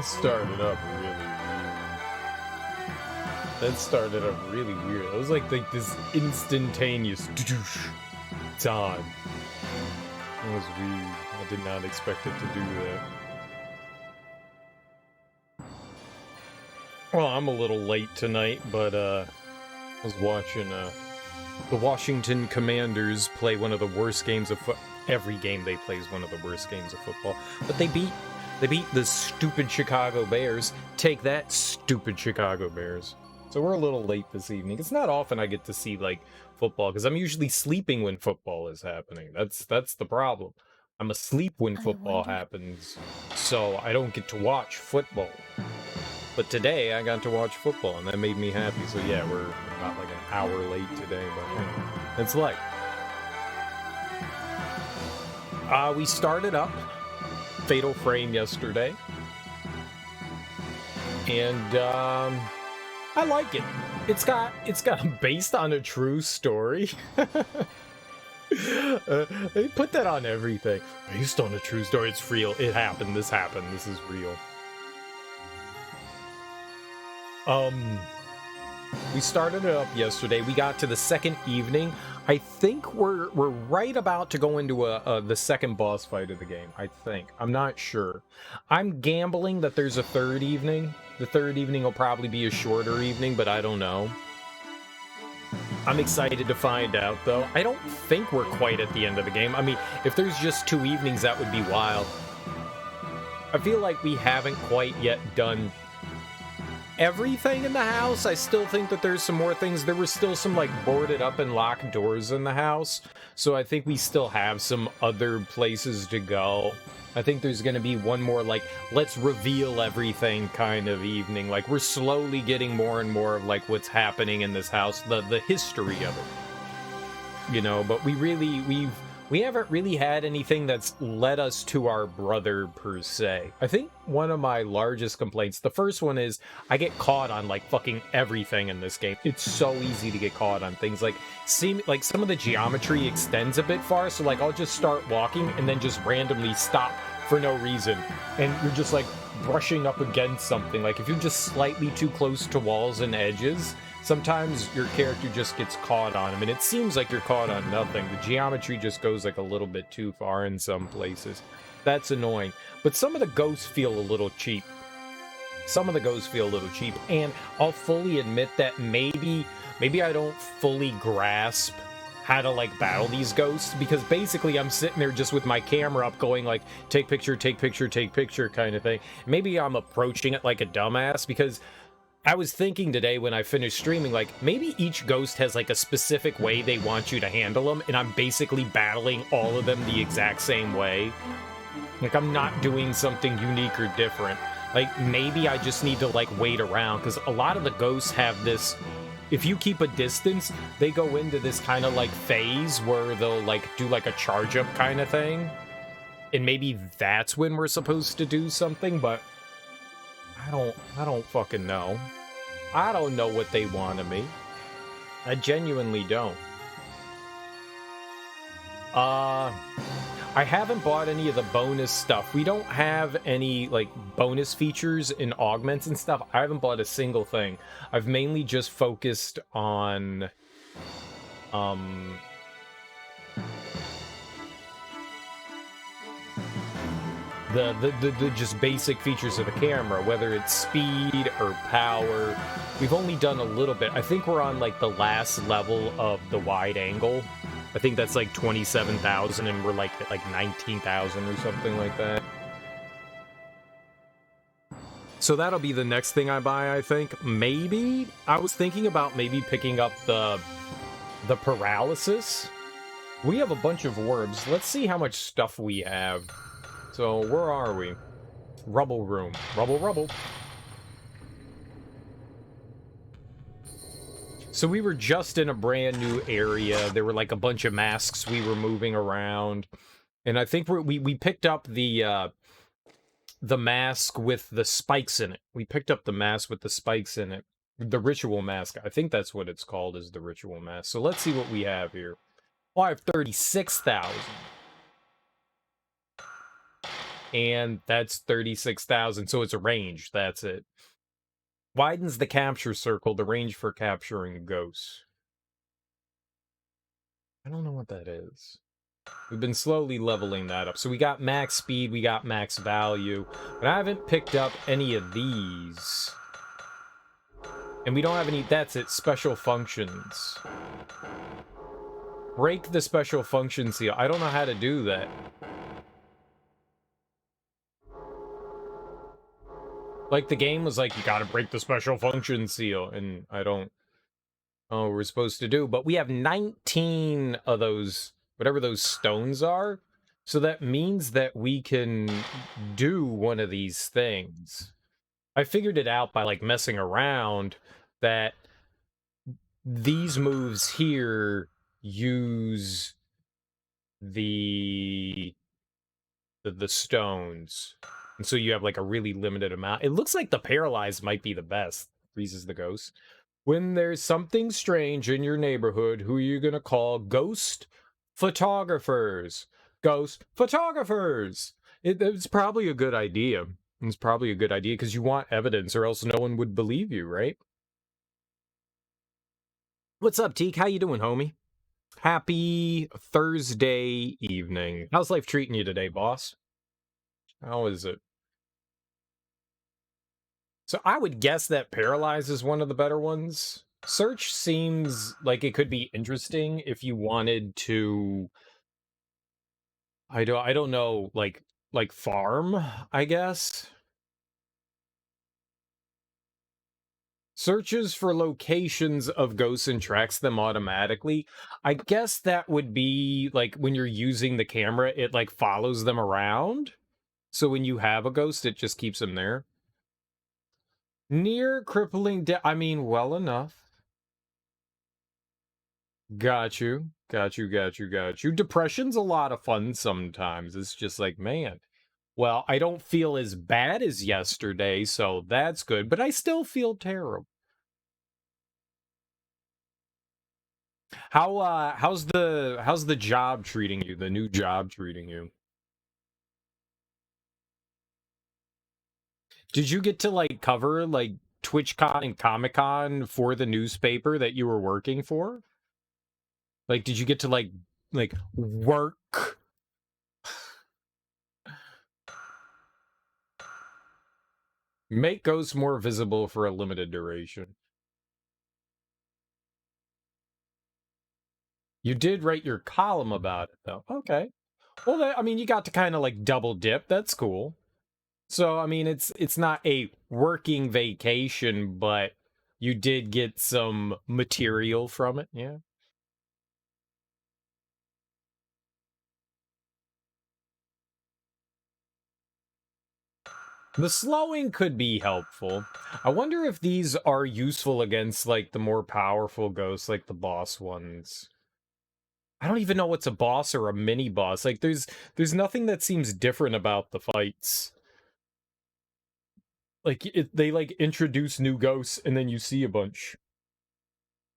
started up really weird. That started up really weird. It was like this instantaneous time. It was weird. I did not expect it to do that. Well, I'm a little late tonight, but I was watching the Washington Commanders play one of the worst games of football. Every game they play is one of the worst games of football. But they beat the stupid Chicago Bears. Take that, stupid Chicago Bears. So we're a little late this evening. It's not often I get to see like football because I'm usually sleeping when football is happening. That's the problem. I'm asleep when football happens, so I don't get to watch football. But today I got to watch football, and that made me happy. So yeah, we're about like an hour late today, but hey, it's like. We started up Fatal Frame yesterday, and I like it. It's got based on a true story. They put that on everything. Based on a true story. It's real. It happened. This happened. This is real. We started it up yesterday. We got to the second evening. I think we're right about to go into the second boss fight of the game. I think. I'm not sure. I'm gambling that there's a third evening. The third evening will probably be a shorter evening, but I don't know. I'm excited to find out, though. I don't think we're quite at the end of the game. I mean, if there's just 2 evenings, that would be wild. I feel like we haven't quite yet done everything in the house. I still think that there's some more things. There were still some like boarded up and locked doors in the house, so I think we still have some other places to go. I think there's going to be one more like let's reveal everything kind of evening. Like we're slowly getting more and more of like what's happening in this house, the history of it, you know. But we haven't really had anything that's led us to our brother, per se. I think one of my largest complaints, the first one is, I get caught on, like, fucking everything in this game. It's so easy to get caught on things. Like, some of the geometry extends a bit far, so, like, I'll just start walking and then just randomly stop for no reason. And you're just, like, brushing up against something. Like, if you're just slightly too close to walls and edges, sometimes your character just gets caught on them, and it seems like you're caught on nothing. The geometry just goes like a little bit too far in some places. That's annoying. But some of the ghosts feel a little cheap. And I'll fully admit that maybe I don't fully grasp how to like battle these ghosts, because basically I'm sitting there just with my camera up going like take picture kind of thing. Maybe I'm approaching it like a dumbass, because I was thinking today when I finished streaming, like, maybe each ghost has, like, a specific way they want you to handle them, and I'm basically battling all of them the exact same way. Like, I'm not doing something unique or different. Like, maybe I just need to, like, wait around, because a lot of the ghosts have this, if you keep a distance, they go into this kind of, like, phase where they'll, like, do, like, a charge-up kind of thing. And maybe that's when we're supposed to do something, but I don't fucking know. I don't know what they want of me. I genuinely don't. I haven't bought any of the bonus stuff. We don't have any, like, bonus features in augments and stuff. I haven't bought a single thing. I've mainly just focused on, the just basic features of the camera, whether it's speed or power. We've only done a little bit. I think we're on like the last level of the wide angle. I think that's like 27,000 and we're like at like 19,000 or something like that. So that'll be the next thing I buy, I think. Maybe I was thinking about maybe picking up the paralysis. We have a bunch of orbs. Let's see how much stuff we have. So, where are we? Rubble room. Rubble. So we were just in a brand new area. There were like a bunch of masks we were moving around. And I think we picked up the mask with the spikes in it. We picked up the mask with the spikes in it. The ritual mask. I think that's what it's called, is the ritual mask. So let's see what we have here. 36,000. and that's 36,000. So it's a range. That's it. Widens the capture circle, the range for capturing ghosts. I don't know what that is. We've been slowly leveling that up. So we got max speed, we got max value, but I haven't picked up any of these. And we don't have any, that's it, special functions. Break the special function seal. I don't know how to do that. Like, the game was like, you gotta break the special function seal, and I don't know what we're supposed to do. But we have 19 of those, whatever those stones are. So that means that we can do one of these things. I figured it out by, like, messing around, that these moves here use the stones. And so you have, like, a really limited amount. It looks like the paralyzed might be the best. Freezes the ghost. When there's something strange in your neighborhood, who are you going to call? Ghost photographers. Ghost photographers. It's probably a good idea. It's probably a good idea because you want evidence or else no one would believe you, right? What's up, Teak? How you doing, homie? Happy Thursday evening. How's life treating you today, boss? How is it? So I would guess that Paralyze is one of the better ones. Search seems like it could be interesting if you wanted to, I don't know, like farm, I guess. Searches for locations of ghosts and tracks them automatically. I guess that would be like when you're using the camera, it like follows them around. So when you have a ghost, it just keeps them there. Near crippling I mean, well enough. Got you. Got you, got you, got you. Depression's a lot of fun sometimes. It's just like, man, well, I don't feel as bad as yesterday, so that's good, but I still feel terrible. How's the job treating you, the new job treating you? Did you get to like cover like TwitchCon and Comic-Con for the newspaper that you were working for? Like, did you get to like work? Make ghosts more visible for a limited duration. You did write your column about it, though. Okay. Well, I mean, you got to kind of like double dip. That's cool. So, I mean, it's not a working vacation, but you did get some material from it. Yeah. The slowing could be helpful. I wonder if these are useful against like the more powerful ghosts, like the boss ones. I don't even know what's a boss or a mini boss. Like there's nothing that seems different about the fights. Like they like introduce new ghosts and then you see a bunch.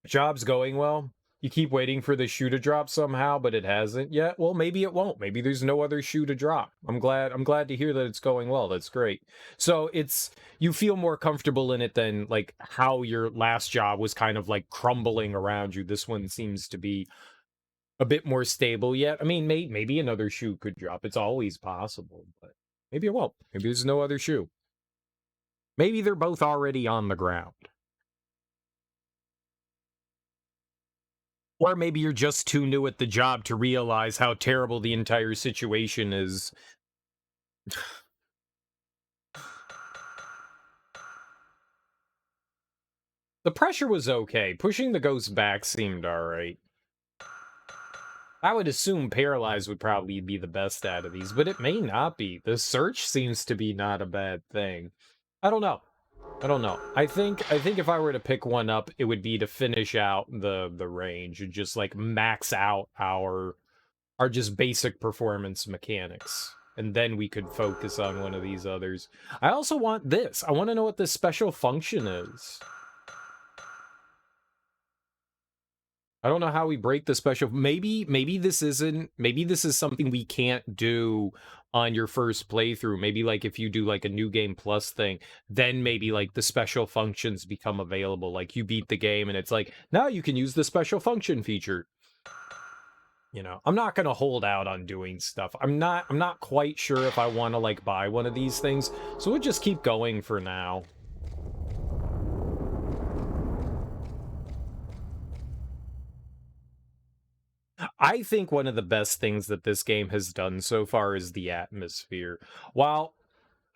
Job's going well. You keep waiting for the shoe to drop somehow, but it hasn't yet. Well, maybe it won't. Maybe there's no other shoe to drop. I'm glad to hear that it's going well. That's great. So it's you feel more comfortable in it than like how your last job was kind of like crumbling around you. This one seems to be a bit more stable yet. I mean, maybe another shoe could drop. It's always possible, but maybe it won't. Maybe there's no other shoe. Maybe they're both already on the ground. Or maybe you're just too new at the job to realize how terrible the entire situation is. The pressure was okay. Pushing the ghost back seemed alright. I would assume Paralyzed would probably be the best out of these, but it may not be. The search seems to be not a bad thing. I don't know. I don't know. I think if I were to pick one up, it would be to finish out the range and just like max out our just basic performance mechanics. And then we could focus on one of these others. I also want this. I want to know what this special function is. I don't know how we break the special. Maybe this isn't. Maybe this is something we can't do on your first playthrough. Maybe like if you do like a new game plus thing, then maybe like the special functions become available. Like you beat the game and it's like, now you can use the special function feature. You know, I'm not going to hold out on doing stuff. I'm not quite sure if I want to like buy one of these things. So we'll just keep going for now. I think one of the best things that this game has done so far is the atmosphere. While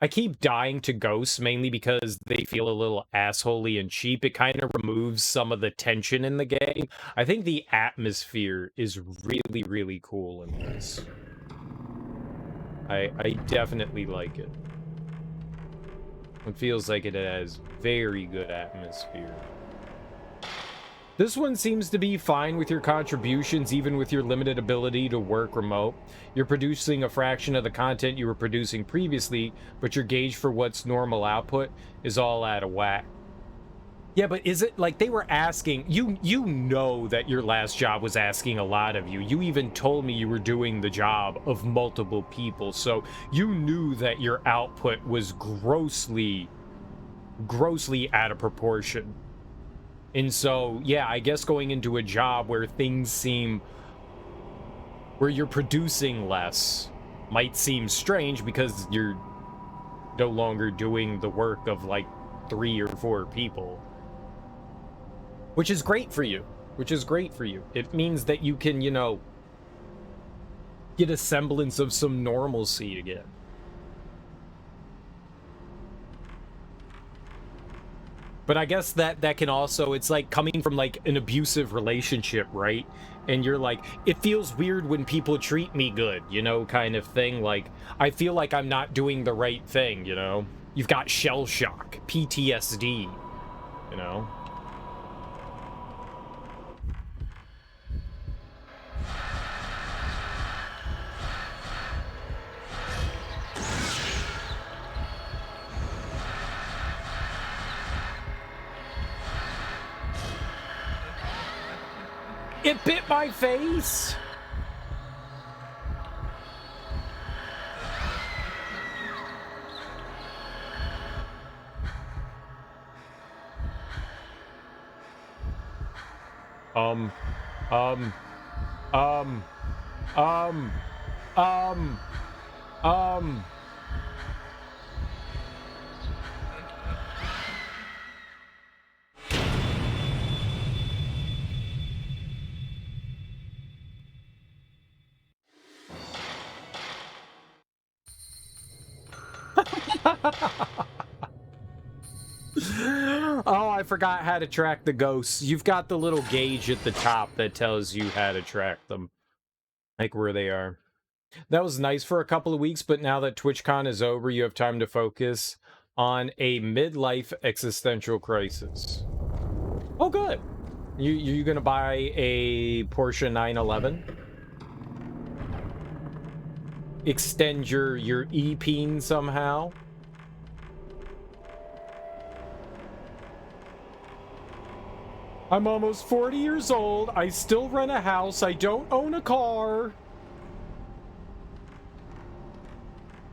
I keep dying to ghosts mainly because they feel a little assholey and cheap, it kind of removes some of the tension in the game. I think the atmosphere is really, really cool in this. I definitely like it. It feels like it has very good atmosphere. This one seems to be fine with your contributions, even with your limited ability to work remote. You're producing a fraction of the content you were producing previously, but your gauge for what's normal output is all out of whack. Yeah, but is it like they were asking, you know that your last job was asking a lot of you. You even told me you were doing the job of multiple people, so you knew that your output was grossly out of proportion. And so, yeah, I guess going into a job where things seem... where you're producing less might seem strange because you're no longer doing the work of, like, 3 or 4 people. Which is great for you. Which is great for you. It means that you can, you know, get a semblance of some normalcy again. But I guess that can also, it's like coming from like an abusive relationship, right? And you're like, it feels weird when people treat me good, you know, kind of thing. Like, I feel like I'm not doing the right thing, you know? You've got shell shock, PTSD, you know? It bit my face! Um... Oh, I forgot how to track the ghosts. You've got the little gauge at the top that tells you how to track them. Like where they are. That was nice for a couple of weeks, but now that TwitchCon is over, you have time to focus on a midlife existential crisis. Oh, good. You gonna buy a Porsche 911? Extend your e-peen somehow? I'm almost 40 years old. I still rent a house. I don't own a car.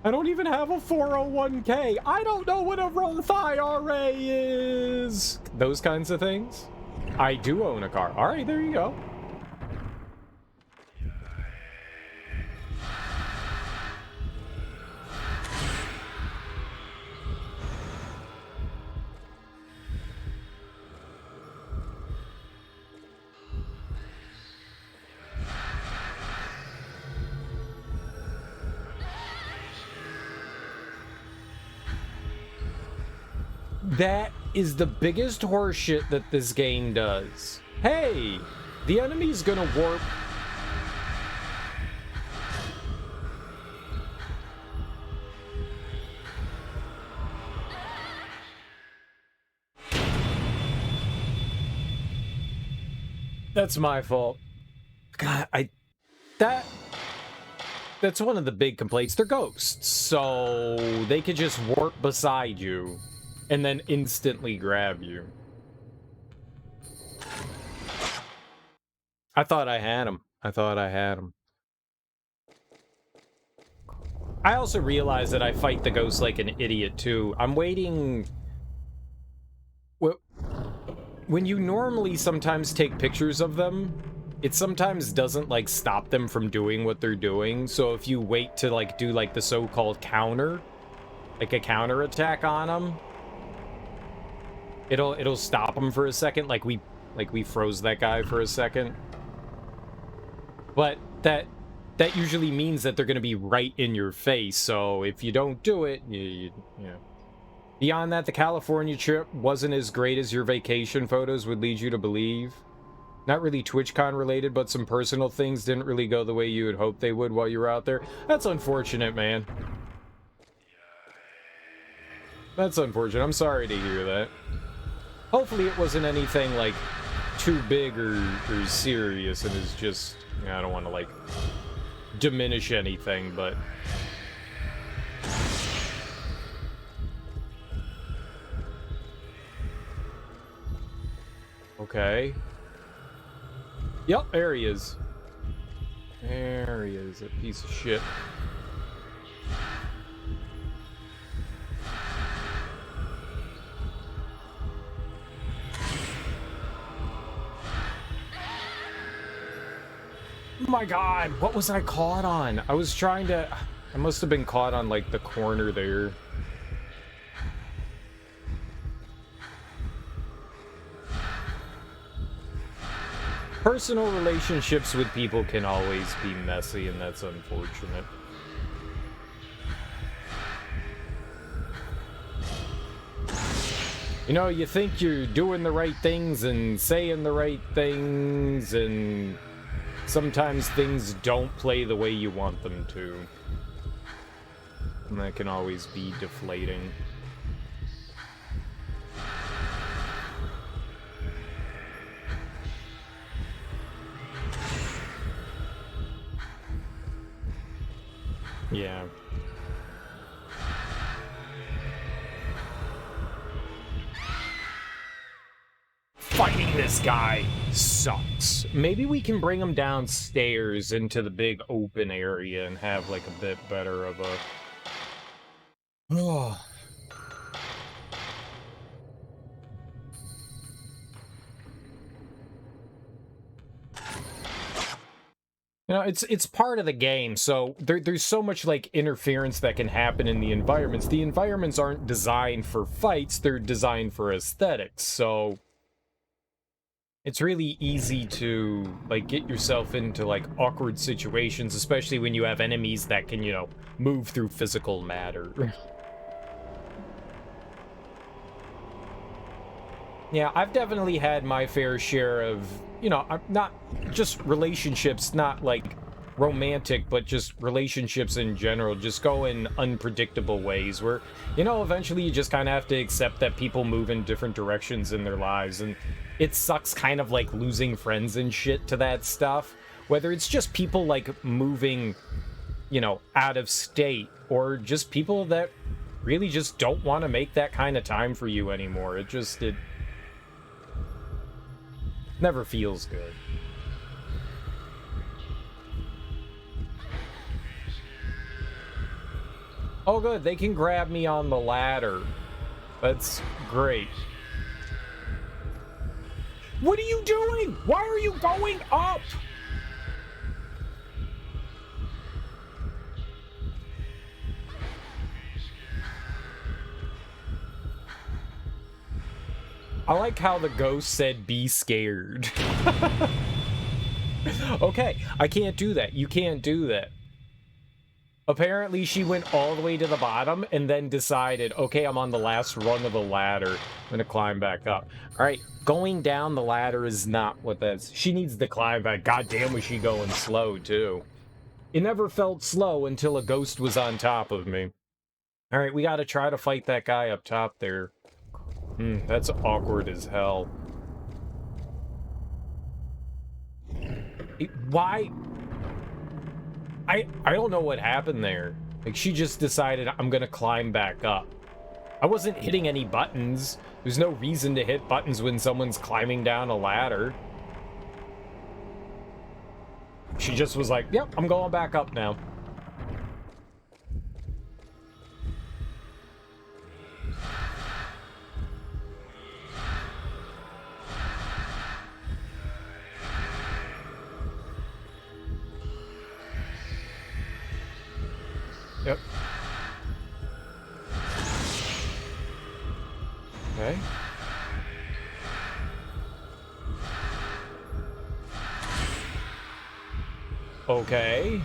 I don't even have a 401k. I don't know what a Roth IRA is. Those kinds of things. I do own a car. All right, there you go. That is the biggest horseshit that this game does. Hey, the enemy's gonna warp. That's my fault. God, that's one of the big complaints. They're ghosts, so they could just warp beside you and then instantly grab you. I thought I had him. I thought I had him. I also realize that I fight the ghost like an idiot, too. I'm waiting... When you normally sometimes take pictures of them, it sometimes doesn't, like, stop them from doing what they're doing. So if you wait to, like, do, like, the so-called counter, like a counter attack on them, it'll stop them for a second, like we froze that guy for a second. But that usually means that they're going to be right in your face. So if you don't do it, you know. Beyond that, the California trip wasn't as great as your vacation photos would lead you to believe. Not really TwitchCon related, but some personal things didn't really go the way you had hoped they would while you were out there. That's unfortunate, man. That's unfortunate. I'm sorry to hear that. Hopefully it wasn't anything, like, too big or serious, and is just... You know, I don't want to, like, diminish anything, but... Okay. Yep, there he is. There he is, a piece of shit. Oh my god, what was I caught on? I was trying to... I must have been caught on, like, the corner there. Personal relationships with people can always be messy, and that's unfortunate. You know, you think you're doing the right things and saying the right things, and sometimes things don't play the way you want them to. And that can always be deflating. Yeah. Fighting this guy sucks. Maybe we can bring him downstairs into the big open area and have, like, a bit better of a... Oh. You know, it's part of the game, so there's so much, like, interference that can happen in the environments. The environments aren't designed for fights, they're designed for aesthetics, so... It's really easy to, like, get yourself into, like, awkward situations, especially when you have enemies that can, you know, move through physical matter. Yeah, I've definitely had my fair share of, you know, not just relationships, not like romantic, but just relationships in general, just go in unpredictable ways where, you know, eventually you just kind of have to accept that people move in different directions in their lives, and it sucks kind of like losing friends and shit to that stuff, whether it's just people like moving, you know, out of state, or just people that really just don't want to make that kind of time for you anymore. It never feels good. Oh good, they can grab me on the ladder. That's great. What are you doing? Why are you going up? I like how the ghost said, be scared. Okay, I can't do that. You can't do that. Apparently, she went all the way to the bottom and then decided, okay, I'm on the last rung of the ladder. I'm gonna climb back up. All right, going down the ladder is not what that's... She needs to climb back. God damn, was she going slow, too. It never felt slow until a ghost was on top of me. All right, we gotta try to fight that guy up top there. That's awkward as hell. Why? I don't know what happened there. Like, she just decided, I'm gonna climb back up. I wasn't hitting any buttons. There's no reason to hit buttons when someone's climbing down a ladder. She just was like, yep, I'm going back up now. Yep. Okay. Okay.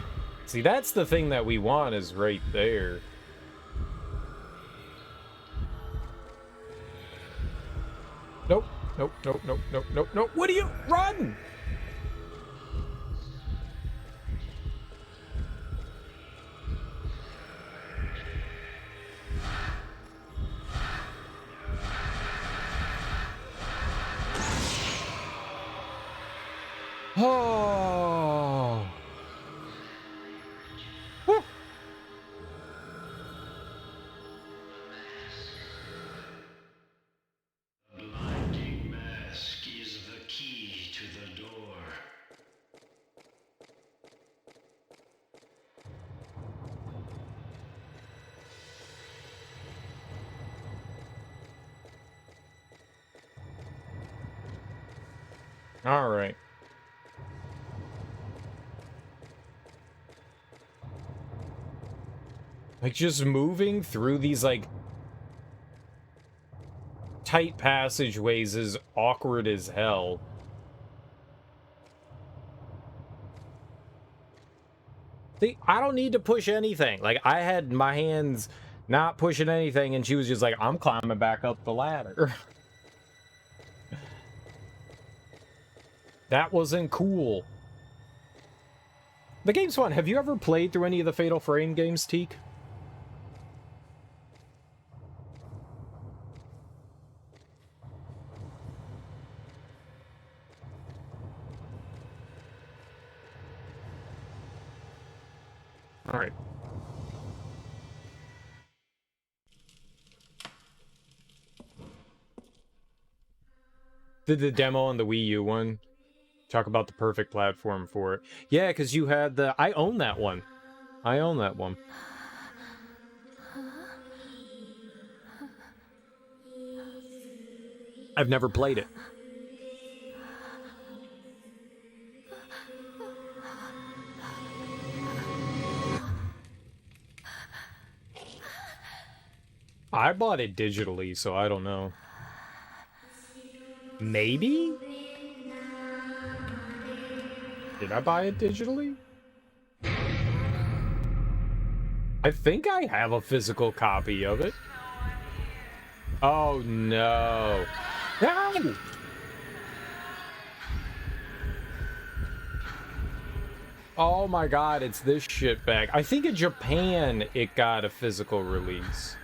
See, that's the thing that we want is right there. Nope. Nope, nope, nope, nope, nope, nope. What do you... Run! Oh. Woo. Blinding mask is the key to the door. All right. Like, just moving through these, like, tight passageways is awkward as hell. See, I don't need to push anything. Like, I had my hands not pushing anything, and she was just like, I'm climbing back up the ladder. That wasn't cool. The game's fun. Have you ever played through any of the Fatal Frame games, Teak? All right. Did the demo on the Wii U one. Talk about the perfect platform for it. Yeah, because you had the... I own that one. I own that one. I've never played it. I bought it digitally, so I don't know. Maybe? Did I buy it digitally? I think I have a physical copy of it. Oh, no. No! Oh my god, it's this shitbag. I think in Japan it got a physical release.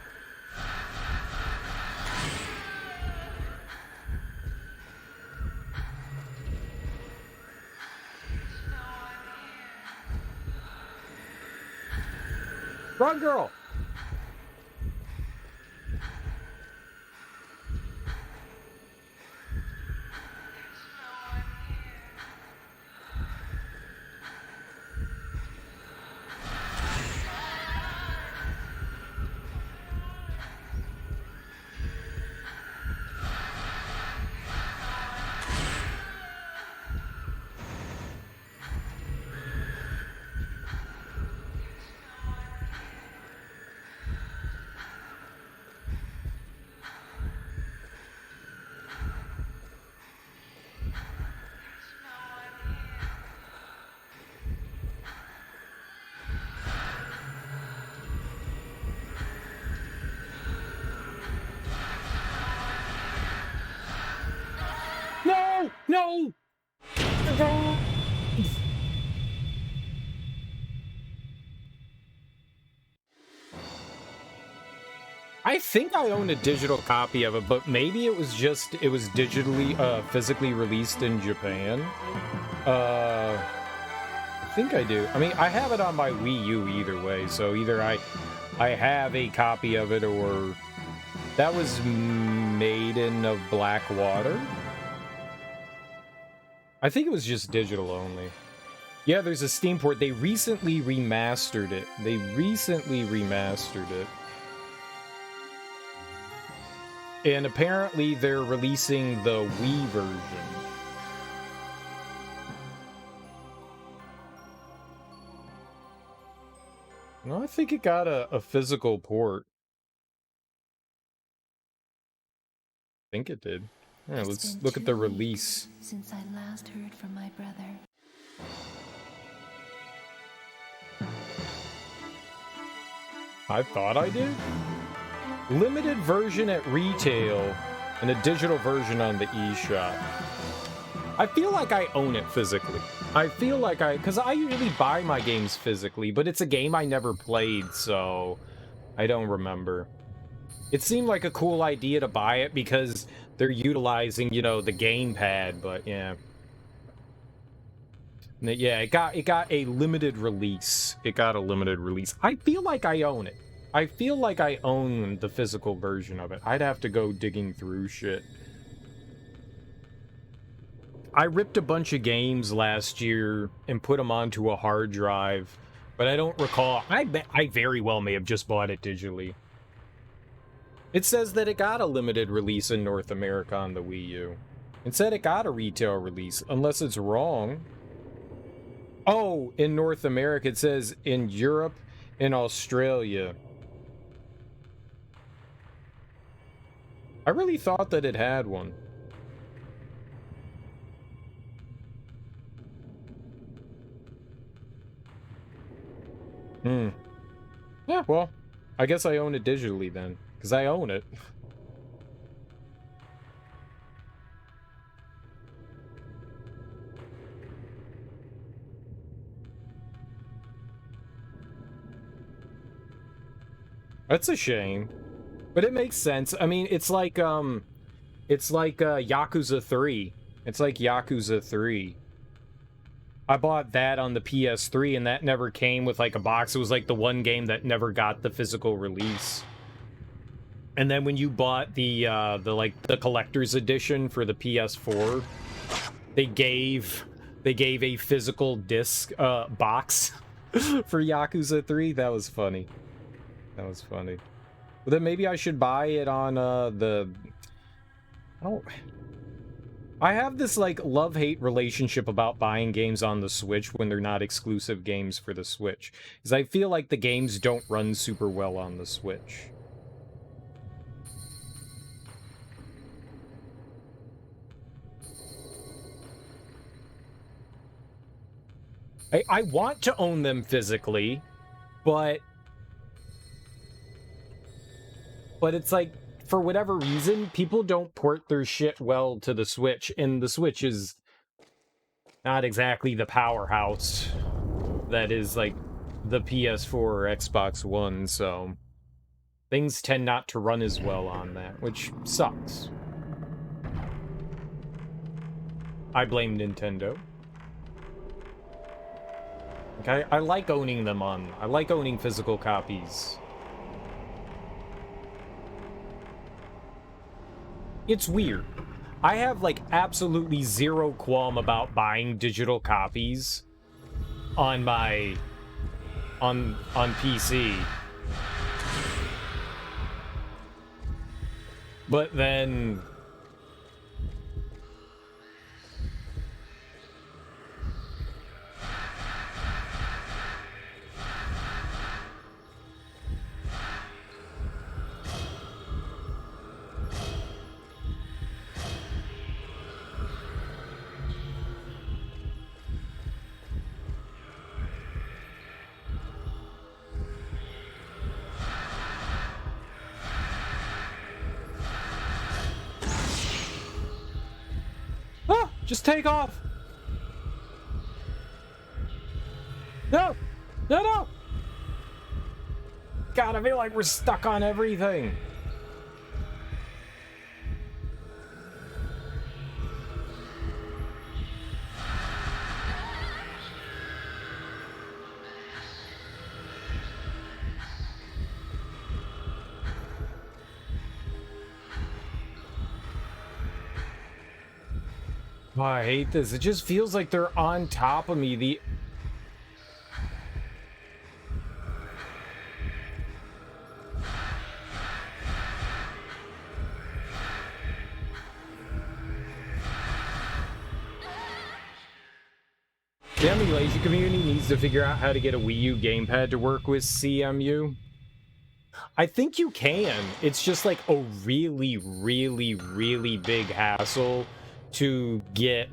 Run, girl! No! No! No! I think I own a digital copy of it, but maybe it was digitally, physically released in Japan. I think I do. I mean, I have it on my Wii U either way, so either I have a copy of it, or that was Maiden of Black Water. I think it was just digital only. Yeah, there's a Steam port. They recently remastered it. And apparently they're releasing the Wii version. No, I think it got a physical port. I think it did. Yeah, let's look at the release. Since I last heard from my brother. I thought I did. Limited version at retail and a digital version on the eShop. I feel like I own it physically. I feel like because I usually buy my games physically, but it's a game I never played, so I don't remember. It seemed like a cool idea to buy it because they're utilizing, you know, the gamepad, but yeah. Yeah, it got a limited release. It got a limited release. I feel like I own it. I feel like I own the physical version of it. I'd have to go digging through shit. I ripped a bunch of games last year and put them onto a hard drive, but I don't recall. I very well may have just bought it digitally. It says that it got a limited release in North America on the Wii U. It said it got a retail release, unless it's wrong. Oh, in North America, it says in Europe and Australia. I really thought that it had one. Yeah, well, I guess I own it digitally then, because I own it. That's a shame. But it makes sense. I mean, it's like Yakuza 3. It's like Yakuza 3. I bought that on the PS3 and that never came with like a box. It was like the one game that never got the physical release. And then when you bought the collector's edition for the PS4, they gave a physical disc box for Yakuza 3. That was funny. That was funny. But then maybe I should buy it on I have this like love-hate relationship about buying games on the Switch when they're not exclusive games for the Switch, because I feel like the games don't run super well on the Switch. I want to own them physically, but it's like, for whatever reason, people don't port their shit well to the Switch, and the Switch is not exactly the powerhouse that is, like, the PS4 or Xbox One, so things tend not to run as well on that, which sucks. I blame Nintendo. Okay, I like owning them on... I like owning physical copies. It's weird. I have, like, absolutely zero qualm about buying digital copies on my... on PC. But then... just take off! No! No, no! God, I feel like we're stuck on everything. Oh, I hate this. It just feels like they're on top of me. Yeah, emulation community needs to figure out how to get a Wii U gamepad to work with CMU. I think you can. It's just like a really, really, really big hassle to get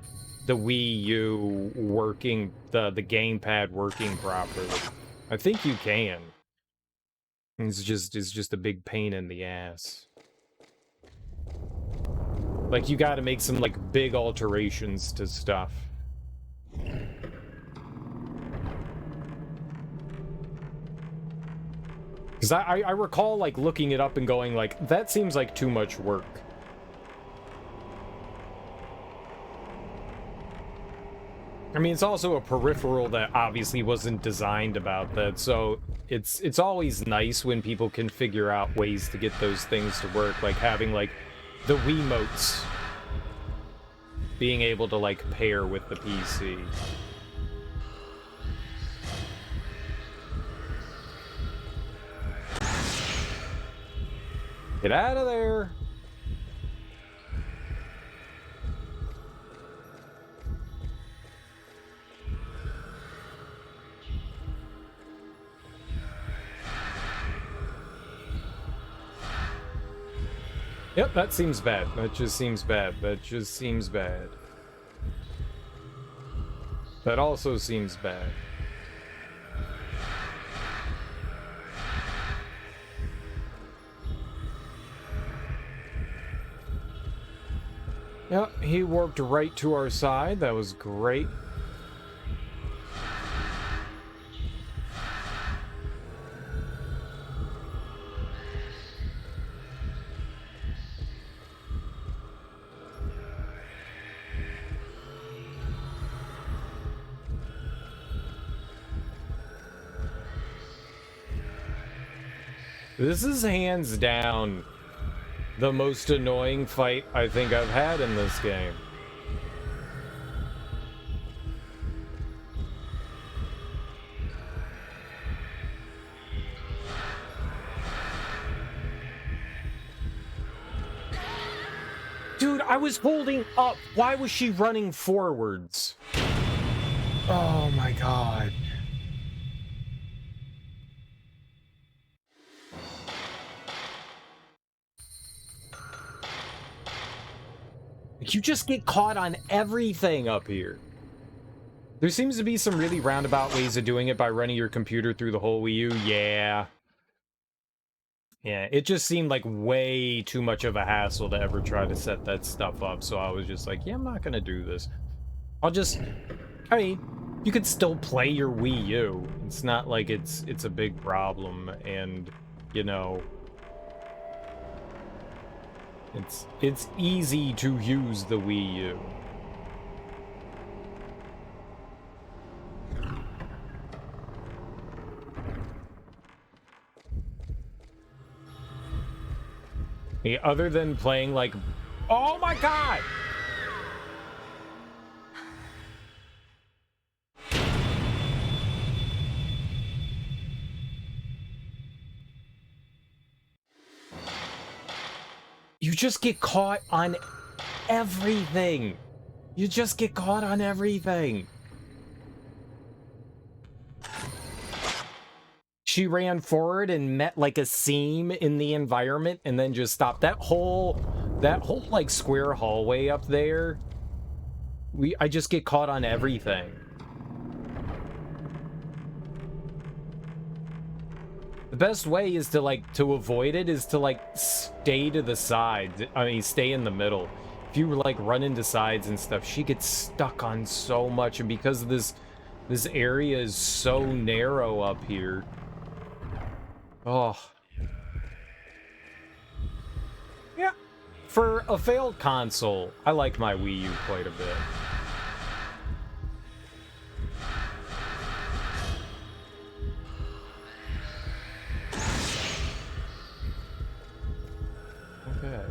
the Wii U working, the gamepad working properly. I think you can. It's just a big pain in the ass. Like, you gotta make some, like, big alterations to stuff. Because I recall, like, looking it up and going, like, that seems like too much work. I mean, it's also a peripheral that obviously wasn't designed about that, so it's always nice when people can figure out ways to get those things to work, like having, like, the Wiimotes being able to, like, pair with the PC. Get out of there! Yep, that seems bad. That just seems bad. That just seems bad. That also seems bad. Yep, he warped right to our side. That was great. This is hands down the most annoying fight I think I've had in this game. Dude, I was holding up. Why was she running forwards? Oh my god. You just get caught on everything up here. There seems to be some really roundabout ways of doing it by running your computer through the whole Wii U. Yeah. Yeah, it just seemed like way too much of a hassle to ever try to set that stuff up, so I was just like, yeah, I'm not gonna do this. I mean, you could still play your Wii U. It's not like it's a big problem, and, you know, it's easy to use the Wii U. Other than playing, like... Oh my god! You just get caught on everything. You just get caught on everything. She ran forward and met like a seam in the environment and then just stopped. That whole like square hallway up there. I just get caught on everything. The best way is to, like, to avoid it is to, like, stay to the sides. I mean, stay in the middle. If you, like, run into sides and stuff, she gets stuck on so much. And because this area is so narrow up here. Oh. Yeah. For a failed console, I like my Wii U quite a bit. Okay.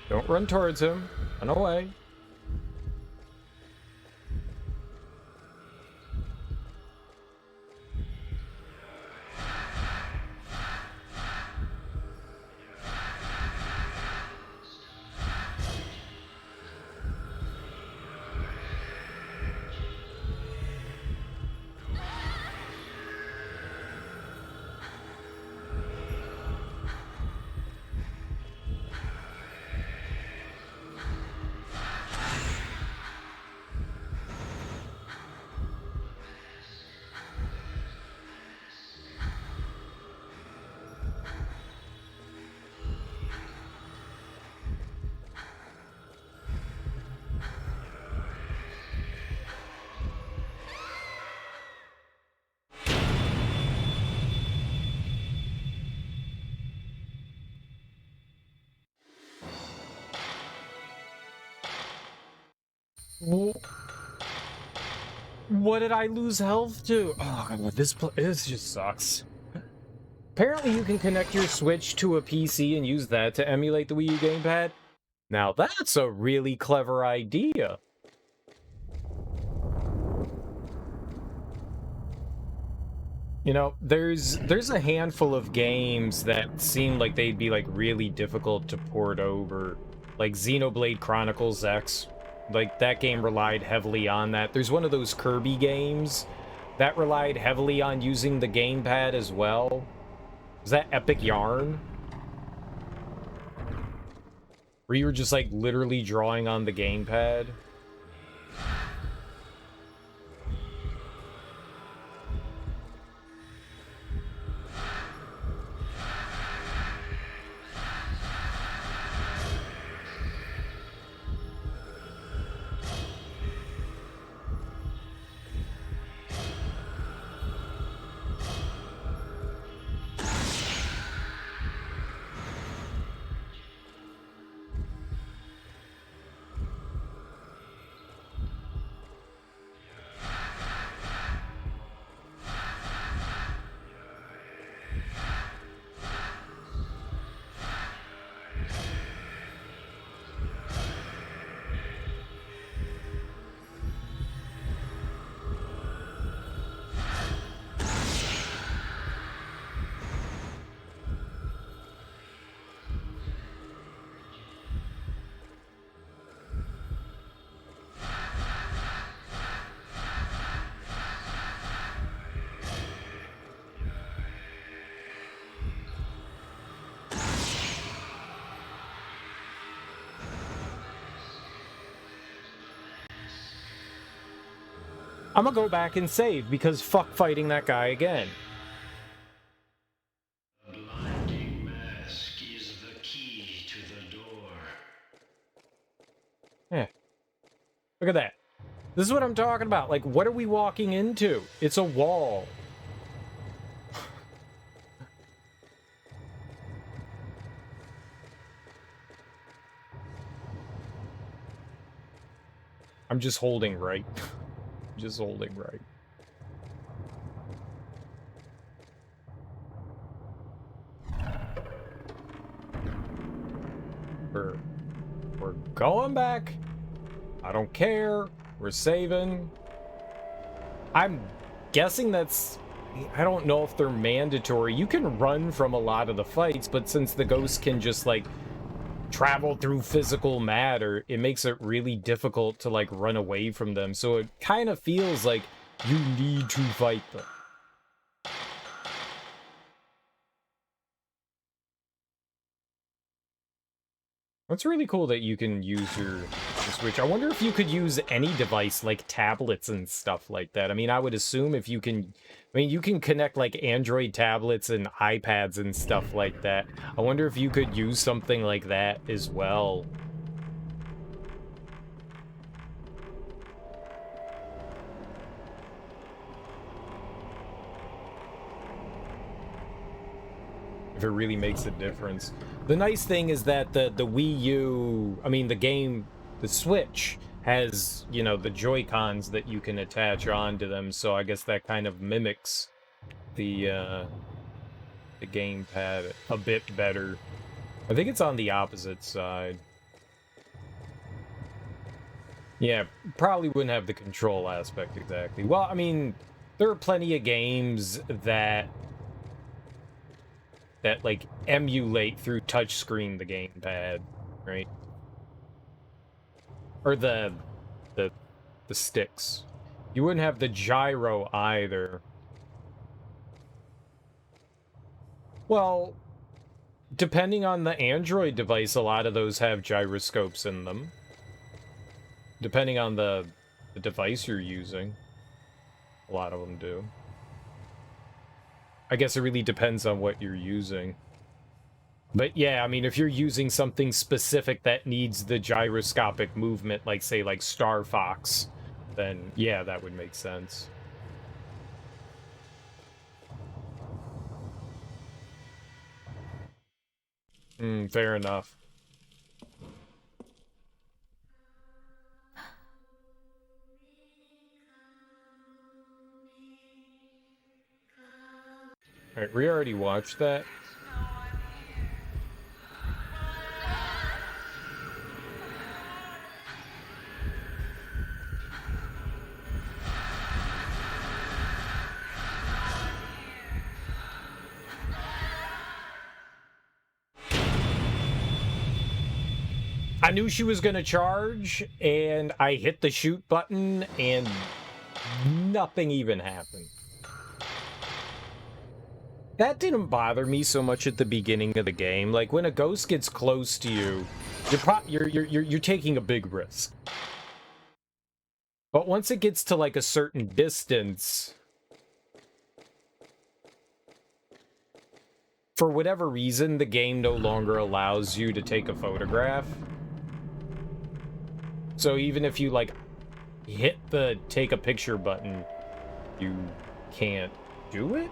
Don't run towards him. Run away. What did I lose health to? Oh god, this just sucks. Apparently you can connect your Switch to a PC and use that to emulate the Wii U gamepad. Now that's a really clever idea. You know, there's a handful of games that seem like they'd be like really difficult to port over, like Xenoblade Chronicles X. Like that game relied heavily on that. There's one of those Kirby games that relied heavily on using the gamepad as well. Is that Epic Yarn? Where you were just like literally drawing on the gamepad? I'm gonna go back and save because fuck fighting that guy again. The blinding mask is the key to the door. Yeah. Look at that. This is what I'm talking about. Like, what are we walking into? It's a wall. I'm just holding right. Just holding right. We're going back. I don't care. We're saving. I'm guessing that's... I don't know if they're mandatory. You can run from a lot of the fights, but since the ghosts can just, like, travel through physical matter, it makes it really difficult to, like, run away from them. So it kind of feels like you need to fight them. It's really cool that you can use your Switch. I wonder if you could use any device like tablets and stuff like that. I mean, I would assume if you can... I mean, you can connect like Android tablets and iPads and stuff like that. I wonder if you could use something like that as well. If it really makes a difference. The nice thing is that the Wii U, I mean the Switch has, you know, the Joy-Cons that you can attach onto them, so I guess that kind of mimics the gamepad a bit better. I think it's on the opposite side. Yeah, probably wouldn't have the control aspect exactly. Well, I mean, there are plenty of games that like emulate through touchscreen the gamepad, right? Or the sticks. You wouldn't have the gyro either. Well, depending on the Android device, a lot of those have gyroscopes in them. Depending on the device you're using, a lot of them do. I guess it really depends on what you're using. But yeah, I mean, if you're using something specific that needs the gyroscopic movement, like, say, like Star Fox, then yeah, that would make sense. Fair enough. Alright, we already watched that. I knew she was gonna charge, and I hit the shoot button, and nothing even happened. That didn't bother me so much at the beginning of the game. Like, when a ghost gets close to you, you're taking a big risk. But once it gets to, like, a certain distance, for whatever reason, the game no longer allows you to take a photograph. So even if you, like, hit the take a picture button, you can't do it?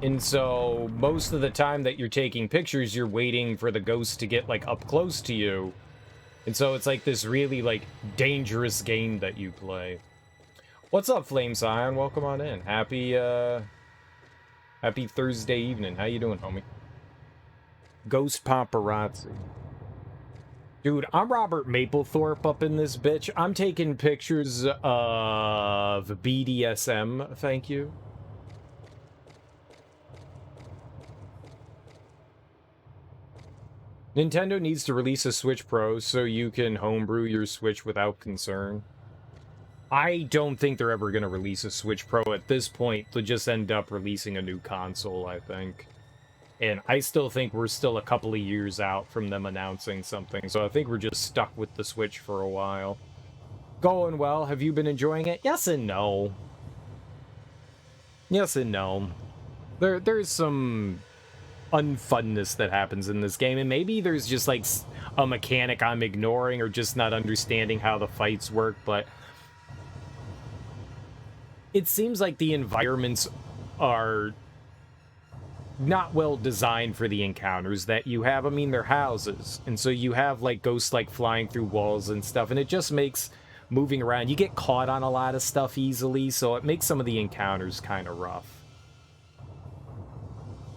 And so most of the time that you're taking pictures, you're waiting for the ghost to get, like, up close to you. And so it's like this really, like, dangerous game that you play. What's up, Flame Scion? Welcome on in. Happy Thursday evening. How you doing, homie? Ghost Paparazzi. Dude, I'm Robert Mapplethorpe up in this bitch. I'm taking pictures of BDSM, thank you. Nintendo needs to release a Switch Pro so you can homebrew your Switch without concern. I don't think they're ever going to release a Switch Pro at this point. They'll just end up releasing a new console, I think. And I still think we're still a couple of years out from them announcing something. So I think we're just stuck with the Switch for a while. Going well. Have you been enjoying it? Yes and no. Yes and no. There's some unfunness that happens in this game. And maybe there's just like a mechanic I'm ignoring or just not understanding how the fights work. But it seems like the environments are not well designed for the encounters that you have. I mean, they're houses, and so you have like ghosts like flying through walls and stuff, and it just makes moving around, you get caught on a lot of stuff easily, so it makes some of the encounters kind of rough.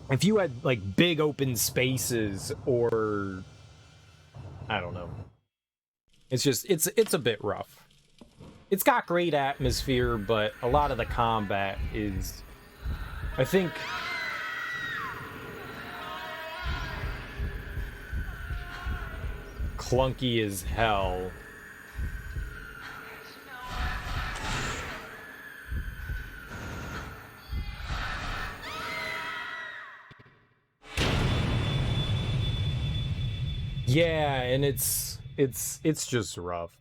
If you had like big open spaces, or I don't know, it's just it's a bit rough. It's got great atmosphere, but a lot of the combat is, I think, clunky as hell. Yeah, and it's just rough.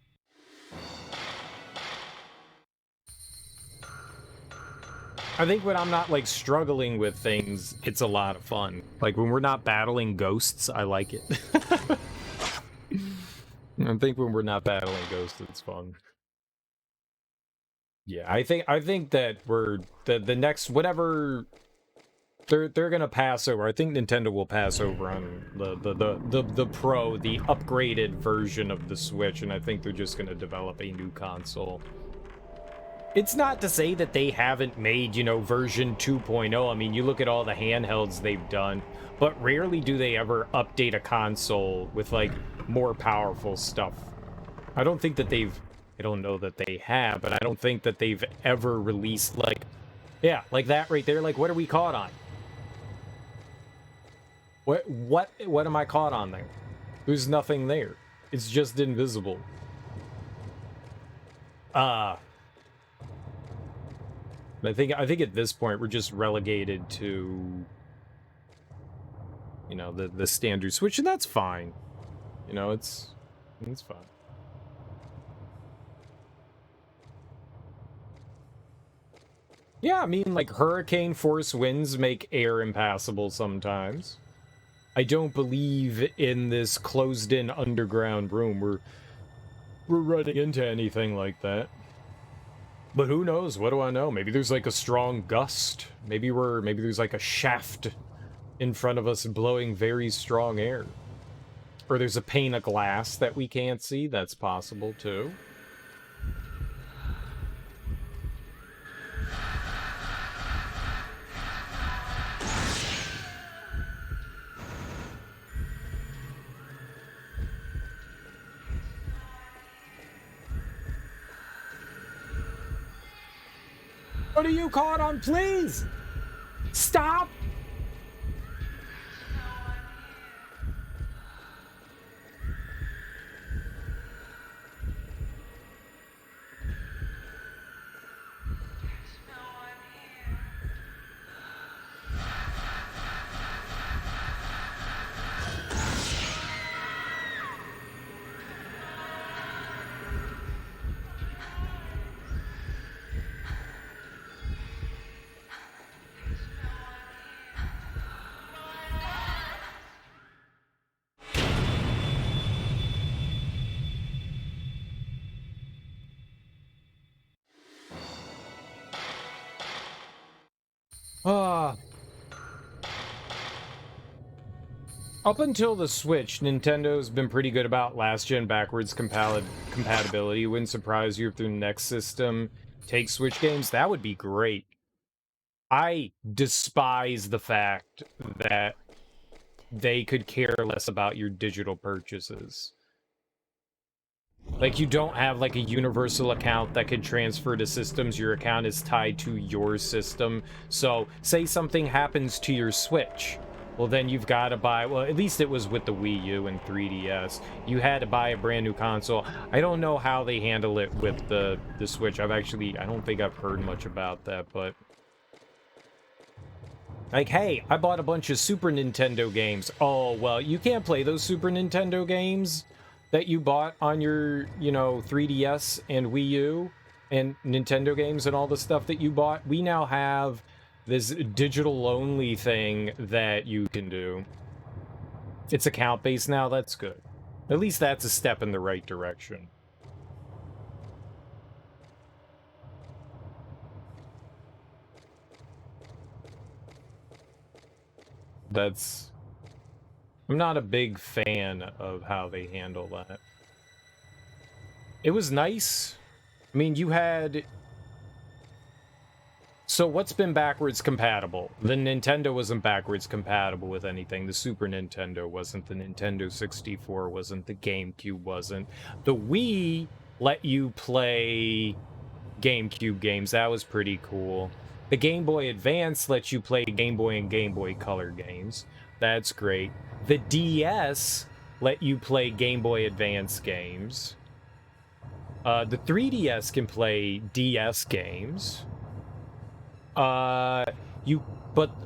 I think when I'm not like struggling with things, it's a lot of fun. Like when we're not battling ghosts, I like it. I think when we're not battling ghosts, it's fun. Yeah, I think that we're the next whatever they're gonna pass over. I think Nintendo will pass over on the Pro, the upgraded version of the Switch, and I think they're just gonna develop a new console. It's not to say that they haven't made, you know, version 2.0. I mean, you look at all the handhelds they've done, but rarely do they ever update a console with, like, more powerful stuff. I don't think that they've... I don't know that they have, but I don't think that they've ever released, like... Yeah, like that right there. Like, what are we caught on? What am I caught on there? There's nothing there. It's just invisible. I think at this point we're just relegated to, you know, the standard Switch, and that's fine. You know, it's fine. Yeah, I mean, like, hurricane force winds make air impassable sometimes. I don't believe in this closed-in underground room we're running into anything like that. But who knows? What do I know? Maybe there's like a strong gust. Maybe there's like a shaft in front of us blowing very strong air. Or there's a pane of glass that we can't see. That's possible too. What are you caught on? Please! Stop! Ah. Up until the Switch, Nintendo's been pretty good about last-gen backwards compatibility. Wouldn't surprise you if the next system takes Switch games. That would be great. I despise the fact that they could care less about your digital purchases. Like, you don't have, like, a universal account that could transfer to systems. Your account is tied to your system. So, say something happens to your Switch. Well, then you've got to buy... Well, at least it was with the Wii U and 3DS. You had to buy a brand new console. I don't know how they handle it with the Switch. I don't think I've heard much about that, but... Like, hey, I bought a bunch of Super Nintendo games. Oh, well, you can't play those Super Nintendo games that you bought on your, 3DS and Wii U and Nintendo games and all the stuff that you bought. We now have this digital-only thing that you can do. It's account-based now. That's good. At least that's a step in the right direction. I'm not a big fan of how they handle that. It was nice. I mean, you had... So what's been backwards compatible? The Nintendo wasn't backwards compatible with anything. The Super Nintendo wasn't. The Nintendo 64 wasn't. The GameCube wasn't. The Wii let you play GameCube games. That was pretty cool. The Game Boy Advance lets you play Game Boy and Game Boy Color games. That's great. The DS let you play Game Boy Advance games. The 3DS can play DS games. But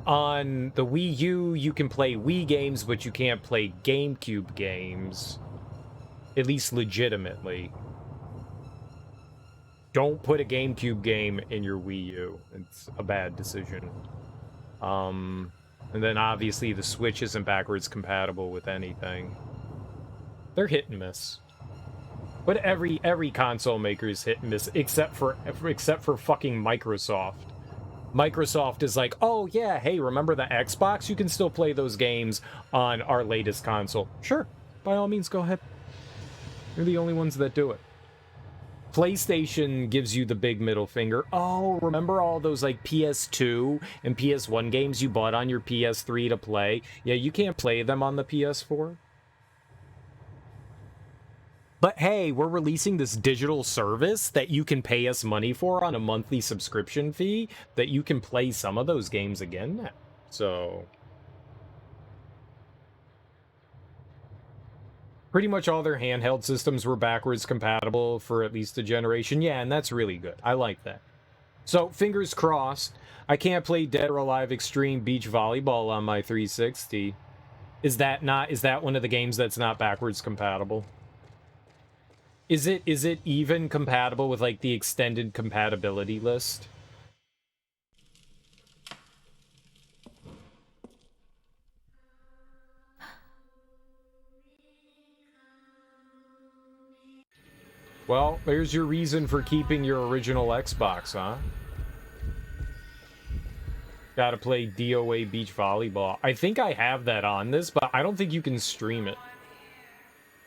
on the Wii U, you can play Wii games, but you can't play GameCube games. At least legitimately. Don't put a GameCube game in your Wii U. It's a bad decision. And then obviously the Switch isn't backwards compatible with anything. They're hit and miss. But every console maker is hit and miss, except for fucking Microsoft. Microsoft is like, oh yeah, hey, remember the Xbox? You can still play those games on our latest console. Sure, by all means, go ahead. You're the only ones that do it. PlayStation gives you the big middle finger. Oh, remember all those like PS2 and PS1 games you bought on your PS3 to play? Yeah, you can't play them on the PS4. But hey, we're releasing this digital service that you can pay us money for on a monthly subscription fee that you can play some of those games again now. So... pretty much all their handheld systems were backwards compatible for at least a generation. Yeah, and that's really good. I like that. So, fingers crossed. I can't play Dead or Alive Extreme Beach Volleyball on my 360. Is that one of the games that's not backwards compatible? Is it even compatible with, like, the extended compatibility list? Well, there's your reason for keeping your original Xbox, huh? Gotta play DOA Beach Volleyball. I think I have that on this, but I don't think you can stream it.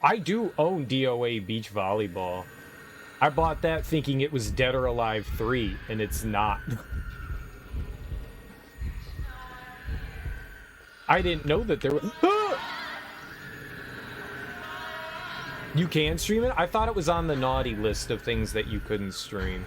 I do own DOA Beach Volleyball. I bought that thinking it was Dead or Alive 3, and it's not. I didn't know that there was... You can stream it? I thought it was on the naughty list of things that you couldn't stream.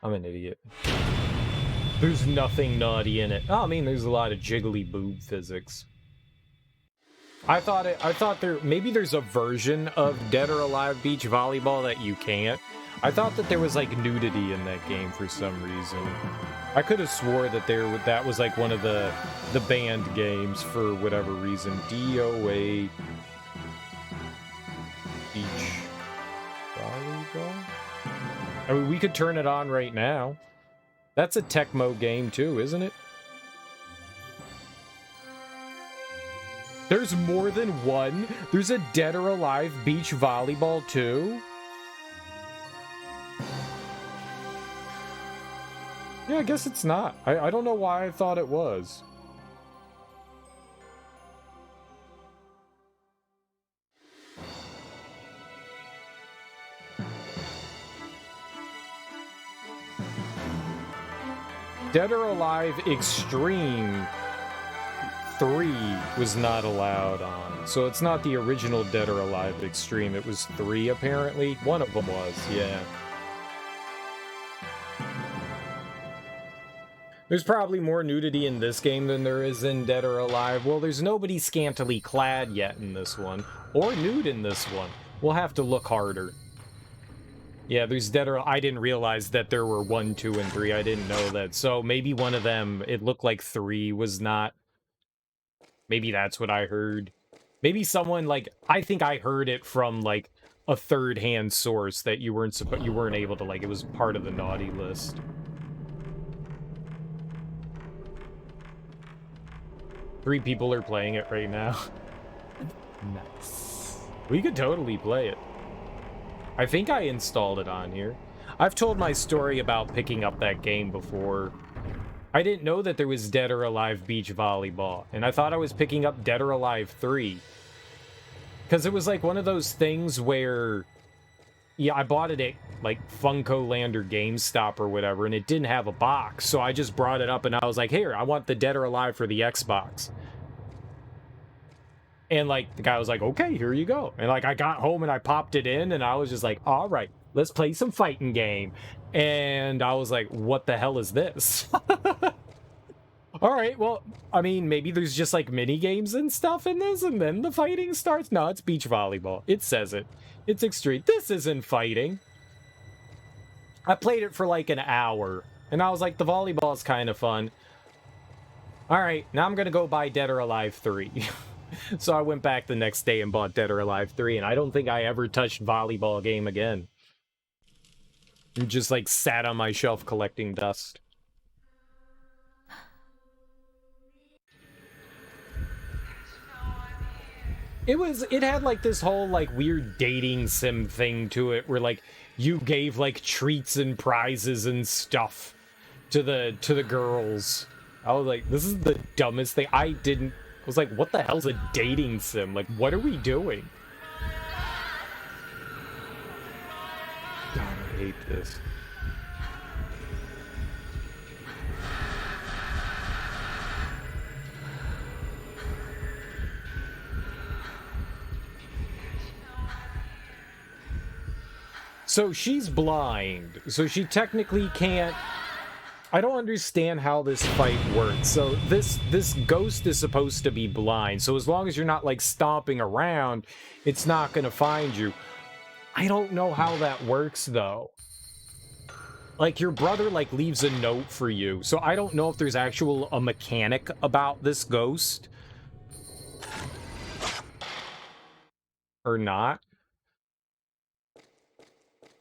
I'm an idiot. There's nothing naughty in it. Oh, I mean, there's a lot of jiggly boob physics. I thought maybe there's a version of Dead or Alive Beach Volleyball that you can't. I thought that there was like nudity in that game for some reason. I could have swore that that was like one of the banned games for whatever reason. DOA Beach Volleyball? I mean, we could turn it on right now. That's a Tecmo game too, isn't it? There's more than one? There's a Dead or Alive Beach Volleyball too? Yeah, I guess it's not. I don't know why I thought it was. Dead or Alive Extreme 3 was not allowed on. So it's not the original Dead or Alive Extreme. It was 3 apparently. One of them was, yeah. There's probably more nudity in this game than there is in Dead or Alive. Well, there's nobody scantily clad yet in this one. Or nude in this one. We'll have to look harder. Yeah, there's Dead or... I didn't realize that there were 1, 2, and 3. I didn't know that. So maybe one of them, it looked like 3 was not... Maybe that's what I heard. Maybe someone, like... I think I heard it from, like, a third-hand source that you weren't able to, like, it was part of the naughty list. Three people are playing it right now. Nice. We could totally play it. I think I installed it on here. I've told my story about picking up that game before. I didn't know that there was Dead or Alive Beach Volleyball, and I thought I was picking up Dead or Alive 3. Because it was like one of those things where... Yeah, I bought it at, like, Funko Land or GameStop or whatever, and it didn't have a box, so I just brought it up and I was like, here, I want the Dead or Alive for the Xbox. And, like, the guy was like, okay, here you go. And, like, I got home and I popped it in, and I was just like, all right, let's play some fighting game. And I was like, what the hell is this? All right, well, I mean, maybe there's just, like, mini games and stuff in this, and then the fighting starts? No, it's beach volleyball. It says it. It's extreme. This isn't fighting. I played it for, like, an hour, and I was like, the volleyball is kind of fun. All right, now I'm going to go buy Dead or Alive 3. So I went back the next day and bought Dead or Alive 3, and I don't think I ever touched volleyball game again. It just, like, sat on my shelf collecting dust. It had, like, this whole, like, weird dating sim thing to it, where, like, you gave, like, treats and prizes and stuff to the girls. I was like, this is the dumbest thing. I was like, what the hell's a dating sim? Like, what are we doing? God, I hate this. So she's blind, so she technically can't... I don't understand how this fight works. So this ghost is supposed to be blind, so as long as you're not, like, stomping around, it's not gonna find you. I don't know how that works, though. Like, your brother, like, leaves a note for you, so I don't know if there's a mechanic about this ghost. Or not.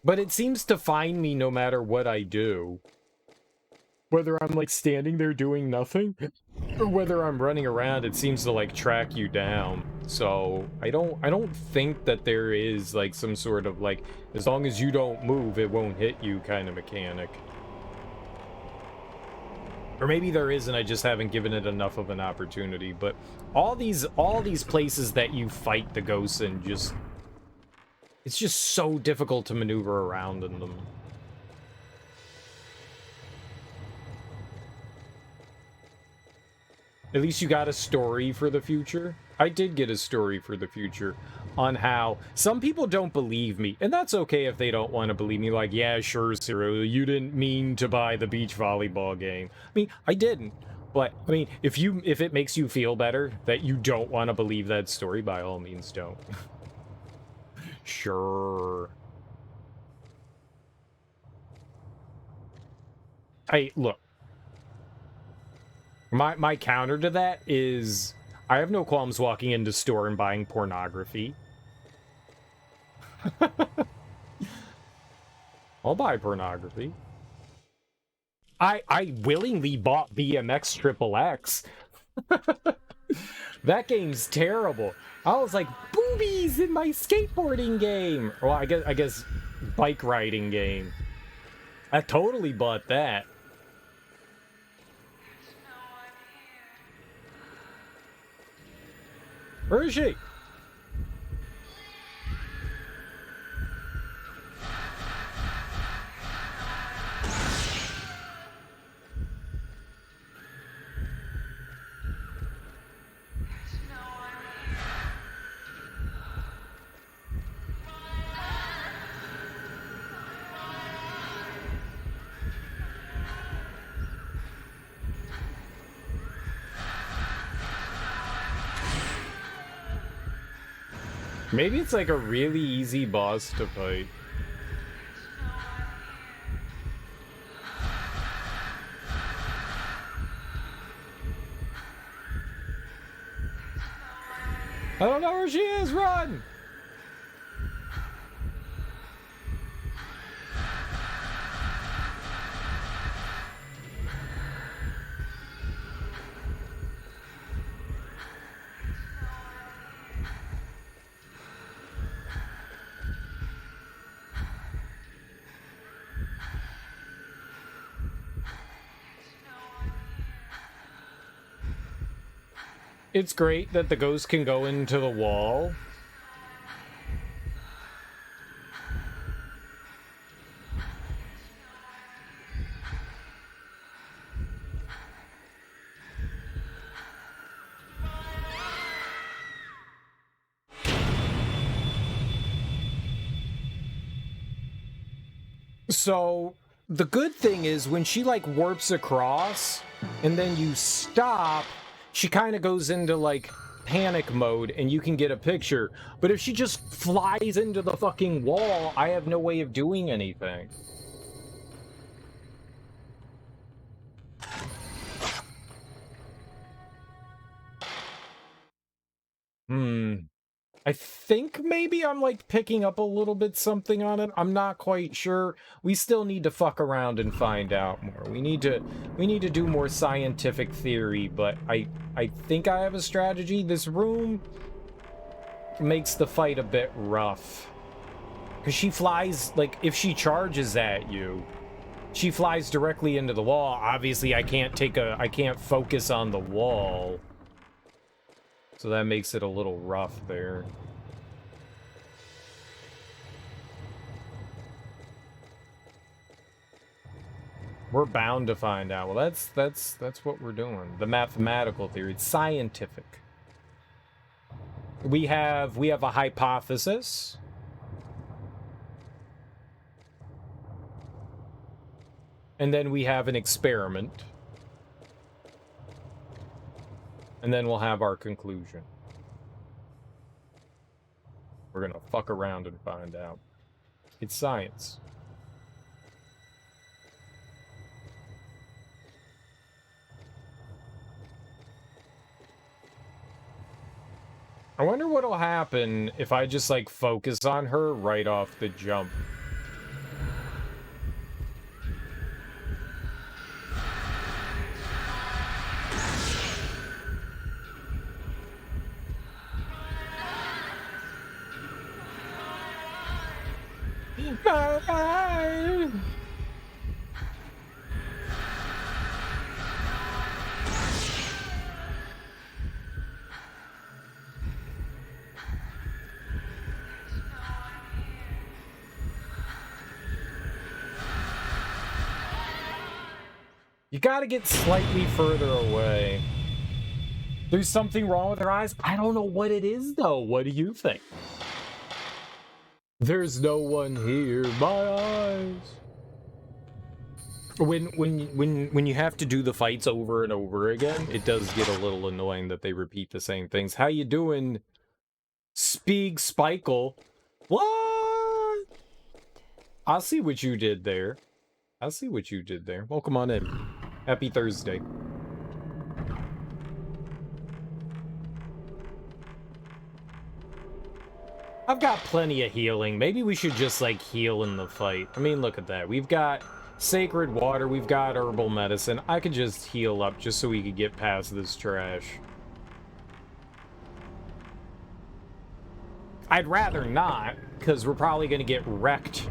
But it seems to find me no matter what I do. Whether I'm, like, standing there doing nothing, or whether I'm running around, it seems to, like, track you down. So, I don't think that there is, like, some sort of, like, as long as you don't move, it won't hit you kind of mechanic. Or maybe there is, and I just haven't given it enough of an opportunity. But all these places that you fight the ghosts in, it's just so difficult to maneuver around in them. At least you got a story for the future. I did get a story for the future. on how some people don't believe me, and that's okay if they don't want to believe me. Like, yeah, sure, Cyril, you didn't mean to buy the beach volleyball game. I mean, I didn't. But I mean, if it makes you feel better that you don't want to believe that story, by all means, don't. Sure. Hey, look. My counter to that is I have no qualms walking into store and buying pornography. I'll buy pornography. I willingly bought BMX Triple X. That game's terrible. I was like, boobies in my skateboarding game. Well, I guess bike riding game. I totally bought that. Where is she? Maybe it's like a really easy boss to fight. I don't know where she is, run! It's great that the ghost can go into the wall. So the good thing is when she like warps across and then you stop, she kind of goes into like panic mode and you can get a picture. But if she just flies into the fucking wall, I have no way of doing anything. I think maybe I'm like picking up a little bit something on it. I'm not quite sure. We still need to fuck around and find out more. We need to do more scientific theory, but I think I have a strategy. This room makes the fight a bit rough. Cuz she flies, like if she charges at you, she flies directly into the wall. Obviously, I can't focus on the wall. So that makes it a little rough there. We're bound to find out. Well, that's what we're doing. The mathematical theory. It's scientific. We have a hypothesis. And then we have an experiment. And then we'll have our conclusion. We're gonna fuck around and find out. It's science. I wonder what'll happen if I just like focus on her right off the jump. Bye. You gotta get slightly further away. There's something wrong with her eyes? I don't know what it is, though. What do you think? There's no one here, my eyes. When you have to do the fights over and over again, it does get a little annoying that they repeat the same things. How you doing, Spieg Spikel? What? I see what you did there. I see what you did there. Welcome on in. Happy Thursday. I've got plenty of healing. Maybe we should just, like, heal in the fight. I mean, look at that. We've got sacred water. We've got herbal medicine. I could just heal up just so we could get past this trash. I'd rather not, because we're probably going to get wrecked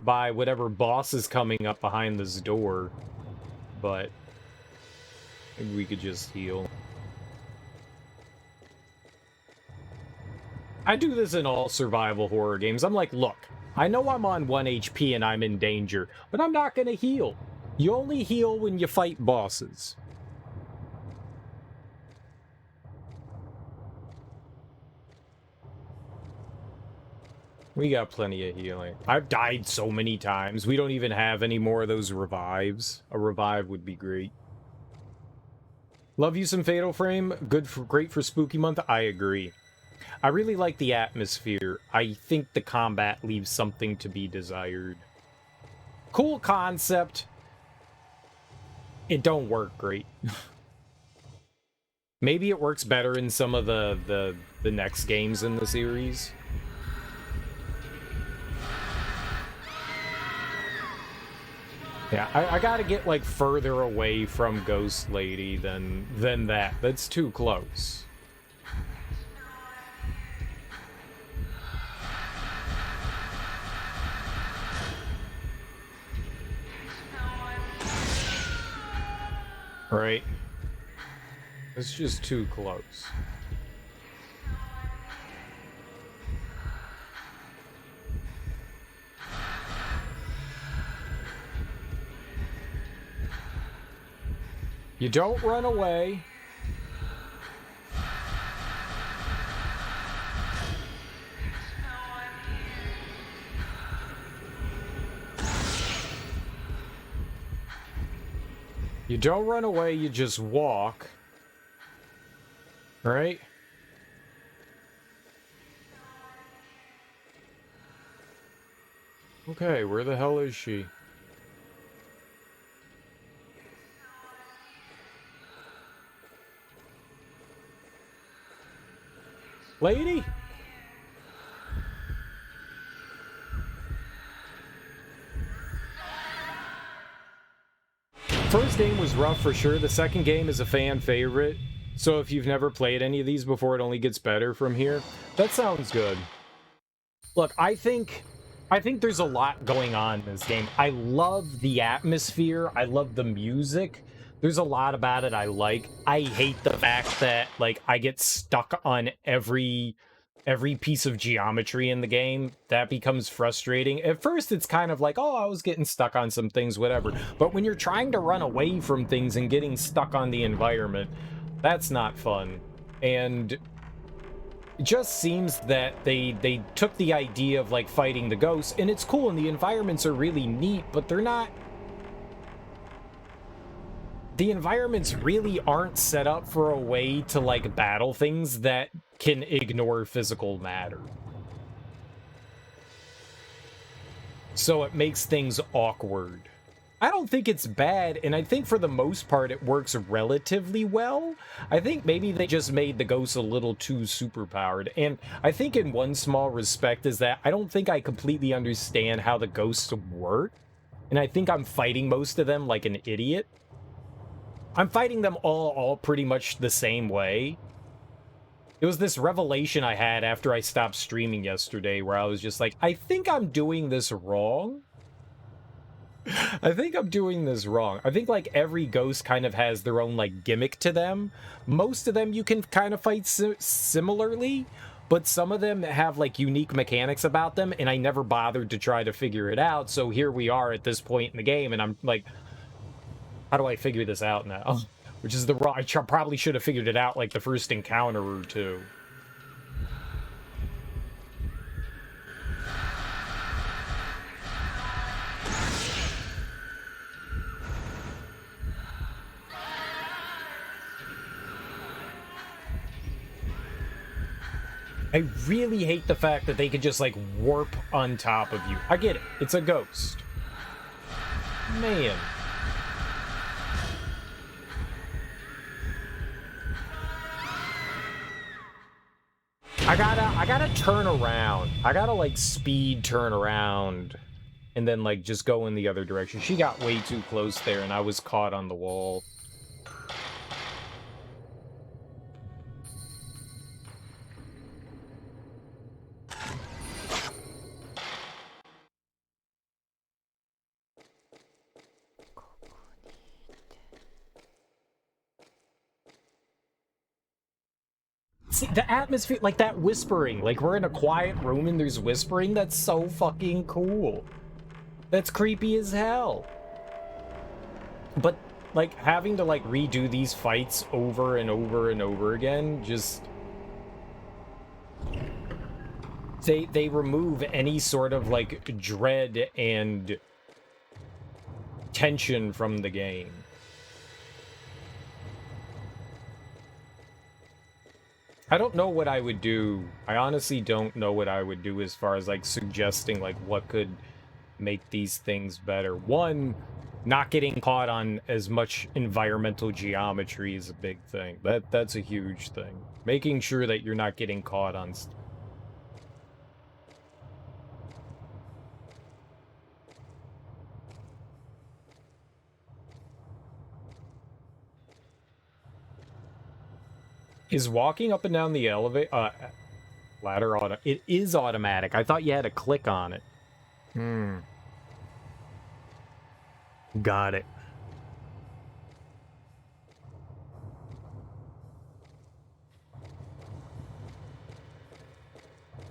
by whatever boss is coming up behind this door. But maybe we could just heal. I do this in all survival horror games. I'm like, look, I know I'm on 1 HP and I'm in danger, but I'm not going to heal. You only heal when you fight bosses. We got plenty of healing. I've died so many times. We don't even have any more of those revives. A revive would be great. Love you some Fatal Frame. Great for Spooky Month. I agree. I really like the atmosphere. I think the combat leaves something to be desired. Cool concept. It don't work great. Maybe it works better in some of the next games in the series. Yeah, I gotta get, like, further away from Ghost Lady than that. That's too close. Right? It's just too close. You don't run away. You don't run away, you just walk. Right? Okay, where the hell is she? Lady? First game was rough for sure. The second game is a fan favorite. So if you've never played any of these before, it only gets better from here. That sounds good. Look, I think there's a lot going on in this game. I love the atmosphere. I love the music. There's a lot about it I like. I hate the fact that, like, I get stuck on every piece of geometry in the game. That becomes frustrating. At first, it's kind of like, oh, I was getting stuck on some things, whatever. But when you're trying to run away from things and getting stuck on the environment, that's not fun. And it just seems that they took the idea of, like, fighting the ghosts, and it's cool, and the environments are really neat, but they're not... The environments really aren't set up for a way to, like, battle things that can ignore physical matter. So it makes things awkward. I don't think it's bad, and I think for the most part it works relatively well. I think maybe they just made the ghosts a little too superpowered, and I think in one small respect is that I don't think I completely understand how the ghosts work, and I think I'm fighting most of them like an idiot. I'm fighting them all pretty much the same way. It was this revelation I had after I stopped streaming yesterday where I was just like, I think I'm doing this wrong. I think I'm doing this wrong. I think, like, every ghost kind of has their own, like, gimmick to them. Most of them you can kind of fight similarly, but some of them have, like, unique mechanics about them, and I never bothered to try to figure it out, so here we are at this point in the game, and I'm like, how do I figure this out now? Which is the wrong... I probably should have figured it out, like, the first encounter or two. I really hate the fact that they could just, like, warp on top of you. I get it. It's a ghost. Man. I gotta turn around. I gotta, like, speed turn around. And then, like, just go in the other direction. She got way too close there, and I was caught on the wall. See, the atmosphere, like that whispering, like we're in a quiet room and there's whispering, that's so fucking cool. That's creepy as hell. But, like, having to, like, redo these fights over and over and over again, just... They remove any sort of, like, dread and tension from the game. I don't know what I would do. I honestly don't know what I would do as far as, like, suggesting, like, what could make these things better. One, not getting caught on as much environmental geometry is a big thing. That's a huge thing. Making sure that you're not getting caught on Is walking up and down the elevator ladder auto? It is automatic. I thought you had to click on it. Got it.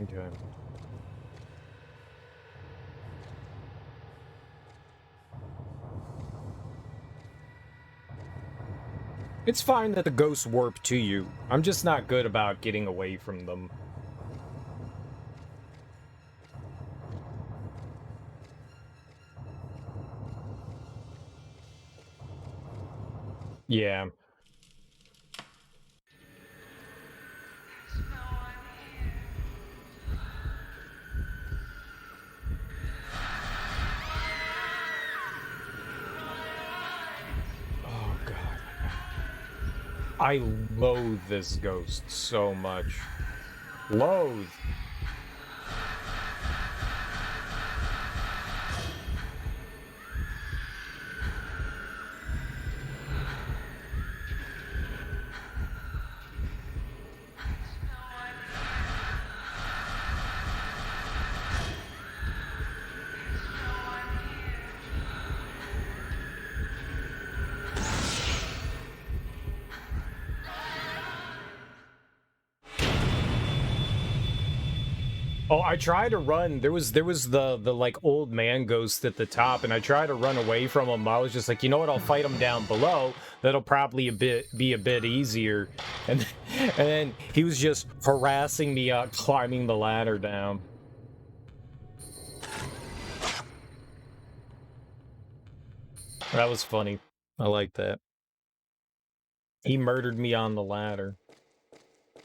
Okay. It's fine that the ghosts warp to you. I'm just not good about getting away from them. Yeah. Oh, God. I loathe this ghost so much. Loathe. Oh, I tried to run. There was the like old man ghost at the top, and I tried to run away from him. I was just like, you know what? I'll fight him down below. That'll probably be a bit easier. And then he was just harassing me out climbing the ladder down. That was funny. I like that. He murdered me on the ladder.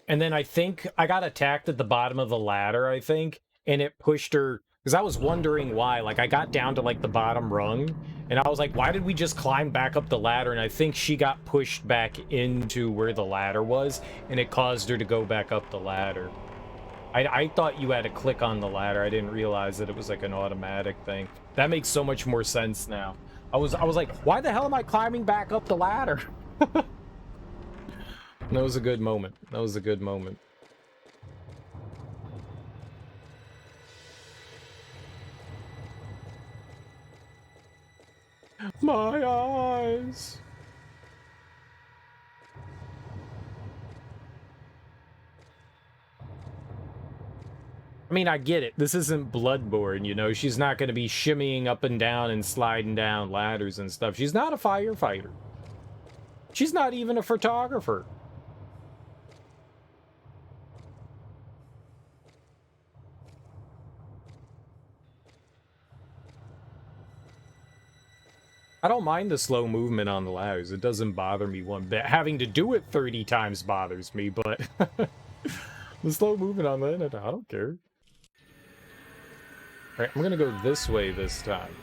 And then I think I got attacked at the bottom of the ladder, I think, and it pushed her, because I was wondering why. Like, I got down to, like, the bottom rung, and I was like, why did we just climb back up the ladder? And I think she got pushed back into where the ladder was, and it caused her to go back up the ladder. I thought you had to click on the ladder. I didn't realize that it was, like, an automatic thing. That makes so much more sense now. I was like, why the hell am I climbing back up the ladder? That was a good moment. That was a good moment. My eyes. I mean, I get it. This isn't Bloodborne, you know? She's not going to be shimmying up and down and sliding down ladders and stuff. She's not a firefighter. She's not even a photographer. I don't mind the slow movement on the ladders. It doesn't bother me one bit. Having to do it 30 times bothers me, but The slow movement on the internet, I don't care. Alright, I'm gonna go this way this time.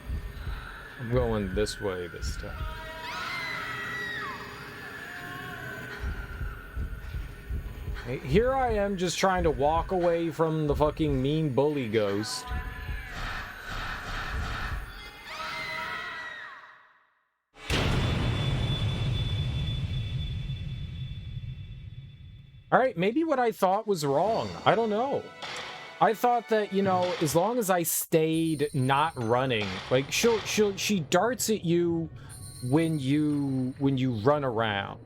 I'm going this way this time. Here I am just trying to walk away from the fucking mean bully ghost. Alright, maybe what I thought was wrong. I don't know. I thought that, you know, as long as I stayed not running, like she darts at you when you run around.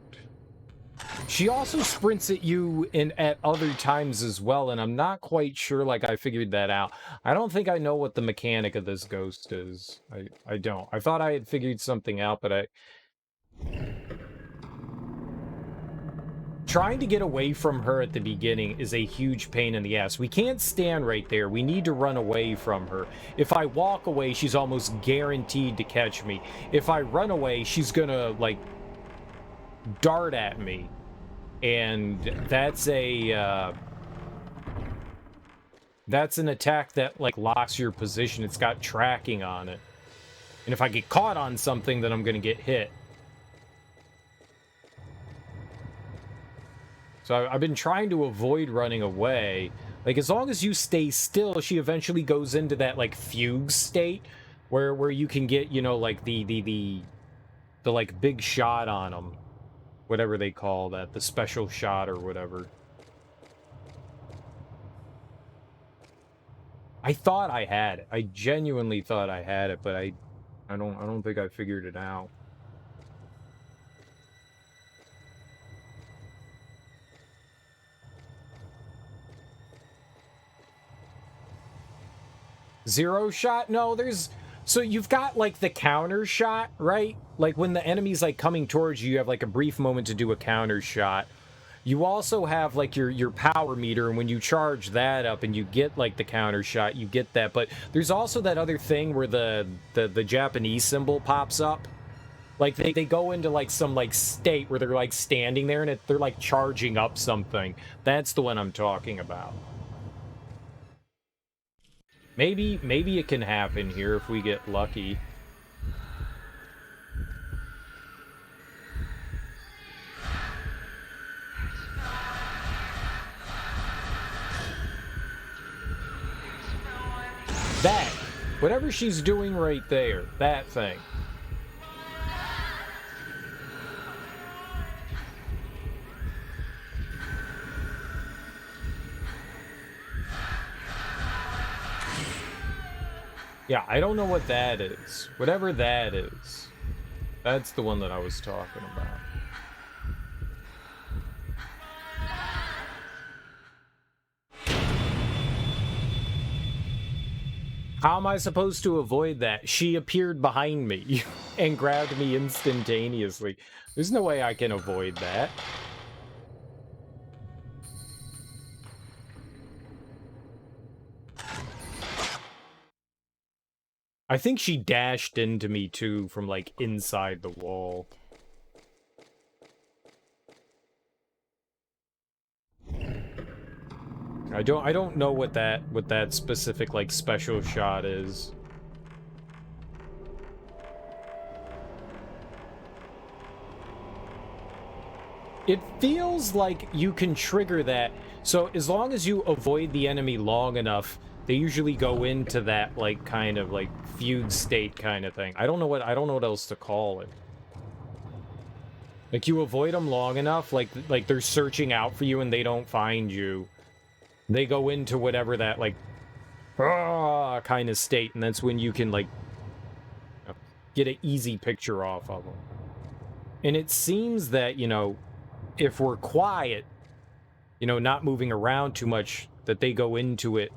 She also sprints at you at other times as well, and I'm not quite sure like I figured that out. I don't think I know what the mechanic of this ghost is. I don't. I thought I had figured something out, but trying to get away from her at the beginning is a huge pain in the ass. We can't stand right there. We need to run away from her. If I walk away, she's almost guaranteed to catch me. If I run away, she's gonna, like, dart at me. And that's that's an attack that, like, locks your position. It's got tracking on it. And if I get caught on something, then I'm gonna get hit. So I've been trying to avoid running away. Like, as long as you stay still, she eventually goes into that, like, fugue state where you can get, you know, like, the like, big shot on them. Whatever they call that. The special shot or whatever. I thought I had it. I genuinely thought I had it, but I don't think I figured it out. Zero shot? No, there's... So you've got, like, the counter shot, right? Like, when the enemy's, like, coming towards you, you have, like, a brief moment to do a counter shot. You also have, like, your power meter, and when you charge that up and you get, like, the counter shot, you get that. But there's also that other thing where the Japanese symbol pops up. Like, they go into, like, some, like, state where they're, like, standing there, and they're, like, charging up something. That's the one I'm talking about. Maybe it can happen here if we get lucky. That, whatever she's doing right there, that thing. Yeah, I don't know what that is. Whatever that is. That's the one that I was talking about. How am I supposed to avoid that? She appeared behind me and grabbed me instantaneously. There's no way I can avoid that. I think she dashed into me too from, like, inside the wall. I don't know what that specific, like, special shot is. It feels like you can trigger that. So as long as you avoid the enemy long enough, they usually go into that, like, kind of, like, fugue state kind of thing. I don't know what else to call it. Like, you avoid them long enough, like they're searching out for you and they don't find you. They go into whatever that, like, kind of state, and that's when you can, like, get an easy picture off of them. And it seems that, you know, if we're quiet, you know, not moving around too much, that they go into it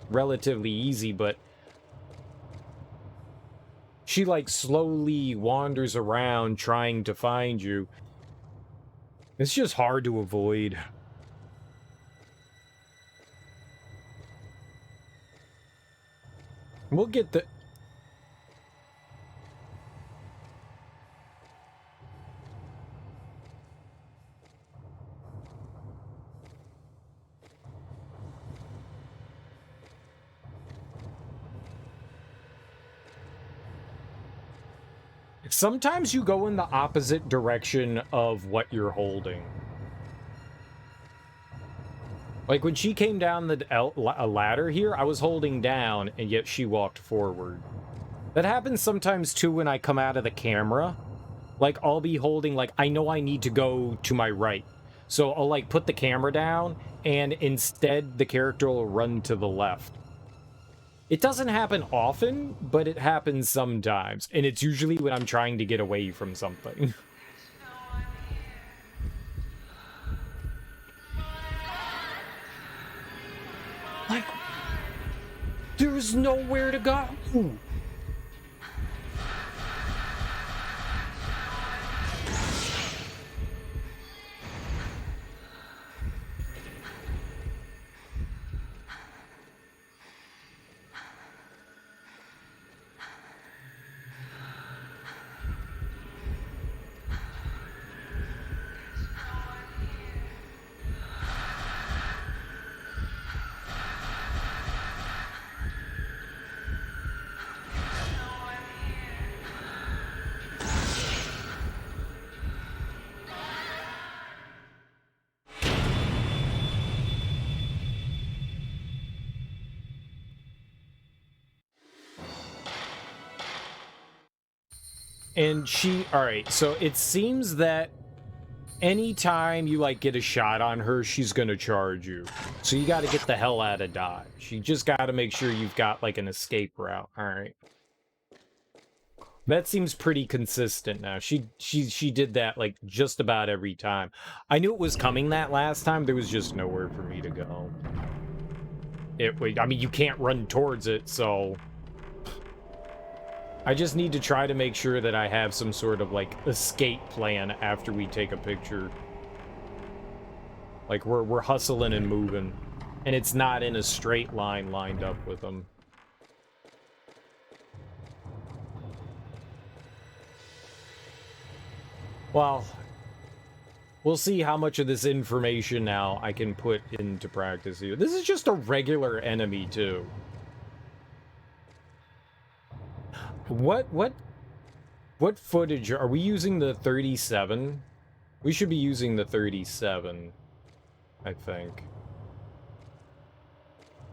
relatively easy, but she, like, slowly wanders around trying to find you. It's just hard to avoid. We'll get the... Sometimes you go in the opposite direction of what you're holding. Like when she came down the ladder here, I was holding down, and yet she walked forward. That happens sometimes too when I come out of the camera. Like I'll be holding, like I know I need to go to my right. So I'll like put the camera down, and instead the character will run to the left. It doesn't happen often, but it happens sometimes. And it's usually when I'm trying to get away from something. Like, there's nowhere to go. And all right, so it seems that anytime you like get a shot on her, she's gonna charge you. So you gotta get the hell out of dodge. You just gotta make sure you've got like an escape route. All right. That seems pretty consistent now. She did that like just about every time. I knew it was coming that last time. There was just nowhere for me to go. I mean, you can't run towards it, so I just need to try to make sure that I have some sort of, like, escape plan after we take a picture. Like, we're hustling and moving. And it's not in a straight line lined up with them. Well, we'll see how much of this information now I can put into practice here. This is just a regular enemy, too. What footage are we using? The 37? We should be using the 37, I think.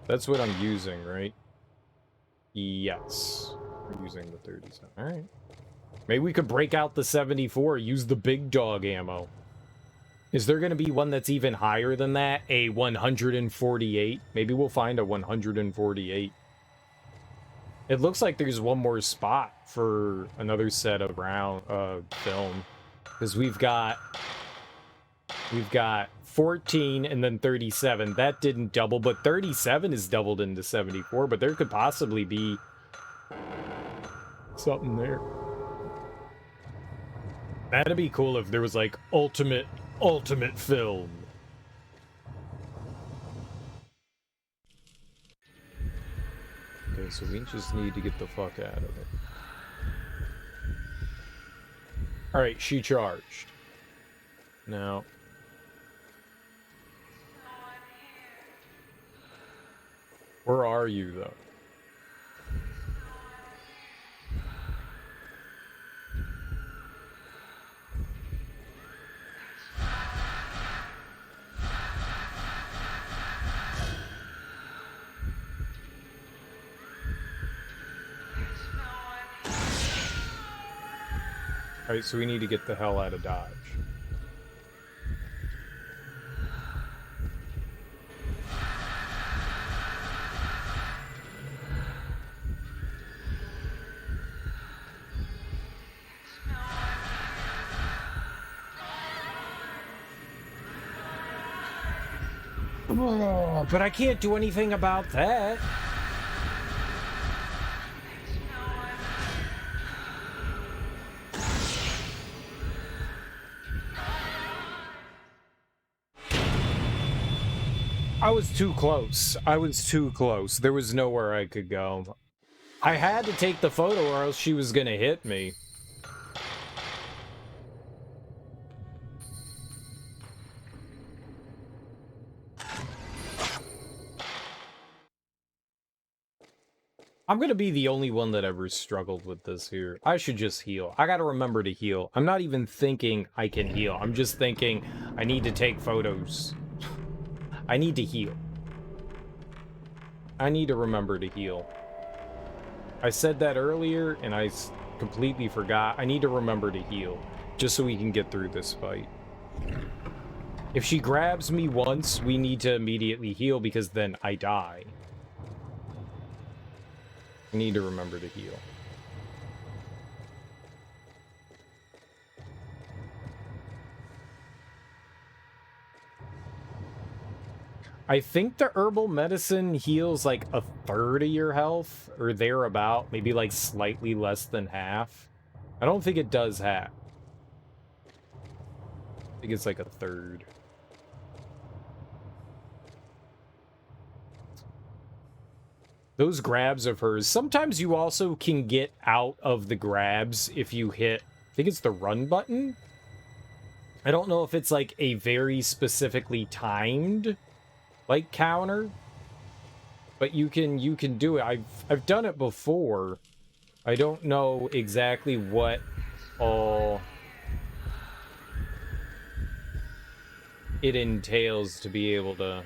That's what I'm using, right? Yes. We're using the 37. Alright. Maybe we could break out the 74, use the big dog ammo. Is there going to be one that's even higher than that? A 148? Maybe we'll find a 148. It looks like there's one more spot for another set of film. Because we've got 14 and then 37. That didn't double, but 37 is doubled into 74, but there could possibly be something there. That'd be cool if there was like ultimate film. Okay, so we just need to get the fuck out of it. Alright, she charged. Now. Where are you, though? Alright, so we need to get the hell out of Dodge. Oh, but I can't do anything about that. I was too close. I was too close. There was nowhere I could go. I had to take the photo or else she was gonna hit me. I'm gonna be the only one that ever struggled with this here. I should just heal. I gotta remember to heal. I'm not even thinking I can heal. I'm just thinking I need to take photos. I need to heal. I need to remember to heal. I said that earlier, and I completely forgot. I need to remember to heal, just so we can get through this fight. If she grabs me once, we need to immediately heal, because then I die. I need to remember to heal. I think the herbal medicine heals like a third of your health, or thereabout, maybe like slightly less than half. I don't think it does half. I think it's like a third. Those grabs of hers, sometimes you also can get out of the grabs if you hit, I think it's the run button. I don't know if it's like a very specifically timed like counter, but you can do it. I've done it before. I don't know exactly what all it entails to be able to.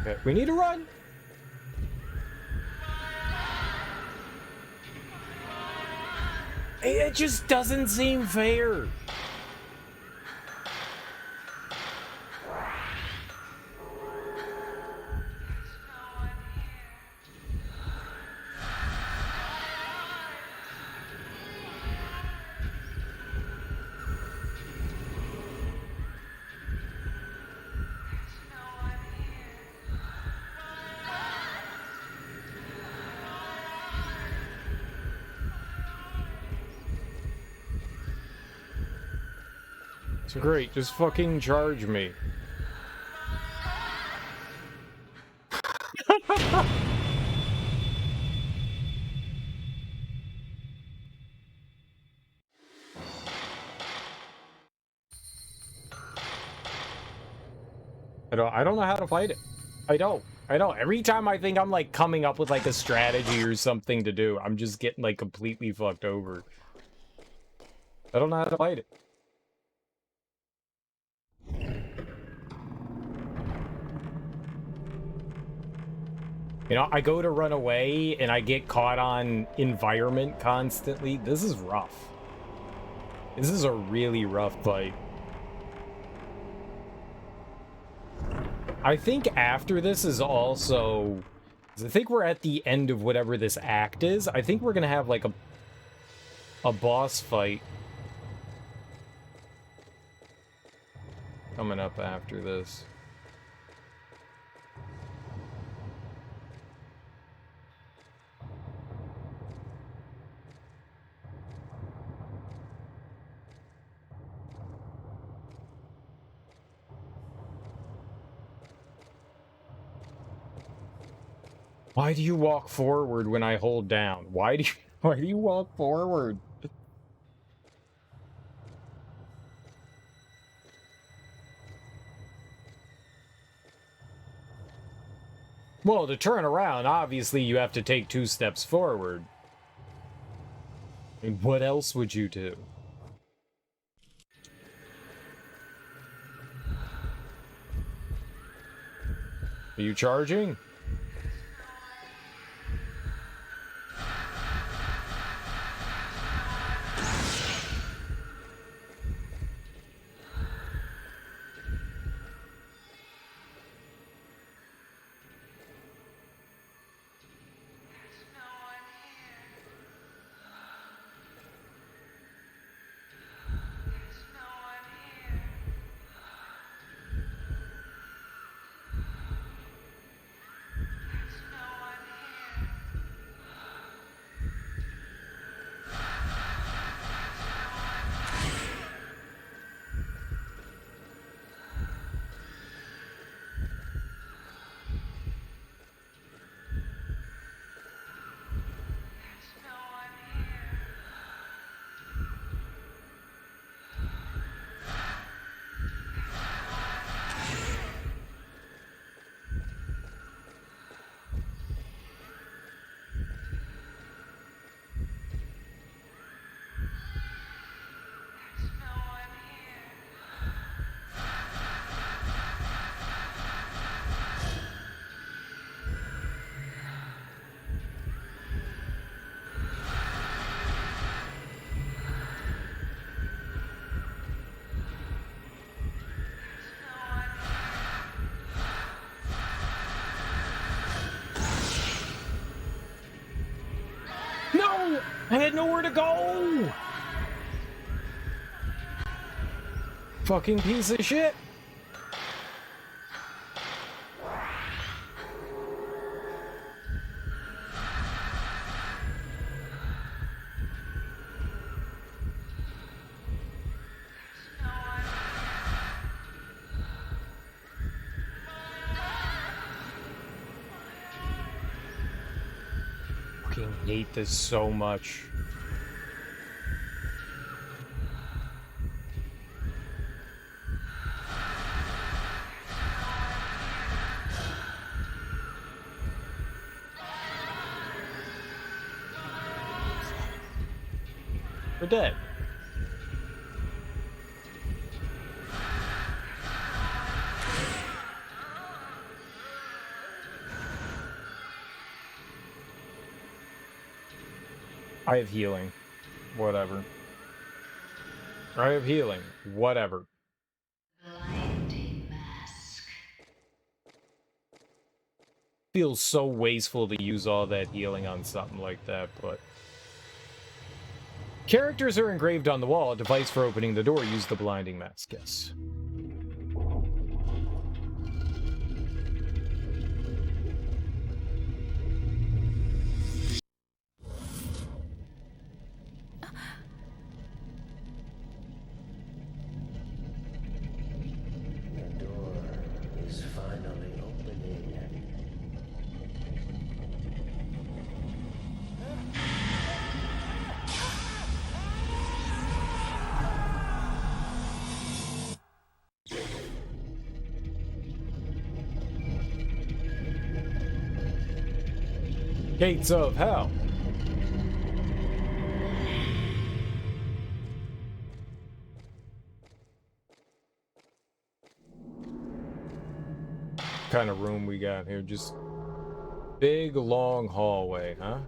Okay, we need to run. It just doesn't seem fair. So great, just fucking charge me. I don't know how to fight it. I don't. Every time I think I'm like coming up with like a strategy or something to do, I'm just getting like completely fucked over. I don't know how to fight it. You know, I go to run away and I get caught on environment constantly. This is rough. This is a really rough fight. I think after this is also... I think we're at the end of whatever this act is. I think we're gonna have like a boss fight coming up after this. Why do you walk forward when I hold down? Why do you walk forward? Well, to turn around, obviously you have to take 2 steps forward. I mean, what else would you do? Are you charging? I had nowhere to go! Fucking piece of shit! Fucking hate this so much. We're dead. I have healing. Whatever. I have healing. Whatever. Blinding mask. Feels so wasteful to use all that healing on something like that, but... Characters are engraved on the wall. A device for opening the door. Use the blinding mask. Yes. The door is finally opening. Gates of Hell. What kind of room we got here? Just big long hallway, huh?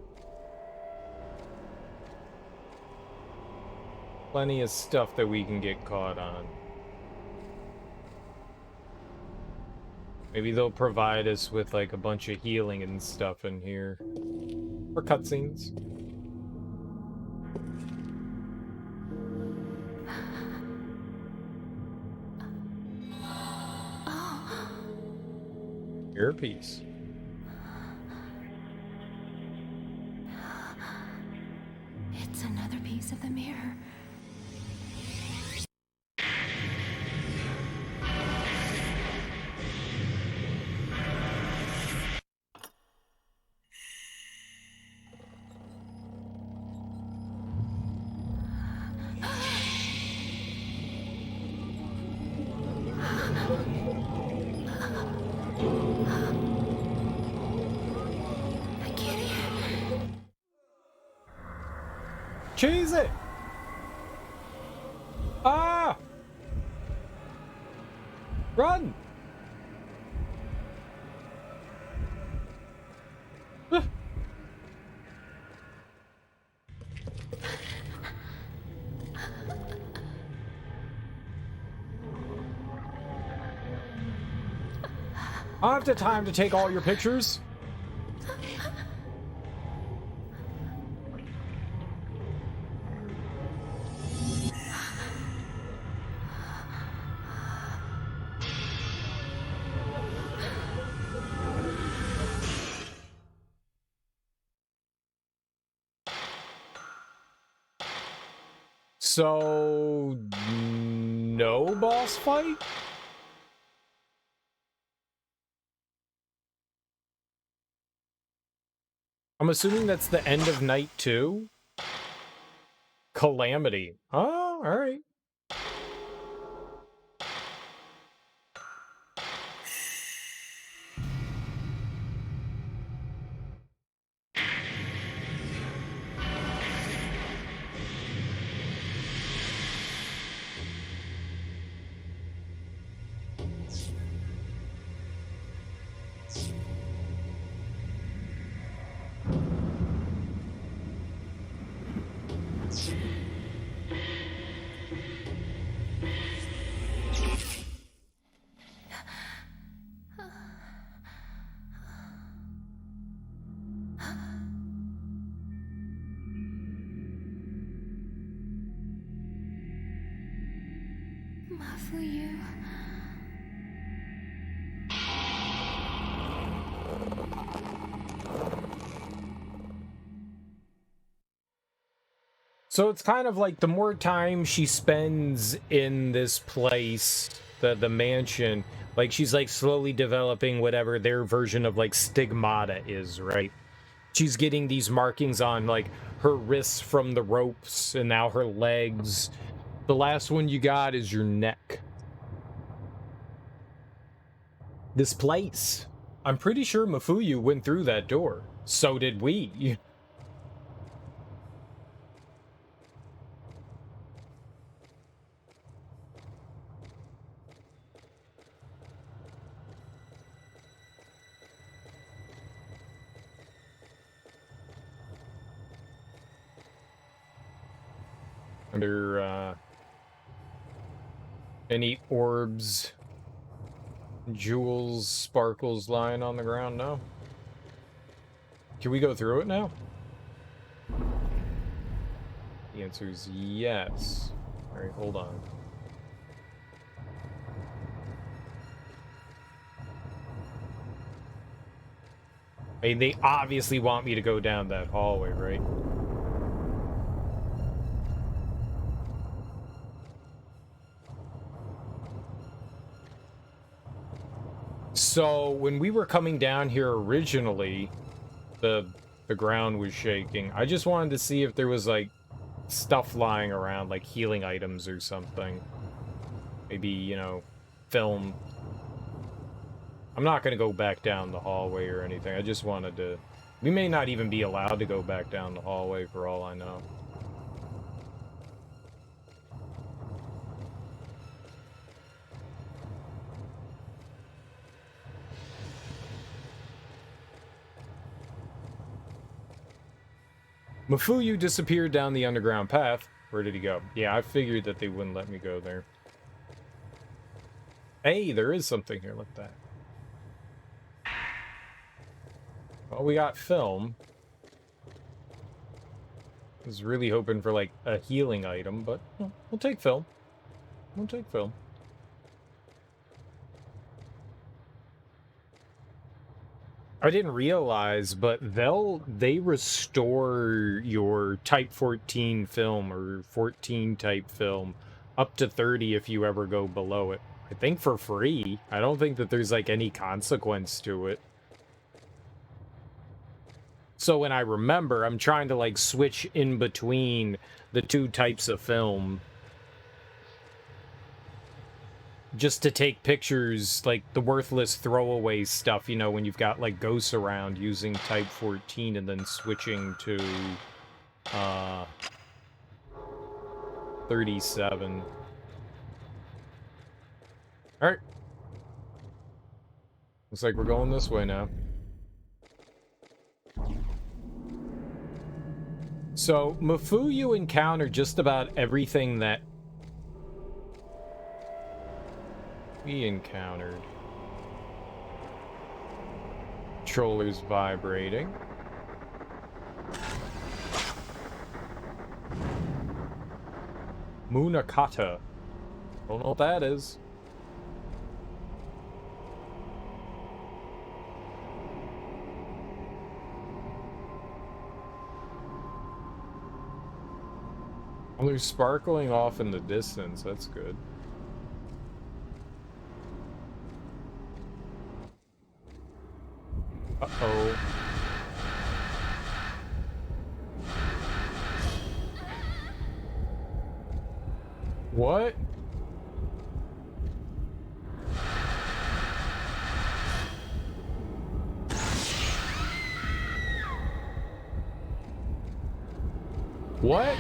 Plenty of stuff that we can get caught on. Maybe they'll provide us with like a bunch of healing and stuff in here. Or cutscenes. Earpiece. It's another piece of the mirror. I can't hear. Cheese it! Ah! Run! Ah. I don't have the time to take all your pictures. So, no boss fight? I'm assuming that's the end of night 2? Calamity. Oh, alright. Mafuyu. So it's kind of like the more time she spends in this place, the mansion, like she's like slowly developing whatever their version of like stigmata is, right? She's getting these markings on like her wrists from the ropes and now her legs. The last one you got is your neck. This place. I'm pretty sure Mafuyu went through that door. So did we. Under any orbs, jewels, sparkles lying on the ground? No. Can we go through it now? The answer is yes. All right, hold on. I mean, they obviously want me to go down that hallway, right? So when we were coming down here originally, the ground was shaking. I just wanted to see if there was like stuff lying around, like healing items or something. Maybe, you know, film. I'm not gonna go back down the hallway or anything. I just wanted to... We may not even be allowed to go back down the hallway for all I know. Mafuyu disappeared down the underground path. Where did he go? Yeah, I figured that they wouldn't let me go there. Hey, there is something here. Look at that. Well, we got film. I was really hoping for, like, a healing item, but well, we'll take film. We'll take film. I didn't realize, but they restore your Type 14 film or 14 type film up to 30 if you ever go below it. I think for free. I don't think that there's like any consequence to it. So when I remember, I'm trying to like switch in between the two types of film. Just to take pictures, like the worthless throwaway stuff, you know, when you've got like ghosts around, using Type 14 and then switching to 37. Alright. Looks like we're going this way now. So, Mafuyu encountered just about everything that we encountered. Controller's vibrating. Munakata. Don't know what that is. Well, they're sparkling off in the distance. That's good. Uh-oh. What? What?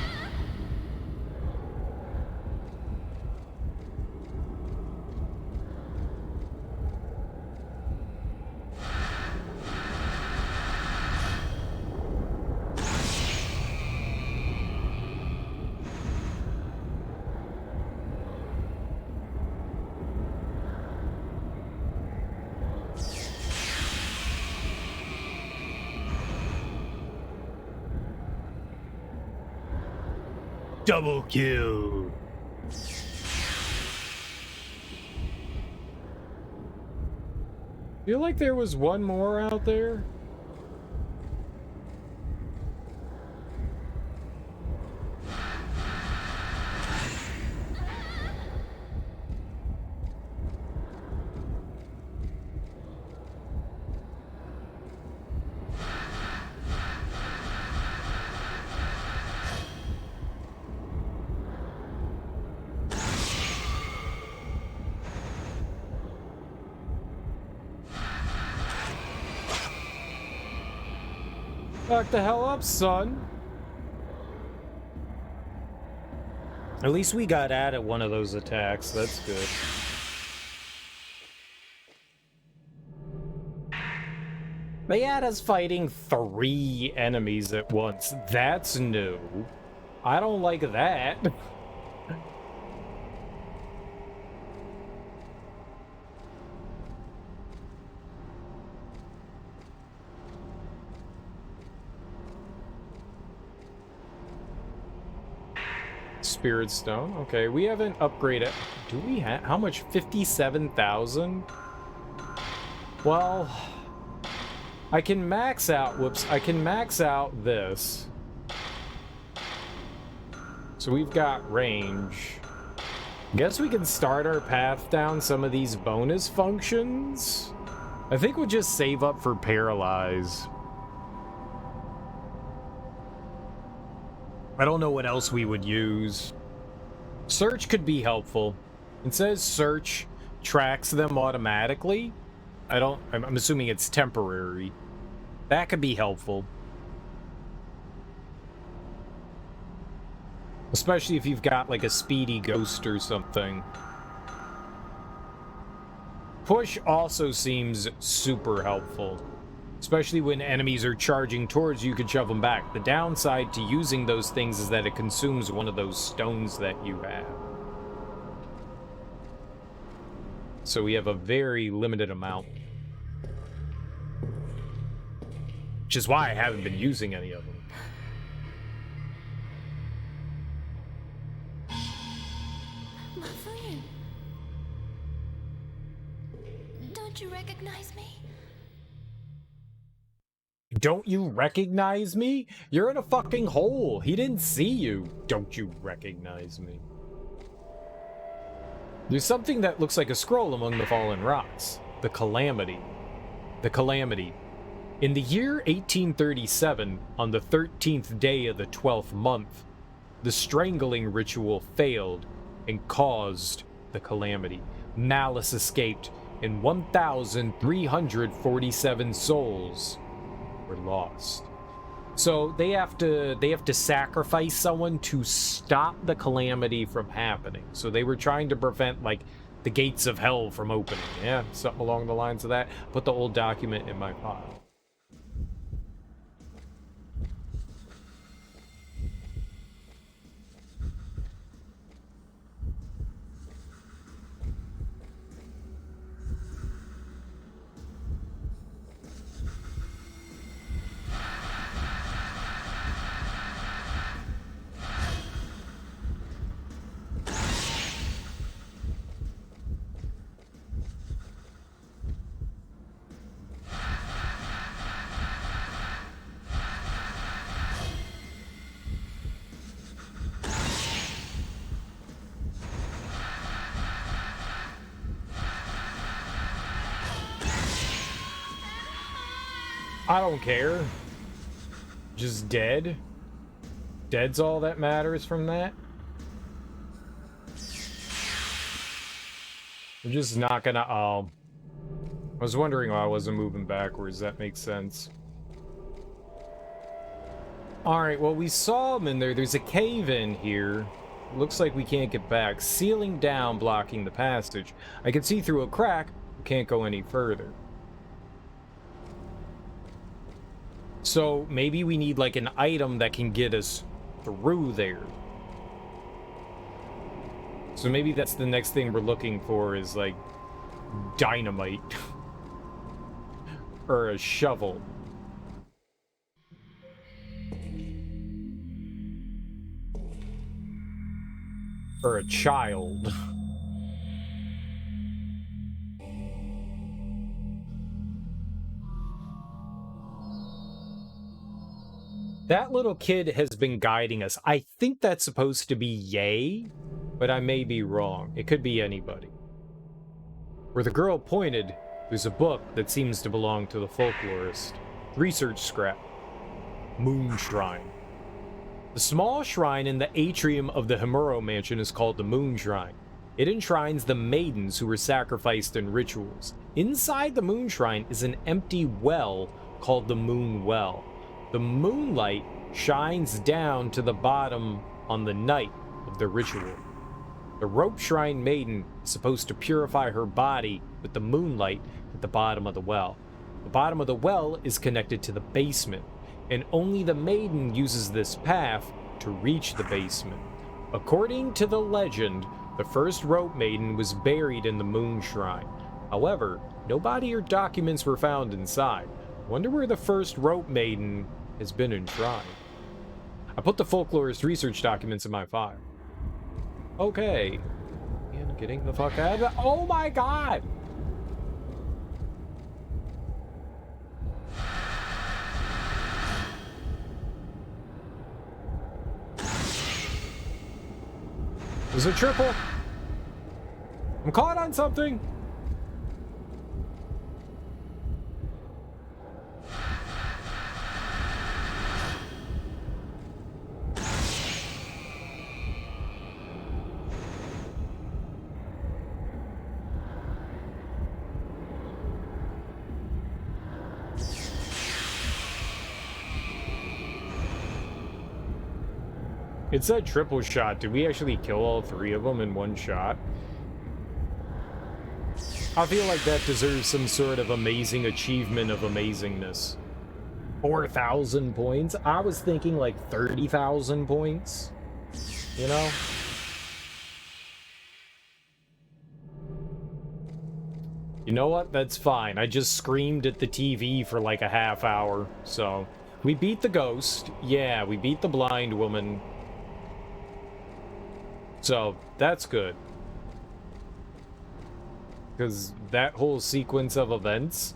Double kill. Feel like there was one more out there. Back the hell up, son. At least we got at one of those attacks. That's good. They had us fighting 3 enemies at once. That's new. I don't like that. Spirit Stone. Okay, we haven't upgraded. Do we have how much? 57,000? Well, I can max out. Whoops, I can max out this. So we've got range. Guess we can start our path down some of these bonus functions. I think we'll just save up for Paralyze. I don't know what else we would use. Search could be helpful. It says search tracks them automatically. I'm assuming it's temporary. That could be helpful. Especially if you've got like a speedy ghost or something. Push also seems super helpful. Especially when enemies are charging towards you, you can shove them back. The downside to using those things is that it consumes one of those stones that you have. So we have a very limited amount. Which is why I haven't been using any of them. My friend. Don't you recognize me? Don't you recognize me? You're in a fucking hole. He didn't see you. Don't you recognize me? There's something that looks like a scroll among the fallen rocks. The Calamity. The Calamity. In the year 1837, on the 13th day of the 12th month, the strangling ritual failed and caused the Calamity. Malice escaped, and 1,347 souls were lost. So they have to sacrifice someone to stop the Calamity from happening. So they were trying to prevent like the gates of hell from opening. Yeah, something along the lines of that. Put the old document in my file. I don't care. Just dead. Dead's all that matters from that. I'm just not gonna, I was wondering why I wasn't moving backwards. That makes sense. Alright, well, we saw him in there. There's a cave in here. Looks like we can't get back. Ceiling down, blocking the passage. I can see through a crack. Can't go any further. So maybe we need like an item that can get us through there. So maybe that's the next thing we're looking for is like dynamite or a shovel. Or a child. That little kid has been guiding us. I think that's supposed to be Yay, but I may be wrong. It could be anybody. Where the girl pointed, there's a book that seems to belong to the folklorist. Research scrap. Moon Shrine. The small shrine in the atrium of the Himuro mansion is called the Moon Shrine. It enshrines the maidens who were sacrificed in rituals. Inside the Moon Shrine is an empty well called the Moon Well. The moonlight shines down to the bottom on the night of the ritual. The rope shrine maiden is supposed to purify her body with the moonlight at the bottom of the well. The bottom of the well is connected to the basement, and only the maiden uses this path to reach the basement. According to the legend, the first rope maiden was buried in the Moon Shrine. However, no body or documents were found inside. Wonder where the first rope maiden has been enshrined. I put the folklorist research documents in my file. Okay. And getting the fuck out of it. Oh my god! Was it triple? I'm caught on something! It said triple shot. Did we actually kill all three of them in one shot? I feel like that deserves some sort of amazing achievement of amazingness. 4,000 points? I was thinking like 30,000 points. You know? You know what? That's fine. I just screamed at the TV for like a half hour. So, we beat the ghost. Yeah, we beat the blind woman. So, that's good. Because that whole sequence of events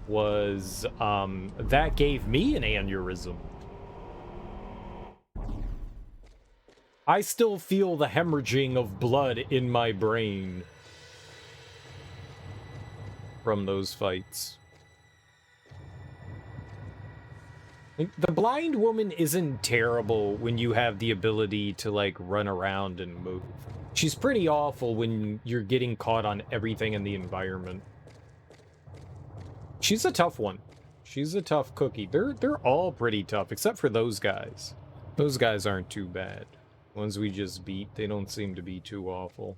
was, that gave me an aneurysm. I still feel the hemorrhaging of blood in my brain from those fights. The blind woman isn't terrible when you have the ability to, like, run around and move. She's pretty awful when you're getting caught on everything in the environment. She's a tough one. She's a tough cookie. They're all pretty tough, except for those guys. Those guys aren't too bad. Ones we just beat, they don't seem to be too awful.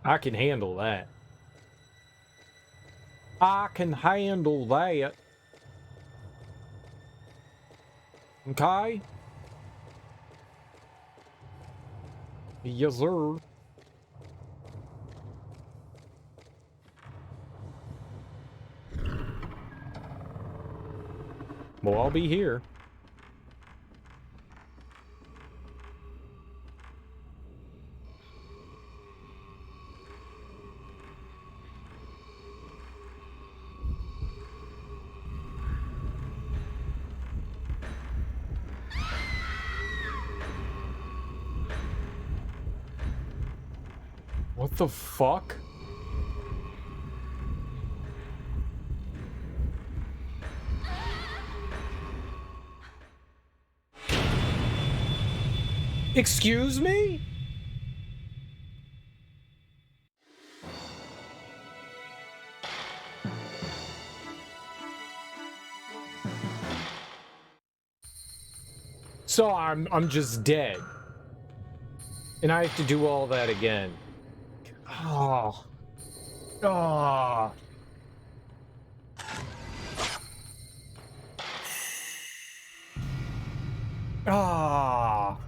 I can handle that. I can handle that. Okay? Yes, sir. Well, I'll be here. What the fuck? Excuse me? So I'm just dead. And I have to do all that again. Oh. Oh. Ah.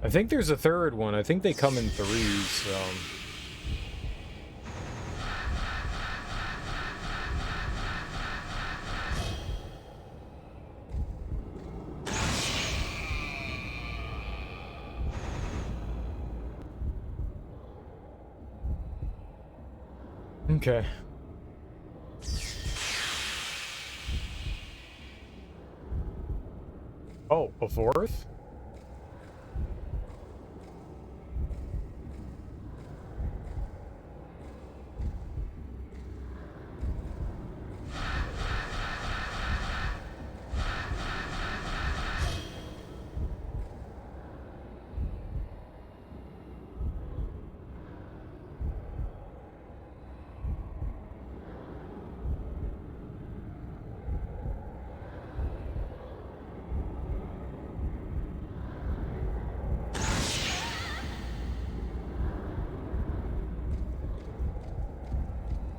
I think there's a third one. I think they come in threes. Okay. Oh, a fourth?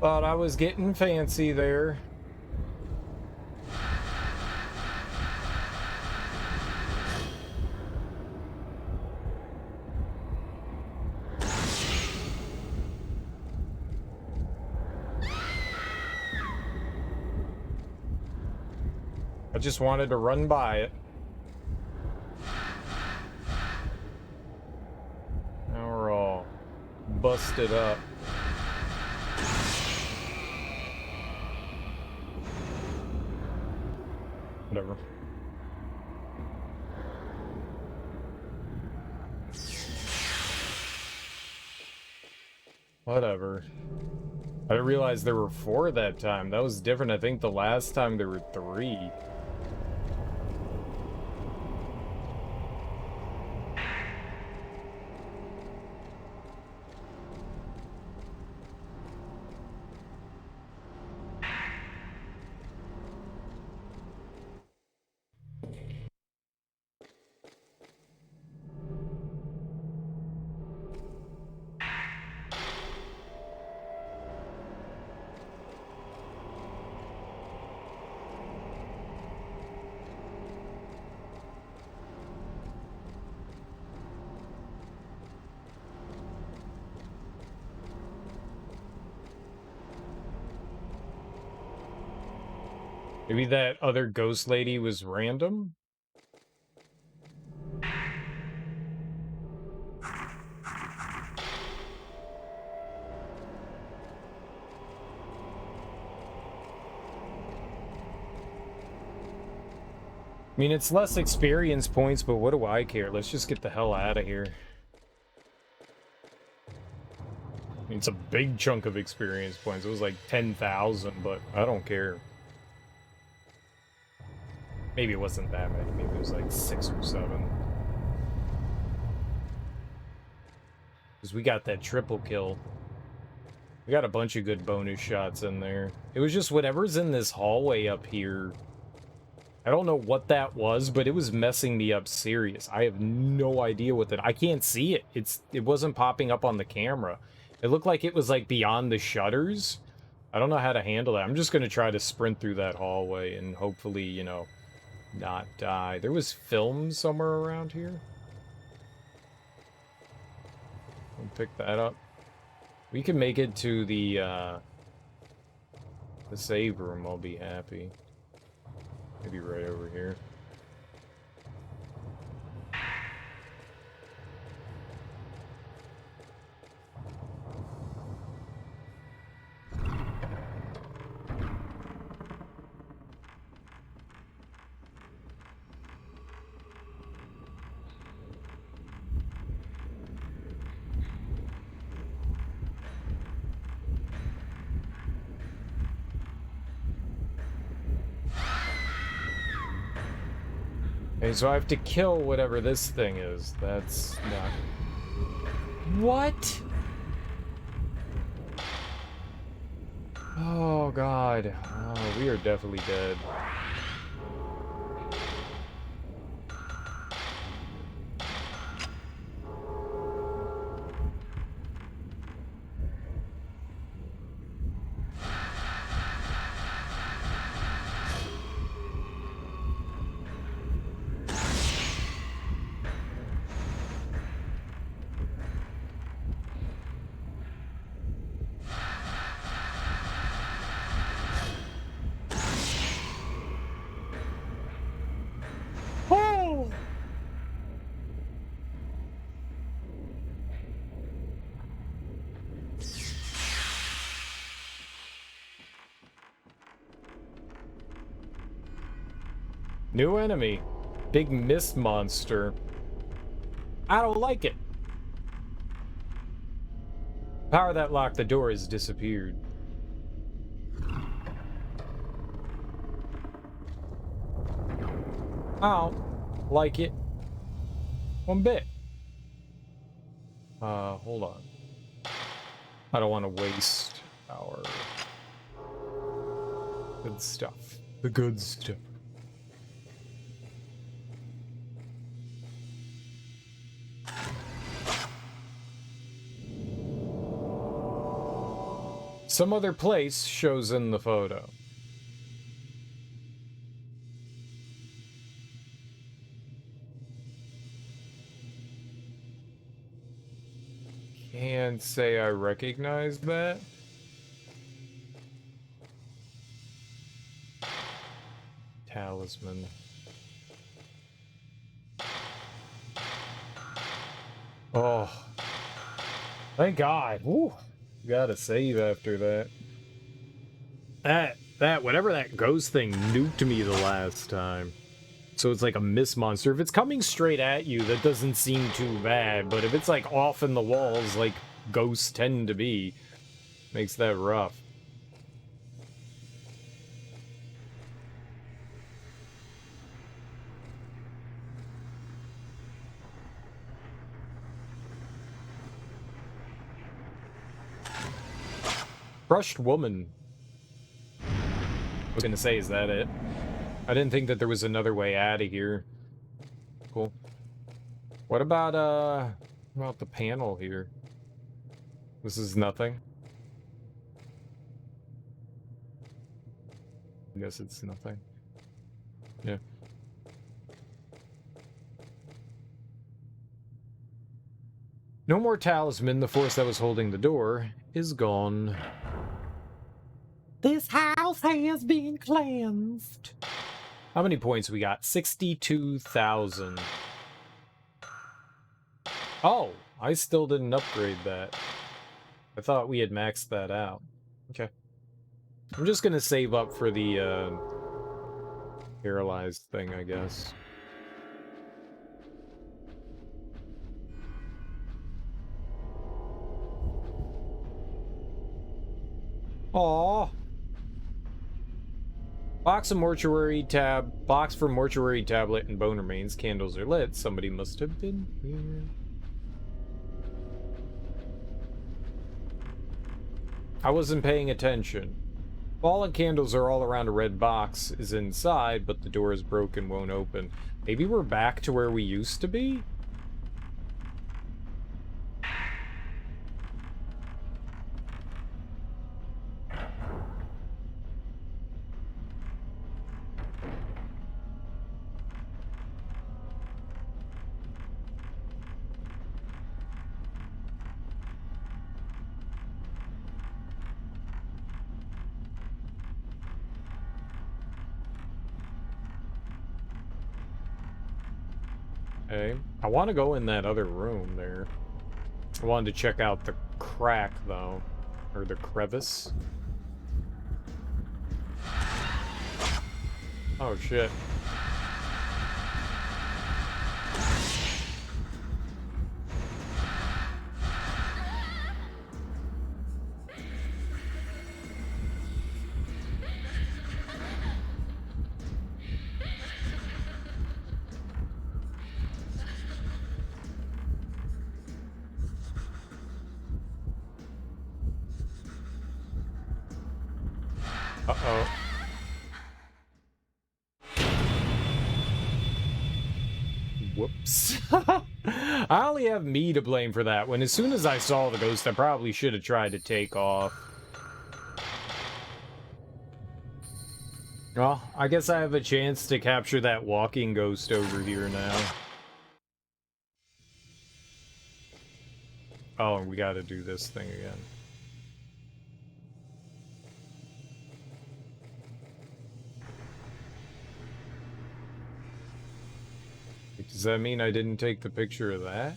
Thought I was getting fancy there. I just wanted to run by it. Now we're all busted up. Whatever. Whatever. I didn't realize there were 4 that time. That was different. I think the last time there were 3. Maybe that other ghost lady was random? I mean, it's less experience points, but what do I care? Let's just get the hell out of here. I mean, it's a big chunk of experience points. It was like 10,000, but I don't care. Maybe it wasn't that many. Maybe it was like 6 or 7. Because we got that triple kill. We got a bunch of good bonus shots in there. It was just whatever's in this hallway up here. I don't know what that was, but it was messing me up serious. I have no idea what that... I can't see it. It wasn't popping up on the camera. It looked like it was like beyond the shutters. I don't know how to handle that. I'm just going to try to sprint through that hallway and hopefully, you know, not die. There was film somewhere around here. I'll pick that up. We can make it to the save room. I'll be happy. Maybe right over here. Okay, so I have to kill whatever this thing is. That's not... What? Oh, God. Oh, we are definitely dead. New enemy. Big mist monster. I don't like it. Power that locked the door has disappeared. I don't like it one bit. Hold on. I don't want to waste our good stuff. The good stuff. Some other place shows in the photo. Can't say I recognize that. Talisman. Oh. Thank God. Woo. Gotta save after that. Whatever that ghost thing nuked me the last time. So it's like a mist monster. If it's coming straight at you, that doesn't seem too bad. But if it's like off in the walls, like ghosts tend to be, makes that rough. Crushed woman. I was gonna say, is that it? I didn't think that there was another way out of here. Cool. What about the panel here? This is nothing. I guess it's nothing. Yeah. No more talisman. The force that was holding the door is gone. This house has been cleansed. How many points we got? 62,000. Oh, I still didn't upgrade that. I thought we had maxed that out. Okay. I'm just gonna save up for the paralyzed thing, I guess. Aww. Box for mortuary tablet and bone remains. Candles are lit. Somebody must have been here. I wasn't paying attention. Fallen candles are all around. A red box is inside, but the door is broken, won't open. Maybe we're back to where we used to be? Okay. I want to go in that other room there. I wanted to check out the crack, though. Or the crevice. Oh, shit. Uh-oh. Whoops. I only have me to blame for that. When as soon as I saw the ghost, I probably should have tried to take off. Well, I guess I have a chance to capture that walking ghost over here now. Oh, we gotta do this thing again. Does that mean I didn't take the picture of that?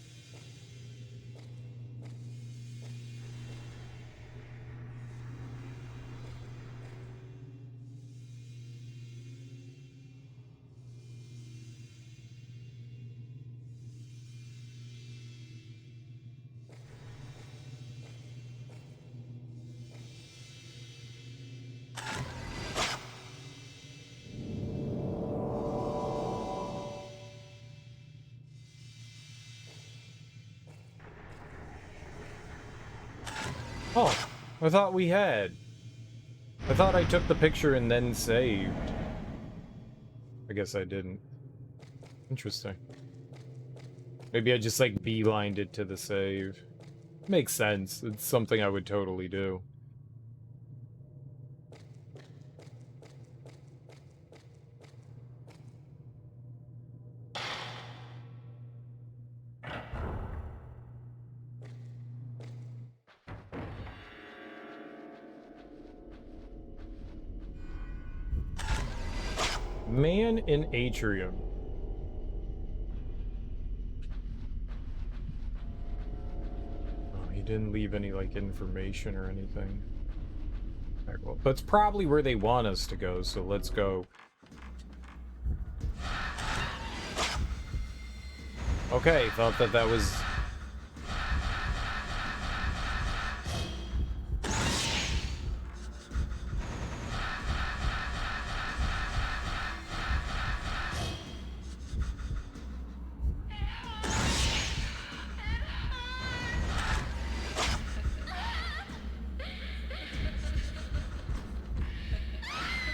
Oh, I thought we had. I thought I took the picture and then saved. I guess I didn't. Interesting. Maybe I just, like, beelined it to the save. Makes sense. It's something I would totally do. Man in Atrium. Oh, he didn't leave any, like, information or anything. Alright, well, that's probably where they want us to go, so let's go. Okay, thought that was...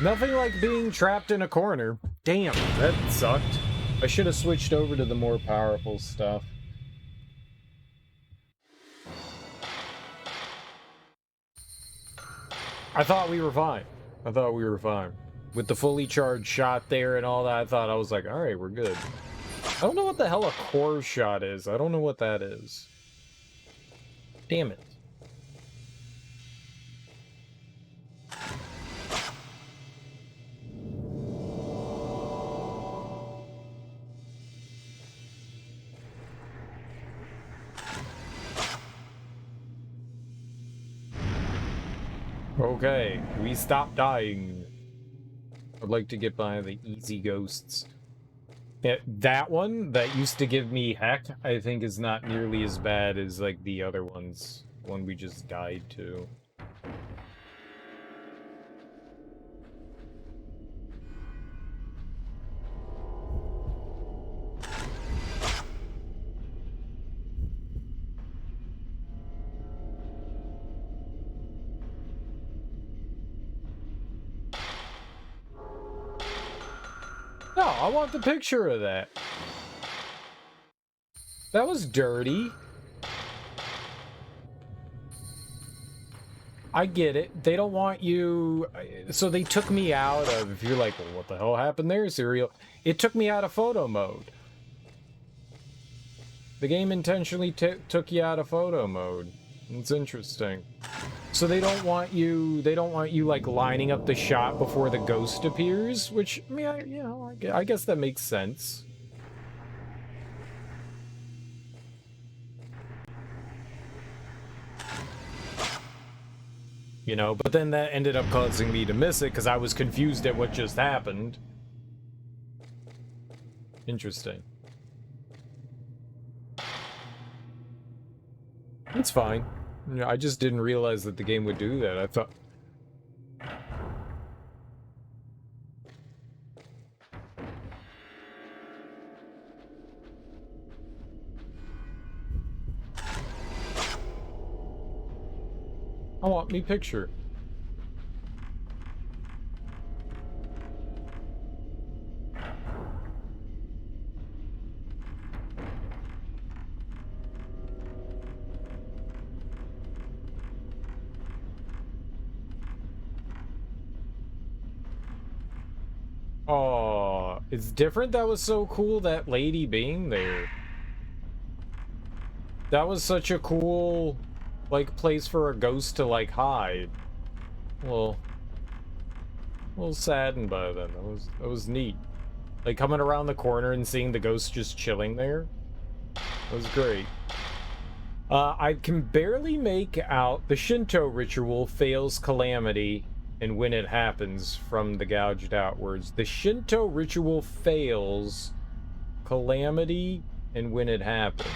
Nothing like being trapped in a corner. Damn, that sucked. I should have switched over to the more powerful stuff. I thought we were fine. I thought we were fine. With the fully charged shot there and all that, I was like, alright, we're good. I don't know what the hell a core shot is. I don't know what that is. Damn it. Okay, we stop dying. I'd like to get by the easy ghosts. Yeah, that one that used to give me heck, I think is not nearly as bad as like the other ones. One we just died to. No, I want the picture of that. That was dirty. I get it. They don't want you... So they took me out of... If you're like, well, what the hell happened there, Serial? It took me out of photo mode. The game intentionally took you out of photo mode. It's interesting. So they don't want you... They don't want you, like, lining up the shot before the ghost appears, which, I mean, I guess that makes sense. You know, but then that ended up causing me to miss it because I was confused at what just happened. Interesting. It's fine. I just didn't realize that the game would do that. I thought... I want me picture. Oh, it's different. That was so cool, that lady being there. That was such a cool, like, place for a ghost to, like, hide. Well, a little saddened by that. That was neat. Like, coming around the corner and seeing the ghost just chilling there. That was great. I can barely make out the Shinto ritual fails calamity, and when it happens from the gouged outwards. The Shinto ritual fails calamity, and when it happens.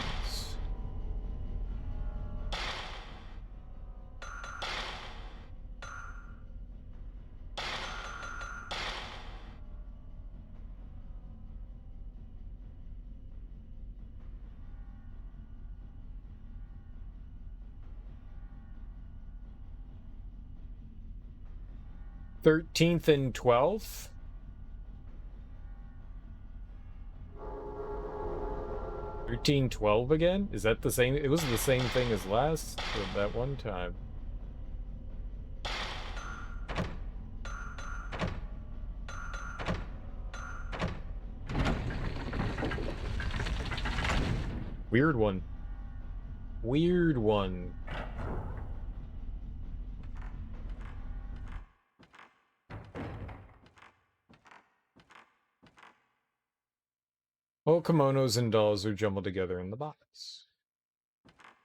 13th and 12th? 1312 again? Is that the same? It was the same thing as last, that one time. Weird one. Weird one. All kimonos and dolls are jumbled together in the box.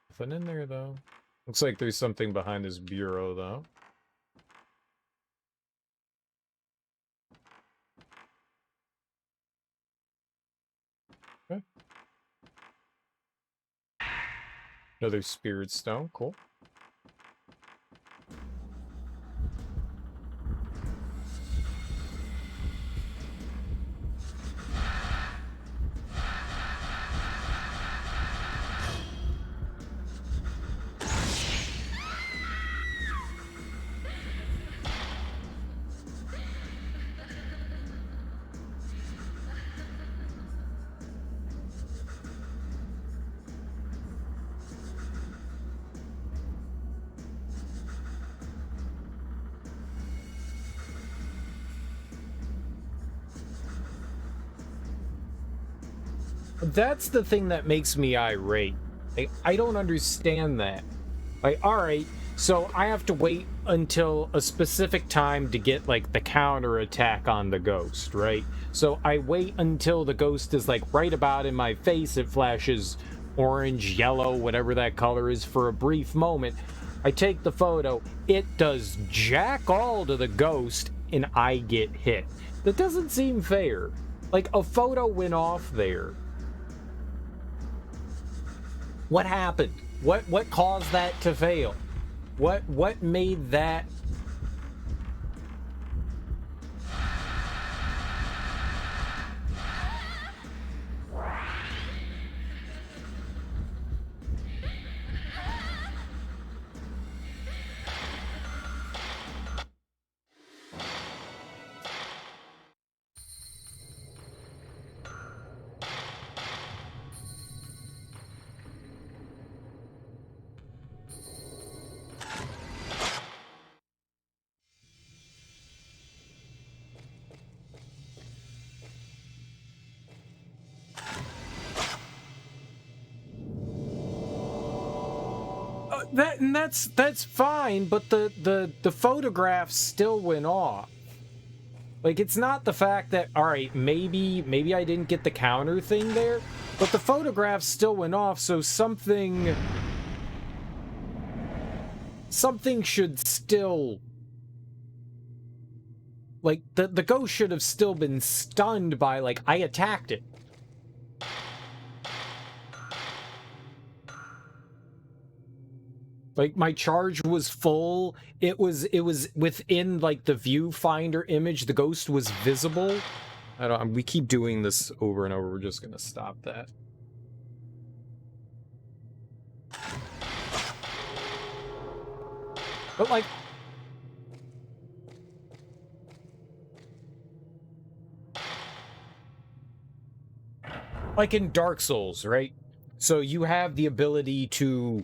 Nothing in there, though. Looks like there's something behind this bureau, though. Okay. Another spirit stone. Cool. That's the thing that makes me irate. Like, I don't understand that. Like, alright, so I have to wait until a specific time to get, like, the counter attack on the ghost, right? So I wait until the ghost is, like, right about in my face. It flashes orange, yellow, whatever that color is for a brief moment. I take the photo. It does jack all to the ghost, and I get hit. That doesn't seem fair. Like, a photo went off there. What happened? What caused that to fail? What made that? That's fine, but the photograph still went off. Like, it's not the fact that, all right, maybe I didn't get the counter thing there, but the photograph still went off, so something should still, like, the ghost should have still been stunned by, like, I attacked it. Like, my charge was full. It was within, like, the viewfinder image. The ghost was visible. We keep doing this over and over. We're just gonna stop that. But, like in Dark Souls, right? So you have the ability to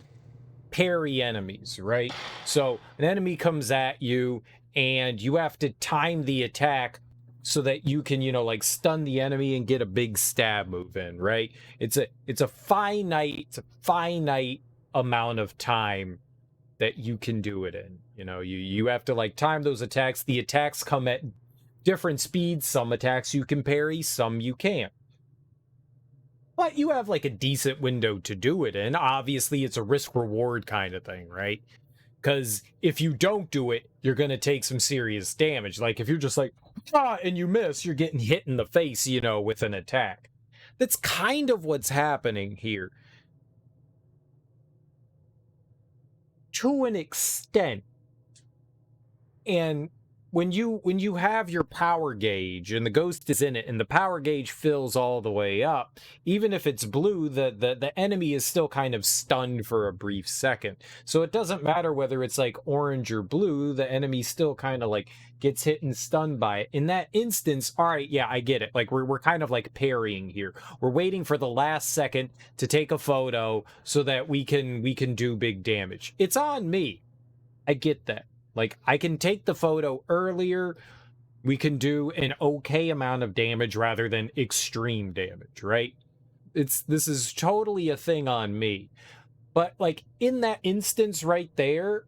parry enemies, right? So an enemy comes at you and you have to time the attack so that you can, like, stun the enemy and get a big stab move in, right? It's a finite amount of time that you can do it in. You have to, like, time those attacks. The attacks come at different speeds. Some attacks you can parry, some you can't. But you have, like, a decent window to do it in. Obviously, it's a risk-reward kind of thing, right? Because if you don't do it, you're going to take some serious damage. Like, if you're just like, and you miss, you're getting hit in the face, with an attack. That's kind of what's happening here. To an extent. And when you have your power gauge and the ghost is in it and the power gauge fills all the way up, even if it's blue, the enemy is still kind of stunned for a brief second. So it doesn't matter whether it's like orange or blue, the enemy still kind of like gets hit and stunned by it. In that instance, all right, yeah, I get it. Like we're kind of like parrying here. We're waiting for the last second to take a photo so that we can do big damage. It's on me. I get that. Like, I can take the photo earlier. We can do an okay amount of damage rather than extreme damage, right? This is totally a thing on me. But, like, in that instance right there,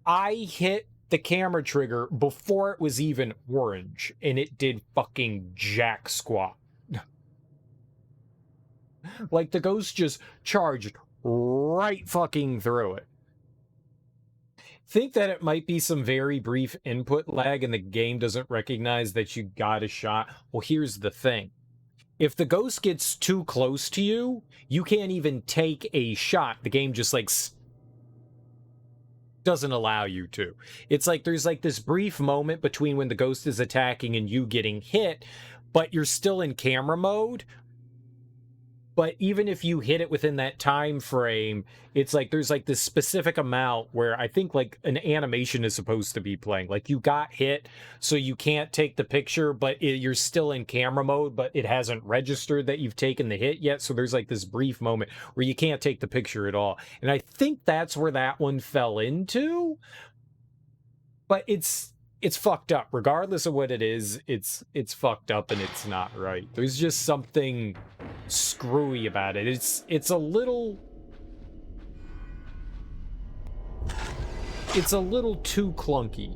I hit the camera trigger before it was even orange, and it did fucking jack squat. Like, the ghost just charged right fucking through it. Think that it might be some very brief input lag and the game doesn't recognize that you got a shot. Well, here's the thing. If the ghost gets too close to you, you can't even take a shot. The game just like doesn't allow you to. It's like there's like this brief moment between when the ghost is attacking and you getting hit, but you're still in camera mode. But even if you hit it within that time frame, it's like there's like this specific amount where I think like an animation is supposed to be playing. Like you got hit, so you can't take the picture, but you're still in camera mode, but it hasn't registered that you've taken the hit yet. So there's like this brief moment where you can't take the picture at all. And I think that's where that one fell into. But it's fucked up. Regardless of what it is, it's fucked up and it's not right. There's just something screwy about it. It's a little too clunky.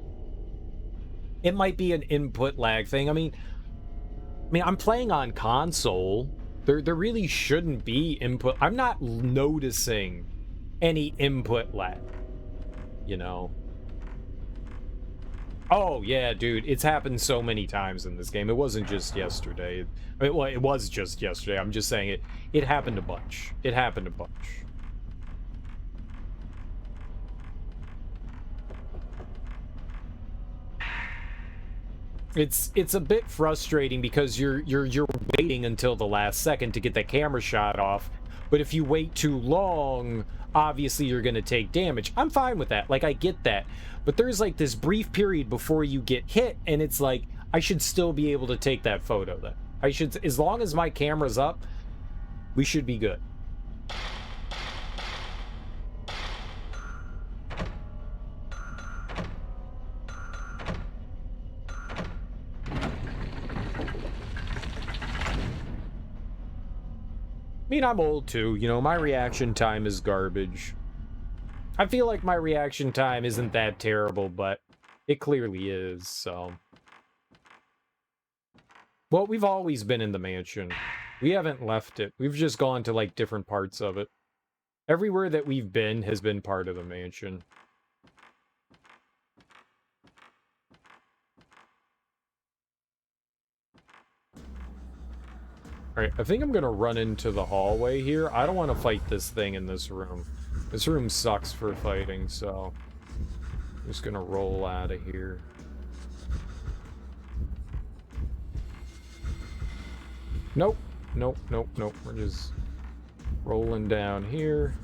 It might be an input lag thing. I mean I'm playing on console. There really shouldn't be input. I'm not noticing any input lag, you know. Oh, yeah, dude, it's happened so many times in this game. It wasn't just yesterday. Well, it was just yesterday. I'm just saying it happened a bunch. It happened a bunch. It's a bit frustrating because you're waiting until the last second to get that camera shot off. But if you wait too long, obviously you're going to take damage. I'm fine with that. Like, I get that. But there's like this brief period before you get hit, and it's like, I should still be able to take that photo then. I should, as long as my camera's up, we should be good. I mean, I'm old too, you know, my reaction time is garbage. I feel like my reaction time isn't that terrible, but it clearly is, so. Well, we've always been in the mansion. We haven't left it. We've just gone to, like, different parts of it. Everywhere that we've been has been part of the mansion. Alright, I think I'm gonna run into the hallway here. I don't want to fight this thing in this room. This room sucks for fighting, so I'm just gonna roll out of here. Nope. Nope, nope, nope. We're just rolling down here.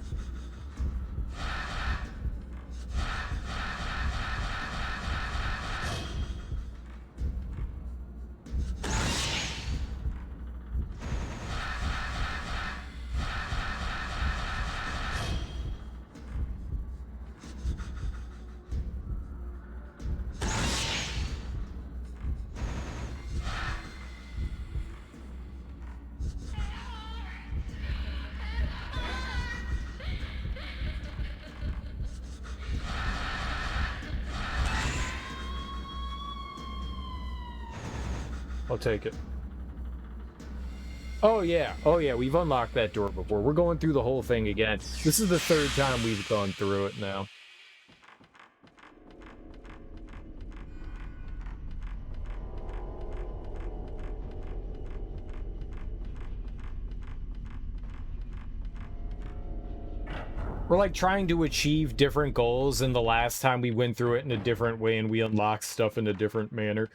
I'll take it. Oh yeah, we've unlocked that door before. We're going through the whole thing again. This is the third time we've gone through it now. We're like trying to achieve different goals, and the last time we went through it in a different way and we unlocked stuff in a different manner.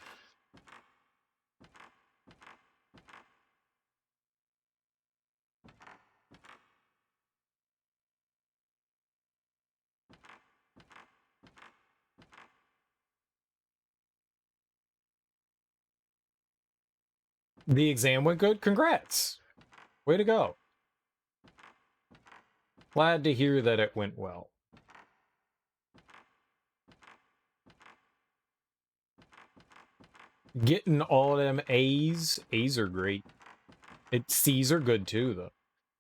The exam went good? Congrats! Way to go. Glad to hear that it went well. Getting all them A's. A's are great. C's are good too, though.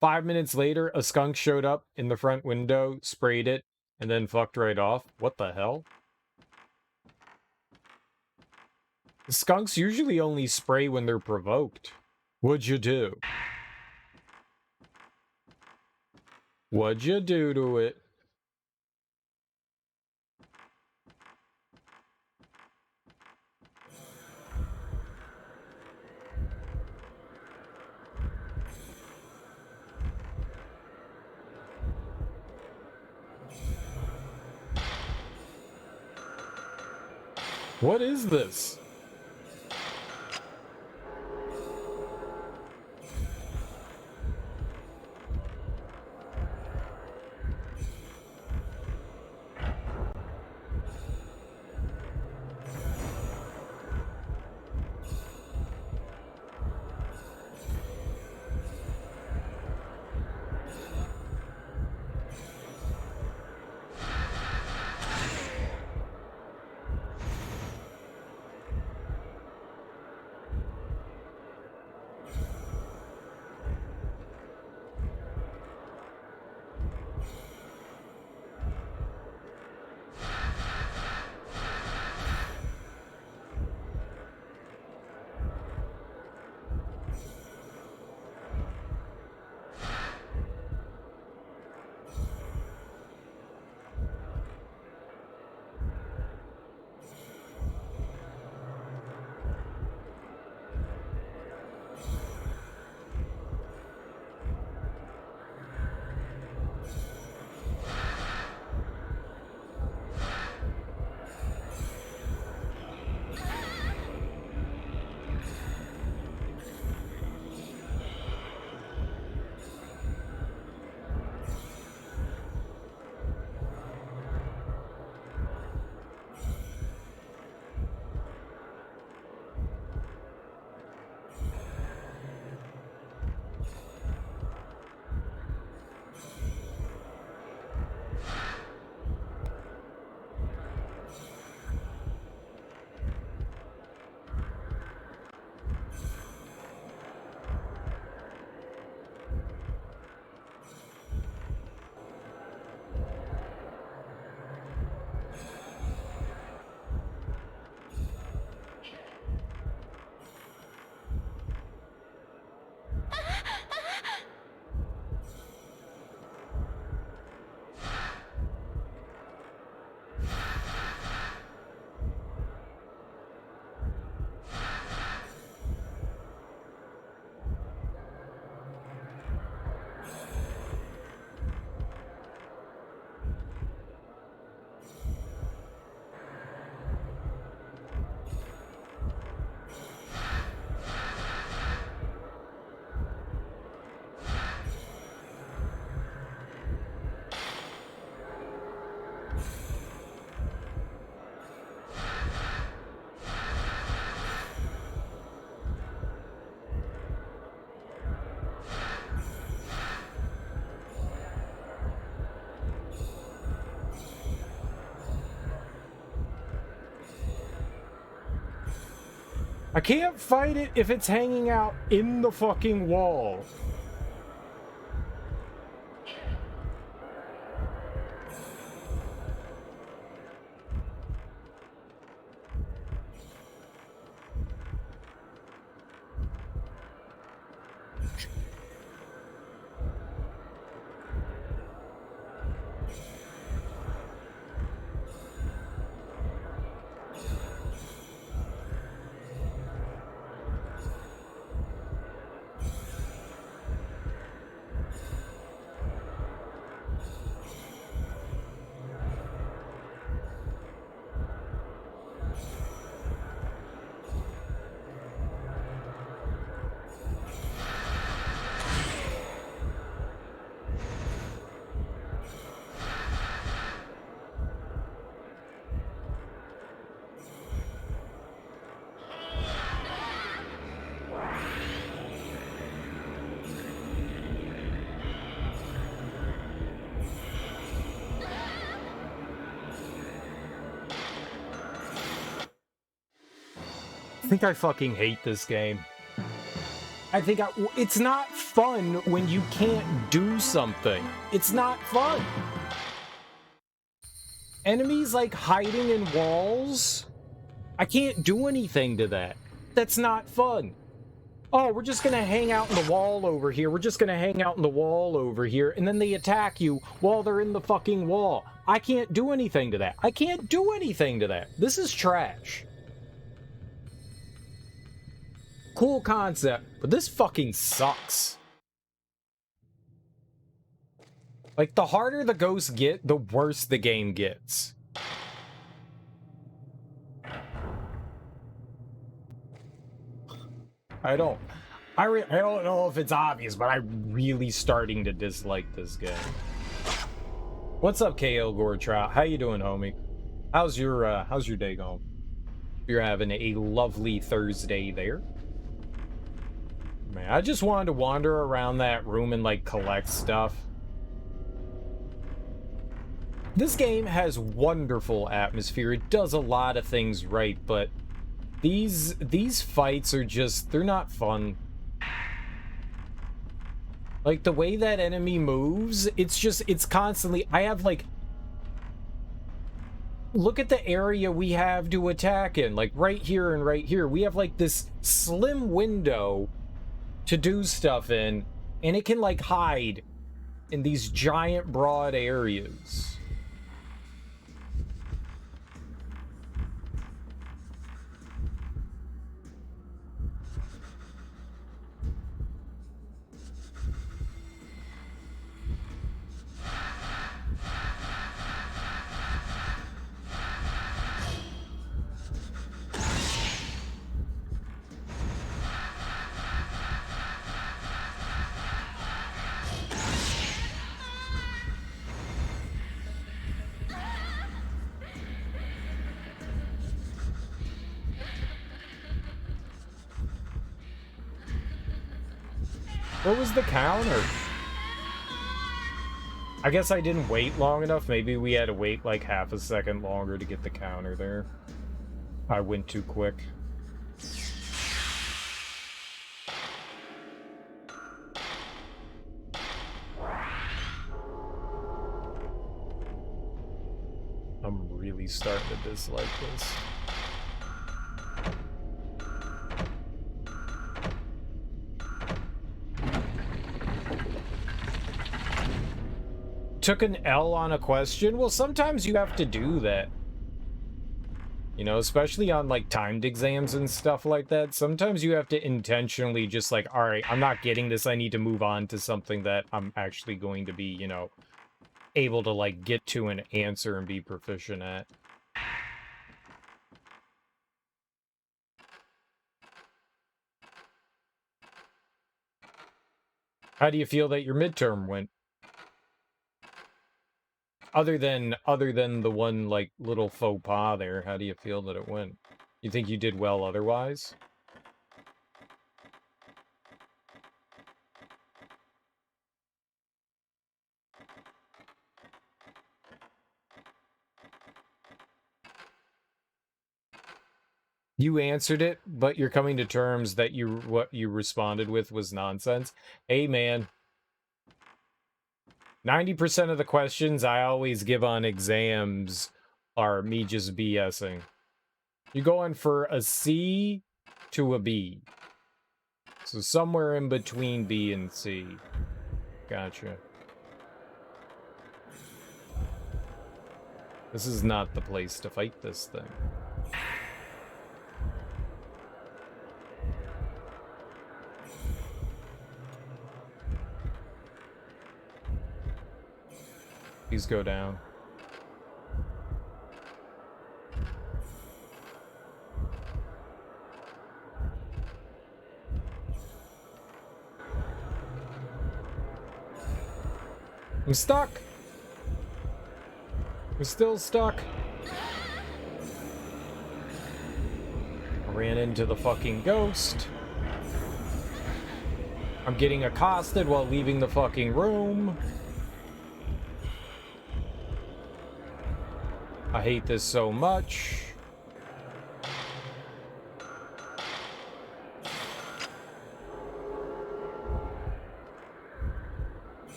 5 minutes later, a skunk showed up in the front window, sprayed it, and then fucked right off. What the hell? Skunks usually only spray when they're provoked. What'd you do? What'd you do to it? What is this? I can't fight it if it's hanging out in the fucking wall. think I fucking hate this game. It's not fun when you can't do something. It's not fun. Enemies like hiding in walls, I can't do anything to that. That's not fun. Oh, we're just gonna hang out in the wall over here. We're just gonna hang out in the wall over here, and then they attack you while they're in the fucking wall. I can't do anything to that. I can't do anything to that. This is trash. Cool concept, but this fucking sucks. Like, the harder the ghosts get, the worse the game gets. I don't know if it's obvious, but I'm really starting to dislike this game. What's up, KL Goretrout? How you doing, homie? How's your day going? You're having a lovely Thursday there. Man, I just wanted to wander around that room and, like, collect stuff. This game has wonderful atmosphere. It does a lot of things right, but these fights are just, they're not fun. Like, the way that enemy moves, it's constantly, I have, like, look at the area we have to attack in, like, right here and right here. We have, like, this slim window to do stuff in, and it can, like, hide in these giant, broad areas. What was the counter? I guess I didn't wait long enough. Maybe we had to wait like half a second longer to get the counter there. I went too quick. I'm really starting to dislike this. Took an L on a question? Well, sometimes you have to do that. You know, especially on, like, timed exams and stuff like that. Sometimes you have to intentionally just, like, alright, I'm not getting this. I need to move on to something that I'm actually going to be, you know, able to, like, get to an answer and be proficient at. How do you feel that your midterm went? Other than the one, like, little faux pas there, how do you feel that it went? You think you did well otherwise? You answered it, but you're coming to terms that what you responded with was nonsense. Hey, man. 90% of the questions I always give on exams are me just BSing. You're going for a C to a B. So somewhere in between B and C. Gotcha. This is not the place to fight this thing. Please go down. I'm stuck. I'm still stuck. I ran into the fucking ghost. I'm getting accosted while leaving the fucking room. I hate this so much.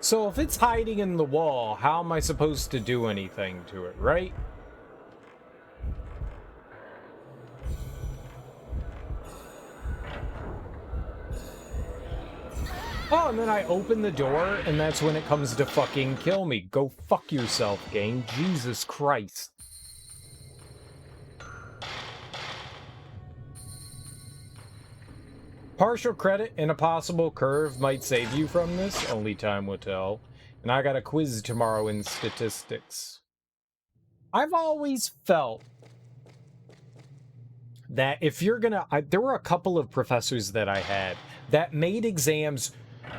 So if it's hiding in the wall, how am I supposed to do anything to it, right? Oh, and then I open the door, and that's when it comes to fucking kill me. Go fuck yourself, game. Jesus Christ. Partial credit and a possible curve might save you from this. Only time will tell. And I got a quiz tomorrow in statistics. I've always felt that if you're gonna... there were a couple of professors that I had that made exams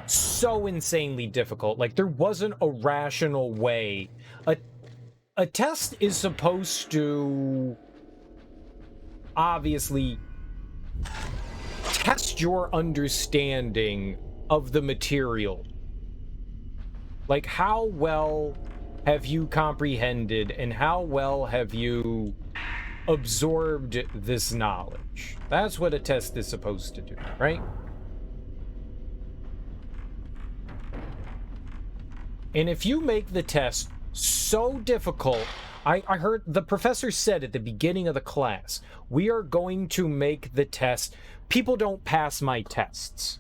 so insanely difficult. Like, there wasn't a rational way. A test is supposed to obviously test your understanding of the material. Like, how well have you comprehended and how well have you absorbed this knowledge? That's what a test is supposed to do, right? And if you make the test so difficult, I heard the professor said at the beginning of the class, we are going to make the test. People don't pass my tests.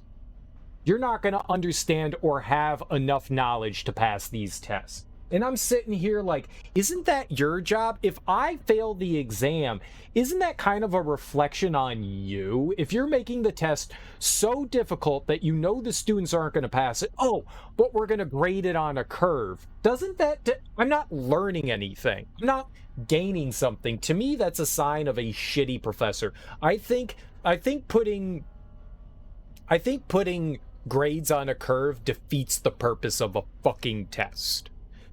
You're not going to understand or have enough knowledge to pass these tests. And I'm sitting here like, isn't that your job? If I fail the exam, isn't that kind of a reflection on you? If you're making the test so difficult that you know the students aren't going to pass it, oh, but we're going to grade it on a curve. Doesn't that... I'm not learning anything. I'm not gaining something. To me, that's a sign of a shitty professor. I think putting grades on a curve defeats the purpose of a fucking test.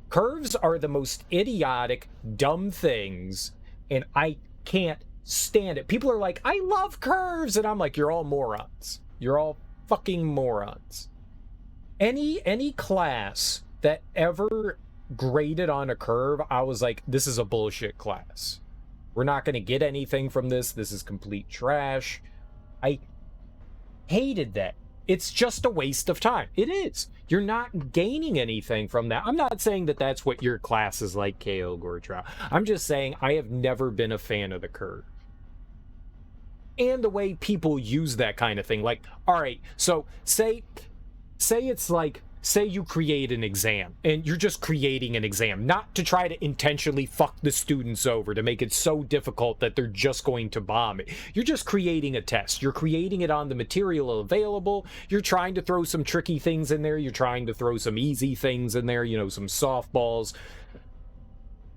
Curves are the most idiotic, dumb things, and I can't stand it. People are like, I love curves, and I'm like, you're all morons. You're all fucking morons. Any class that ever graded on a curve, I was like, this is a bullshit class. We're not going to get anything from this. This is complete trash. I hated that. It's just a waste of time. It is. You're not gaining anything from that. I'm not saying that that's what your class is like, KO Gortrow. I'm just saying I have never been a fan of the curve. And the way people use that kind of thing. Like, all right, so say it's like, say you create an exam and you're just creating an exam, not to try to intentionally fuck the students over to make it so difficult that they're just going to bomb it. You're just creating a test. You're creating it on the material available. You're trying to throw some tricky things in there. You're trying to throw some easy things in there, you know, some softballs.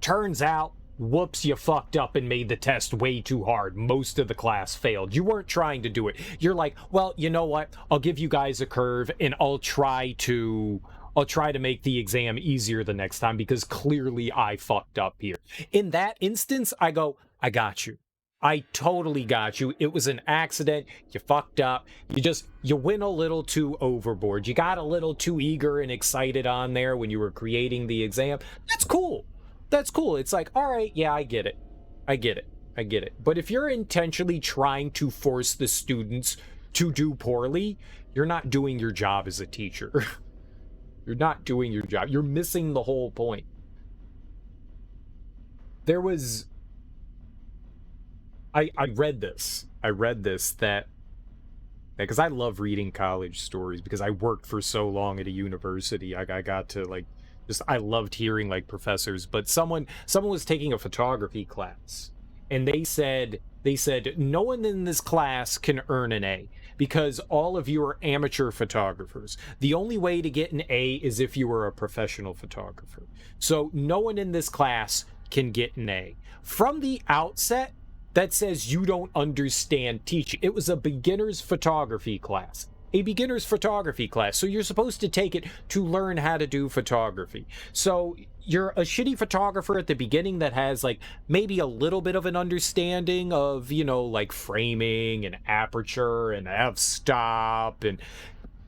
Turns out, whoops, you fucked up and made the test way too hard. Most of the class failed. You weren't trying to do it. You're like, well, you know what? I'll give you guys a curve and I'll try to make the exam easier the next time because clearly I fucked up here. In that instance, I go, I got you. I totally got you. It was an accident. You fucked up. You went a little too overboard. You got a little too eager and excited on there when you were creating the exam. That's cool. That's cool. It's like, all right, yeah, I get it. I get it. But if you're intentionally trying to force the students to do poorly, you're not doing your job as a teacher. You're not doing your job. You're missing the whole point. There was... I read this that... Because I love reading college stories because I worked for so long at a university. I got to, like... I loved hearing like professors, but someone was taking a photography class and they said no one in this class can earn an A because all of you are amateur photographers. The only way to get an A is if you were a professional photographer. So no one in this class can get an A. From the outset, that says you don't understand teaching. It was a beginner's photography class. A beginner's photography class. So you're supposed to take it to learn how to do photography. So you're a shitty photographer at the beginning that has like maybe a little bit of an understanding of, you know, like framing and aperture and f-stop and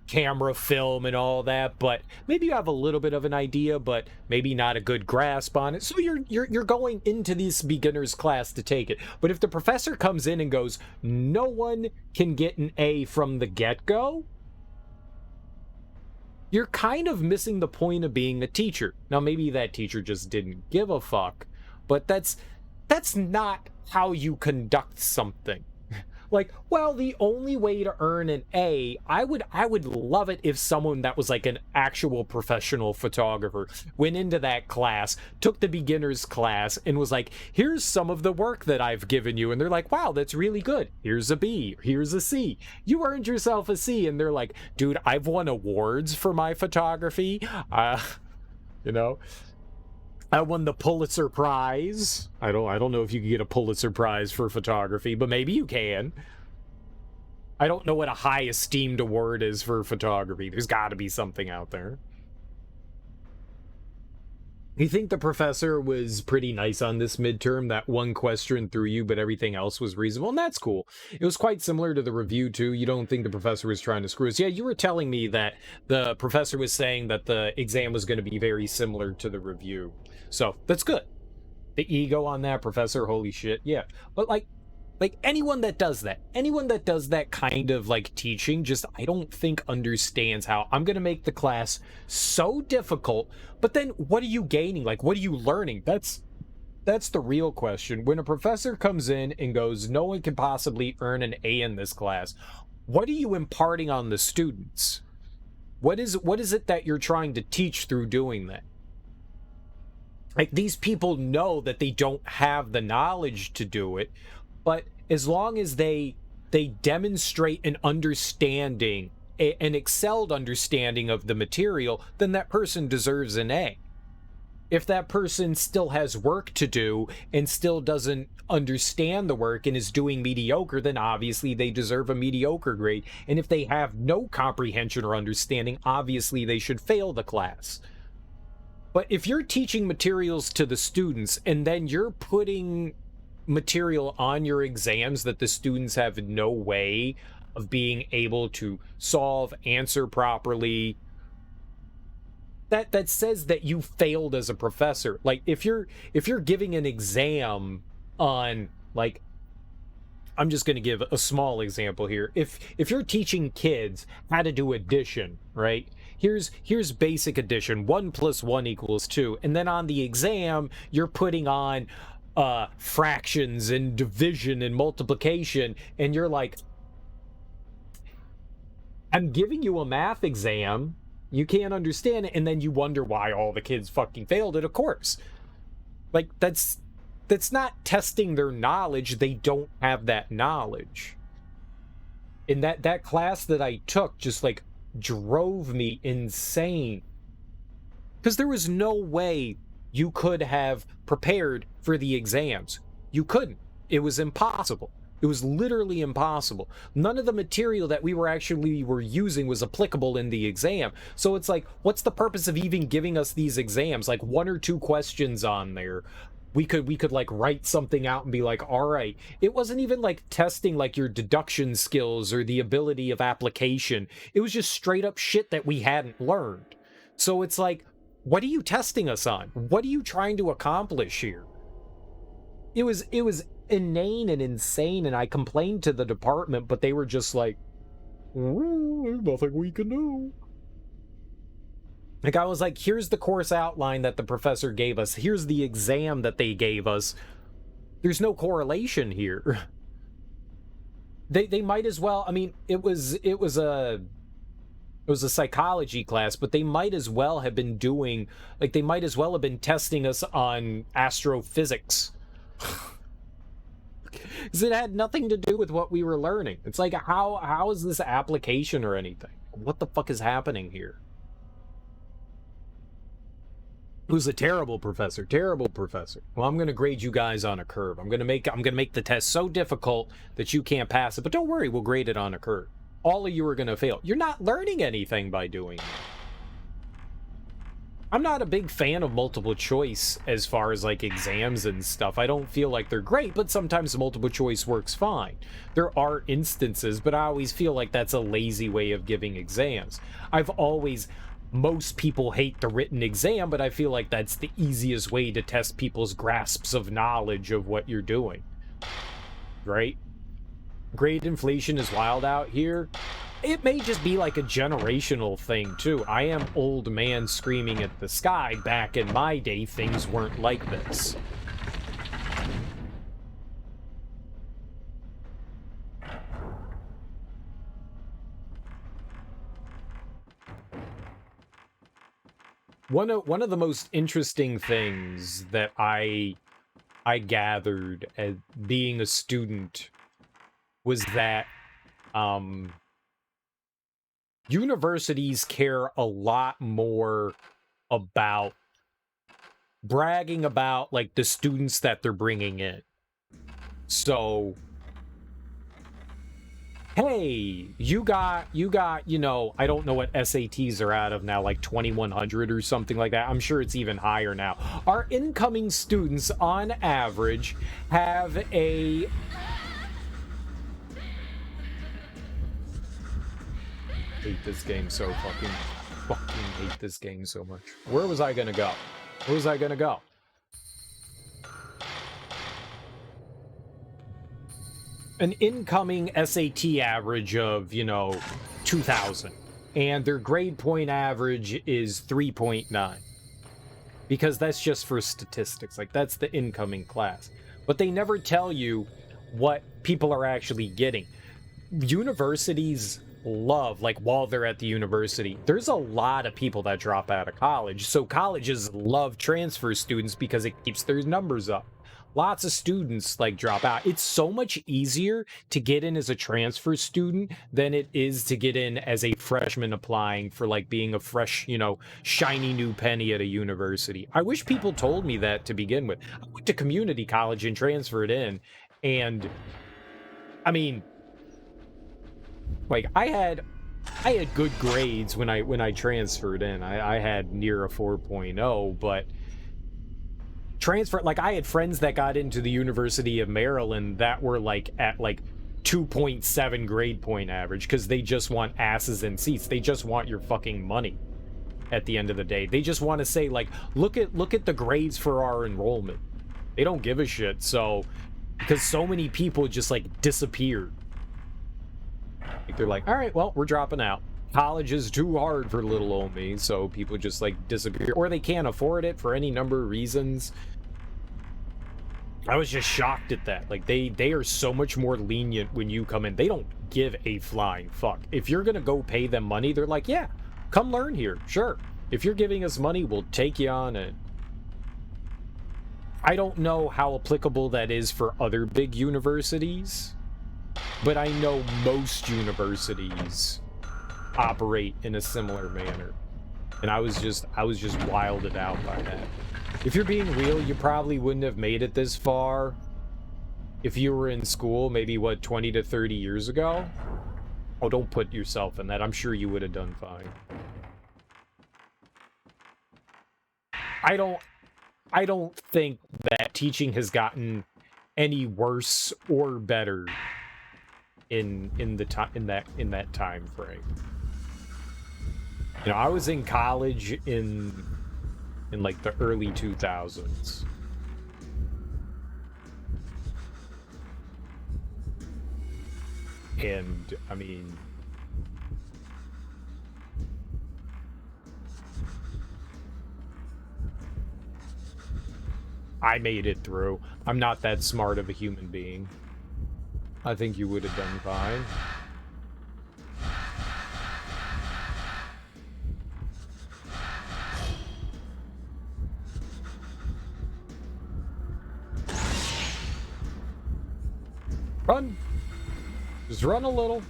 camera film and all that, but maybe you have a little bit of an idea, but maybe not a good grasp on it. So you're going into this beginner's class to take it. But if the professor comes in and goes, no one can get an A from the get-go, you're kind of missing the point of being a teacher. Now, maybe that teacher just didn't give a fuck, but that's not how you conduct something. Like, well, the only way to earn an A, I would love it if someone that was like an actual professional photographer went into that class, took the beginner's class, and was like, here's some of the work that I've given you. And they're like, wow, that's really good. Here's a B. Here's a C. You earned yourself a C. And they're like, dude, I've won awards for my photography. You know, I won the Pulitzer Prize. I don't know if you can get a Pulitzer Prize for photography, but maybe you can. I don't know what a high esteemed award is for photography. There's got to be something out there. You think the professor was pretty nice on this midterm? That one question threw you, but everything else was reasonable, and that's cool. It was quite similar to the review, too. You don't think the professor was trying to screw us? Yeah, you were telling me that the professor was saying that the exam was going to be very similar to the review. So, that's good. The ego on that professor, holy shit, yeah. But, like anyone that does that kind of like teaching, just I don't think understands how I'm gonna make the class so difficult, but then what are you gaining? Like, what are you learning? That's the real question. When a professor comes in and goes, no one can possibly earn an A in this class, what are you imparting on the students? What is it that you're trying to teach through doing that? Like, these people know that they don't have the knowledge to do it, but as long as they demonstrate an understanding, an excelled understanding of the material, then that person deserves an A. If that person still has work to do and still doesn't understand the work and is doing mediocre, then obviously they deserve a mediocre grade. And if they have no comprehension or understanding, obviously they should fail the class. But if you're teaching materials to the students and then you're putting material on your exams that the students have no way of being able to solve, answer properly, that says that you failed as a professor. Like, if you're giving an exam on, like, I'm just going to give a small example here. If you're teaching kids how to do addition, right? Here's basic addition, 1 + 1 = 2, and then on the exam you're putting on fractions and division and multiplication, and you're like, I'm giving you a math exam, you can't understand it, and then you wonder why all the kids fucking failed it. Of course, like, that's not testing their knowledge. They don't have that knowledge. And that class that I took just like drove me insane, because there was no way you could have prepared for the exams. You couldn't. It was impossible. It was literally impossible. None of the material that we were using was applicable in the exam. So it's like, what's the purpose of even giving us these exams? Like, 1 or 2 questions on there. We could like write something out and be like, all right. It wasn't even like testing like your deduction skills or the ability of application. It was just straight up shit that we hadn't learned. So it's like, what are you testing us on? What are you trying to accomplish here? It was inane and insane, and I complained to the department, but they were just like, there's nothing we can do. Like, I was like, here's the course outline that the professor gave us. Here's the exam that they gave us. There's no correlation here. They might as well, I mean, it was a psychology class, but they might as well have been doing, like, they might as well have been testing us on astrophysics. Because it had nothing to do with what we were learning. It's like, how is this application or anything? What the fuck is happening here? It was a terrible professor. Well, I'm going to grade you guys on a curve. I'm going to make the test so difficult that you can't pass it. But don't worry, we'll grade it on a curve. All of you are going to fail. You're not learning anything by doing that. I'm not a big fan of multiple choice as far as like exams and stuff. I don't feel like they're great, but sometimes multiple choice works fine. There are instances, but I always feel like that's a lazy way of giving exams. Most people hate the written exam, but I feel like that's the easiest way to test people's grasps of knowledge of what you're doing. Right? Grade inflation is wild out here. It may just be like a generational thing too. I am old man screaming at the sky. Back in my day, things weren't like this. One of the most interesting things that I gathered as being a student was that universities care a lot more about bragging about like the students that they're bringing in. So, hey, you got, you know, I don't know what SATs are out of now, like 2100 or something like that. I'm sure it's even higher now. Our incoming students on average have a hate this game so fucking hate this game so much. Where was I gonna go? Where was I gonna go? An incoming SAT average of, you know, 2000, and their grade point average is 3.9, because that's just for statistics. Like, that's the incoming class, but they never tell you what people are actually getting. Universities love, like, while they're at the university, there's a lot of people that drop out of college, so colleges love transfer students because it keeps their numbers up. Lots of students like drop out. It's so much easier to get in as a transfer student than it is to get in as a freshman applying for like being a fresh, you know, shiny new penny at a university. I wish people told me that to begin with. I went to community college and transferred in, and I mean, like, I had good grades when I transferred in. I had near a 4.0, but transfer, like, I had friends that got into the University of Maryland that were like at like 2.7 grade point average because they just want asses in seats. They just want your fucking money at the end of the day. They just want to say, like, look at the grades for our enrollment. They don't give a shit. So because so many people just like disappeared, like, they're like, all right, well, we're dropping out. College is too hard for little old me, so people just like disappear, or they can't afford it for any number of reasons. I was just shocked at that. Like, they are so much more lenient when you come in. They don't give a flying fuck. If you're gonna go pay them money, they're like, yeah, come learn here, sure. If you're giving us money, we'll take you on it. I don't know how applicable that is for other big universities, but I know most universities operate in a similar manner, and I was just wilded out by that. If you're being real, you probably wouldn't have made it this far if you were in school maybe, what, 20 to 30 years ago. Oh, don't put yourself in that. I'm sure you would have done fine. I don't think that teaching has gotten any worse or better in that time frame. You know, I was in college in like the early 2000s. And I mean, I made it through. I'm not that smart of a human being. I think you would have done fine. Run! Just run a little.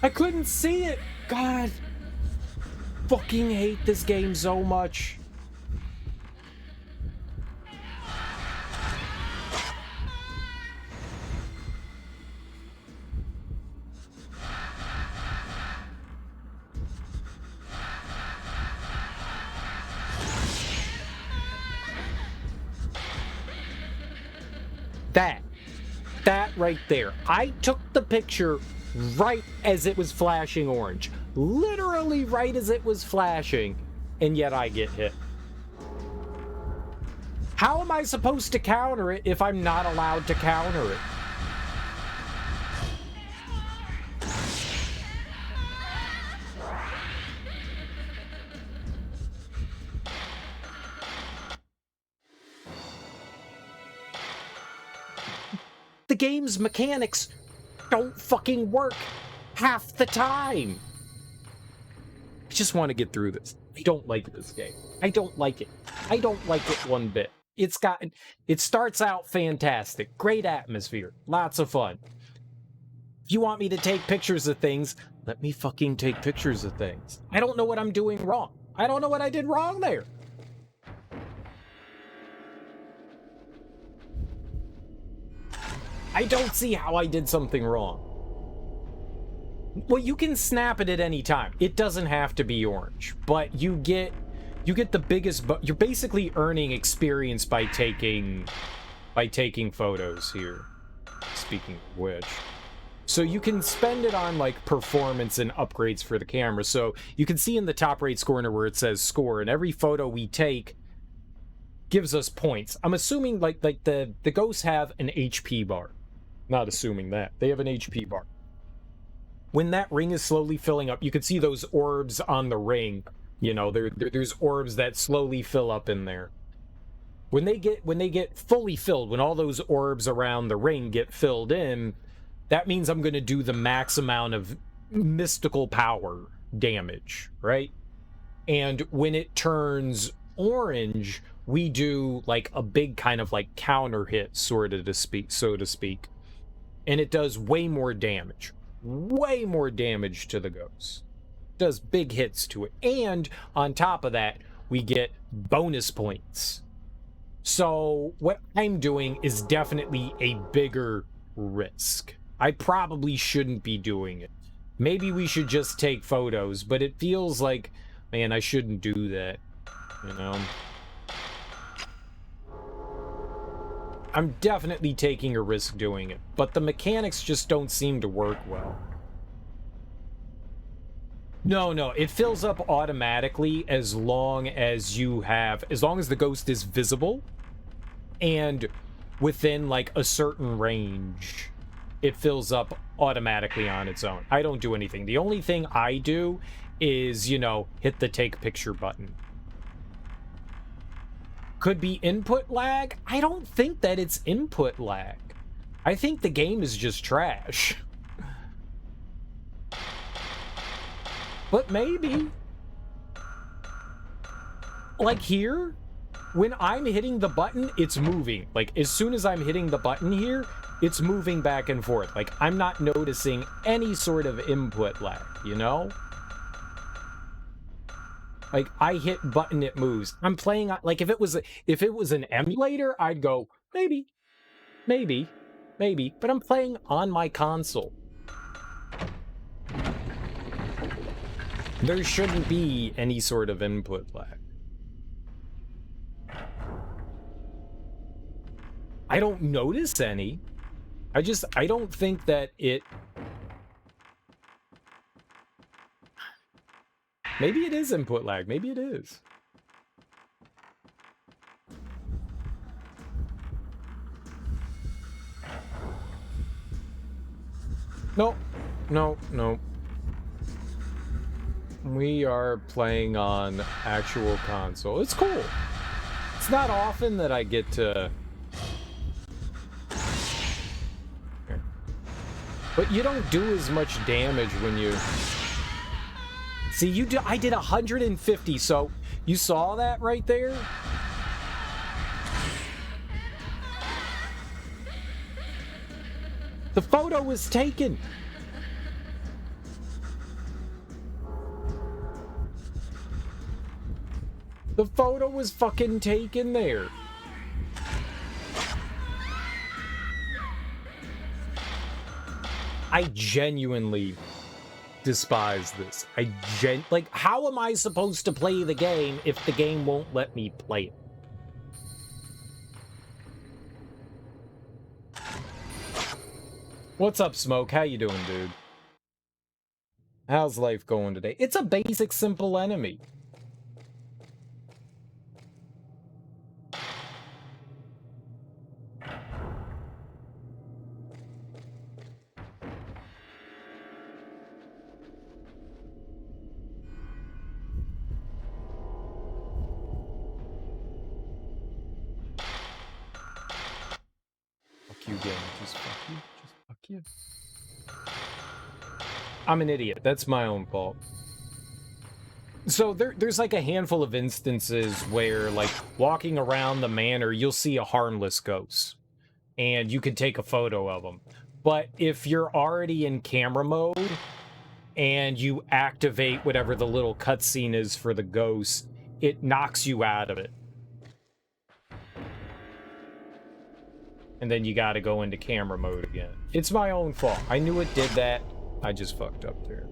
I couldn't see it! God! Fucking hate this game so much. That right there. I took the picture right as it was flashing orange. Literally right as it was flashing, and yet I get hit. How am I supposed to counter it if I'm not allowed to counter it? The game's mechanics don't fucking work half the time. I just want to get through this. I don't like this game. I don't like it. I don't like it one bit. It starts out fantastic. Great atmosphere. Lots of fun. If you want me to take pictures of things, let me fucking take pictures of things. I don't know what I'm doing wrong. I don't know what I did wrong there. I don't see how I did something wrong. Well, you can snap it at any time. It doesn't have to be orange, but you get the biggest. You're basically earning experience by taking photos here. Speaking of which, so you can spend it on like performance and upgrades for the camera. So you can see in the top right corner where it says score, and every photo we take gives us points. I'm assuming like the ghosts have an HP bar. Not assuming that. They have an HP bar. When that ring is slowly filling up, you can see those orbs on the ring. You know, there's orbs that slowly fill up in there. When they get fully filled, when all those orbs around the ring get filled in, that means I'm going to do the max amount of mystical power damage, right? And when it turns orange, we do like a big kind of like counter hit, so to speak. And it does way more damage to the ghost. Does big hits to it. And on top of that, we get bonus points. So what I'm doing is definitely a bigger risk. I probably shouldn't be doing it. Maybe we should just take photos, but it feels like, man, I shouldn't do that, you know? I'm definitely taking a risk doing it, but the mechanics just don't seem to work well. No, it fills up automatically as long as the ghost is visible and within like a certain range. It fills up automatically on its own. I don't do anything. The only thing I do is, you know, hit the take picture button. Could be input lag? I don't think that it's input lag. I think the game is just trash. But maybe. Like here, when I'm hitting the button, it's moving. Like as soon as I'm hitting the button here, it's moving back and forth. Like I'm not noticing any sort of input lag, you know? Like I hit button, it moves. I'm playing like if it was an emulator, I'd go maybe, but I'm playing on my console. There shouldn't be any sort of input lag. I don't notice any. I don't think that it... Maybe it is input lag. Maybe it is. No. We are playing on actual console. It's cool. It's not often that I get to... But you don't do as much damage when you... See, I did 150, so you saw that right there? The photo was taken. The photo was fucking taken there. I genuinely despise this. Like, how am I supposed to play the game if the game won't let me play it? What's up, Smoke? How you doing, dude? How's life going today? It's a basic, simple enemy. Fuck you, game. Just fuck you. Just fuck you. I'm an idiot. That's my own fault. So there's like a handful of instances where, like, walking around the manor, you'll see a harmless ghost, and you can take a photo of them. But if you're already in camera mode and you activate whatever the little cutscene is for the ghost, it knocks you out of it. And then you gotta go into camera mode again. It's my own fault. I knew it did that. I just fucked up there.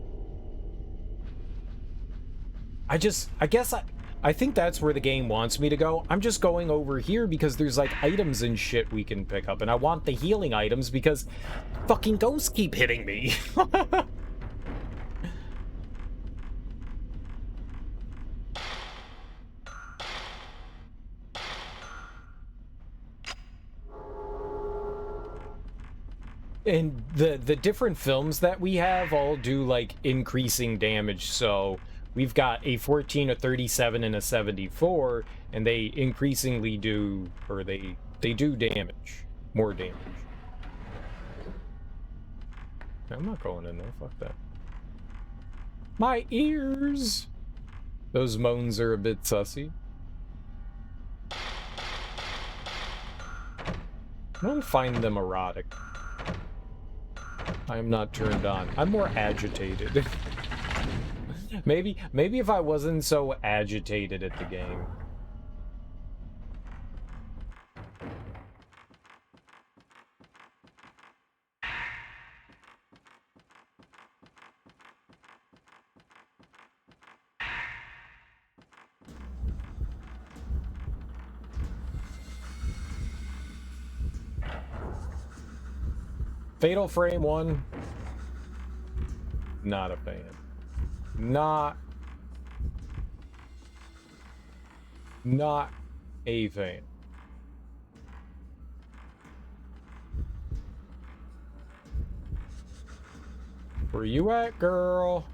I think that's where the game wants me to go. I'm just going over here because there's like items and shit we can pick up, and I want the healing items because fucking ghosts keep hitting me. And the different films that we have all do like increasing damage. So we've got a 14, a 37, and a 74, and they increasingly do, or they do damage, more damage. I'm not going in there. Fuck that. My ears. Those moans are a bit sussy. I don't find them erotic. I am not turned on. I'm more agitated. maybe if I wasn't so agitated at the game. Fatal Frame 1. Not a fan. Not a fan. Where you at, girl?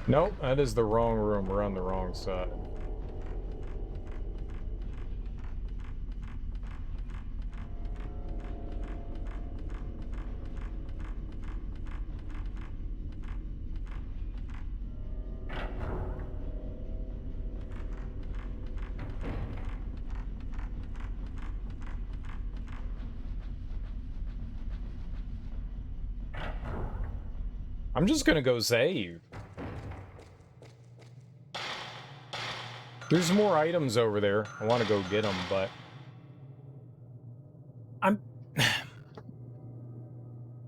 Nope, that is the wrong room. We're on the wrong side. I'm just gonna go save. There's more items over there. I want to go get them, but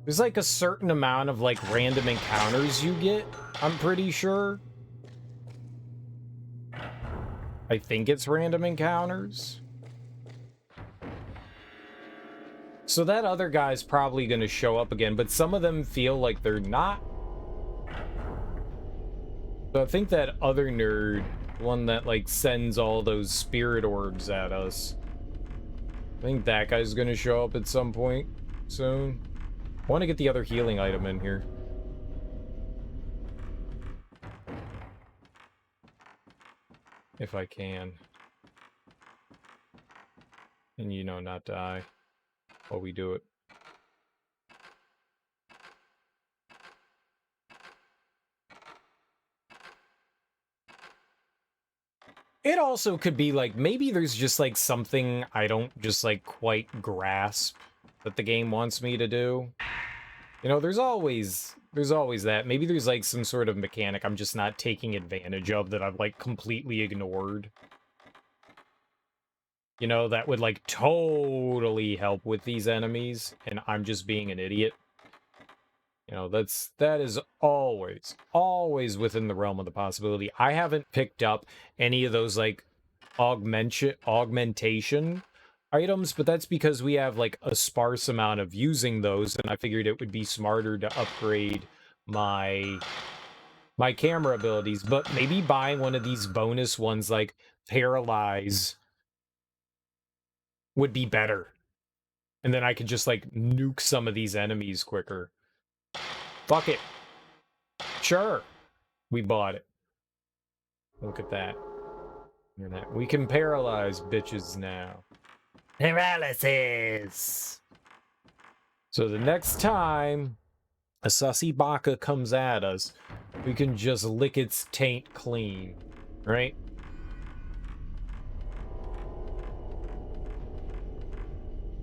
there's like a certain amount of like random encounters you get, I'm pretty sure. I think it's random encounters. So that other guy's probably going to show up again, but some of them feel like they're not. So I think that other nerd, one that like sends all those spirit orbs at us, I think that guy's going to show up at some point soon. I want to get the other healing item in here. If I can. And, you know, not die while we do it. It also could be like, maybe there's just like something I don't just like quite grasp that the game wants me to do. You know, there's always that. Maybe there's like some sort of mechanic I'm just not taking advantage of that I've like completely ignored. You know, that would like totally help with these enemies, and I'm just being an idiot. You know, that is always within the realm of the possibility. I haven't picked up any of those like augmentation items, but that's because we have like a sparse amount of using those, and I figured it would be smarter to upgrade my camera abilities. But maybe buying one of these bonus ones like paralyze would be better. And then I could just like nuke some of these enemies quicker. Fuck it. Sure. We bought it. Look at that. Look at that. We can paralyze bitches now. Paralysis! So the next time a sussy baka comes at us, we can just lick its taint clean. Right?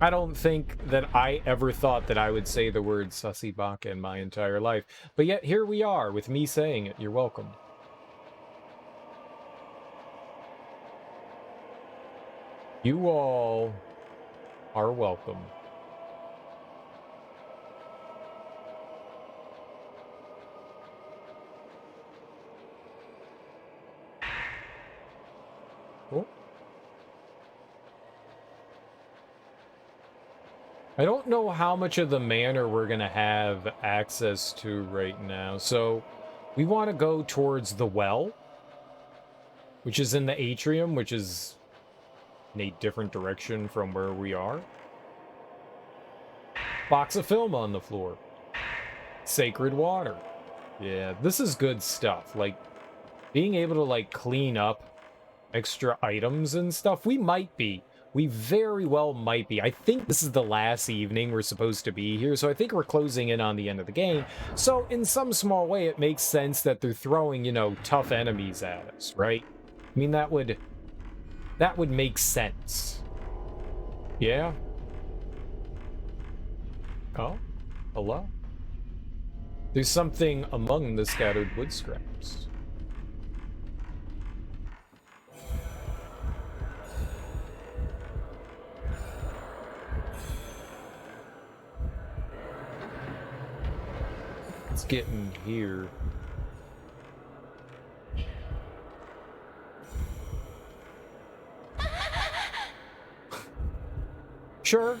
I don't think that I ever thought that I would say the word sussy baka in my entire life. But yet here we are with me saying it. You're welcome. You all are welcome. Cool. I don't know how much of the manor we're going to have access to right now. So we want to go towards the well, which is in the atrium, which is in a different direction from where we are. Box of film on the floor. Sacred water. Yeah, this is good stuff. Like, being able to, like, clean up extra items and stuff. We very well might be. I think this is the last evening we're supposed to be here, so I think we're closing in on the end of the game. So, in some small way, it makes sense that they're throwing, you know, tough enemies at us, right? I mean, that would make sense. Yeah? Oh? Hello? There's something among the scattered wood scraps. Let's get in here. Sure.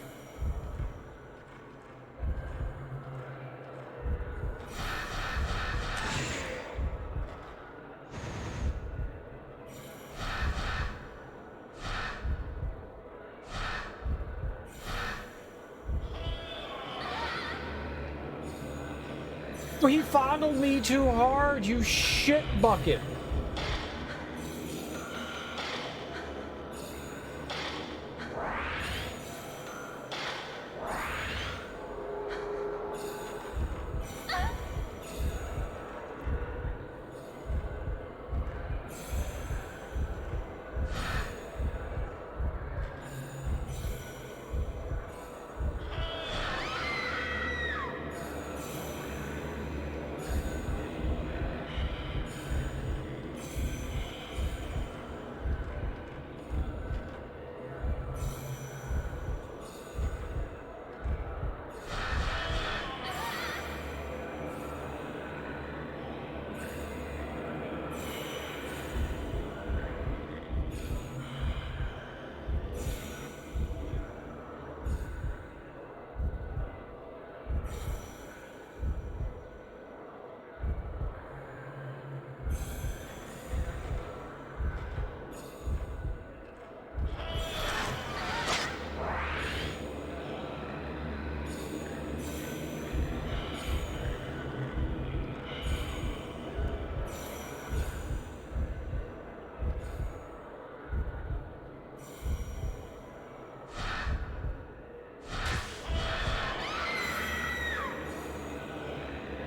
He fondled me too hard, you shit bucket.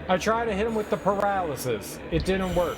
I tried to hit him with the paralysis. It didn't work.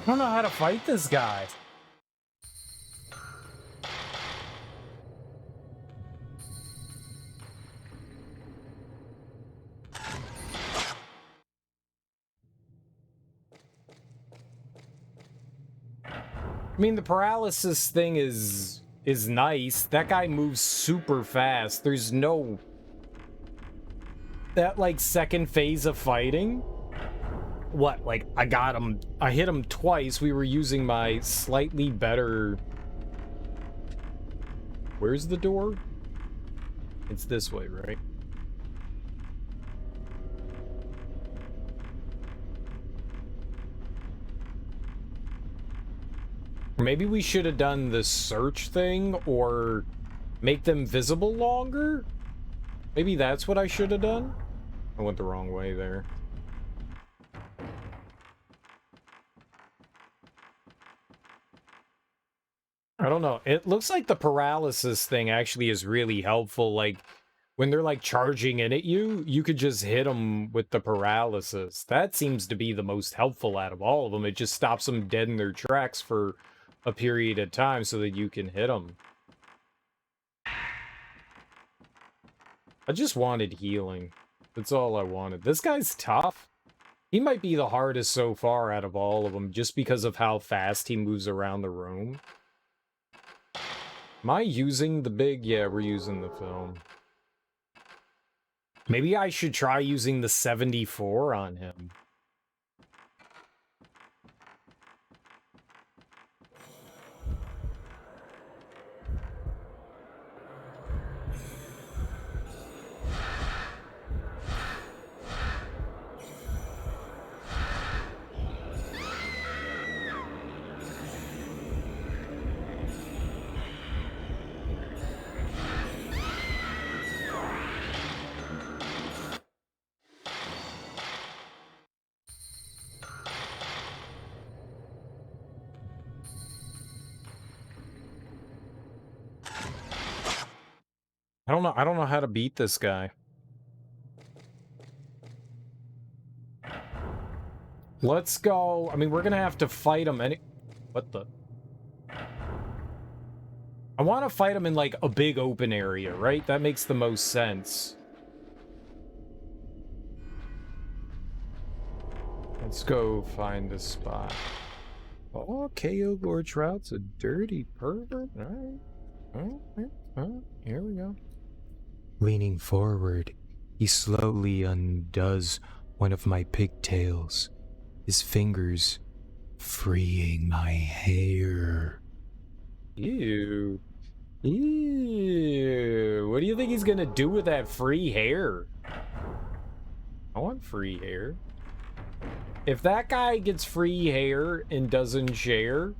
I don't know how to fight this guy. I mean, the paralysis thing is nice. That guy moves super fast. There's no... That, like, second phase of fighting? What, like, I got him... I hit him twice. We were using my slightly better... Where's the door? It's this way, right? Maybe we should have done the search thing, or make them visible longer? Maybe that's what I should have done? I went the wrong way there. I don't know. It looks like the paralysis thing actually is really helpful. Like, when they're, like, charging in at you, you could just hit them with the paralysis. That seems to be the most helpful out of all of them. It just stops them dead in their tracks for a period of time so that you can hit them. I just wanted healing. That's all I wanted. This guy's tough. He might be the hardest so far out of all of them, just because of how fast he moves around the room. Am I using the big? Yeah, we're using the film. Maybe I should try using the 74 on him. I don't know how to beat this guy. Let's go. I mean, we're gonna have to fight him any... What the... I want to fight him in, like, a big open area, right? That makes the most sense. Let's go find a spot. Oh, KO Lord Trout's a dirty pervert. Alright. Here we go. Leaning forward, he slowly undoes one of my pigtails, his fingers freeing my hair. Ew. Ew. What do you think he's gonna do with that free hair? I want free hair. If that guy gets free hair and doesn't share,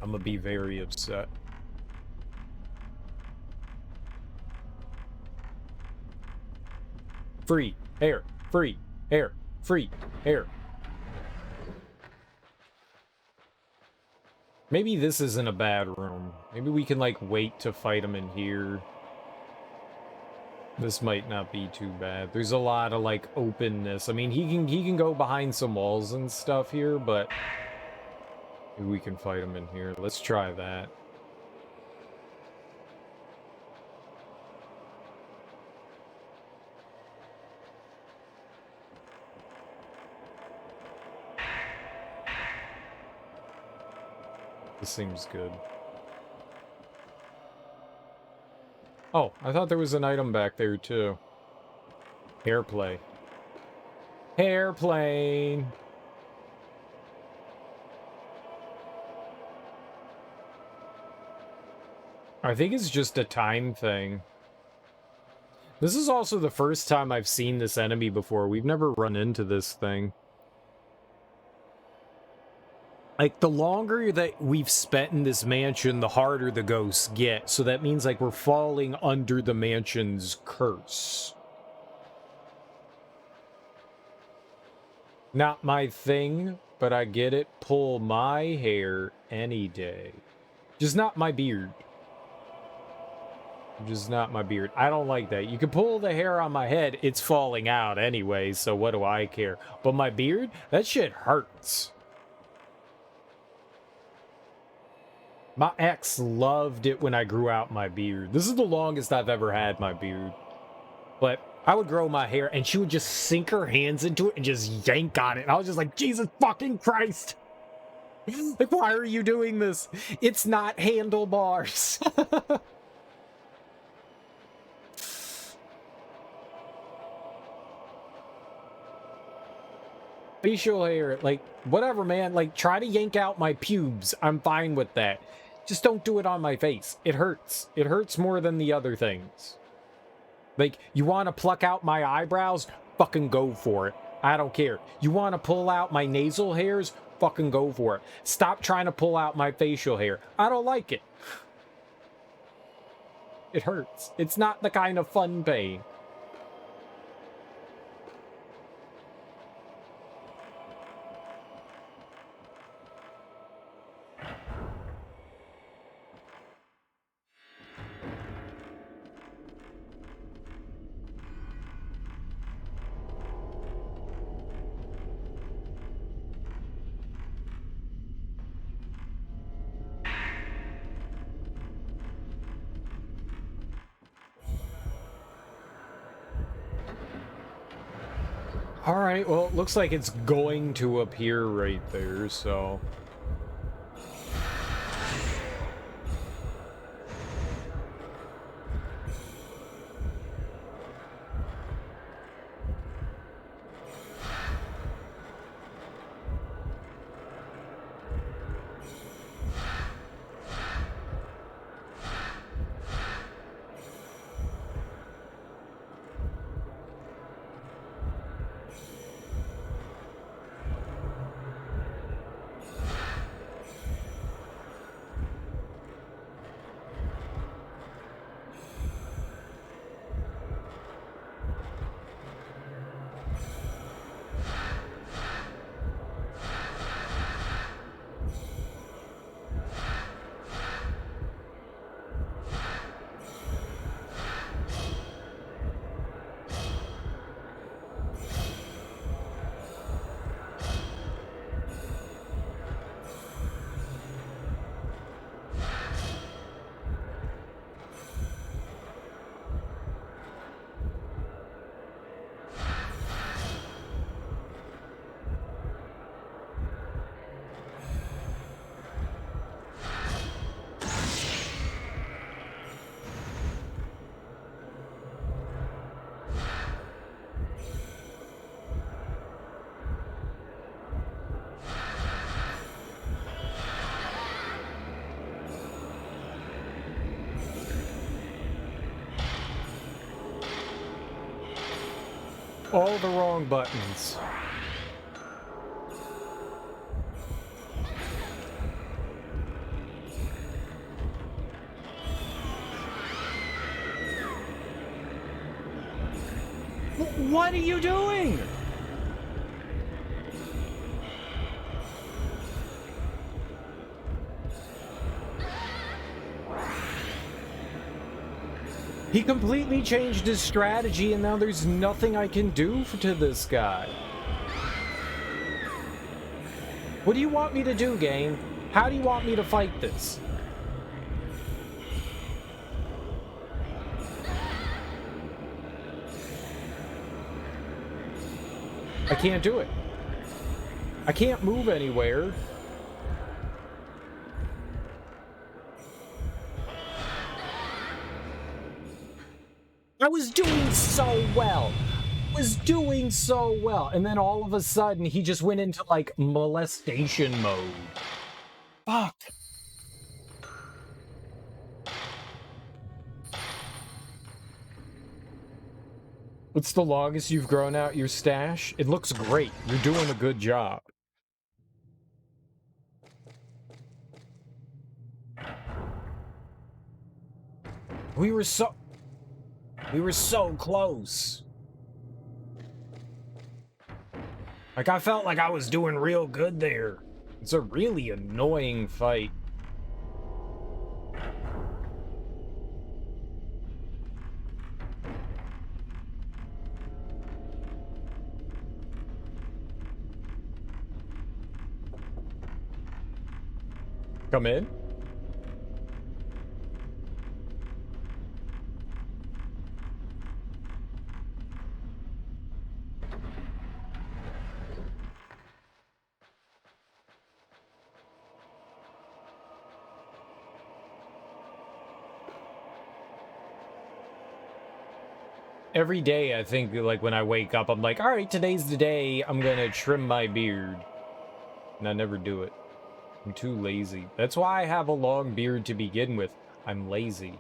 I'm gonna be very upset. Free hair, free hair, free hair. Maybe this isn't a bad room. Maybe we can, like, wait to fight him in here. This might not be too bad. There's a lot of, like, openness. I mean, he can go behind some walls and stuff here, but maybe we can fight him in here. Let's try that. This seems good. Oh, I thought there was an item back there, too. Airplay. Airplane! I think it's just a time thing. This is also the first time I've seen this enemy before. We've never run into this thing. Like, the longer that we've spent in this mansion, the harder the ghosts get. So that means, like, we're falling under the mansion's curse. Not my thing, but I get it. Pull my hair any day. Just not my beard. Just not my beard. I don't like that. You can pull the hair on my head. It's falling out anyway, so what do I care? But my beard? That shit hurts. My ex loved it when I grew out my beard. This is the longest I've ever had my beard. But I would grow my hair and she would just sink her hands into it and just yank on it. And I was just like, Jesus fucking Christ. Like, why are you doing this? It's not handlebars. Facial hair, like, whatever, man. Like, try to yank out my pubes. I'm fine with that. Just don't do it on my face. It hurts. It hurts more than the other things. Like, you want to pluck out my eyebrows? Fucking go for it. I don't care. You want to pull out my nasal hairs? Fucking go for it. Stop trying to pull out my facial hair. I don't like it. It hurts. It's not the kind of fun pain. All right, well, it looks like it's going to appear right there, so... All the wrong buttons. What are you doing? He completely changed his strategy, and now there's nothing I can do to this guy. What do you want me to do, game? How do you want me to fight this? I can't do it. I can't move anywhere. I was doing so well. Was doing so well. And then all of a sudden, he just went into, like, molestation mode. Fuck. What's the longest you've grown out your stash? It looks great. You're doing a good job. We were so close. Like, I felt like I was doing real good there. It's a really annoying fight. Come in. Every day, I think, like, when I wake up, I'm like, all right, today's the day I'm gonna trim my beard. And I never do it. I'm too lazy. That's why I have a long beard to begin with. I'm lazy.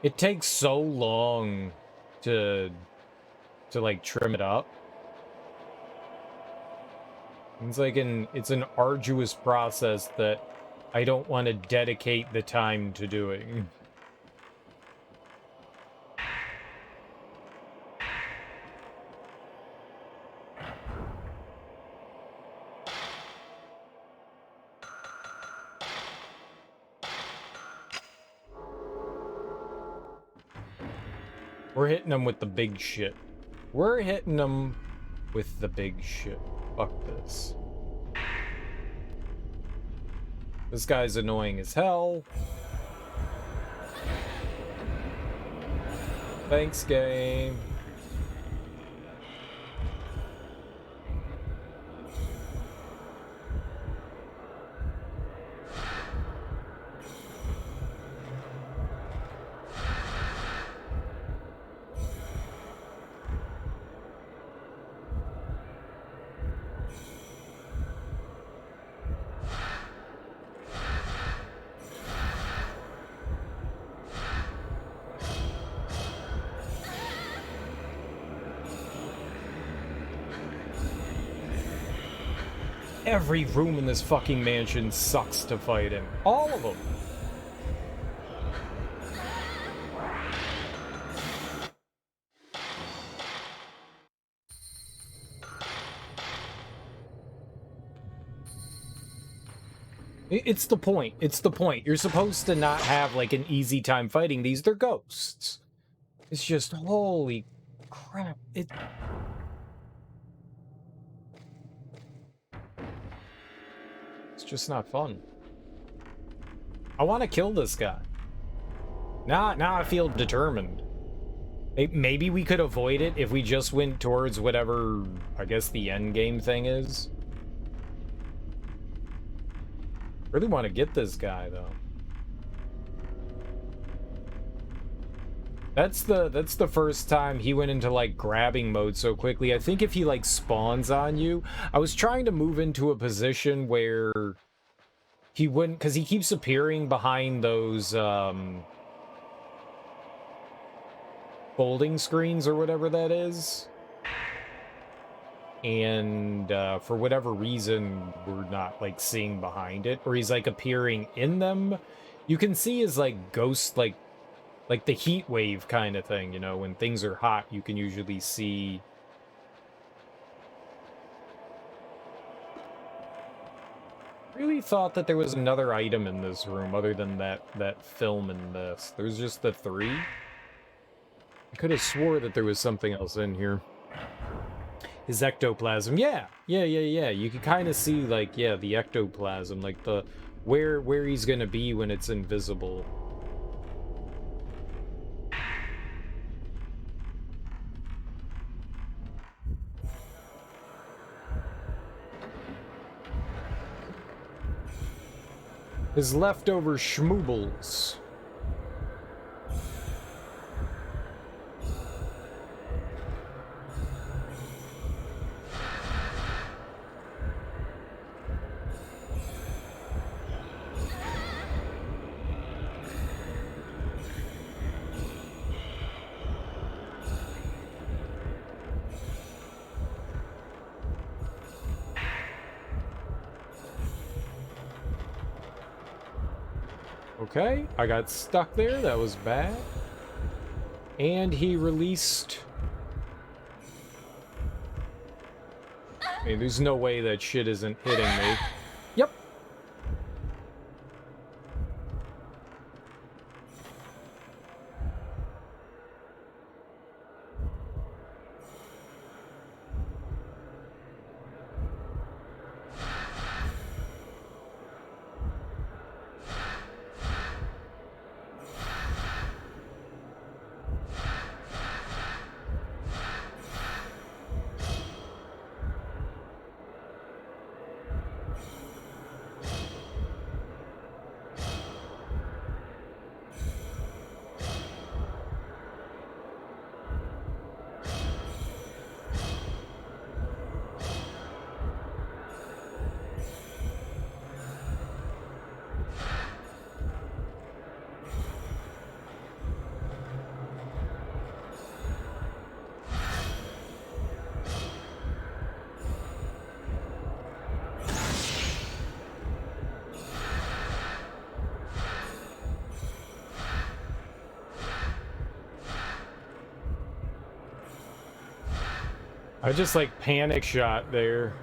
It takes so long to like, trim it up. It's an arduous process that I don't want to dedicate the time to doing. We're hitting them with the big shit. We're hitting them with the big shit. Fuck this. This guy's annoying as hell. Thanks, game. Every room in this fucking mansion sucks to fight in. All of them. It's the point. It's the point. You're supposed to not have, like, an easy time fighting these. They're ghosts. It's just, holy crap. It's just not fun. I want to kill this guy. Now I feel determined. Maybe we could avoid it if we just went towards whatever, I guess, the end game thing is. Really want to get this guy, though. That's the first time he went into, like, grabbing mode so quickly. I think if he, like, spawns on you... I was trying to move into a position where he wouldn't... Because he keeps appearing behind those, folding screens or whatever that is. And, for whatever reason, we're not, like, seeing behind it. Or he's, like, appearing in them. You can see his, like, ghost, like the heat wave kind of thing, you know, when things are hot, you can usually see. Really thought that there was another item in this room other than that film in this. There's just the 3. I could have swore that there was something else in here. His ectoplasm, yeah. You can kind of see, like, yeah, the ectoplasm, like the where he's gonna be when it's invisible. His leftover schmoobles. Okay, I got stuck there. That was bad. And he released... I mean, there's no way that shit isn't hitting me. Yep. I just like panic shot there.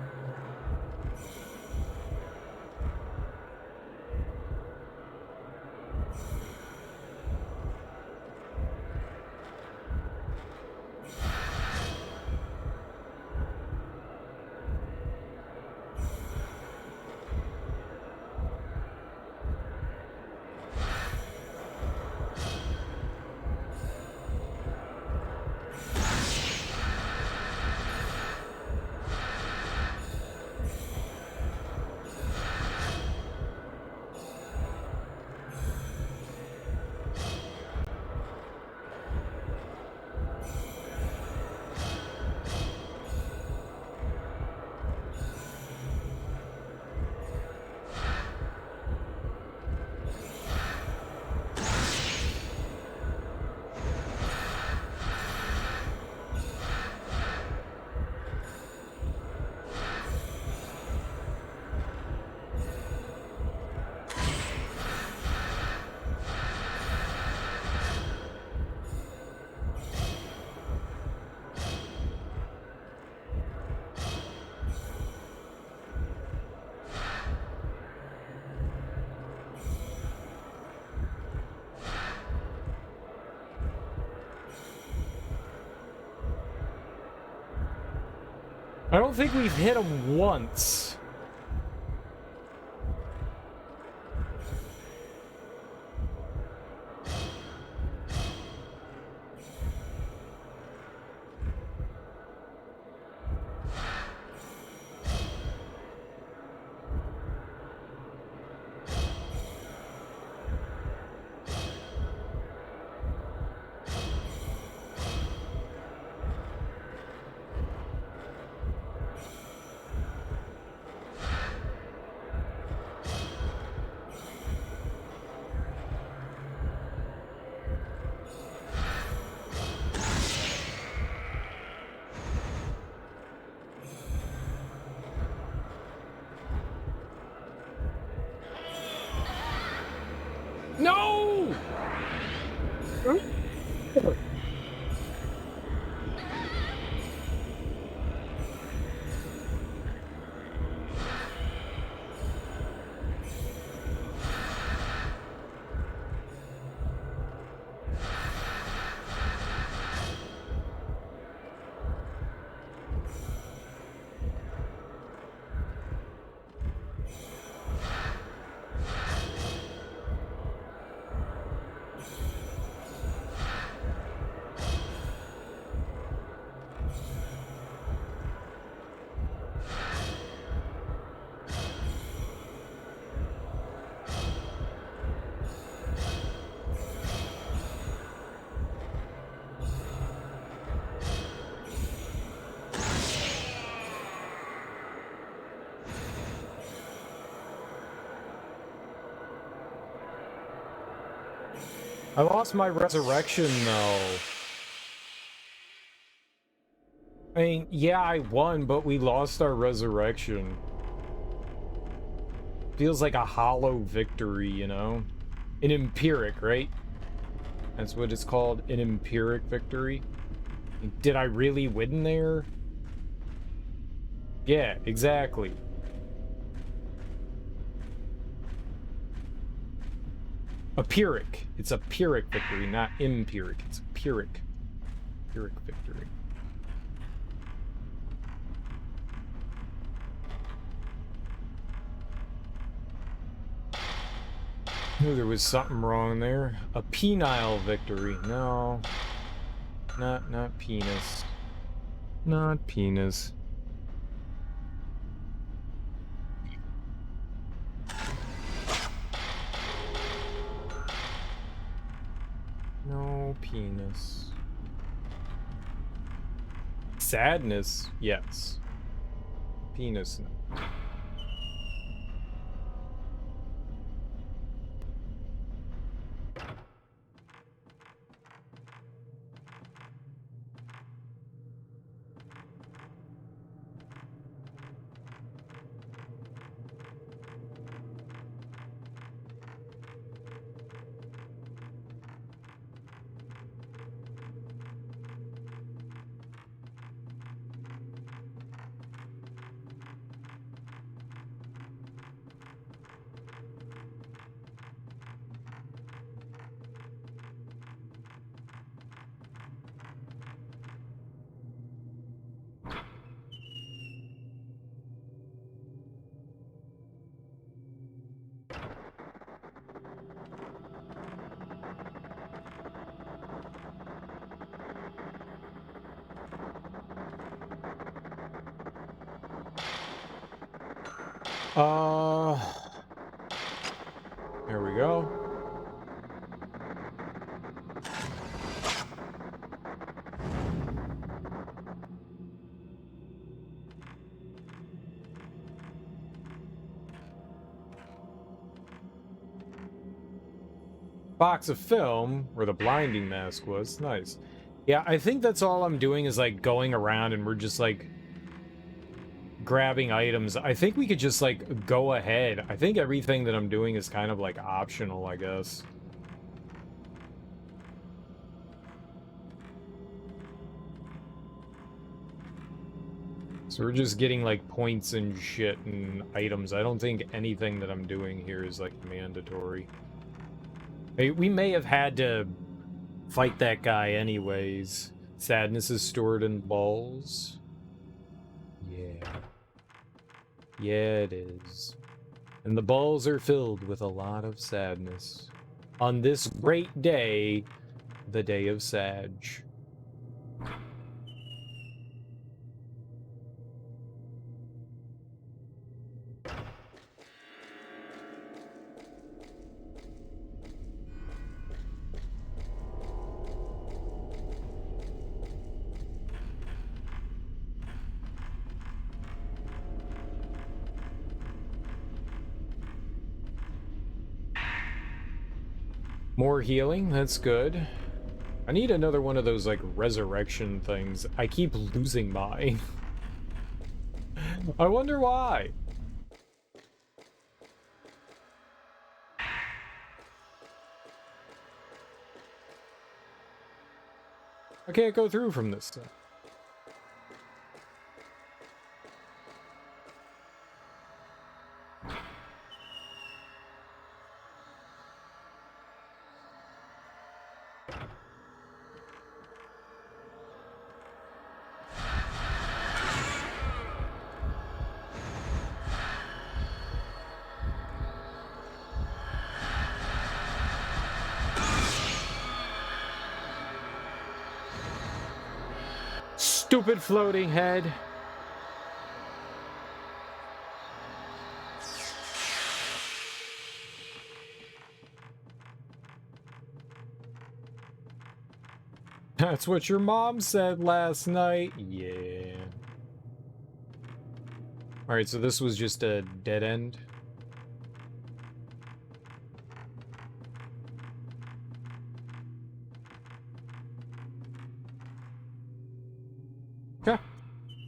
I don't think we've hit him once. No! I lost my resurrection, though. I mean, yeah, I won, but we lost our resurrection. Feels like a hollow victory, you know? An empiric, right? That's what it's called, an empiric victory. Did I really win there? Yeah, exactly. A Pyrrhic. It's a Pyrrhic victory, not empiric. It's a Pyrrhic. Pyrrhic victory. Knew there was something wrong there. A penile victory. No. Not penis. Not penis. No penis. Sadness, yes. Penis, no. Uh, there we go. Box of film, where the blinding mask was. Nice. Yeah, I think that's all I'm doing is, like, going around and we're just, like, grabbing items. I think we could just, like, go ahead. I think everything that I'm doing is kind of, like, optional, I guess. So we're just getting, like, points and shit and items. I don't think anything that I'm doing here is, like, mandatory. Hey, we may have had to fight that guy anyways. Sadness is stored in balls. Yeah. Yeah, it is. And the balls are filled with a lot of sadness. On this great day, the day of Sag. More healing, that's good. I need another one of those, like, resurrection things. I keep losing mine. I wonder why. I can't go through from this stuff. Stupid floating head. That's what your mom said last night. Yeah. Alright, so this was just a dead end. Okay.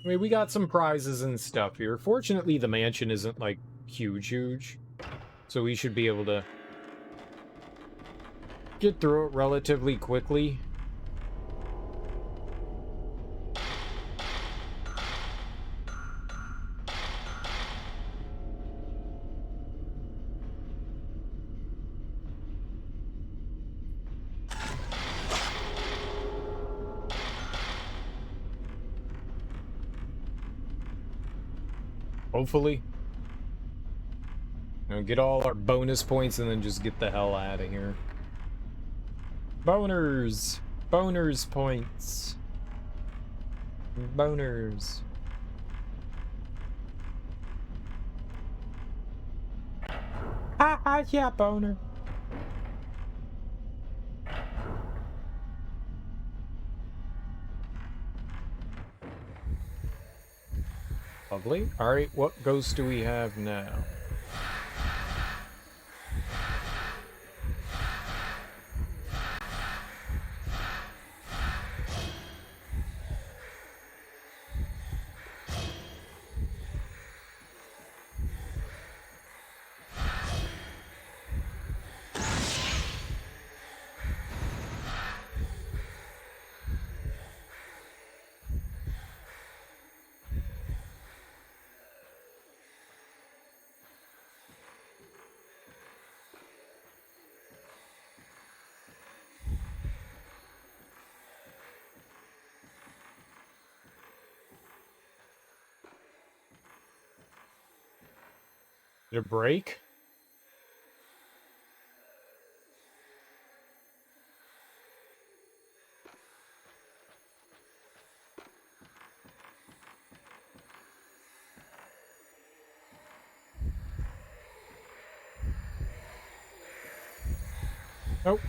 I mean, we got some prizes and stuff here. Fortunately, the mansion isn't, like, huge. So we should be able to get through it relatively quickly. Hopefully. You know, get all our bonus points and then just get the hell out of here. Boners! Boners points. Boners. Yeah, boner. Lovely. Alright, what ghost do we have now? Did it break? Nope.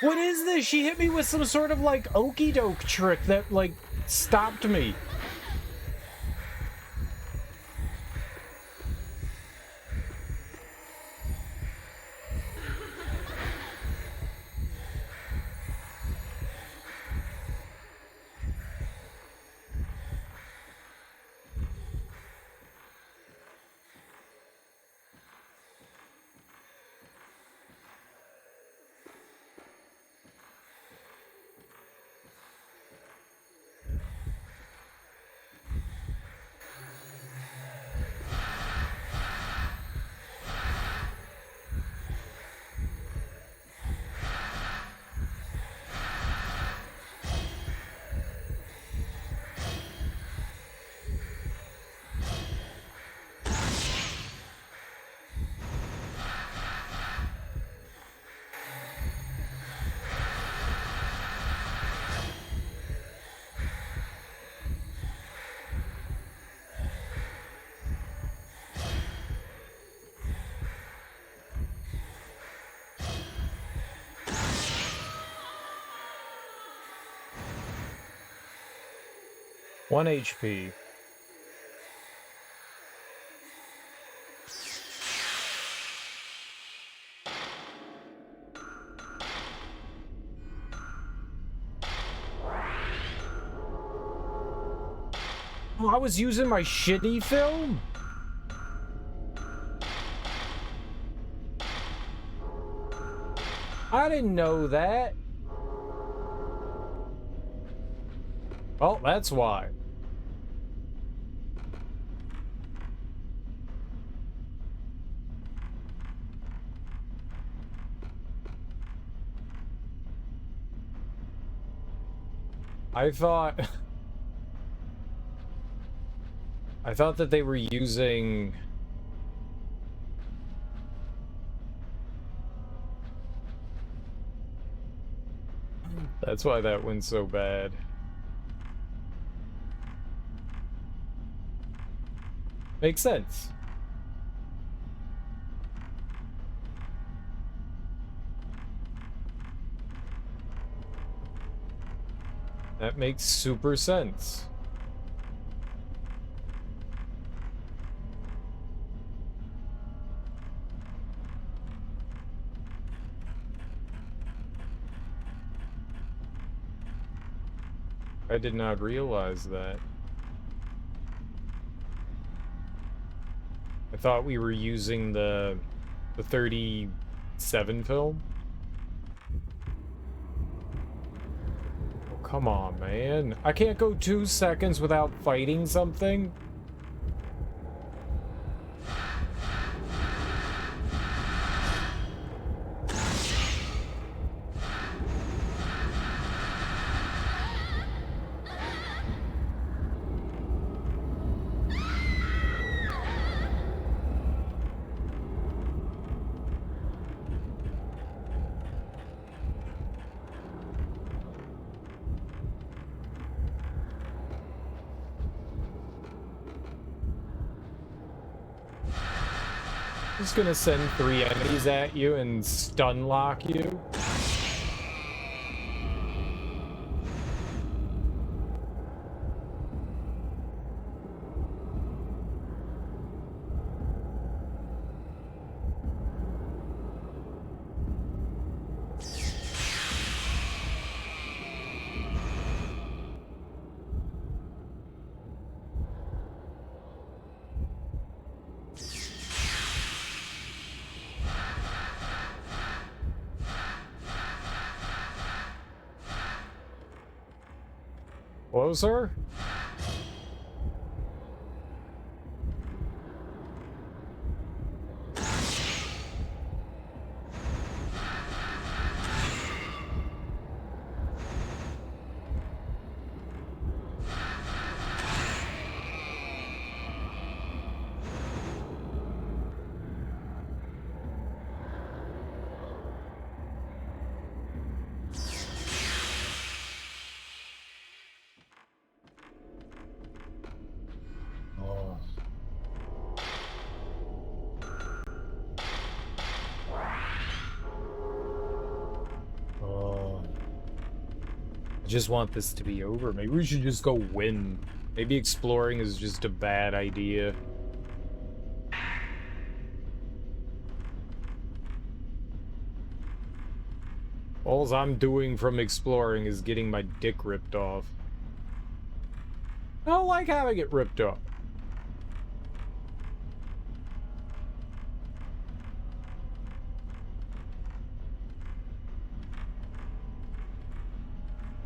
What is this? She hit me with some sort of like okey doke trick that like stopped me. One HP. Oh, I was using my shitty film? I didn't know that. Well, that's why. I thought that they were using that's why that went so bad. Makes sense. That makes super sense. I did not realize that. I thought we were using the 37 film. Oh, come on, man. I can't go 2 seconds without fighting something. Just gonna send 3 enemies at you and stun lock you. Closer? I just want this to be over. Maybe we should just go win. Maybe exploring is just a bad idea. All I'm doing from exploring is getting my dick ripped off. I don't like having it ripped off.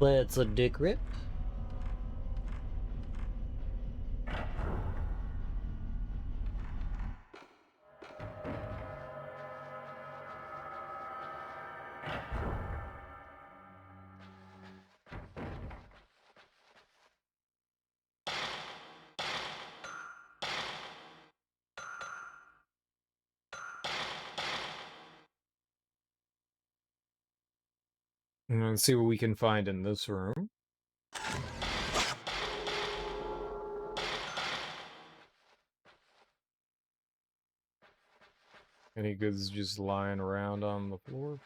Let's a dick rip. Let's see what we can find in this room. Any goods just lying around on the floor?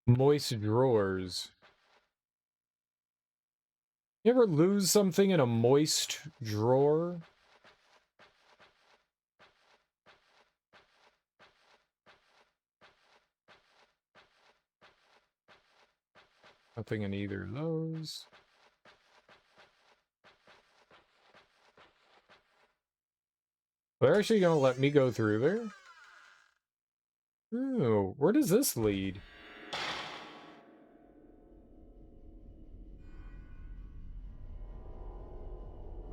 Moist drawers. You ever lose something in a moist drawer? Nothing in either of those. They're actually gonna let me go through there? Ooh, where does this lead?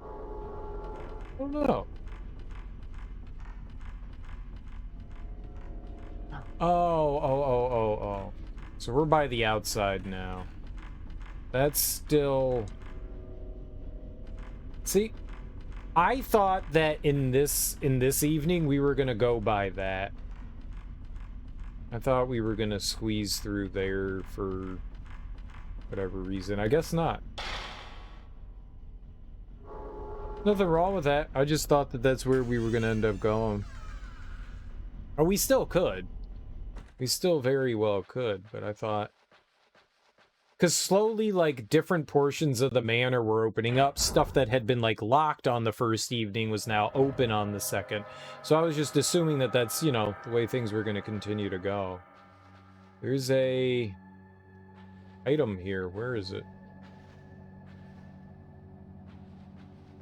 I don't know. Oh. So we're by the outside now. That's still... See, I thought that in this evening we were gonna go by that. I thought we were gonna squeeze through there for whatever reason. I guess not. Nothing wrong with that. I just thought that that's where we were gonna end up going. Or we still could. We still very well could, but I thought... Because slowly, like, different portions of the manor were opening up. Stuff that had been, like, locked on the first evening was now open on the second. So I was just assuming that that's, you know, the way things were going to continue to go. There's a... item here. Where is it?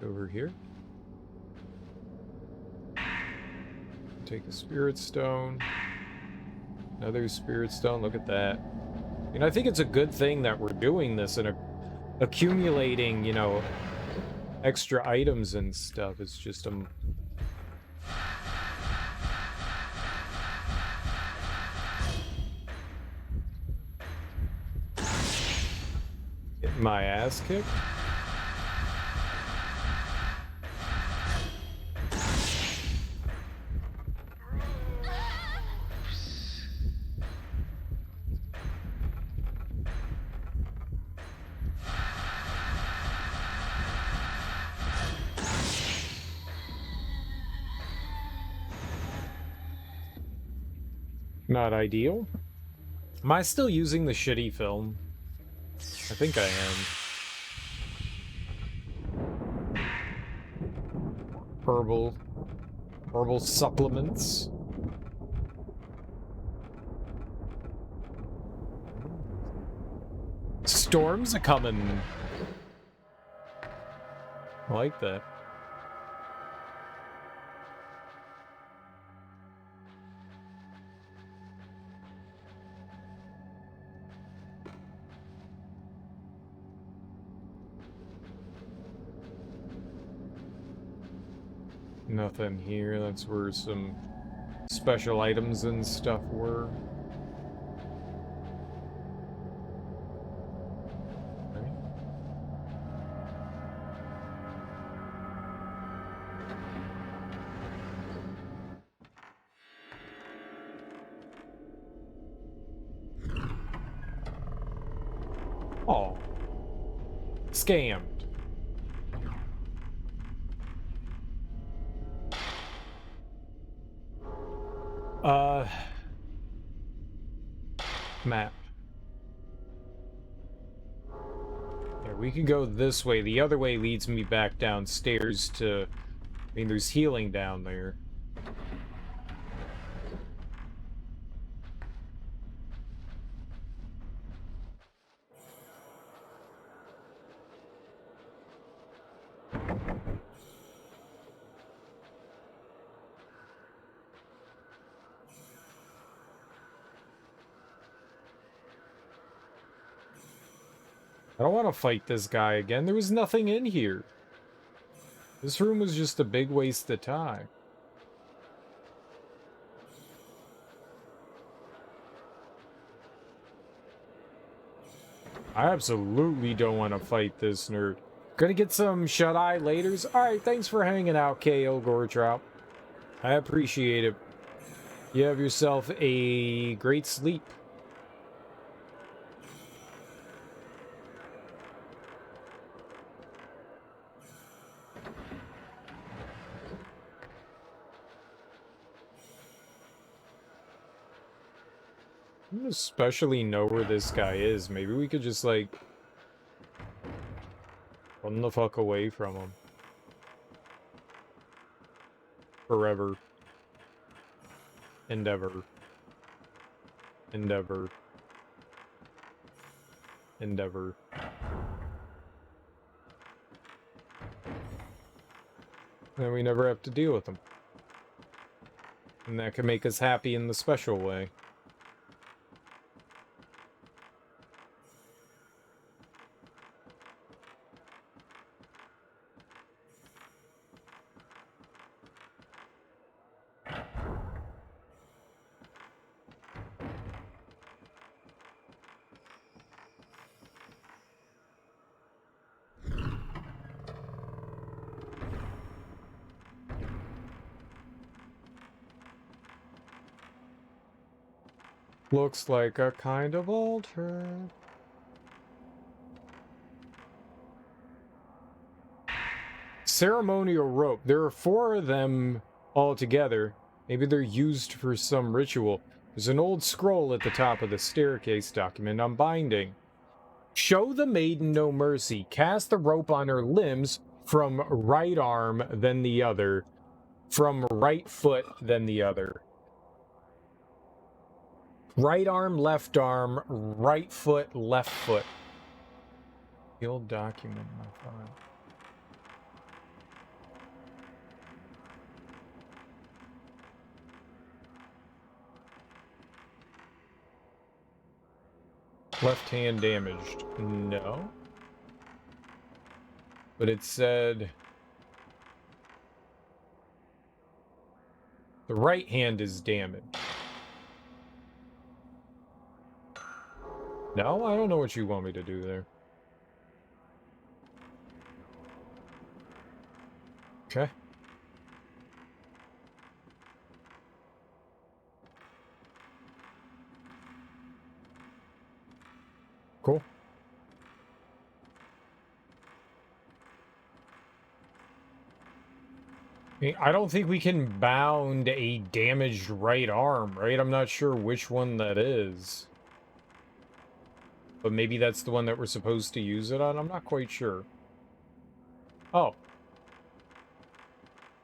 Over here? Take a spirit stone. Another spirit stone. Look at that. And I think it's a good thing that we're doing this and accumulating, you know, extra items and stuff. It's just getting my ass kicked. Not ideal. Am I still using the shitty film? I think I am. Herbal supplements. Storms are coming. I like that. Nothing here. That's where some special items and stuff were. Okay. Oh. Scammed. Uh, map. Yeah, we can go this way. The other way leads me back downstairs to... I mean, there's healing down there. I don't want to fight this guy again. There was nothing in here. This room was just a big waste of time. I absolutely don't want to fight this nerd. Gonna get some shut-eye laters. Alright, thanks for hanging out, KO Gortrop. I appreciate it. You have yourself a great sleep. I don't especially know where this guy is. Maybe we could just, like, run the fuck away from him. Forever. Endeavor. Endeavor. Endeavor. Then we never have to deal with him. And that can make us happy in the special way. Looks like a kind of altar. Ceremonial rope. There are 4 of them all together. Maybe they're used for some ritual. There's an old scroll at the top of the staircase document on binding. Show the maiden no mercy. Cast the rope on her limbs from right arm, then the other. From right foot, then the other. Right arm, right foot, left foot. The old document, my file. Left hand damaged. No. But it said... the right hand is damaged. No, I don't know what you want me to do there. Okay. Cool. I don't think we can bound a damaged right arm, right? I'm not sure which one that is. But maybe that's the one that we're supposed to use it on? I'm not quite sure. Oh.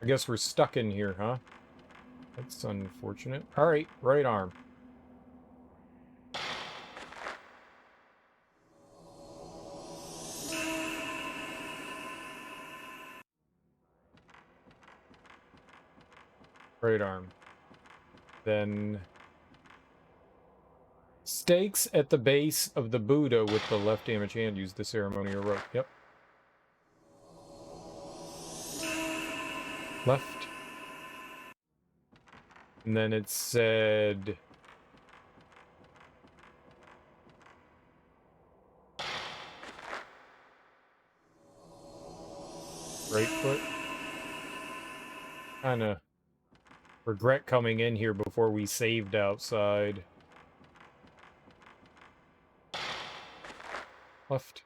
I guess we're stuck in here, huh? That's unfortunate. Alright, right arm. Right arm. Then... stakes at the base of the Buddha with the left damaged hand. Use the ceremonial rope. Yep. Left. And then it said... right foot. Kinda regret coming in here before we saved outside. Left.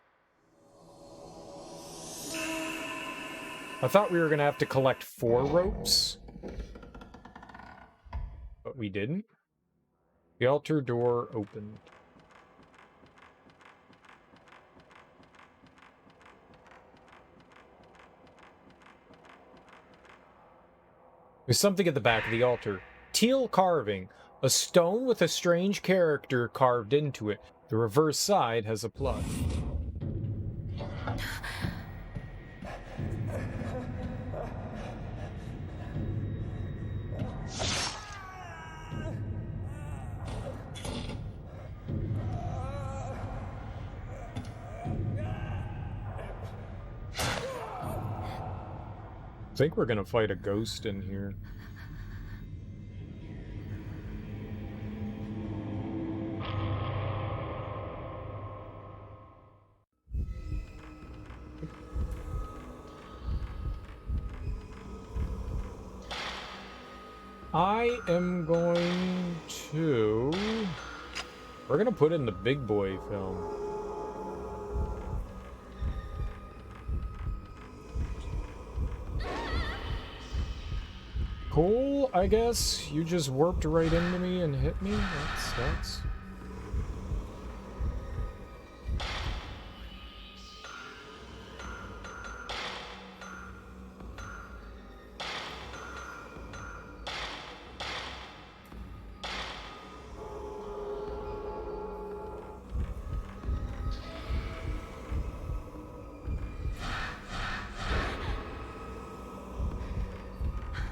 I thought we were gonna have to collect 4 ropes. But But we didn't. The altar door opened. There's something at the back of the altar. Teal carving. A stone with a strange character carved into it. The reverse side has a plus. I think we're gonna fight a ghost in here. I am going to... We're gonna put in the big boy film. Cool, I guess. You just warped right into me and hit me. That sucks.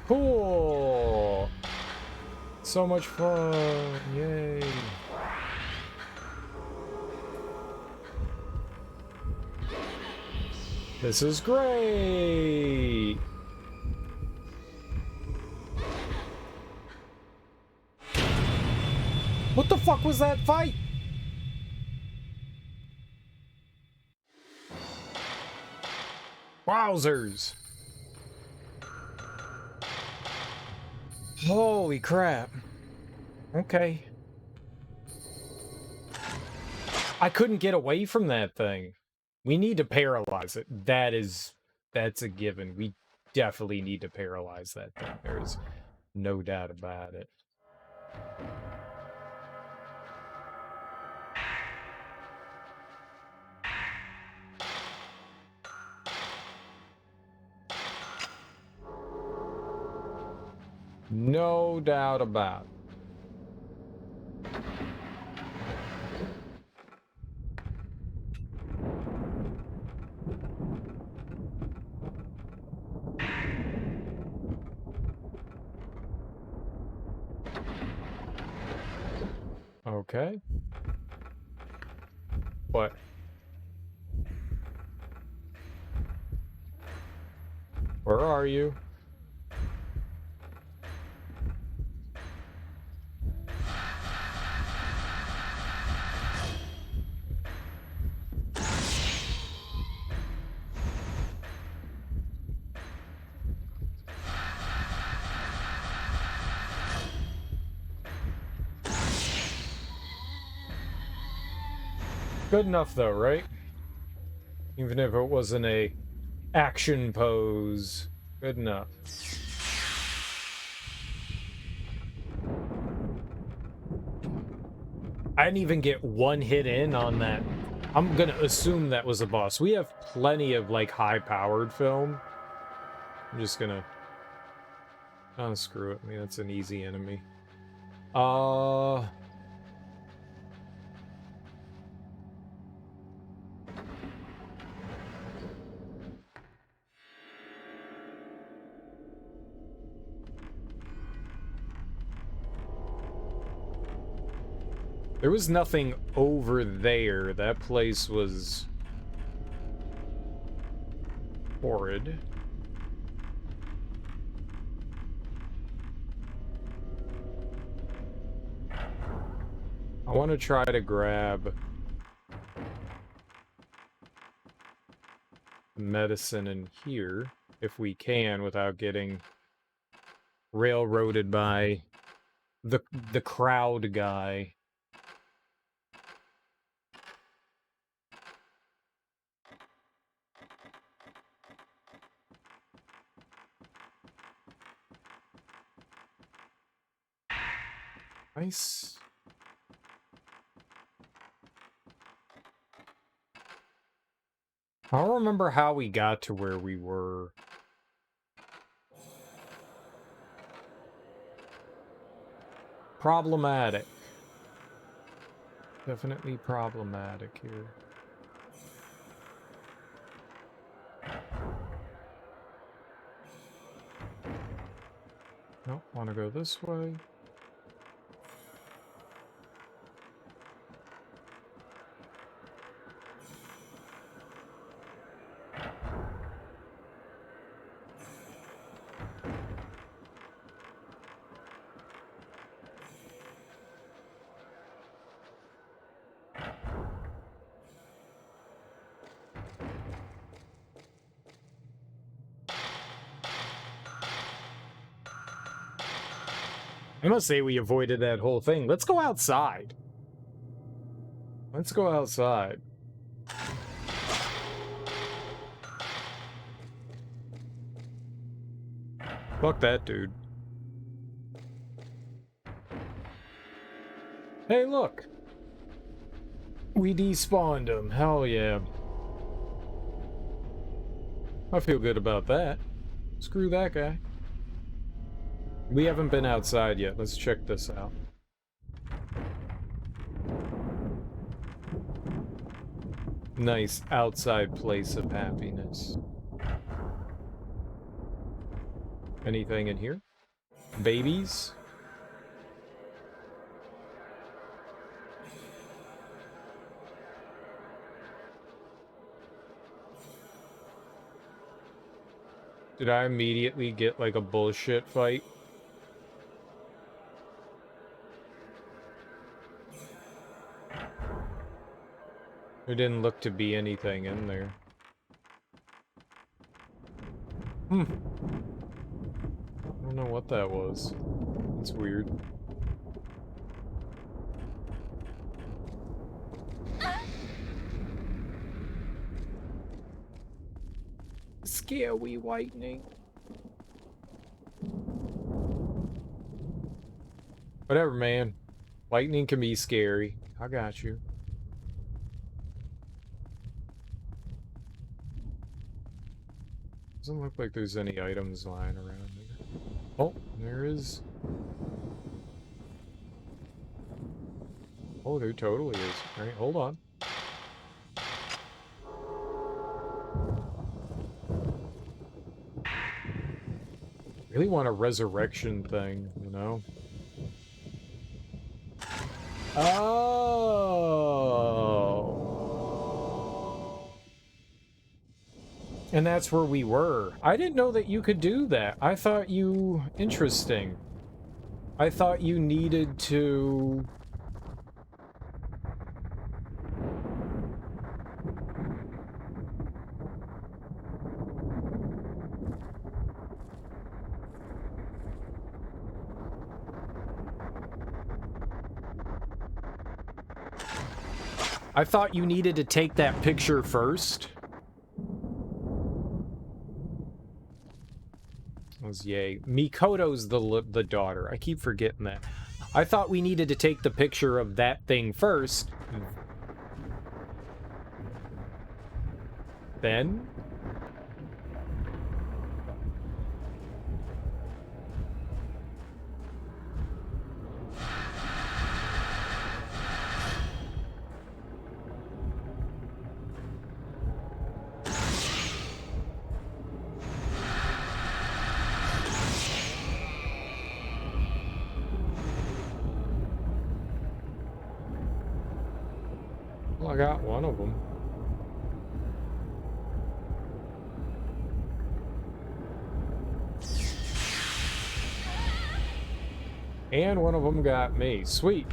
Cool! So much fun! Yay! This is great! What the fuck was that fight? Wowzers! Holy crap. Okay. I couldn't get away from that thing. We need to paralyze it. That's a given. We definitely need to paralyze that thing. There's no doubt about it. No doubt about it. Okay. What? Where are you? Good enough though, right? Even if it wasn't a action pose. Good enough. I didn't even get one hit in on that. I'm gonna assume that was a boss. We have plenty of, like, high-powered film. I'm just gonna... Oh, screw it. I mean, that's an easy enemy. There was nothing over there. That place was... horrid. I want to try to grab... medicine in here, if we can, without getting railroaded by the crowd guy. Nice. I don't remember how we got to where we were. Problematic. Definitely problematic here. Nope, want to go this way. I must say we avoided that whole thing. Let's go outside. Let's go outside. Fuck that dude. Hey, look. We despawned him. Hell yeah. I feel good about that. Screw that guy. We haven't been outside yet. Let's check this out. Nice outside place of happiness. Anything in here? Babies? Did I immediately get like a bullshit fight? There didn't look to be anything in there. I don't know what that was. It's weird. Scary whitening. Whatever, man. Lightning can be scary. I got you. Doesn't look like there's any items lying around here. Oh, there is. Oh, there totally is. Alright, hold on. Really want a resurrection thing, you know? Oh. And that's where we were. I didn't know that you could do that. I thought you... Interesting. I thought you needed to... I thought you needed to take that picture first. Was yay. Mikoto's the daughter. I keep forgetting that. I thought we needed to take the picture of that thing first. Then? Well, I got one of them. And one of them got me. Sweet.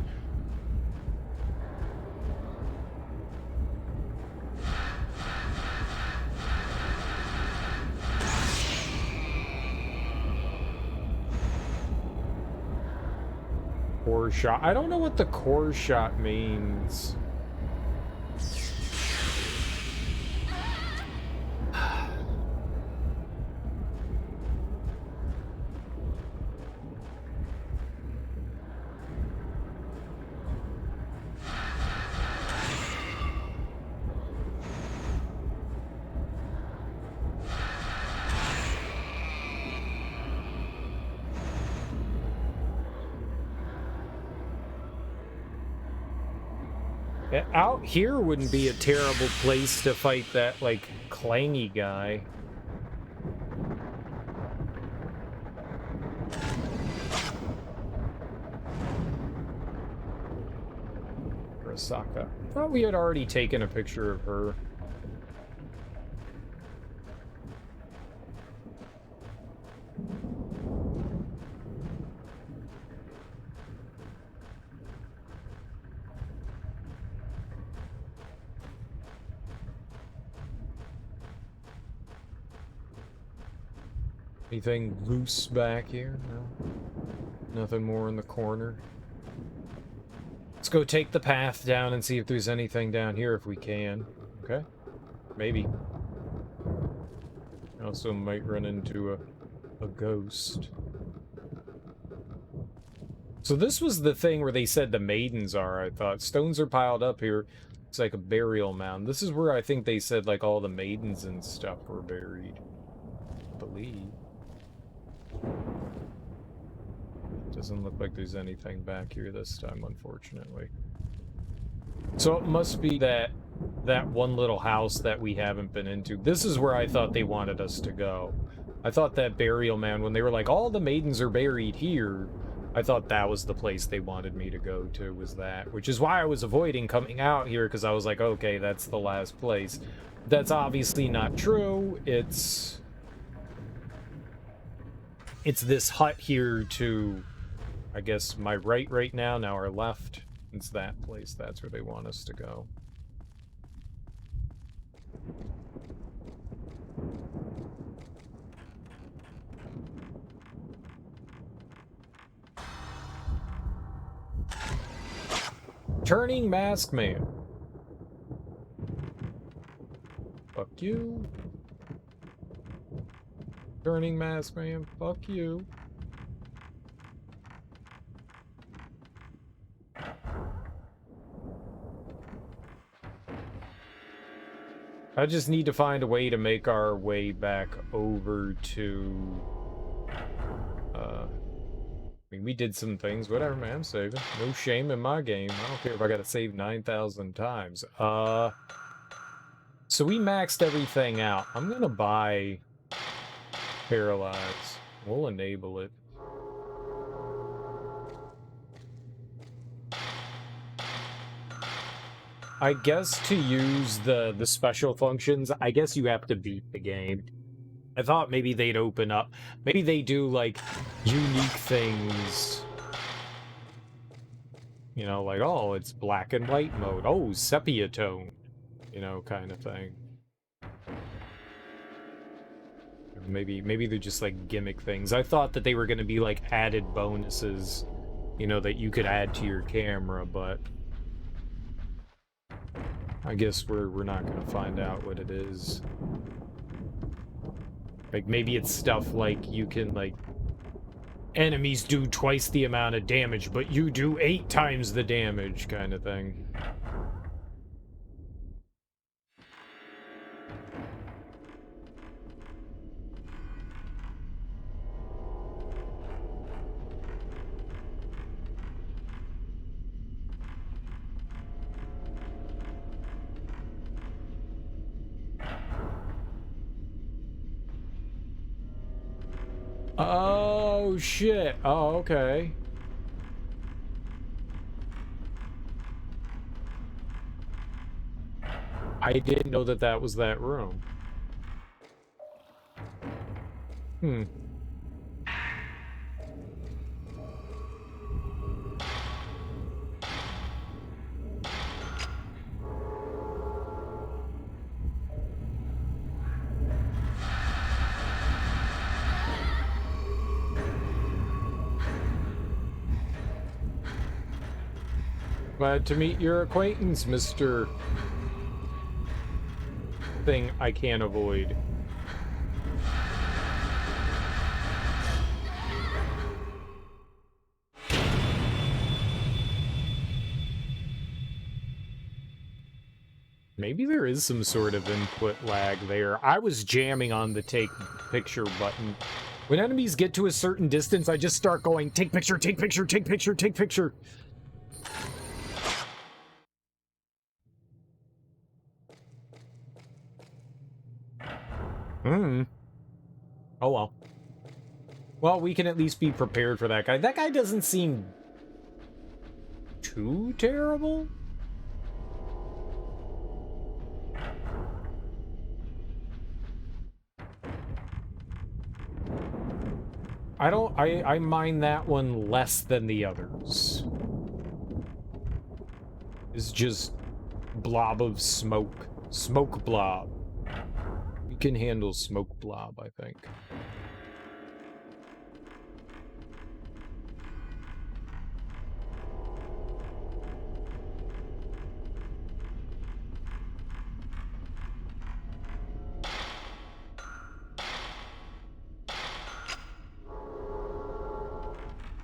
Core shot. I don't know what the core shot means. Out here wouldn't be a terrible place to fight that, like, clangy guy. Arasaka. Thought we had already taken a picture of her. Anything loose back here? No? Nothing more in the corner? Let's go take the path down and see if there's anything down here if we can. Okay? Maybe. Also might run into a ghost. So this was the thing where they said the maidens are, I thought. Stones are piled up here. It's like a burial mound. This is where I think they said like all the maidens and stuff were buried. I believe. Doesn't look like there's anything back here this time, unfortunately. So it must be that one little house that we haven't been into. This is where I thought they wanted us to go. I thought that burial mound, when they were like, all the maidens are buried here, I thought that was the place they wanted me to go to, was that. Which is why I was avoiding coming out here, because I was like, okay, that's the last place. That's obviously not true. It's this hut here to, I guess, my right now our left. It's that place. That's where they want us to go. Turning Mask Man. Fuck you. Turning Mask Man. Fuck you. I just need to find a way to make our way back over to... I mean, we did some things. Whatever, man. I'm saving. No shame in my game. I don't care if I gotta save 9,000 times. So we maxed everything out. I'm gonna buy Paralyze. We'll enable it. I guess to use the special functions, I guess you have to beat the game. I thought maybe they'd open up. Maybe they do, like, unique things. You know, like, oh, it's black and white mode. Oh, sepia tone. You know, kind of thing. Maybe they're just, like, gimmick things. I thought that they were going to be, like, added bonuses, you know, that you could add to your camera, but... I guess we're not going to find out what it is. Like, maybe it's stuff like you can, like... Enemies do twice the amount of damage, but you do 8 times the damage, kind of thing. Oh, shit. Oh, okay. I didn't know that that was that room. Hmm. Glad to meet your acquaintance, Mr. Thing I can't avoid. Maybe there is some sort of input lag there. I was jamming on the take picture button. When enemies get to a certain distance, I just start going, take picture, take picture, take picture, take picture. Hmm. Oh well. Well, we can at least be prepared for that guy. That guy doesn't seem too terrible. I mind that one less than the others. It's just blob of smoke. Smoke blob. We can handle smoke blob, I think.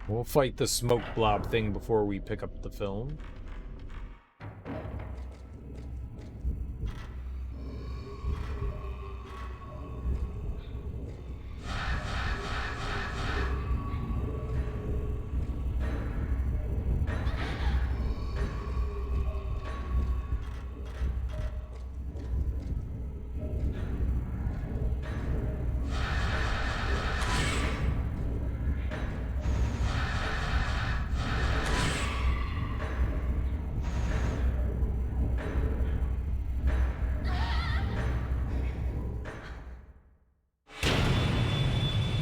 We'll fight the smoke blob thing before we pick up the film.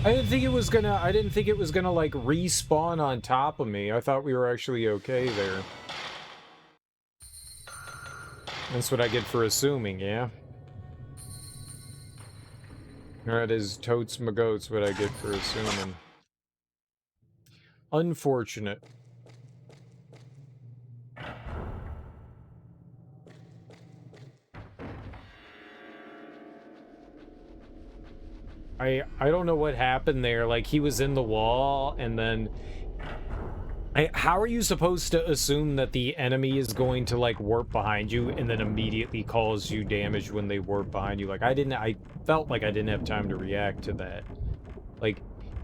I didn't think it was gonna like respawn on top of me. I thought we were actually okay there. That's what I get for assuming, yeah? That is totes my goats what I get for assuming. Unfortunate. I don't know what happened there. Like, he was in the wall, and then... how are you supposed to assume that the enemy is going to, like, warp behind you and then immediately cause you damage when they warp behind you? Like, I felt like I didn't have time to react to that. Like,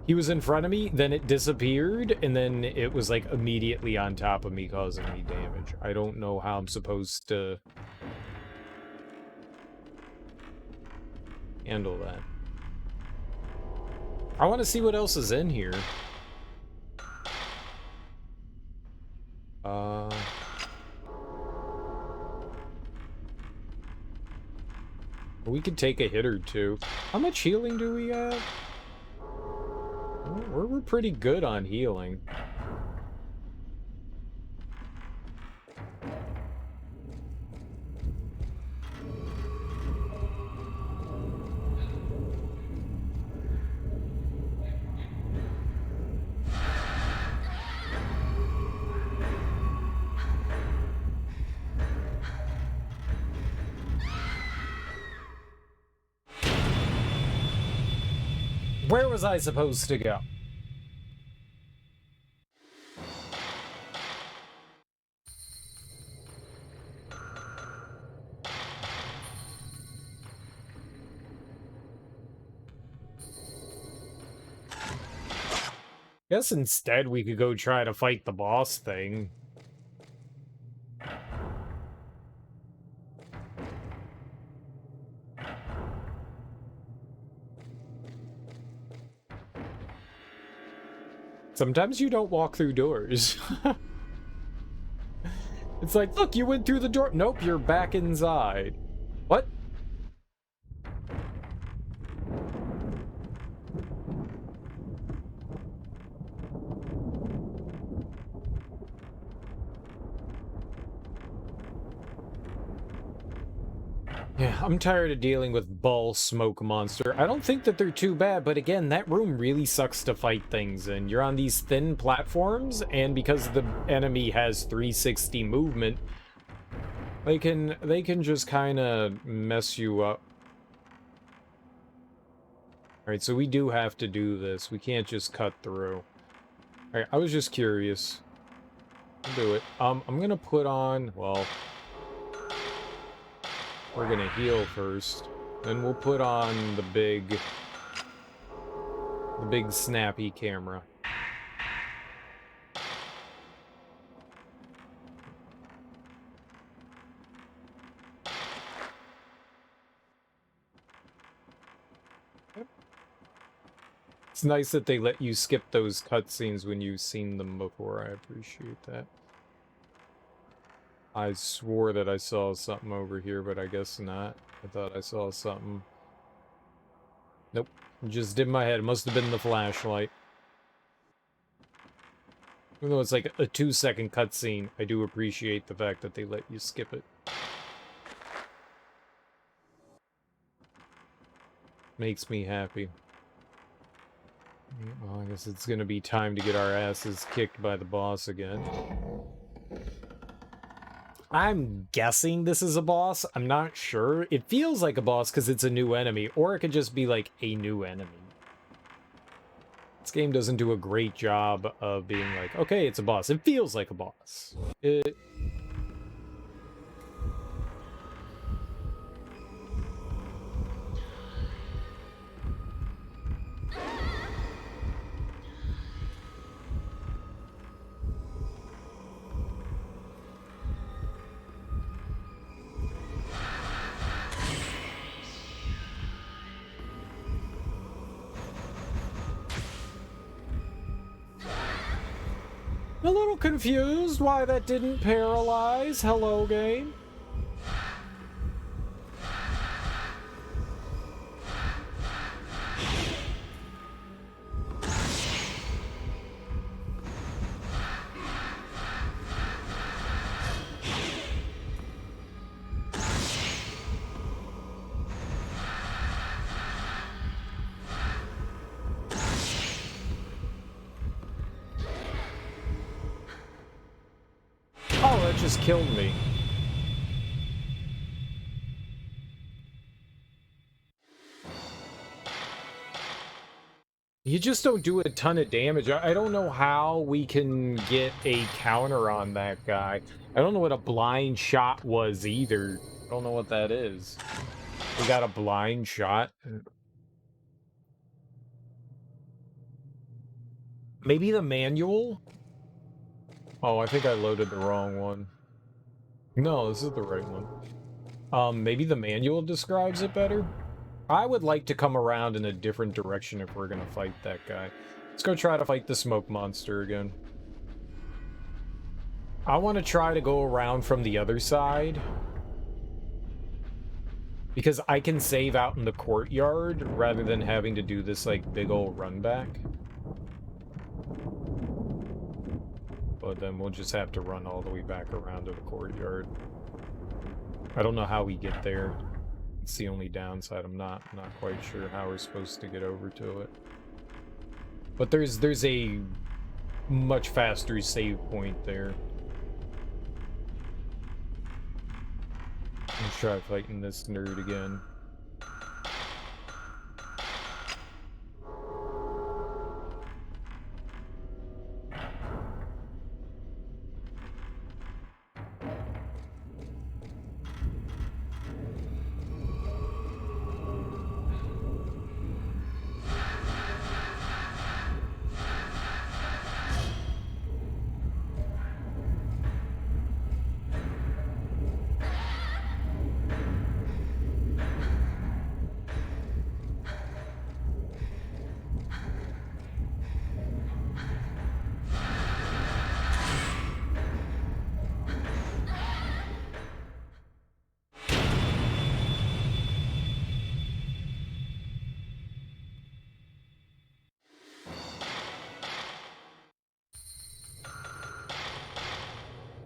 he was in front of me, then it disappeared, and then it was, like, immediately on top of me, causing me damage. I don't know how I'm supposed to handle that. I want to see what else is in here. We could take a hit or two. How much healing do we have? We're pretty good on healing. Where was I supposed to go? Guess instead we could go try to fight the boss thing. Sometimes you don't walk through doors. It's like, look, you went through the door. Nope, you're back inside. What? Yeah, I'm tired of dealing with ball smoke monster. I don't think that they're too bad, but again, that room really sucks to fight things in. You're on these thin platforms, and because the enemy has 360 movement, they can just kind of mess you up. Alright, so we do have to do this. We can't just cut through. Alright, I was just curious. I'll do it. I'm gonna put on, well... We're gonna heal first. Then we'll put on the big snappy camera. It's nice that they let you skip those cutscenes when you've seen them before. I appreciate that. I swore that I saw something over here, but I guess not. I thought I saw something. Nope. Just did my head. It must have been the flashlight. Even though it's like a 2-second cutscene, I do appreciate the fact that they let you skip it. Makes me happy. Well, I guess it's gonna be time to get our asses kicked by the boss again. I'm guessing this is a boss. I'm not sure. It feels like a boss because it's a new enemy, or it could just be like a new enemy. This game doesn't do a great job of being like, okay, it's a boss. It feels like a boss. A little confused why that didn't paralyze. Hello, game. Oh, that just killed me. You just don't do a ton of damage. I don't know how we can get a counter on that guy. I don't know what a blind shot was either. I don't know what that is. We got a blind shot. Maybe the manual? Oh, I think I loaded the wrong one. No, this is the right one. Maybe the manual describes it better? I would like to come around in a different direction if we're gonna fight that guy. Let's go try to fight the smoke monster again. I want to try to go around from the other side. Because I can save out in the courtyard rather than having to do this, like, big ol' run back. But then we'll just have to run all the way back around to the courtyard. I don't know how we get there. It's the only downside. I'm not quite sure how we're supposed to get over to it. But there's a much faster save point there. Let's try fighting this nerd again.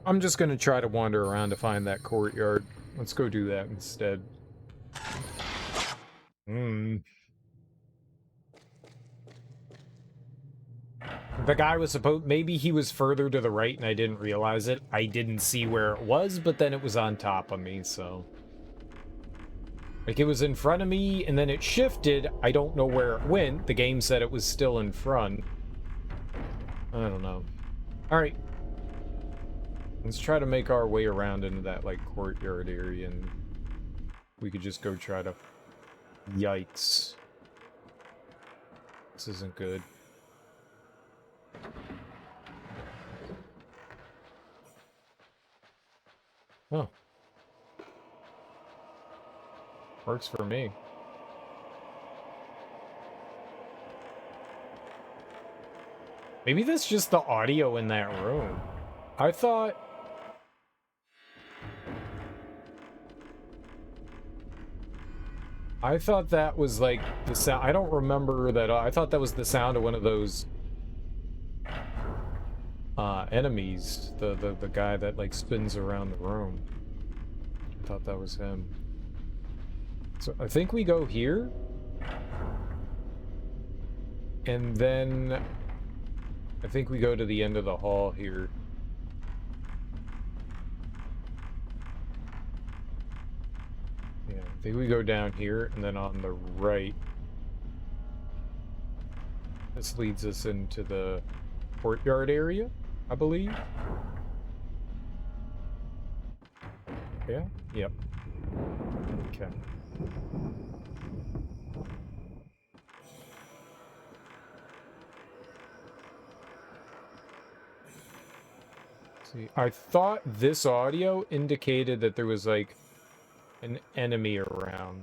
I'm just gonna try to wander around to find that courtyard. Let's go do that instead. The guy was supposed... Maybe he was further to the right and I didn't realize it. I didn't see where it was, but then it was on top of me, so... Like, it was in front of me, and then it shifted. I don't know where it went. The game said it was still in front. I don't know. Alright. Let's try to make our way around into that, like, courtyard area, and we could just go try to... Yikes. This isn't good. Oh. Works for me. Maybe that's just the audio in that room. I thought... that was like the sound. I don't remember that. I thought that was the sound of one of those enemies. The guy that like spins around the room. I thought that was him. So I think we go here. And then I think we go to the end of the hall here. Yeah, I think we go down here and then on the right. This leads us into the courtyard area, I believe. Yeah? Yep. Okay. See, I thought this audio indicated that there was like an enemy around.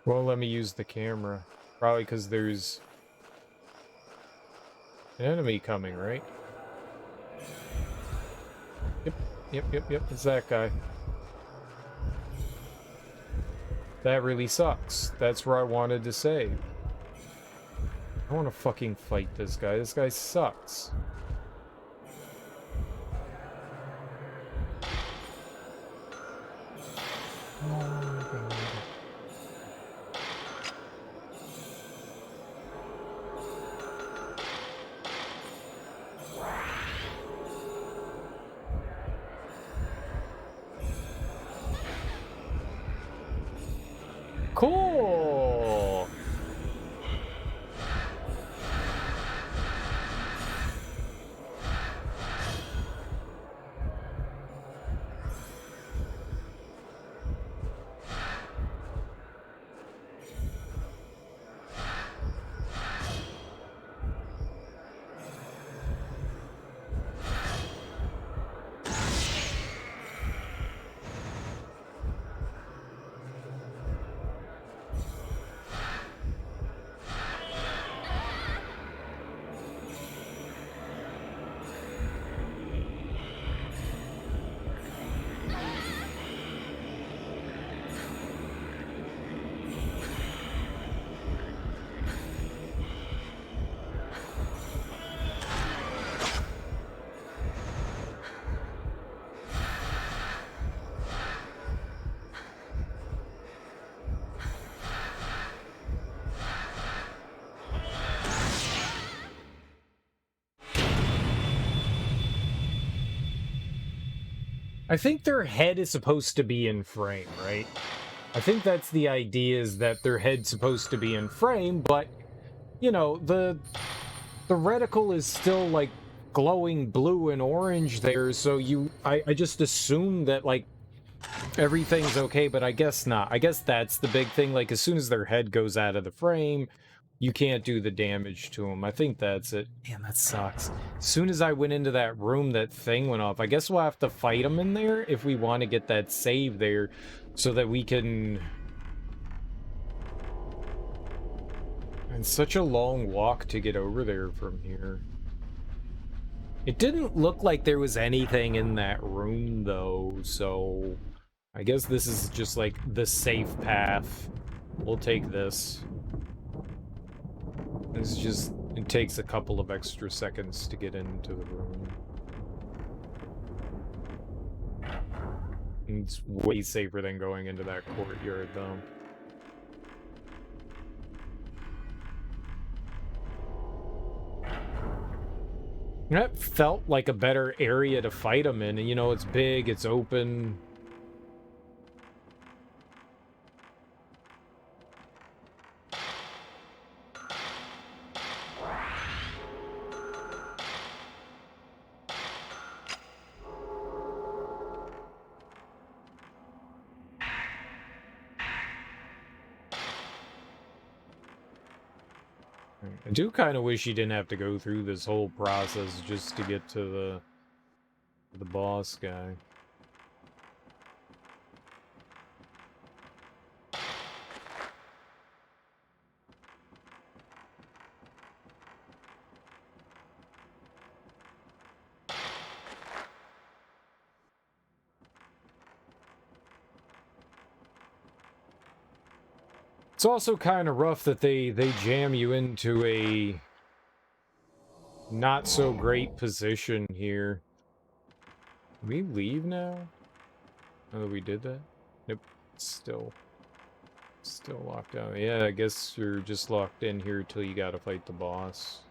Won't let me use the camera. Probably because there's an enemy coming, right? Yep. It's that guy. That really sucks. That's where I wanted to save. I want to fucking fight this guy. This guy sucks. Oh my God. Cool. I think their head is supposed to be in frame, right? I think that's the idea, is that their head's supposed to be in frame, but, you know, the reticle is still, like, glowing blue and orange there, so I just assume that, like, everything's okay, but I guess not. I guess that's the big thing, like, as soon as their head goes out of the frame, you can't do the damage to them. I think that's it. Man, that sucks. As soon as I went into that room, that thing went off. I guess we'll have to fight them in there if we want to get that save there so that we can... And such a long walk to get over there from here. It didn't look like there was anything in that room, though, so... I guess this is just, like, the safe path. We'll take this. It's just, it takes a couple of extra seconds to get into the room. It's way safer than going into that courtyard, though. That felt like a better area to fight them in, and you know, it's big, it's open. I do kind of wish you didn't have to go through this whole process just to get to the boss guy. It's also kind of rough that they jam you into a not so great position here. Can we leave now? Now that we did that? Nope. Still locked out. Yeah, I guess you're just locked in here till you gotta fight the boss.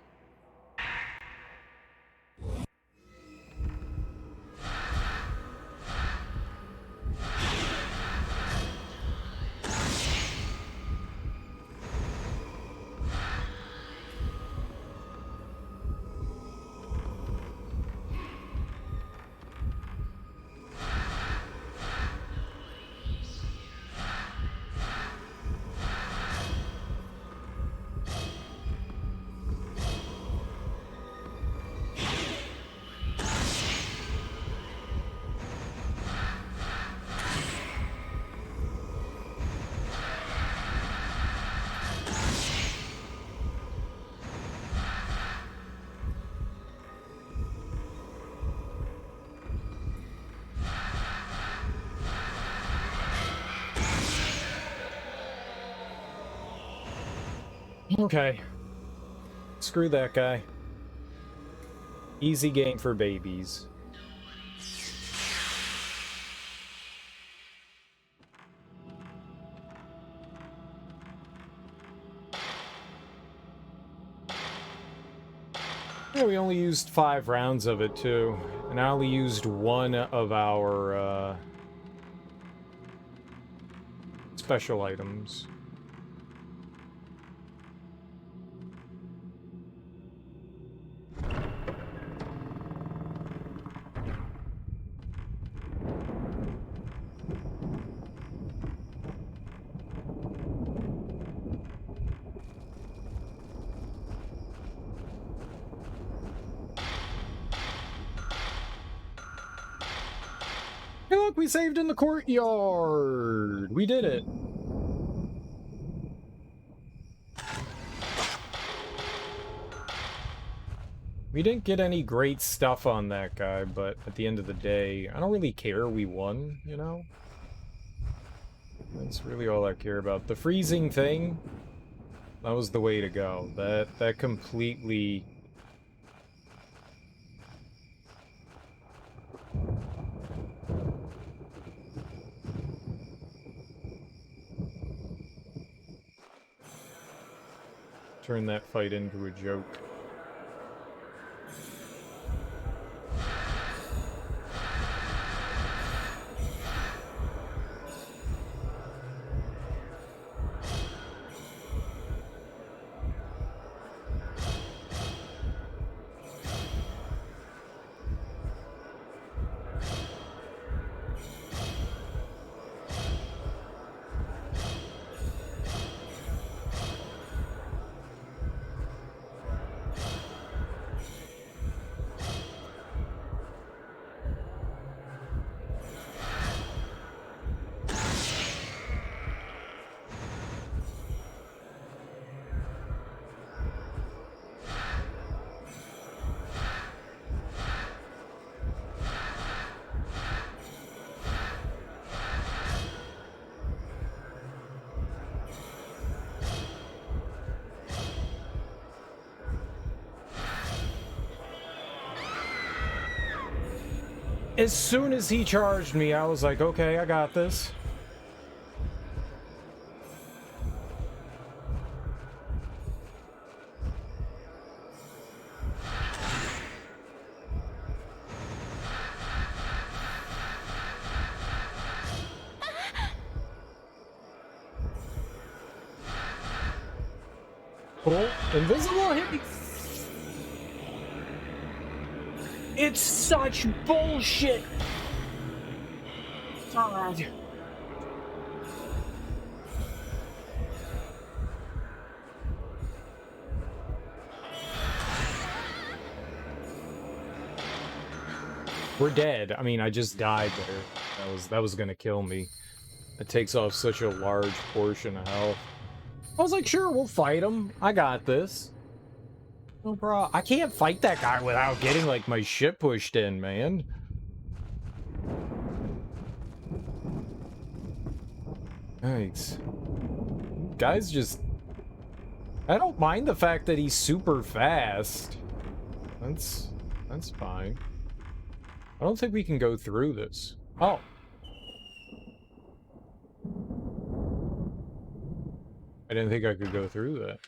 Okay. Screw that guy. Easy game for babies. Yeah, we only used 5 rounds of it, too. And I only used one of our, special items. Hey, look, we saved in the courtyard! We did it! We didn't get any great stuff on that guy, but at the end of the day, I don't really care we won, you know? That's really all I care about. The freezing thing, that was the way to go. That completely... turned that fight into a joke. As soon as he charged me, I was like, okay, I got this. Oh, invisible hit me. It's such bullshit. God. We're dead. I mean, I just died there. That was gonna kill me. It takes off such a large portion of health. I was like, sure, we'll fight him. I got this. No problem. I can't fight that guy without getting, like, my shit pushed in, man. Thanks. Guy's just... I don't mind the fact that he's super fast. That's fine. I don't think we can go through this. Oh. I didn't think I could go through that.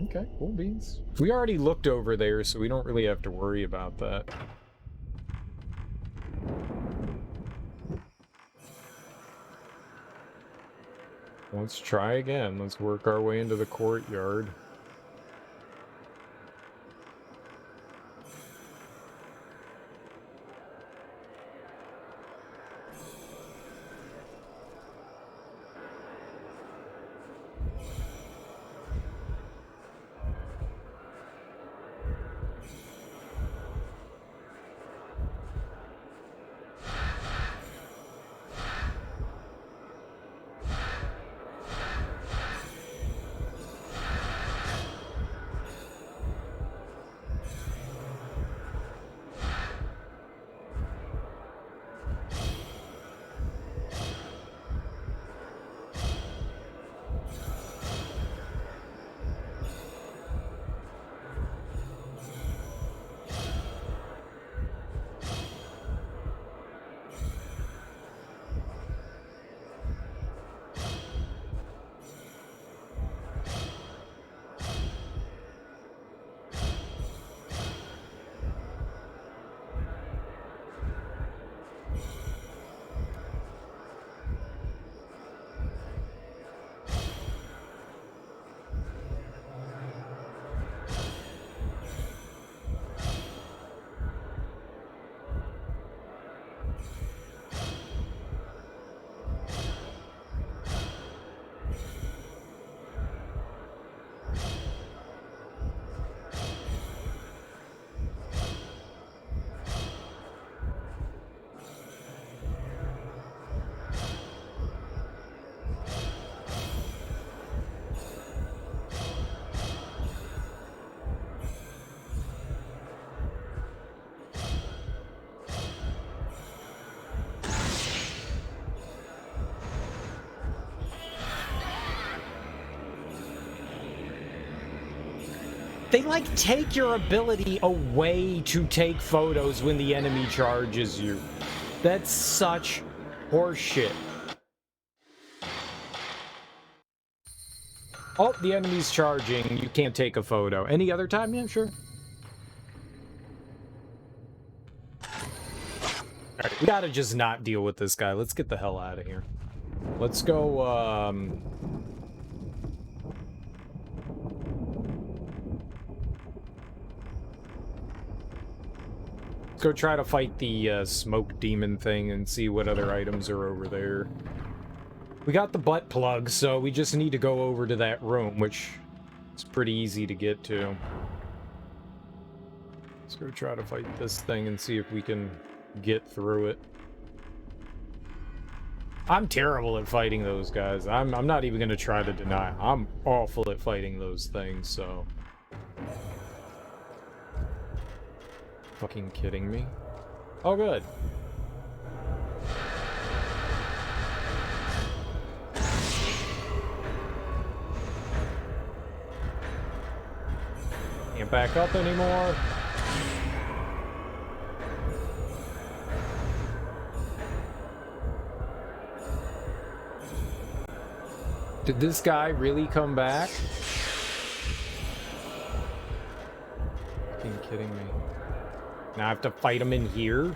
Okay, cool beans. We already looked over there, so we don't really have to worry about that. Let's try again. Let's work our way into the courtyard. They, like, take your ability away to take photos when the enemy charges you. That's such horseshit. Oh, the enemy's charging. You can't take a photo. Any other time? Yeah, sure. Alright, we gotta just not deal with this guy. Let's get the hell out of here. Let's go, let's go try to fight the smoke demon thing and see what other items are over there. We got the butt plug, so we just need to go over to that room, which is pretty easy to get to. Let's go try to fight this thing and see if we can get through it. I'm terrible at fighting those guys. I'm not even gonna try to deny. I'm awful at fighting those things, so... Fucking kidding me? Oh, good. Can't back up anymore. Did this guy really come back? Fucking kidding me. Now I have to fight him in here?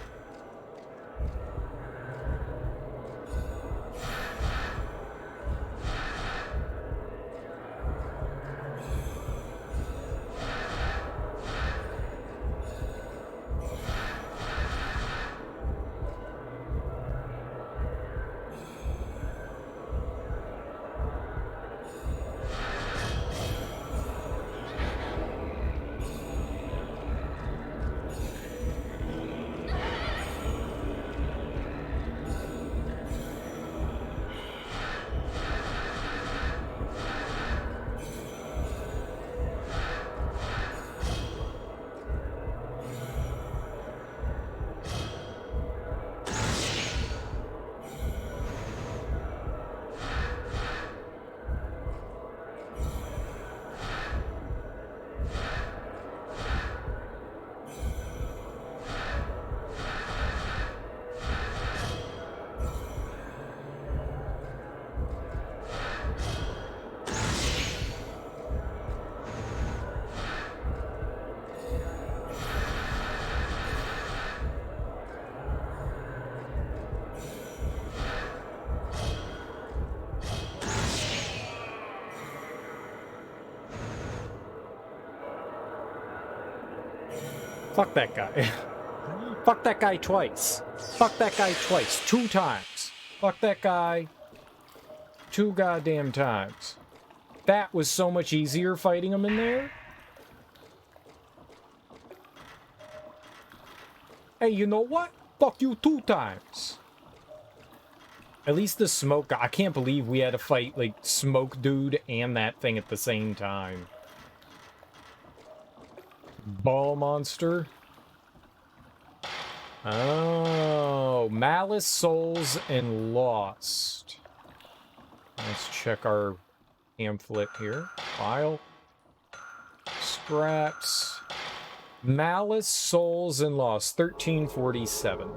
Fuck that guy. Fuck that guy twice. Fuck that guy twice. 2 times. Fuck that guy 2 goddamn times. That was so much easier fighting him in there. Hey, you know what? Fuck you 2 times. At least the smoke... I can't believe we had to fight, like, Smoke Dude and that thing at the same time. Ball monster. Oh, Malice, Souls, and Lost. Let's check our pamphlet here. File. Scraps. Malice, Souls, and Lost. 1347.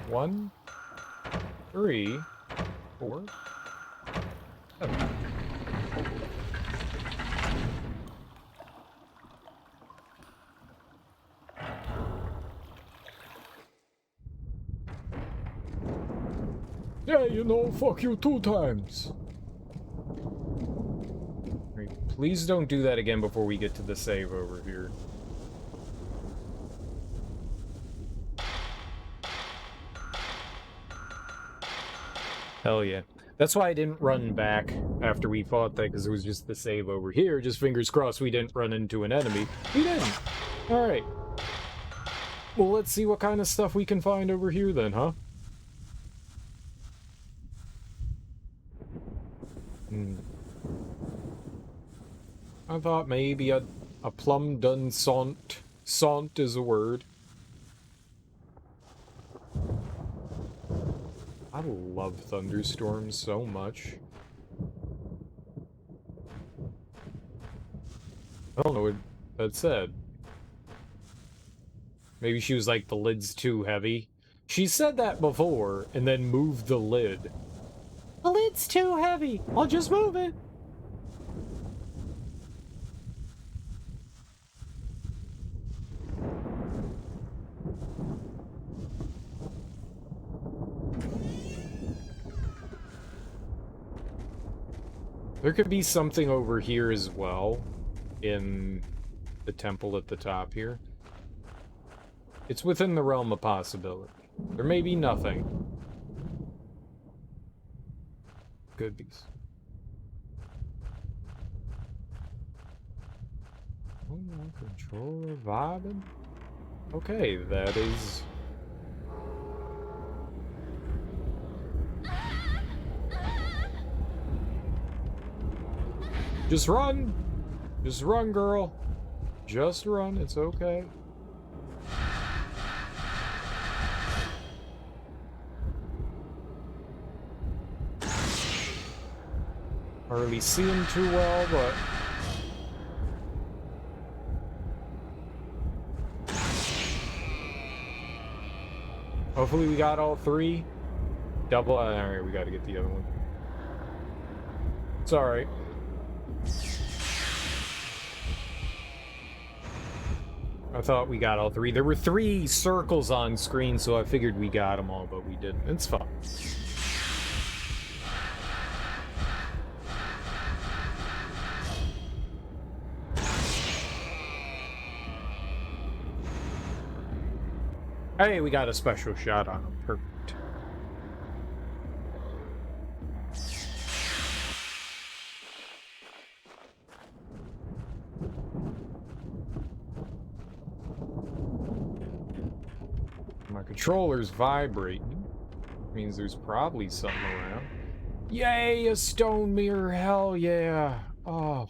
One, 3, 4, 7. Yeah, you know, fuck you 2 times. Right, please don't do that again before we get to the save over here. Hell yeah. That's why I didn't run back after we fought that, because it was just the save over here. Just fingers crossed we didn't run into an enemy. We didn't! Alright. Well, let's see what kind of stuff we can find over here then, huh? I thought maybe a plum dun sont. Sant is a word. I love thunderstorms so much. I don't know what that said. Maybe she was like, the lid's too heavy. She said that before, and then moved the lid. The lid's too heavy! I'll just move it! There could be something over here as well, in the temple at the top here. It's within the realm of possibility. There may be nothing. Could be. Oh, controller vibing? Okay, that is... Just run! Just run, girl. Just run, it's okay. Hardly see him too well, but... Hopefully we got all 3. Double... Alright, we gotta get the other one. It's alright. I thought we got all 3. There were 3 circles on screen, so I figured we got them all, but we didn't. It's fine. Hey, we got a special shot on him. Perfect. My controller's vibrating. Means there's probably something around. Yay, a stone mirror! Hell yeah! Oh.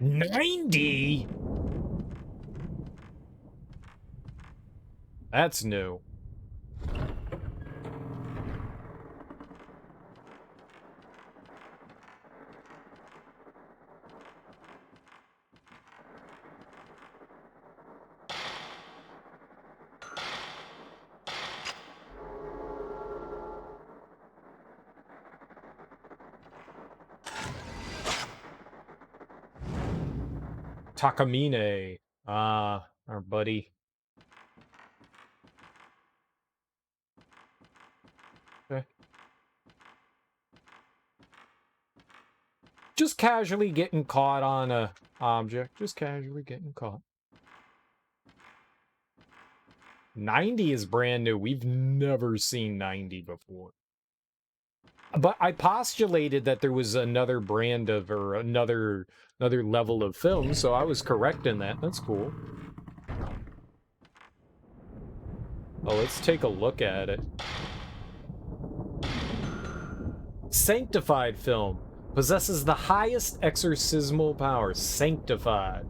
90? That's new. Takamine. Ah, our buddy. Okay. Just casually getting caught on a object. Just casually getting caught. 90 is brand new. We've never seen 90 before. But I postulated that there was another brand of, or another level of film, so I was correct in that. That's cool. Oh, let's take a look at it. Sanctified film. Possesses the highest exorcismal power. Sanctified.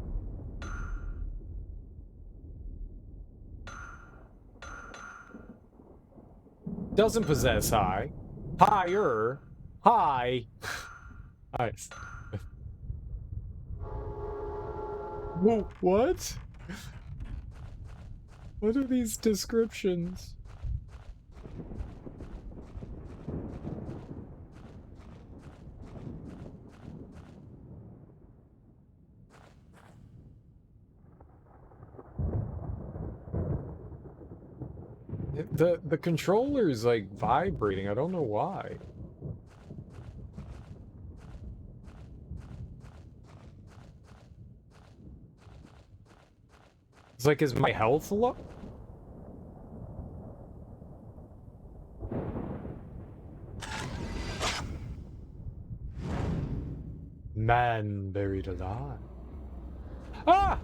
Doesn't possess high. Higher. High. Nice. Whoa, what? What are these descriptions? The controller is like vibrating. I don't know why. It's like, is my health low? Man buried alive. Ah!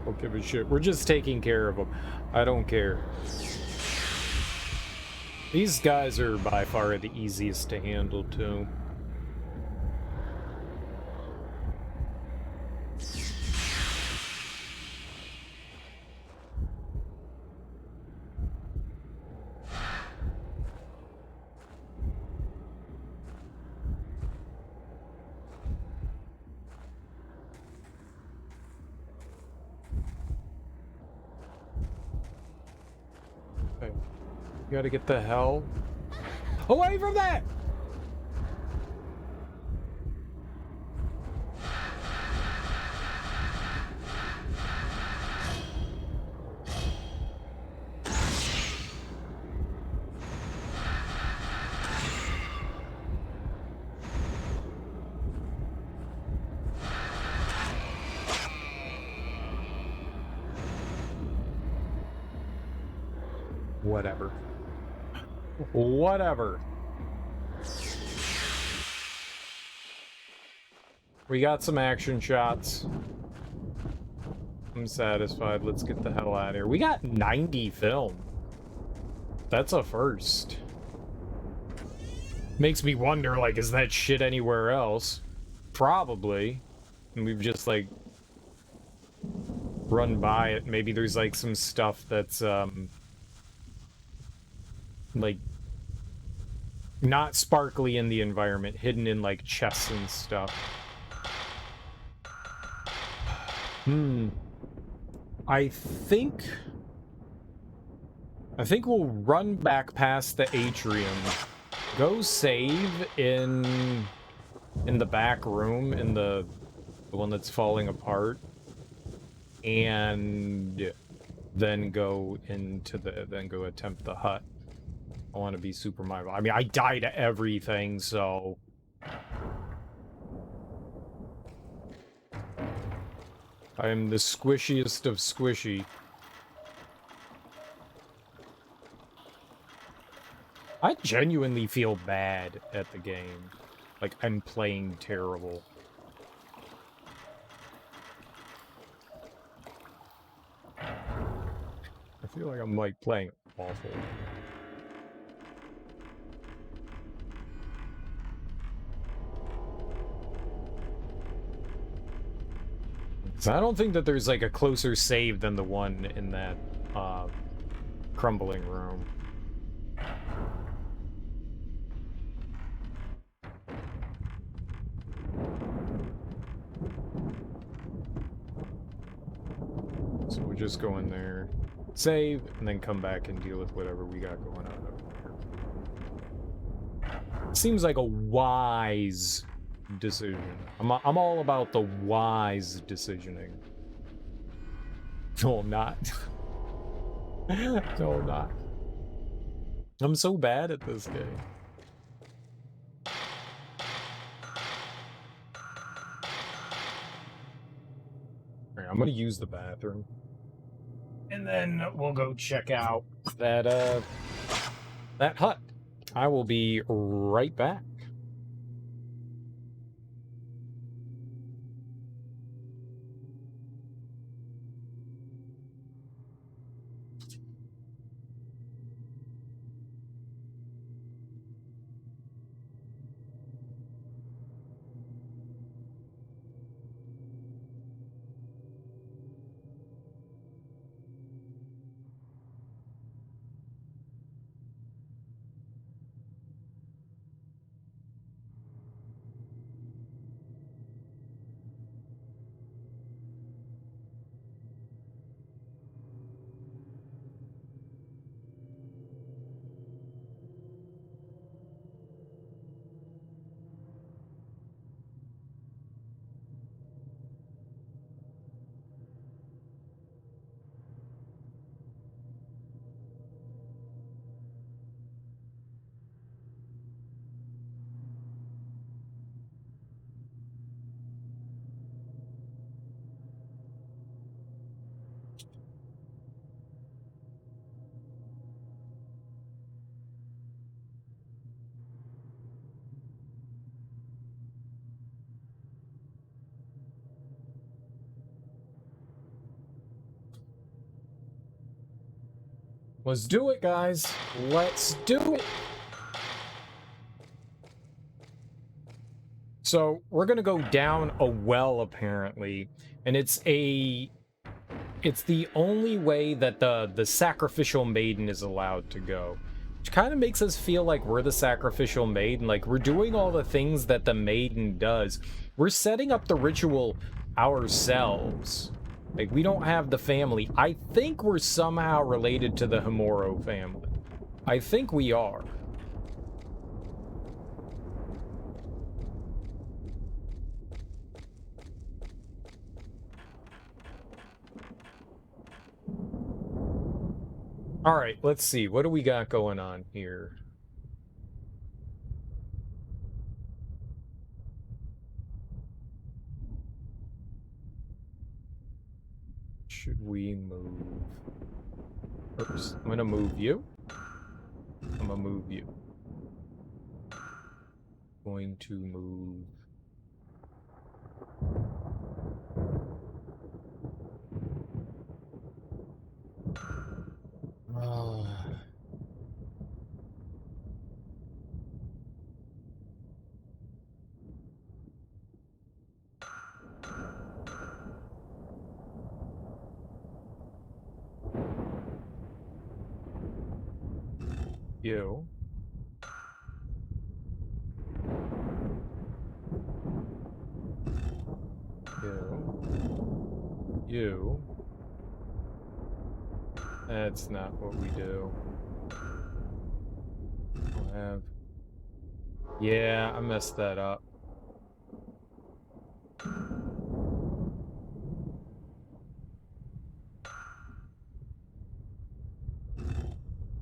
Don't give a shit. We're just taking care of them. I don't care. These guys are by far the easiest to handle, too. Gotta get the hell away from that! Whatever. Whatever. We got some action shots. I'm satisfied. Let's get the hell out of here. We got 90 film. That's a first. Makes me wonder, like, is that shit anywhere else? Probably. And we've just, like, run by it. Maybe there's, like, some stuff that's, like, not sparkly in the environment, hidden in, like, chests and stuff. I think we'll run back past the atrium, go save in the back room, in the one that's falling apart, and then go attempt the hut. I want to be super mindful. I mean, I die to everything, so I am the squishiest of squishy. I genuinely feel bad at the game. Like, I'm playing terrible. I feel like I'm, like, playing awful. So I don't think that there's, like, a closer save than the one in that, crumbling room. So we'll just go in there. Save, and then come back and deal with whatever we got going on over here. Seems like a wise decision. I'm all about the wise decisioning. No, I'm not. No, I'm not. I'm so bad at this game. Alright, I'm gonna use the bathroom. And then we'll go check out that hut. I will be right back. Let's do it, guys. Let's do it. So we're gonna go down a well, apparently, and it's the only way that the sacrificial maiden is allowed to go, which kind of makes us feel like we're the sacrificial maiden. Like, we're doing all the things that the maiden does. We're setting up the ritual ourselves. Like, we don't have the family. I think we're somehow related to the Himuro family. I think we are. All right, let's see. What do we got going on here? Should we move? First, I'm gonna move you. I'm gonna move you. Going to move. You. You. That's not what we do. We'll have... Yeah, I messed that up.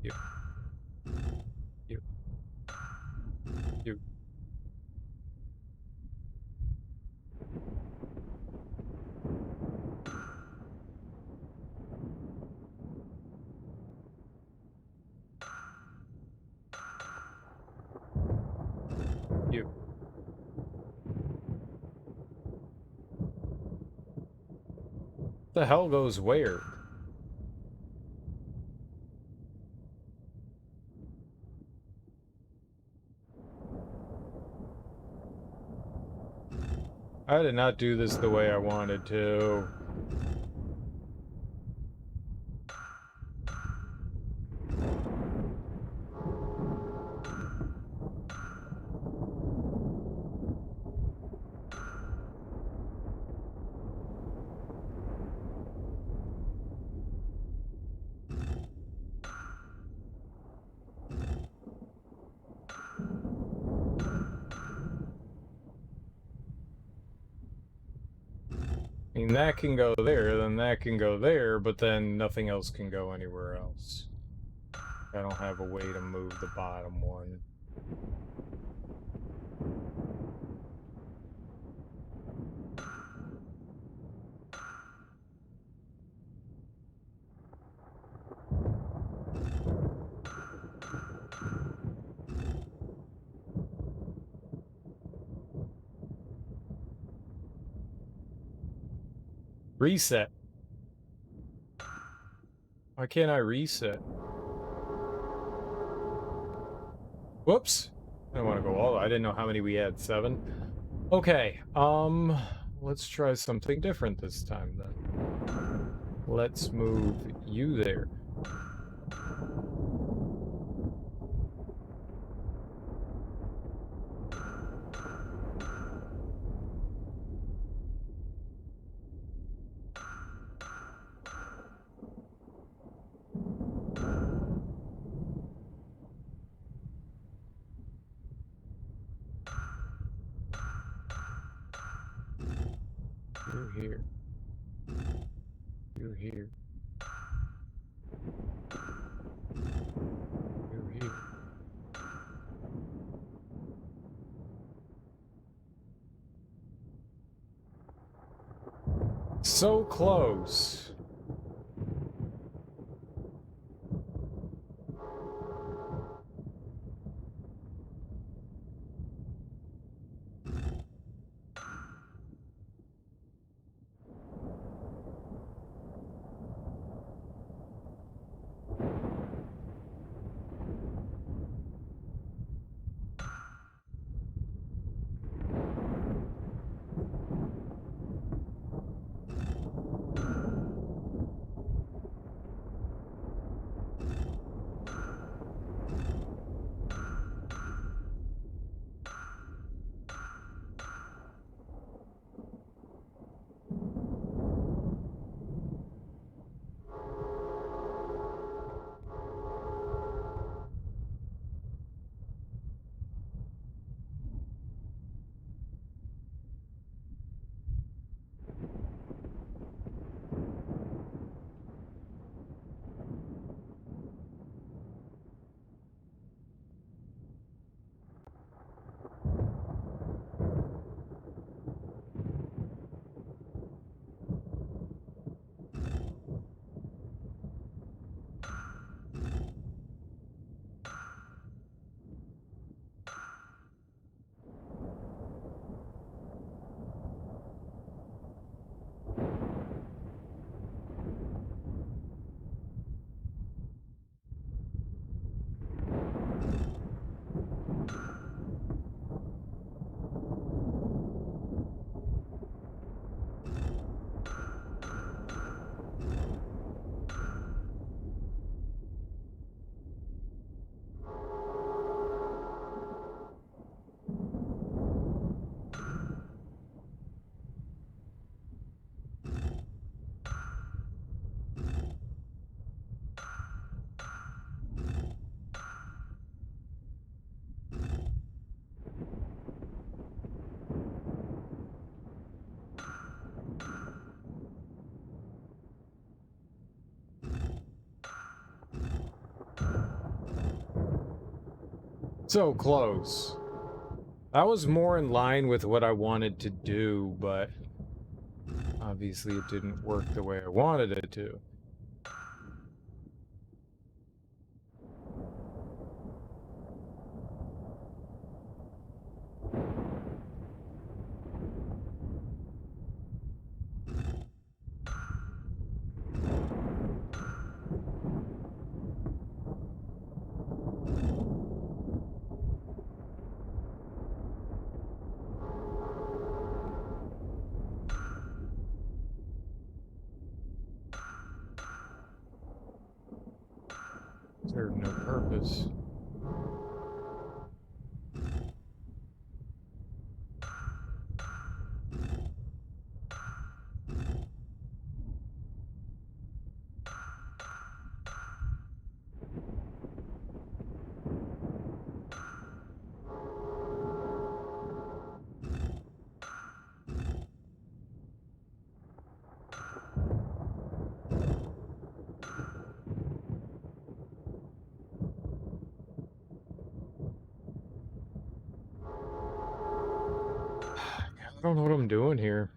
You. You. You. You. The hell goes where? I did not do this the way I wanted to. mean, that can go there, then that can go there, but then nothing else can go anywhere else. I don't have a way to move the bottom one. Reset. Why can't I reset? Whoops. I don't want to go all. I didn't know how many we had. 7. Okay. Let's try something different this time then. Let's move you there. You're here. You're here. You're here. So close. So close. That was more in line with what I wanted to do, but obviously it didn't work the way I wanted it to. Served no purpose. I don't know what I'm doing here.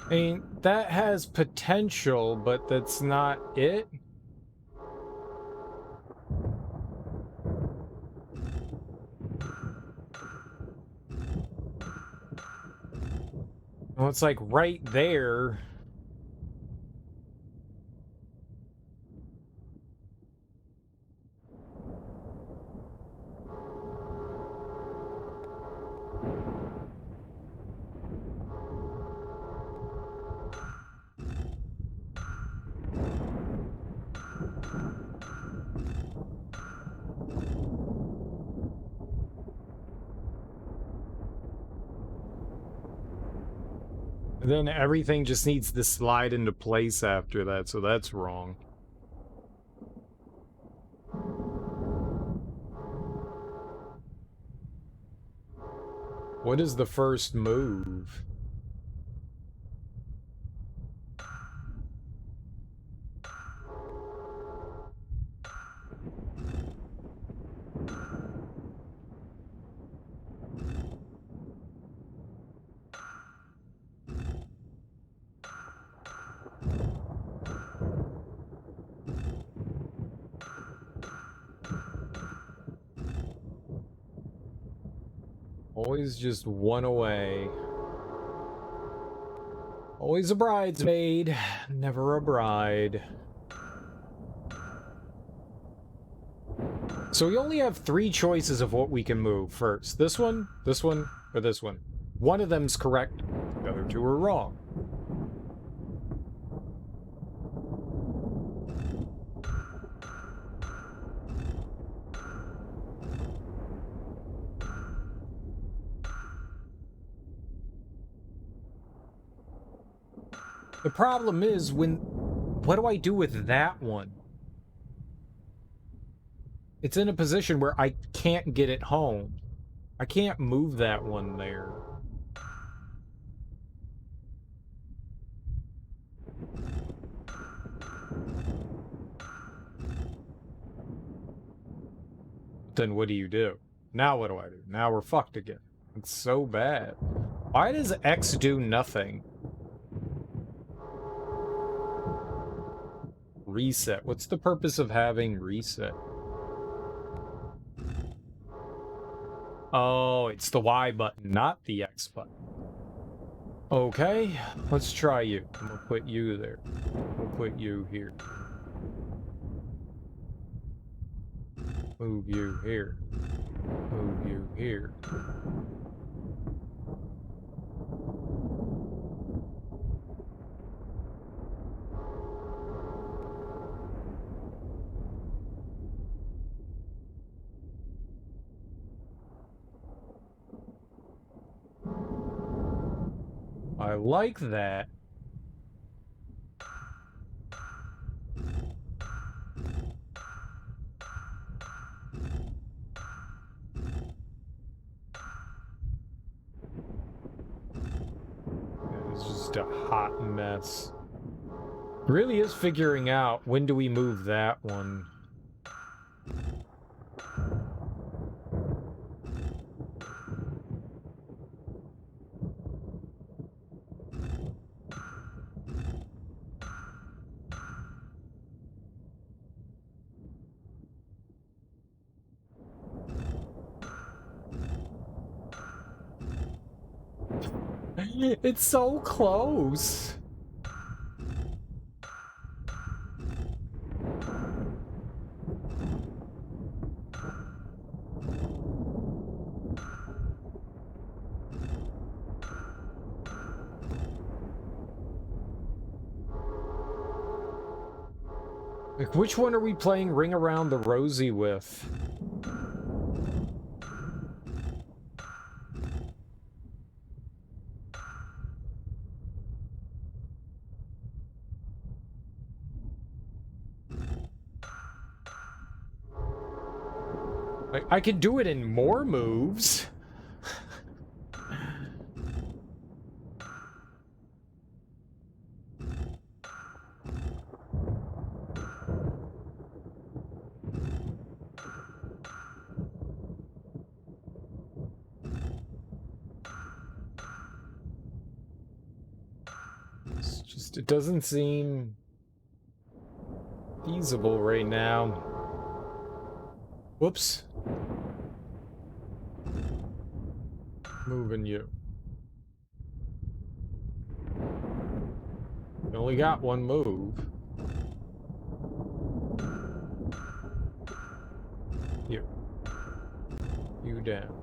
I mean, that has potential, but that's not it. Well, it's like right there. Then everything just needs to slide into place after that, so that's wrong. What is the first move? Always just one away. Always a bridesmaid, never a bride. So we only have 3 choices of what we can move first. This one, or this one. One of them's correct, the other 2 are wrong. The problem is what do I do with that one? It's in a position where I can't get it home. I can't move that one there. Then what do you do? Now what do I do? Now we're fucked again. It's so bad. Why does X do nothing? Reset. What's the purpose of having reset? Oh, it's the Y button, not the X button. Okay, let's try you. I'm gonna put you there. We'll put you here. Move you here. Move you here. I like that. It's just a hot mess. Really is figuring out when do we move that one. It's so close. Like, which one are we playing Ring Around the Rosie with? Like, I could do it in more moves. It's just, it doesn't seem feasible right now. Whoops. Moving you. You only got one move. You. You down.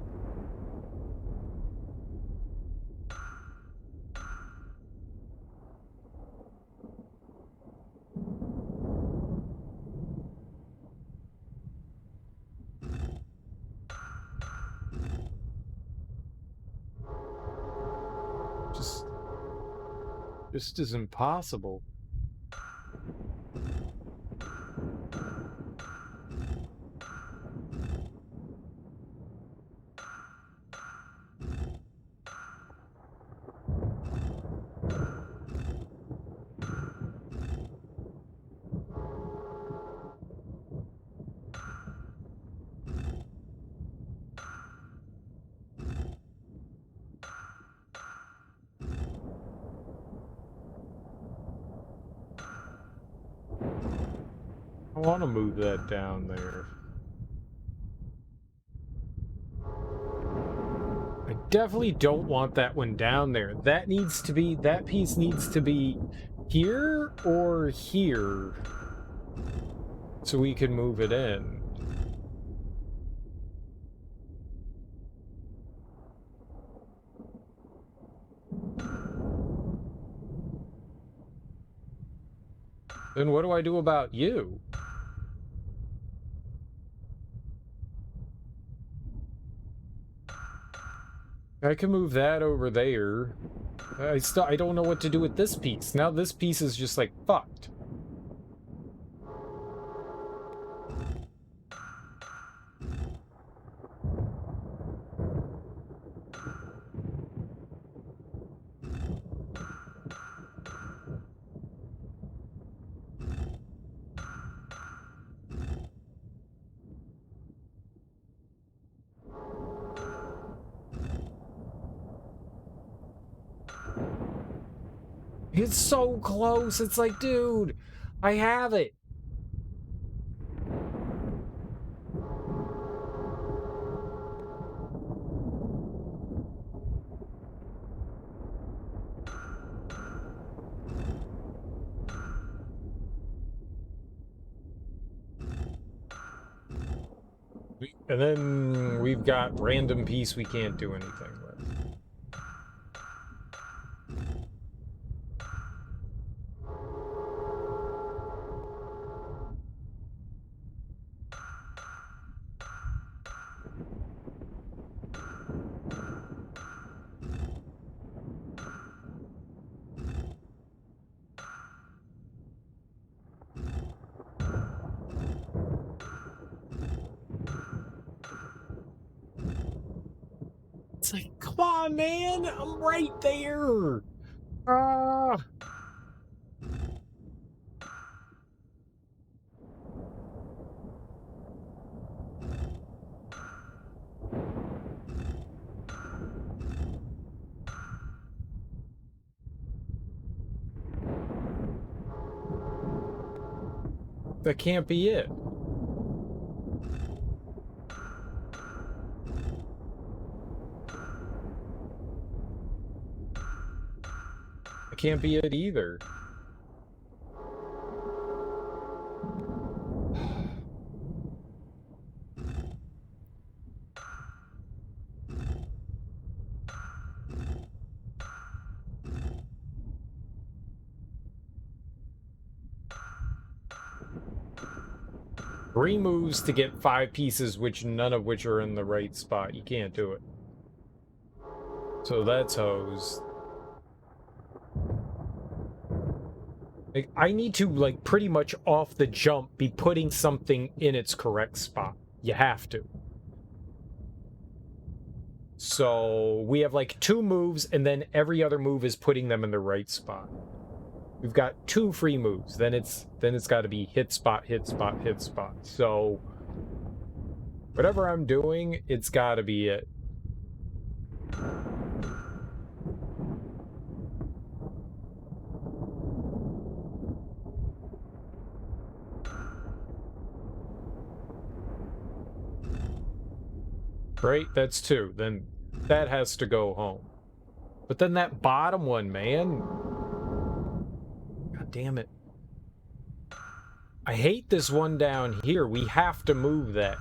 Just is impossible. I want to move that down there. I definitely don't want that one down there. That needs to be, that piece needs to be here or here so we can move it in. Then what do I do about you? I can move that over there. I don't know what to do with this piece. Now this piece is just like fucked. It's so close. It's like, dude, I have it. And then we've got random piece we can't do anything with. It's like, come on, man, I'm right there. Ah. That can't be it. That can't be it either. 3 moves to get 5 pieces, which none of which are in the right spot. You can't do it. So that's hosed. Like, I need to, like, pretty much off the jump be putting something in its correct spot. You have to. So we have like 2 moves, and then every other move is putting them in the right spot. We've got 2 free moves. Then it's got to be hit spot, hit spot, hit spot. So whatever I'm doing, it's got to be it. Right? That's 2. Then that has to go home. But then that bottom one, man. God damn it. I hate this one down here. We have to move that.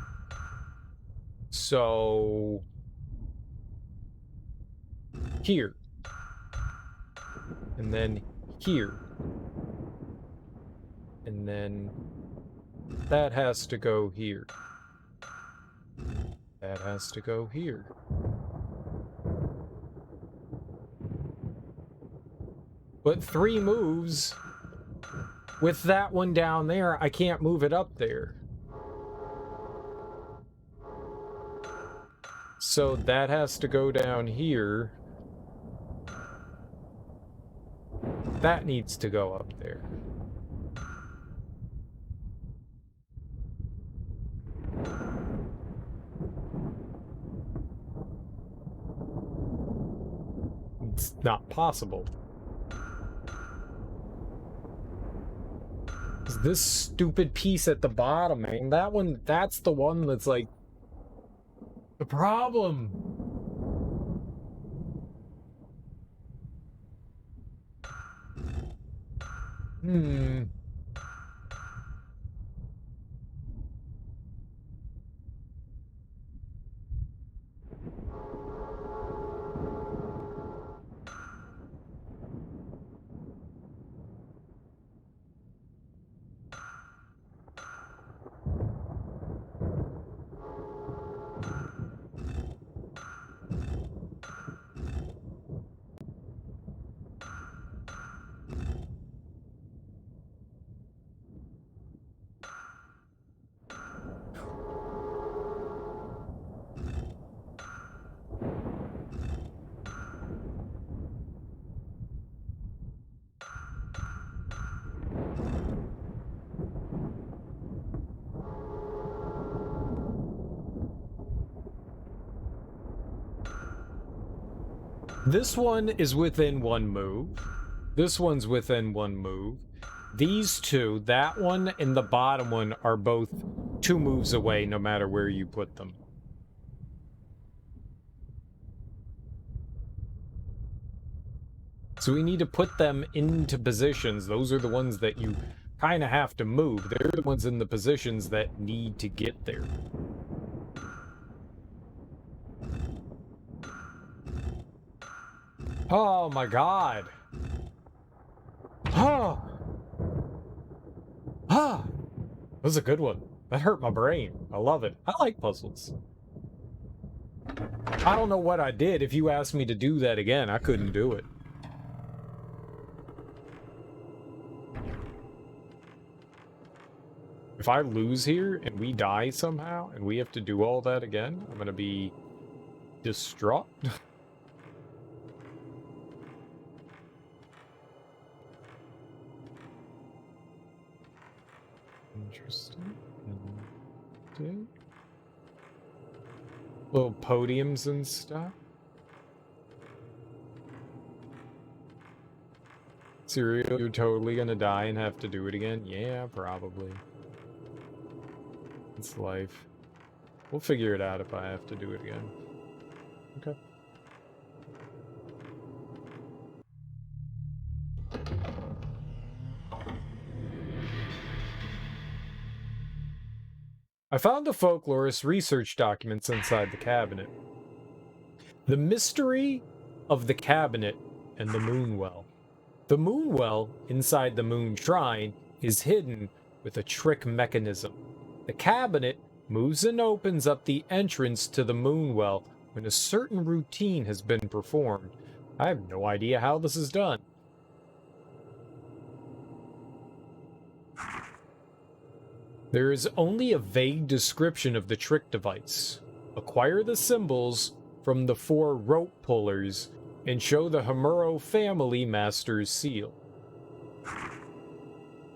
So here. And then here. And then that has to go here. That has to go here. But 3 moves, with that one down there, I can't move it up there. So that has to go down here. That needs to go up there. It's not possible. This stupid piece at the bottom, man. That one, that's the one that's like the problem. This one is within 1 move. This one's within 1 move. These 2, that one and the bottom one, are both 2 moves away no matter where you put them. So we need to put them into positions. Those are the ones that you kind of have to move. They're the ones in the positions that need to get there. Oh my god. Oh. Ah. That was a good one. That hurt my brain. I love it. I like puzzles. I don't know what I did. If you asked me to do that again, I couldn't do it. If I lose here and we die somehow and we have to do all that again, I'm gonna be distraught. Interesting. Little podiums and stuff. Serial, you're totally gonna die and have to do it again? Yeah, probably. It's life. We'll figure it out if I have to do it again. Okay. I found the folklorist research documents inside the cabinet. The mystery of the cabinet and the moonwell. The moonwell inside the moon shrine is hidden with a trick mechanism. The cabinet moves and opens up the entrance to the moonwell when a certain routine has been performed. I have no idea how this is done. There is only a vague description of the trick device. Acquire the symbols from the 4 rope pullers and show the Hamuro family master's seal.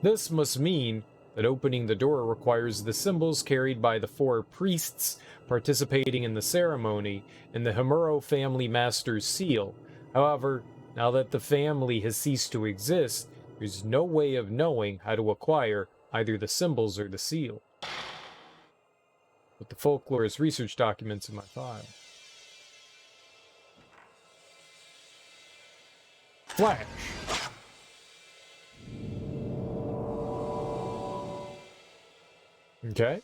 This must mean that opening the door requires the symbols carried by the 4 priests participating in the ceremony and the Hamuro family master's seal. However, now that the family has ceased to exist, there's no way of knowing how to acquire either the symbols or the seal. But the folklorist research documents in my file. Flash! Okay.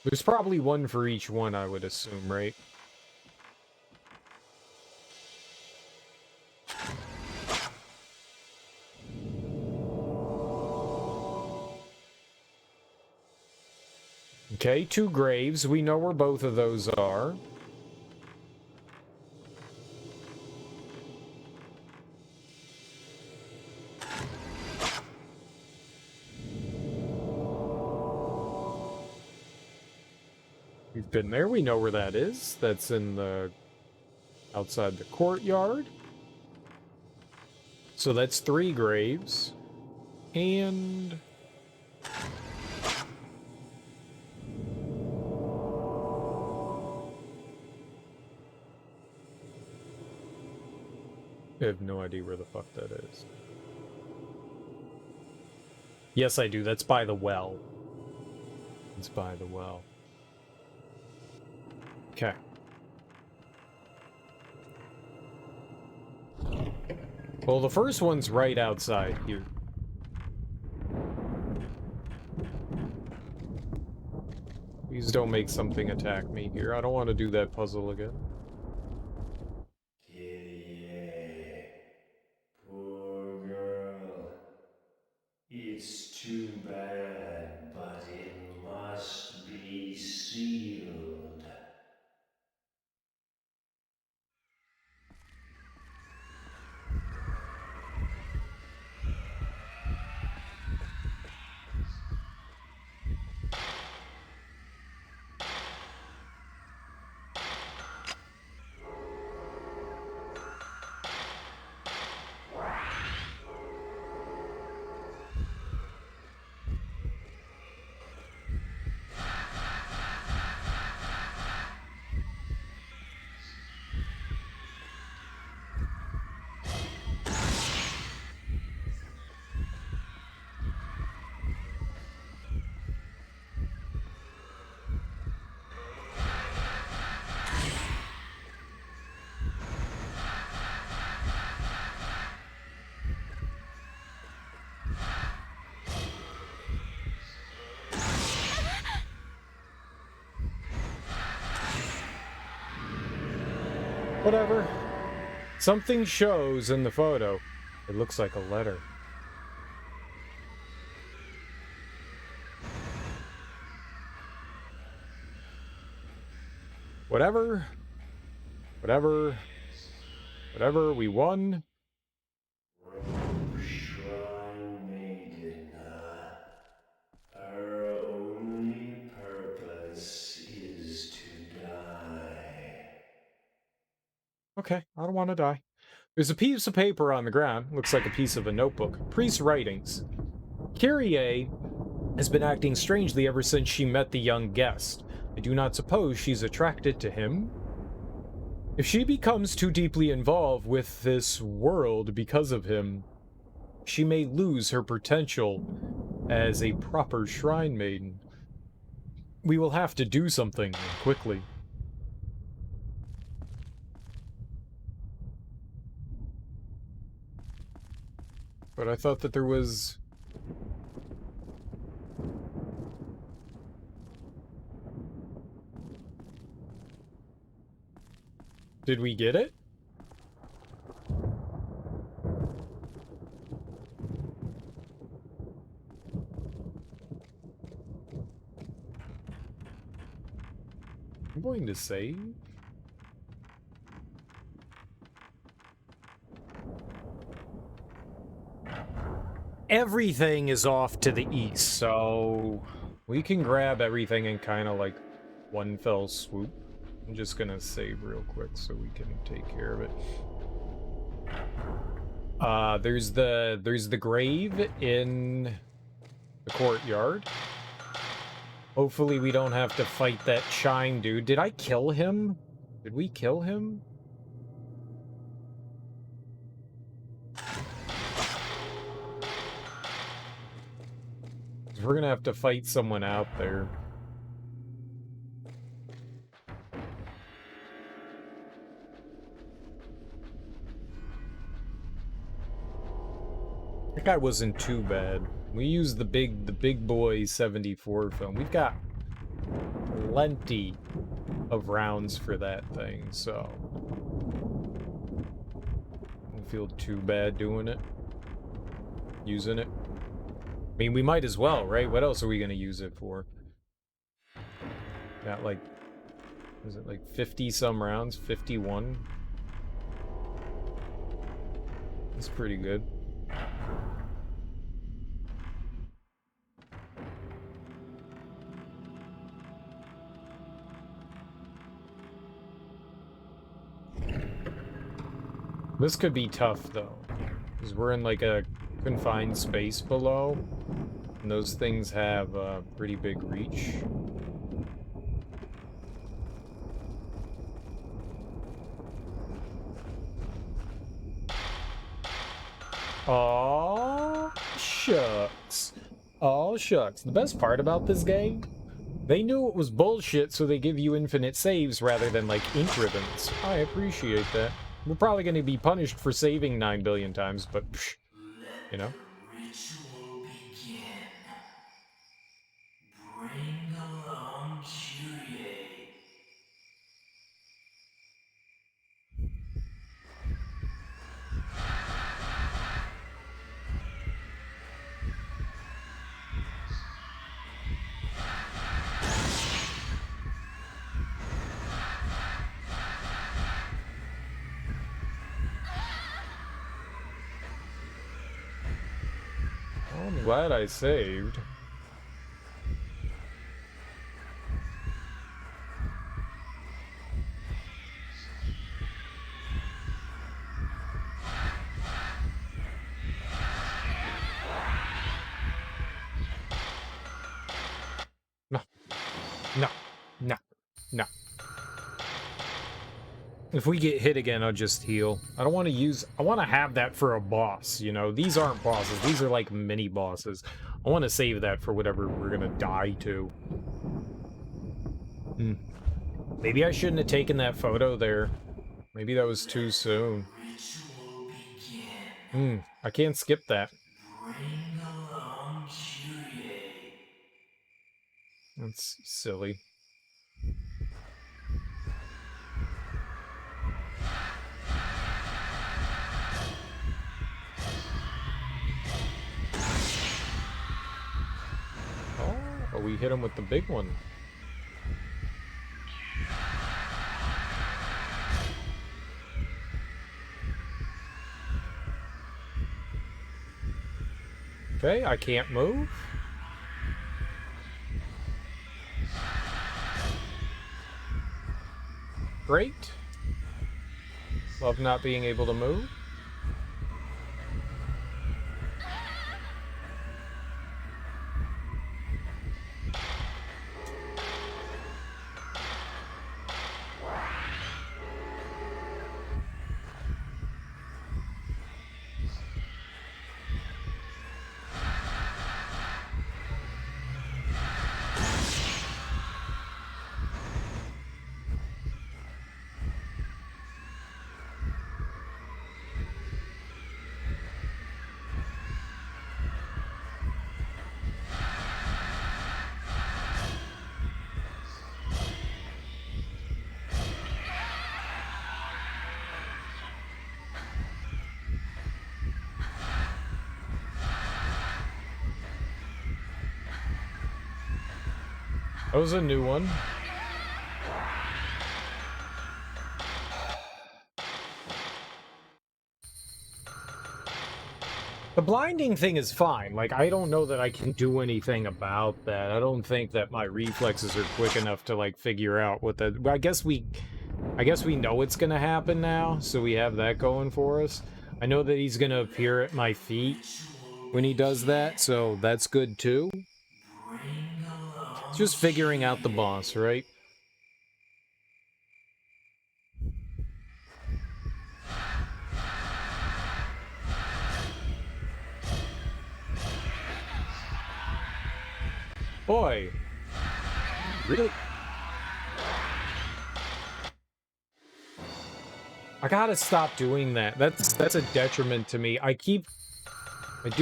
There's probably one for each one, I would assume, right? Okay, 2 graves. We know where both of those are. We've been there. We know where that is. That's in the... outside the courtyard. So that's 3 graves. And... I have no idea where the fuck that is. Yes, I do. That's by the well. It's by the well. Okay. Well, the first one's right outside here. Please don't make something attack me here. I don't want to do that puzzle again. Poor girl. It's too bad, but it must be sealed. Whatever. Something shows in the photo. It looks like a letter. Whatever. Whatever. Whatever. We won. Shrine maiden. Her only purpose is to die. Okay, I don't want to die. There's a piece of paper on the ground. Looks like a piece of a notebook. Priest's writings. Kyrie has been acting strangely ever since she met the young guest. I do not suppose she's attracted to him. If she becomes too deeply involved with this world because of him, she may lose her potential as a proper shrine maiden. We will have to do something quickly. But I thought that there was... Did we get it? going to save? Everything is off to the east, so we can grab everything in kind of like one fell swoop. I'm just gonna save real quick so we can take care of it. There's the grave in the courtyard. Hopefully we don't have to fight that chime dude. Did I kill him? Did we kill him? We're gonna have to fight someone out there. That guy wasn't too bad. We used the big boy 74 film. We've got plenty of rounds for that thing, so don't feel too bad doing it. Using it. I mean, we might as well, right? What else are we gonna use it for? Got like, is it like 50 some rounds? 51? That's pretty good. This could be tough though, because we're in like a confined space below, and those things have a pretty big reach. Aw, shucks. Aw, shucks. The best part about this game, they knew it was bullshit, so they give you infinite saves rather than like ink ribbons. I appreciate that. We're probably going to be punished for saving 9 billion times, but, psh, you know? Ritual begin. Bring along Kyrie. I'm glad I saved. No. No. No. No. If we get hit again, I'll just heal. I don't want to use... I want to have that for a boss, you know? These aren't bosses. These are like mini bosses. I want to save that for whatever we're going to die to. Maybe I shouldn't have taken that photo there. Maybe that was too soon. Ritual begin. I can't skip that. Bring along Kyrie. That's silly. Oh, we hit him with the big one. Okay, I can't move. Great. Love not being able to move. That was a new one. The blinding thing is fine. Like, I don't know that I can do anything about that. I don't think that my reflexes are quick enough to, like, figure out what that... I guess we know it's gonna happen now, so we have that going for us. I know that he's gonna appear at my feet when he does that, so that's good too. It's just figuring out the boss, right? Boy. Really? I gotta stop doing that. That's a detriment to me. I do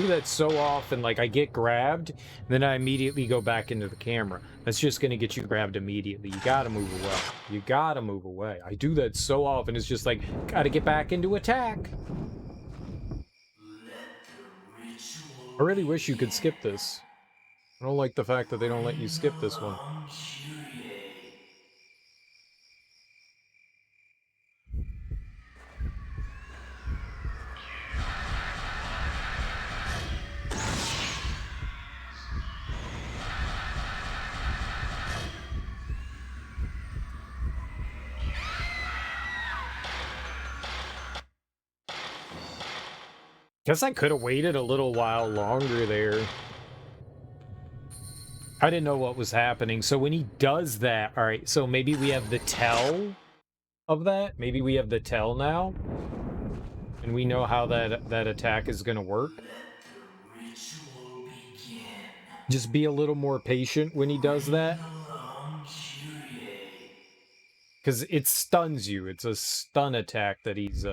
that so often, like I get grabbed, then I immediately go back into the camera. That's just gonna get you grabbed immediately. You gotta move away. You gotta move away. I do that so often, it's just like, gotta get back into attack. I really wish you could skip this. I don't like the fact that they don't let you skip this one. Guess I could have waited a little while longer there. I didn't know what was happening. So when he does that, all right, so maybe we have the tell of that. Maybe we have the tell now. And we know how that attack is going to work. Just be a little more patient when he does that. Because it stuns you. It's a stun attack that he's...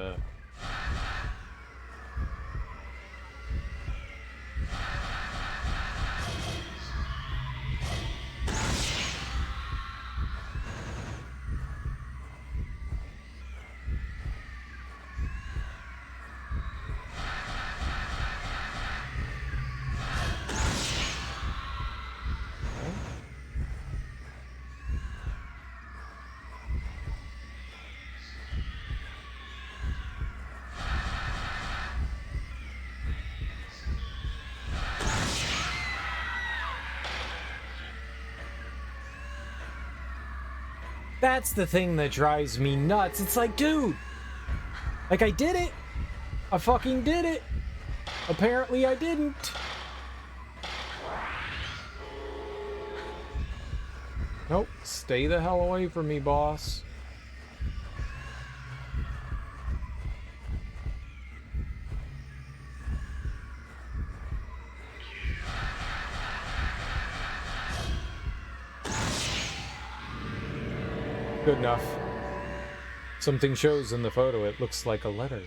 That's the thing that drives me nuts. It's like, dude, like I did it. I fucking did it. Apparently I didn't. Nope, stay the hell away from me, boss. Good enough. Something shows in the photo. It looks like a letter.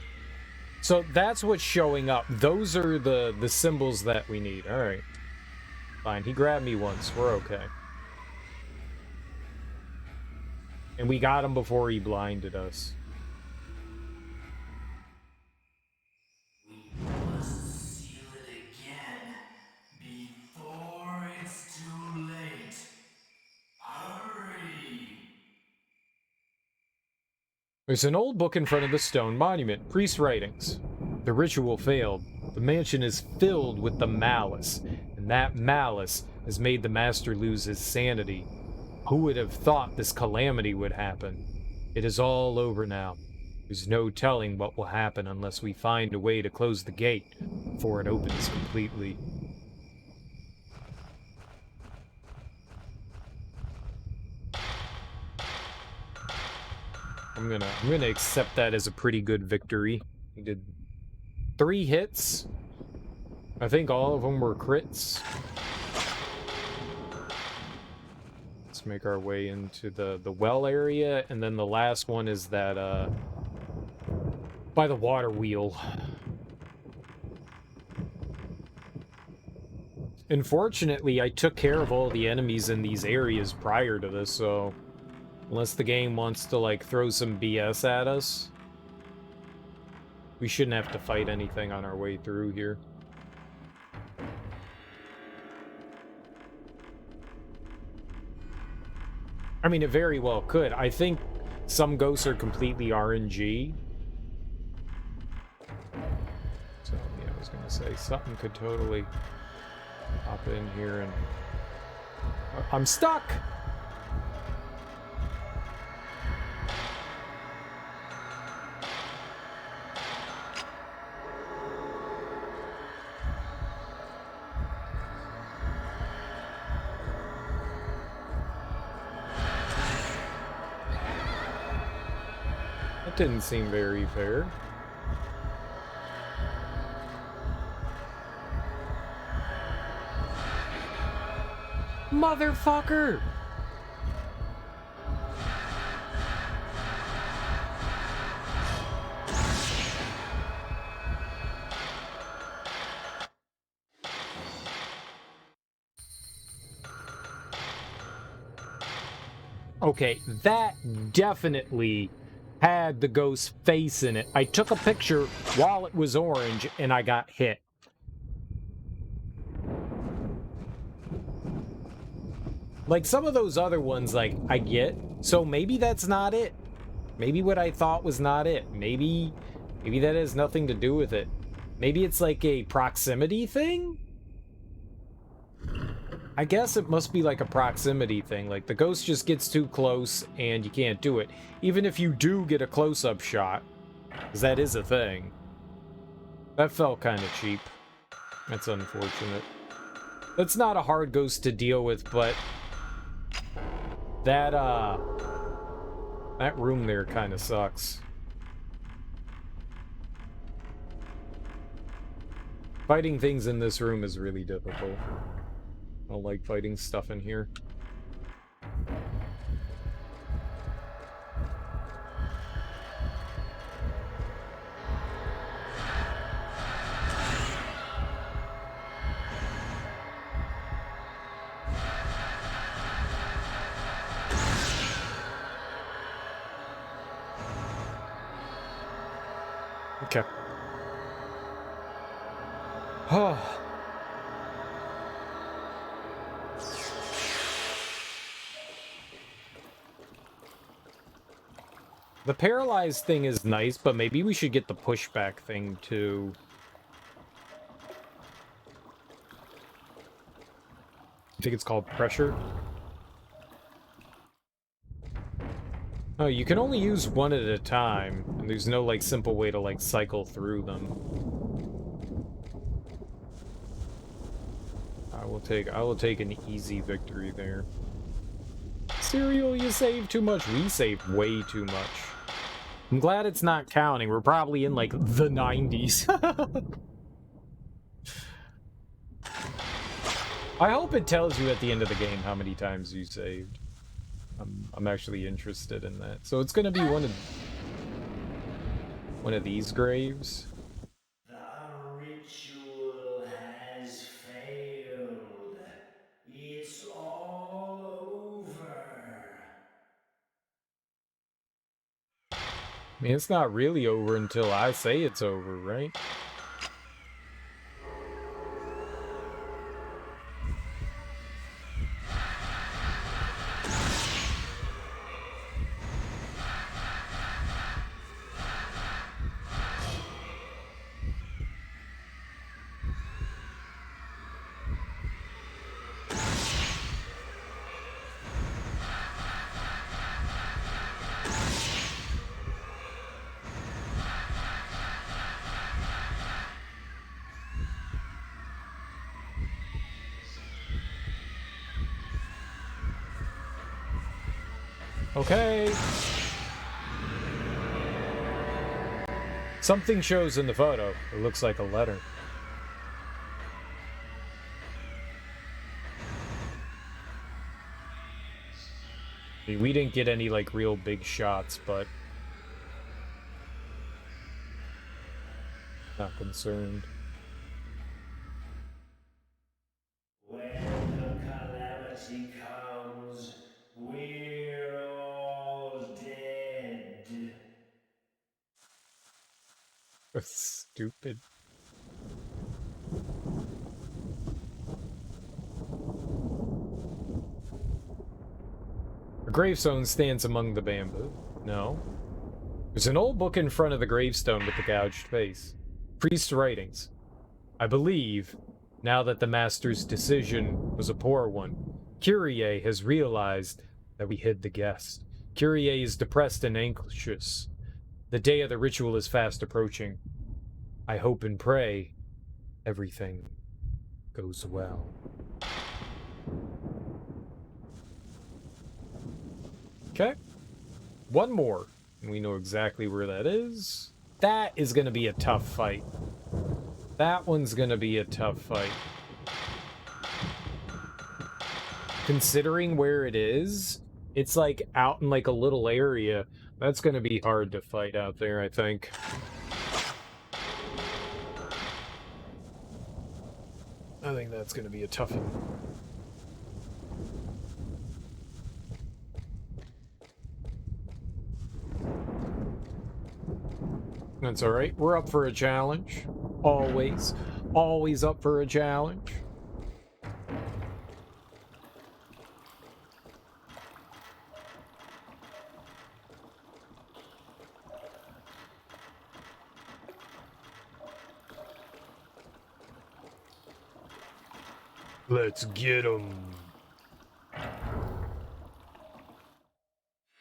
So that's what's showing up. Those are the symbols that we need. All right. Fine. He grabbed me once. We're okay. And we got him before he blinded us. We must seal it again before it's too late. Hurry! There's an old book in front of the stone monument. Priest's writings. The ritual failed. The mansion is filled with the malice, and that malice has made the master lose his sanity. Who would have thought this calamity would happen? It is all over now. There's no telling what will happen unless we find a way to close the gate before it opens completely. I'm gonna accept that as a pretty good victory. He did 3 hits. I think all of them were crits. Let's make our way into the well area, and then the last one is that by the water wheel. Unfortunately, I took care of all the enemies in these areas prior to this, so unless the game wants to, like, throw some BS at us, we shouldn't have to fight anything on our way through here. I mean, it very well could. I think some ghosts are completely RNG. So, yeah, was gonna say, something could totally hop in here and... I'm stuck! That didn't seem very fair. Motherfucker! Okay, that definitely had the ghost face in it. I took a picture while it was orange and I got hit. Like some of those other ones, like, I get. So maybe that's not it. Maybe what I thought was not it. Maybe that has nothing to do with it. Maybe it's like a proximity thing? I guess it must be like a proximity thing. Like the ghost just gets too close and you can't do it. Even if you do get a close-up shot. Because that is a thing. That felt kind of cheap. That's unfortunate. That's not a hard ghost to deal with, but... That room there kind of sucks. Fighting things in this room is really difficult. I don't like fighting stuff in here. Okay. Oh. The paralyzed thing is nice, but maybe we should get the pushback thing too. I think it's called pressure. Oh, you can only use one at a time, and there's no, like, simple way to, like, cycle through them. I will take an easy victory there. Cereal, you save too much. We save way too much. I'm glad it's not counting. We're probably in, like, the 90s. I hope it tells you at the end of the game how many times you saved. I'm actually interested in that. So it's gonna be one of these graves. The ritual has failed. It's all over. I mean, it's not really over until I say it's over, right? Okay. Something shows in the photo. It looks like a letter. I mean, we didn't get any, like, real big shots, but... not concerned. When the calamity comes, we're all dead. That's stupid. A gravestone stands among the bamboo. No. There's an old book in front of the gravestone with the gouged face. Priest's writings. I believe, now that the Master's decision was a poor one, Kyrie has realized that we hid the guest. Kyrie is depressed and anxious. The day of the ritual is fast approaching. I hope and pray everything goes well. Okay. One more. And we know exactly where that is. That is going to be a tough fight. That one's going to be a tough fight. Considering where it is, it's like out in like a little area. That's going to be hard to fight out there, I think. I think that's going to be a tough one. That's alright. We're up for a challenge. Always. Always up for a challenge. Let's get 'em.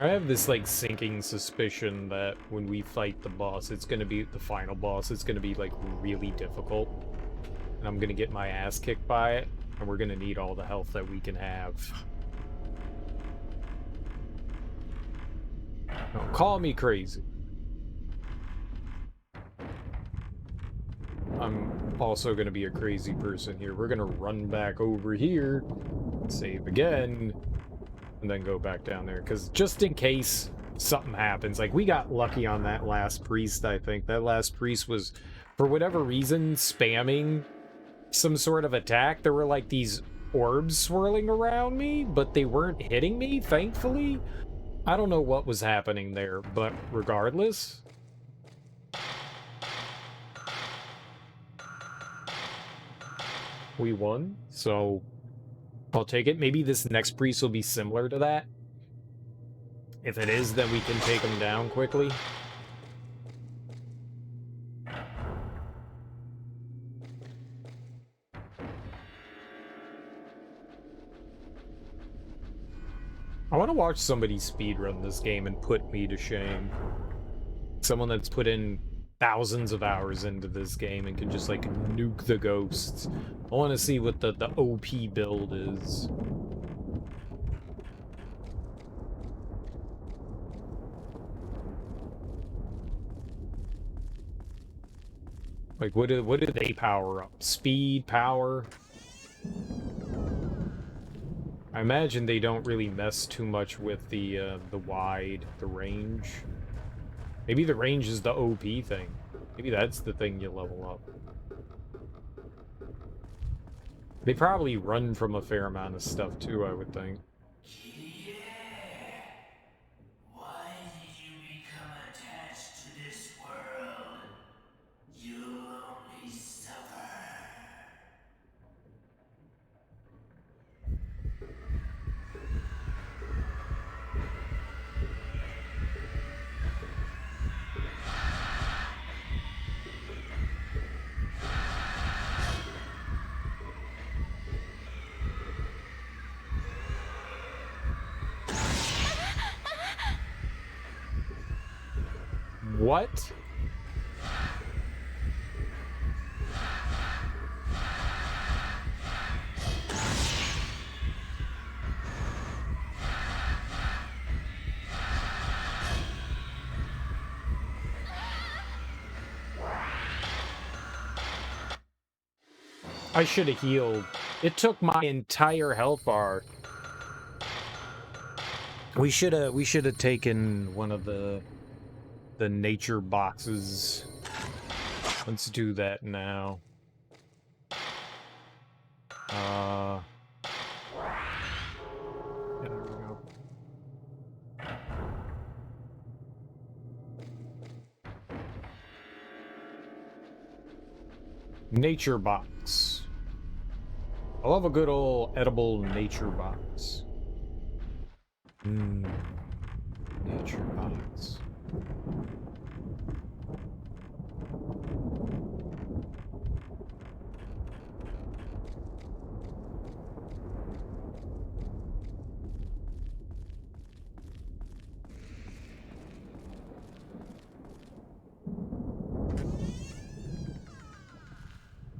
I have this, like, sinking suspicion that when we fight the boss, it's gonna be the final boss, it's gonna be, like, really difficult. And I'm gonna get my ass kicked by it, and we're gonna need all the health that we can have. Don't call me crazy. I'm also gonna be a crazy person here. We're gonna run back over here, save again, and then go back down there, because just in case something happens. Like, we got lucky on that last priest, I think. That last priest was, for whatever reason, spamming some sort of attack. There were, like, these orbs swirling around me, but they weren't hitting me, thankfully. I don't know what was happening there, but regardless... we won, so... I'll take it. Maybe this next priest will be similar to that. If it is, then we can take him down quickly. I want to watch somebody speedrun this game and put me to shame. Someone that's put in thousands of hours into this game and can just, like, nuke the ghosts. I want to see what the OP build is. Like, what do they power up? Speed, power? I imagine they don't really mess too much with the range. Maybe the range is the OP thing. Maybe that's the thing you level up. They probably run from a fair amount of stuff too, I would think. Yeah. Why did you become attached to this world? You'll only suffer. What? I should have healed. It took my entire health bar. We should have taken one of the nature boxes. Let's do that now. There we go. Nature box. I love a good old edible nature box. Nature box.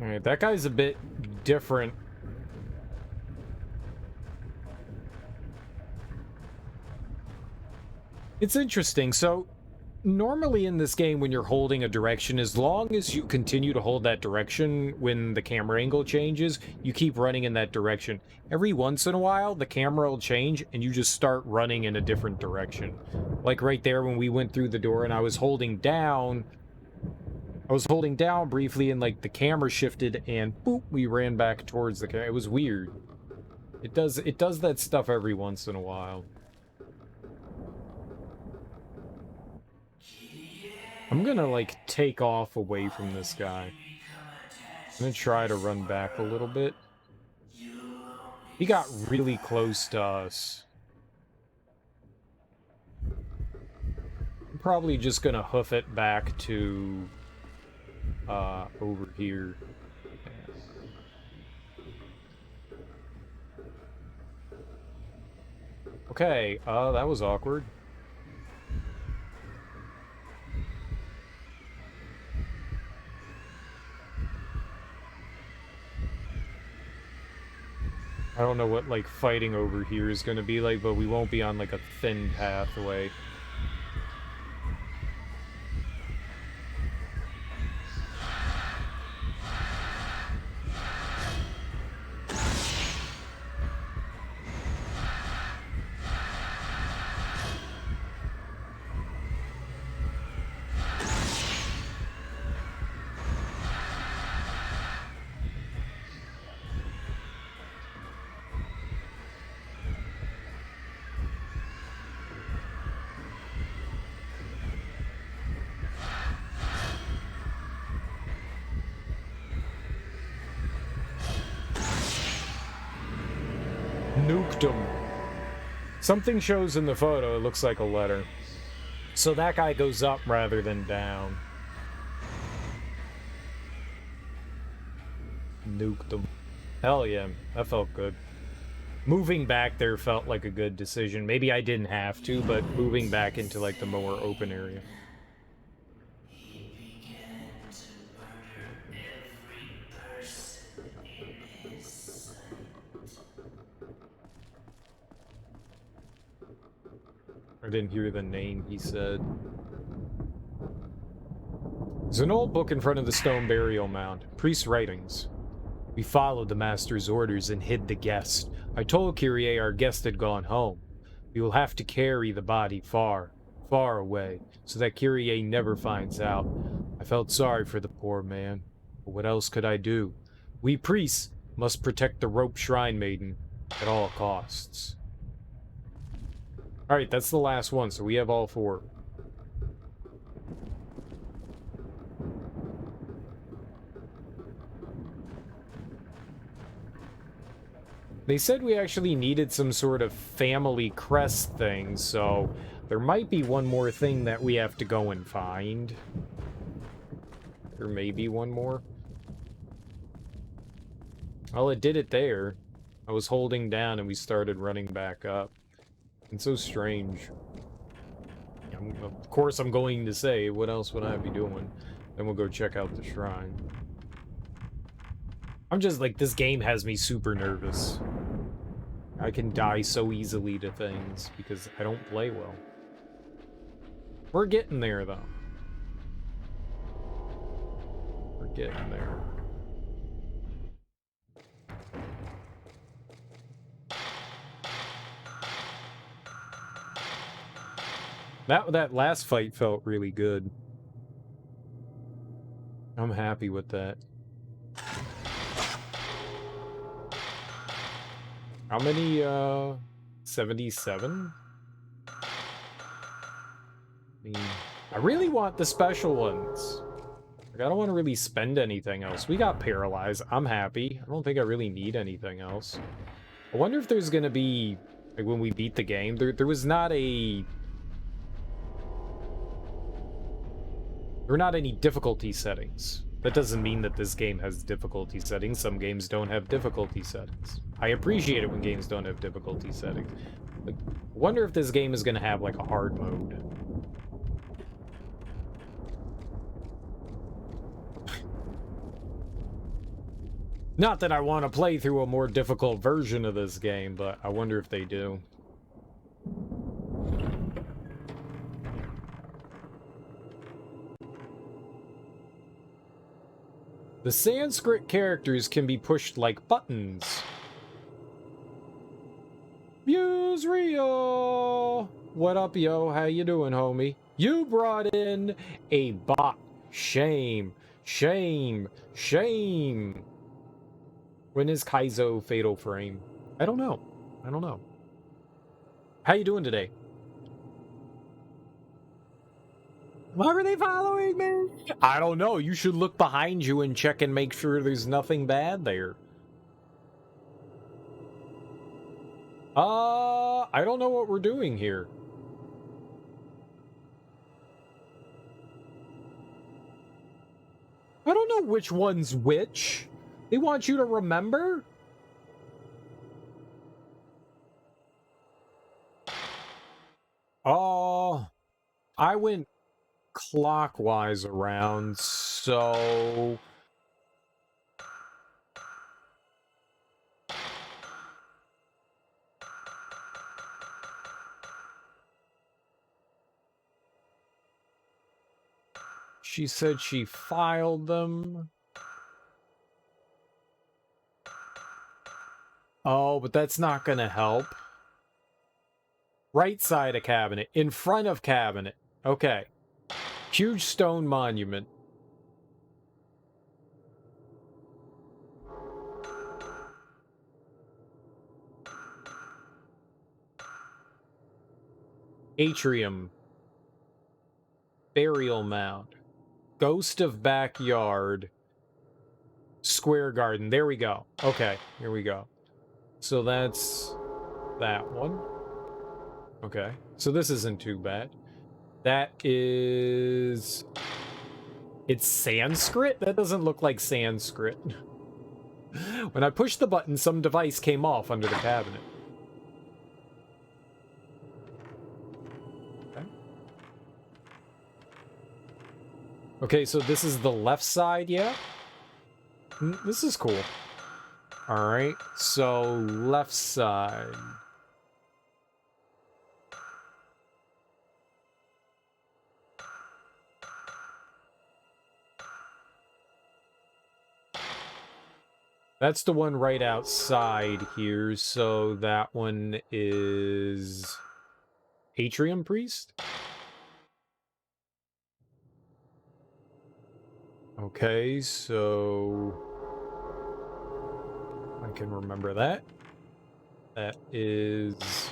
Alright, that guy's a bit different. It's interesting. So, normally in this game, when you're holding a direction, as long as you continue to hold that direction when the camera angle changes, you keep running in that direction. Every once in a while, the camera will change and you just start running in a different direction. Like right there when we went through the door and I was holding down briefly and like the camera shifted and boop, we ran back towards the camera. It was weird. It does that stuff every once in a while. I'm gonna, like, take off away from this guy. I'm gonna try to run back a little bit. He got really close to us. I'm probably just gonna hoof it back to, over here. Okay, that was awkward. I don't know what, like, fighting over here is gonna be like, but we won't be on, like, a thin pathway. Nuked him. Something shows in the photo, it looks like a letter. So that guy goes up rather than down. Nuked him. Hell yeah, that felt good. Moving back there felt like a good decision. Maybe I didn't have to, but moving back into like the more open area. He began to murder every person in his sight. I didn't hear the name he said. There's an old book in front of the stone burial mound. Priest's writings. We followed the master's orders and hid the guest. I told Kyrie our guest had gone home. We will have to carry the body far, far away, so that Kyrie never finds out. I felt sorry for the poor man, but what else could I do? We priests must protect the rope shrine maiden at all costs. Alright, that's the last one, so we have all 4. They said we actually needed some sort of family crest thing, so there might be one more thing that we have to go and find. There may be one more. Well, it did it there. I was holding down and we started running back up. It's so strange. Of course I'm going to say, what else would I be doing? Then we'll go check out the shrine. I'm just like, this game has me super nervous. I can die so easily to things because I don't play well. We're getting there, though. We're getting there. That last fight felt really good. I'm happy with that. How many, 77? I mean, I really want the special ones. Like, I don't want to really spend anything else. We got paralyzed. I'm happy. I don't think I really need anything else. I wonder if there's gonna be, like, when we beat the game, there was not a... There were not any difficulty settings. That doesn't mean that this game has difficulty settings. Some games don't have difficulty settings. I appreciate it when games don't have difficulty settings. Like, I wonder if this game is going to have, like, a hard mode. Not that I want to play through a more difficult version of this game, but I wonder if they do. The Sanskrit characters can be pushed like buttons. Muse Rio! What up, yo? How you doing, homie? You brought in a bot. Shame. Shame. Shame. When is Kaizo Fatal Frame? I don't know. I don't know. How you doing today? Why are they following me? I don't know. You should look behind you and check and make sure there's nothing bad there. I don't know what we're doing here. I don't know which one's which. They want you to remember? Oh, I went clockwise around, so... She said she filed them. Oh, but that's not gonna help. Right side of cabinet. In front of cabinet. Okay. Huge stone monument. Atrium. Burial mound. Ghost of backyard. Square garden. There we go. Okay, here we go. So that's that one. Okay, so this isn't too bad. That is... It's Sanskrit? That doesn't look like Sanskrit. When I pushed the button, some device came off under the cabinet. Okay. Okay, so this is the left side, yeah? This is cool. Alright, so left side. That's the one right outside here, so that one is... Atrium Priest? Okay, so... I can remember that. That is...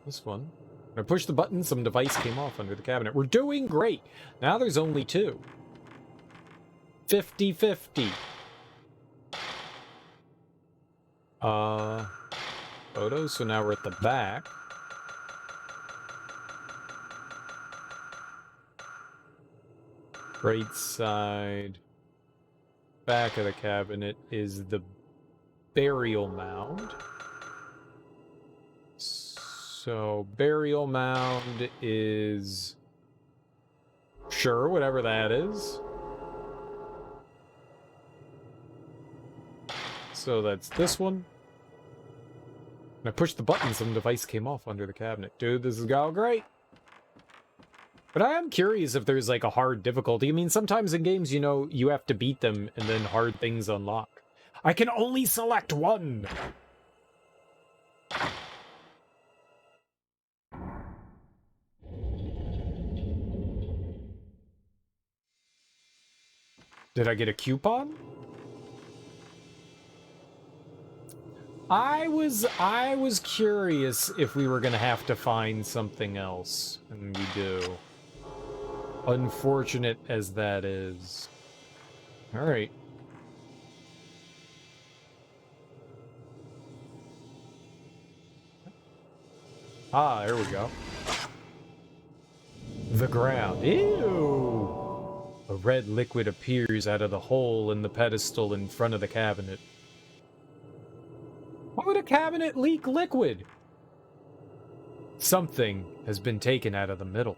this one. When I pushed the button, some device came off under the cabinet. We're doing great! Now there's only two. 50-50. Photos, so now we're at the back. Right side, back of the cabinet is the burial mound. So, burial mound is... sure, whatever that is. So that's this one. And I pushed the button, some device came off under the cabinet. Dude, this is all great. But I am curious if there's like a hard difficulty. I mean, sometimes in games, you know, you have to beat them and then hard things unlock. I can only select one! Did I get a coupon? I was curious if we were gonna have to find something else, and we do. Unfortunate as that is. Alright. Ah, there we go. The ground. Ew! A red liquid appears out of the hole in the pedestal in front of the cabinet. Why would a cabinet leak liquid? Something has been taken out of the middle.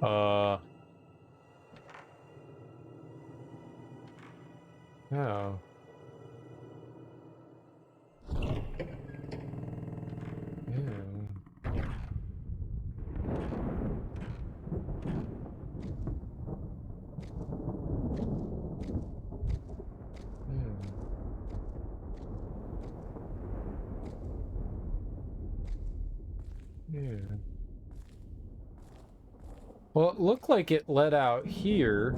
Oh. Yeah. Yeah. Well, it looked like it led out here.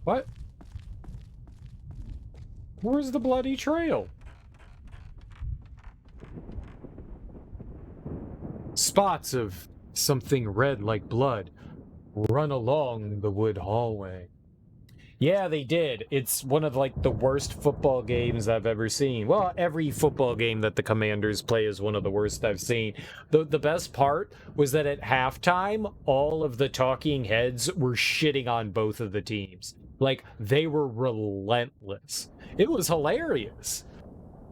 What? Where's the bloody trail? Spots of something red like blood run along the wood hallway. Yeah, they did. It's one of, like, the worst football games I've ever seen. Well, every football game that the Commanders play is one of the worst I've seen. The best part was that at halftime, all of the talking heads were shitting on both of the teams. Like, they were relentless. It was hilarious.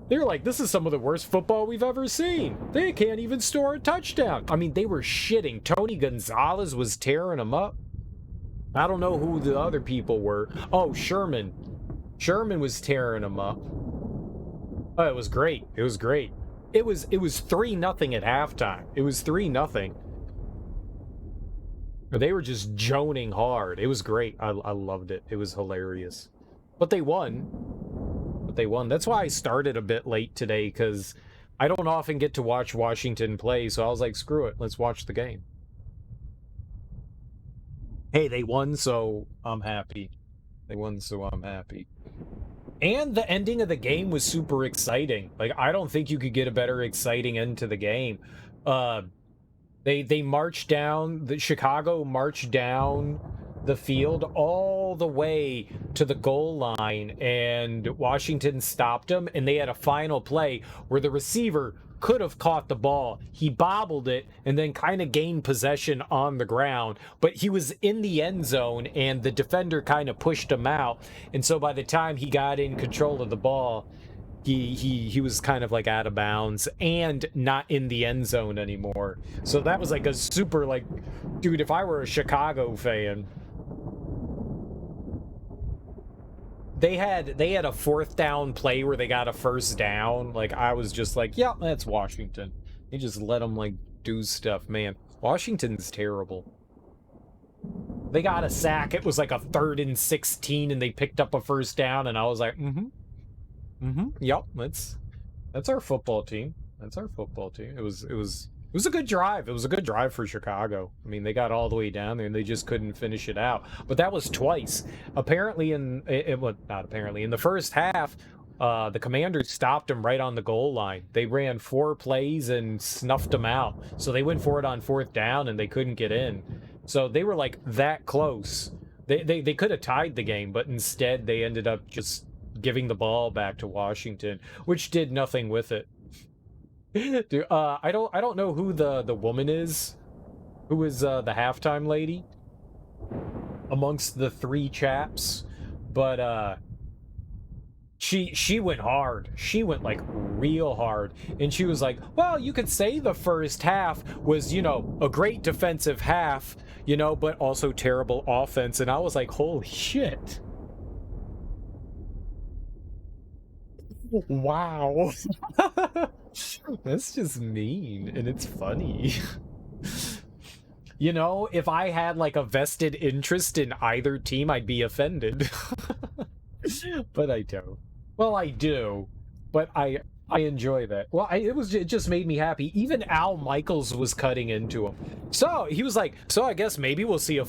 They were like, this is some of the worst football we've ever seen. They can't even score a touchdown. I mean, they were shitting. Tony Gonzalez was tearing them up. I don't know who the other people were. Oh, Sherman. Sherman was tearing them up. Oh, it was great. It was great. It was 3-0 at halftime. It was 3-0. They were just joning hard. It was great. I loved it. It was hilarious. But they won. That's why I started a bit late today, because I don't often get to watch Washington play, so I was like, screw it. Let's watch the game. Hey, they won, so I'm happy. And the ending of the game was super exciting. Like, I don't think you could get a better exciting end to the game. They marched down, Chicago marched down the field all the way to the goal line, and Washington stopped them, and they had a final play where the receiver could have caught the ball. He bobbled it and then kind of gained possession on the ground, but he was in the end zone and the defender kind of pushed him out. And so by the time he got in control of the ball, he was kind of like out of bounds and not in the end zone anymore. So that was like a super, like, dude, if I were a Chicago fan, they had a 4th down play where they got a 1st down. Like, I was just like, yeah, that's Washington. They just let them, like, do stuff. Man, Washington's terrible. They got a sack. It was like a 3rd and 16, and they picked up a 1st down, and I was like, yep, that's our football team. It was a good drive. It was a good drive for Chicago. I mean, they got all the way down there and they just couldn't finish it out. But that was twice. Apparently not apparently. In the first half, the Commanders stopped them right on the goal line. They ran 4 plays and snuffed them out. So they went for it on 4th down and they couldn't get in. So they were like that close. They could have tied the game, but instead they ended up just giving the ball back to Washington, which did nothing with it. Dude, I don't know who the woman is, who is the halftime lady amongst the 3 chaps, but she went hard. She went like real hard, and she was like, well, you could say the first half was, you know, a great defensive half, you know, but also terrible offense. And I was like, holy shit. Wow. That's just mean, and it's funny. You know, if I had like a vested interest in either team, I'd be offended. But I don't. Well, I do, but I enjoy that. Well, it just made me happy. Even Al Michaels was cutting into him. So he was like, so I guess maybe we'll see a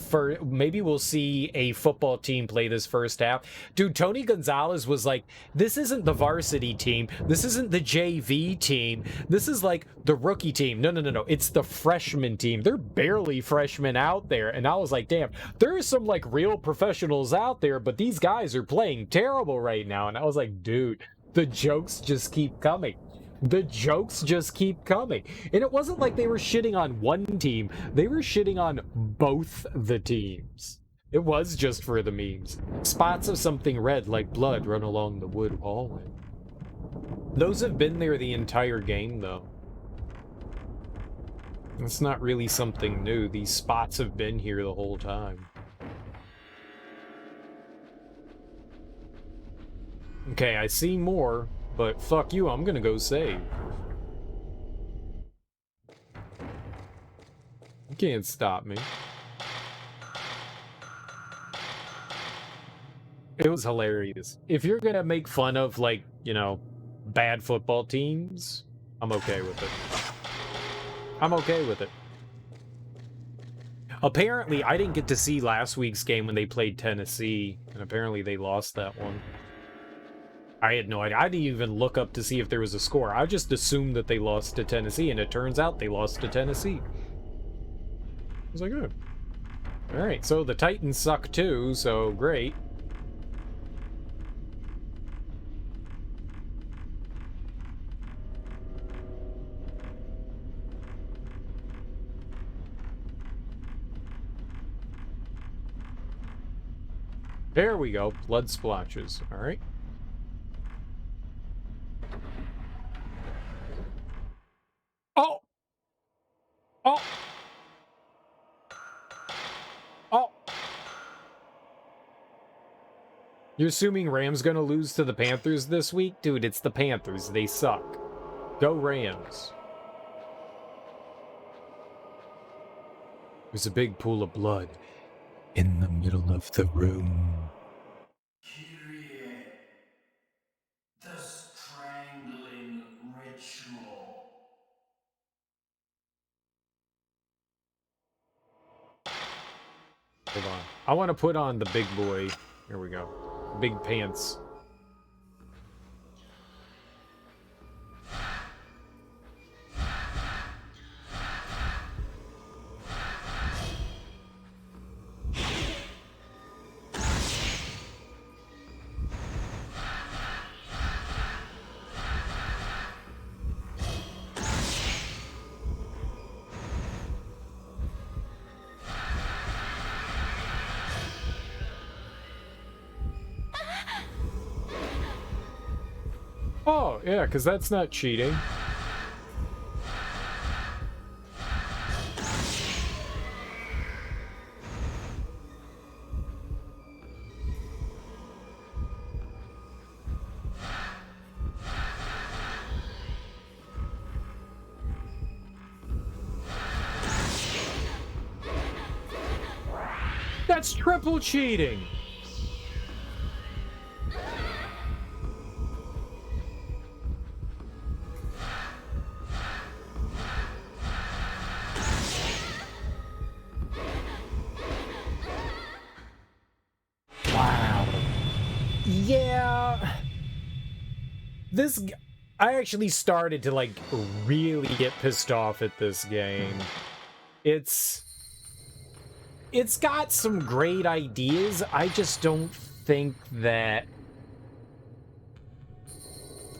football team play this first half. Dude, Tony Gonzalez was like, this isn't the varsity team. This isn't the JV team. This is like the rookie team. No. It's the freshman team. They're barely freshmen out there. And I was like, damn, there are some like real professionals out there, but these guys are playing terrible right now. And I was like, dude, the jokes just keep coming. And it wasn't like they were shitting on one team. They were shitting on both the teams. It was just for the memes. Spots of something red like blood run along the wood hallway. Those have been there the entire game, though. It's not really something new. These spots have been here the whole time. Okay, I see more, but fuck you, I'm gonna go save. You can't stop me. It was hilarious. If you're gonna make fun of, like, you know, bad football teams, I'm okay with it. I'm okay with it. Apparently, I didn't get to see last week's game when they played Tennessee, and apparently they lost that one. I had no idea. I didn't even look up to see if there was a score. I just assumed that they lost to Tennessee, and it turns out they lost to Tennessee. I was like, oh. Alright, so the Titans suck too, so great. There we go. Blood splotches. Alright. Oh! Oh! Oh! You're assuming Rams gonna lose to the Panthers this week? Dude, it's the Panthers. They suck. Go Rams. There's a big pool of blood in the middle of the room. Kyrie, the strangling ritual. Hold on. I want to put on the big boy. Here we go. Big pants. Oh, yeah, because that's not cheating. That's triple cheating! Wow. Yeah. I actually started to, like, really get pissed off at this game. It's got some great ideas. I just don't think that...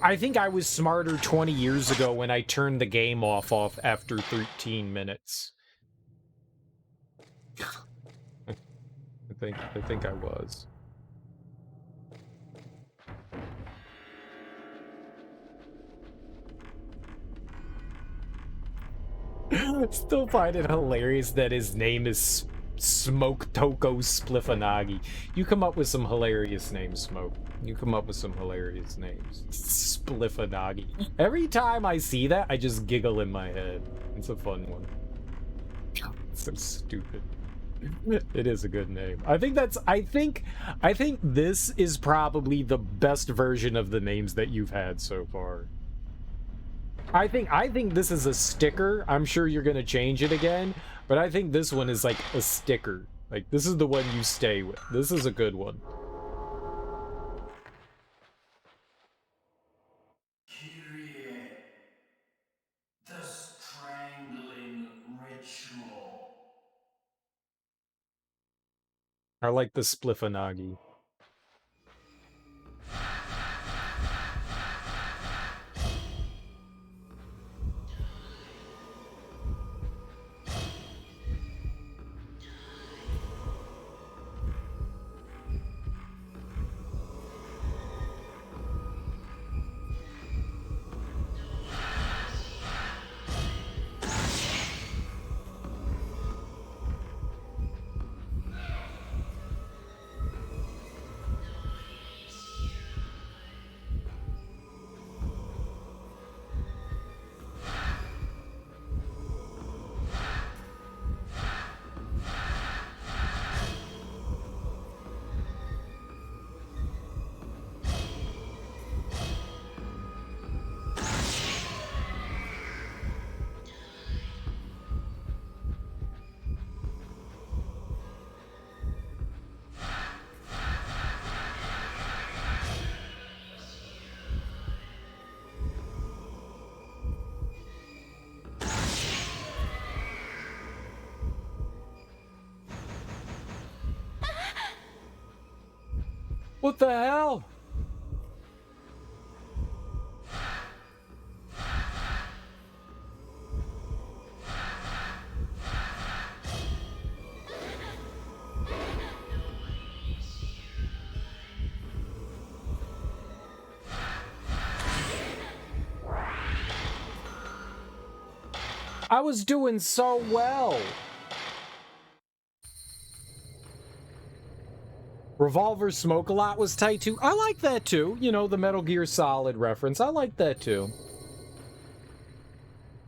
I think I was smarter 20 years ago when I turned the game off after 13 minutes. I think I was. Still find it hilarious that his name is Smoke Toko Spliffanagi. You come up with some hilarious names, Smoke. You come up with some hilarious names. Spliffanagi. Every time I see that, I just giggle in my head. It's a fun one. It's so stupid. It is a good name. I think this is probably the best version of the names that you've had so far. I think this is a sticker. I'm sure you're gonna change it again, but I think this one is like a sticker. Like, this is the one you stay with. This is a good one. Kyrie, the strangling ritual. I like the Spliffanagi. What the hell? I was doing so well. Revolver Smoke a Lot was tight too. I like that too. You know, the Metal Gear Solid reference. I like that too.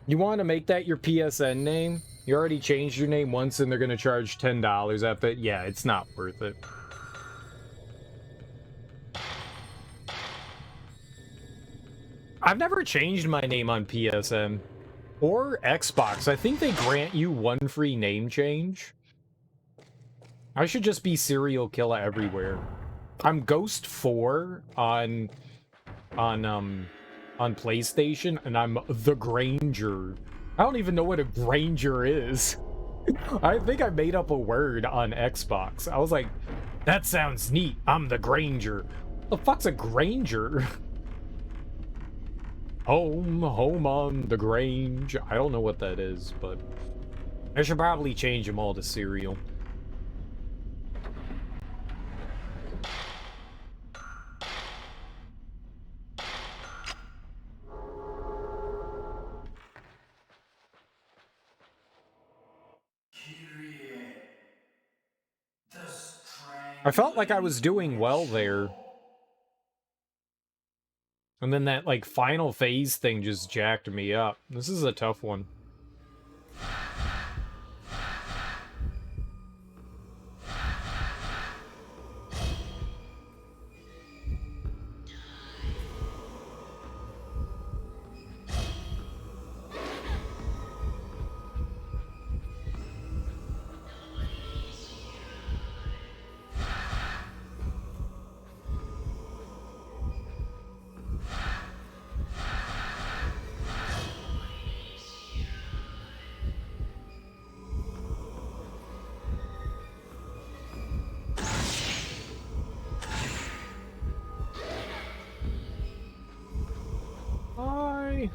You want to make that your PSN name? You already changed your name once and they're going to charge $10 after it. Yeah, it's not worth it. I've never changed my name on PSN or Xbox. I think they grant you one free name change. I should just be serial killer everywhere. I'm Ghost 4 on PlayStation, and I'm the Granger. I don't even know what a Granger is. I think I made up a word on Xbox. I was like, that sounds neat. I'm the Granger. What the fuck's a Granger? Home on the Grange. I don't know what that is, but I should probably change them all to serial. I felt like I was doing well there. And then that, like, final phase thing just jacked me up. This is a tough one. Hi.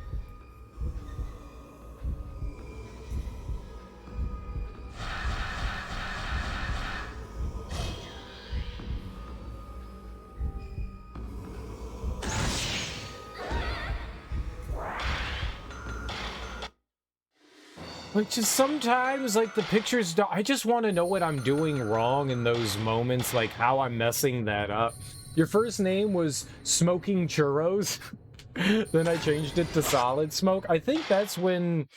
Like, just sometimes, like, the pictures don't... I just want to know what I'm doing wrong in those moments, like, how I'm messing that up. Your first name was Smoking Churros? Then I changed it to Solid Smoke? I think that's when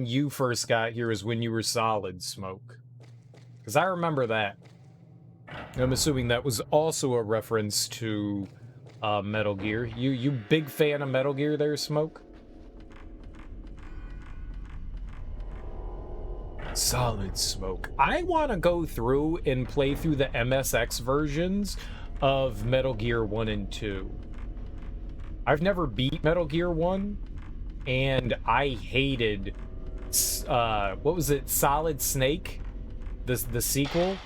you first got here, is when you were Solid Smoke. Because I remember that. I'm assuming that was also a reference to Metal Gear. You big fan of Metal Gear there, Smoke? Solid Smoke. I want to go through and play through the MSX versions of Metal Gear 1 and 2. I've never beat Metal Gear 1, and I hated, what was it, Solid Snake? The sequel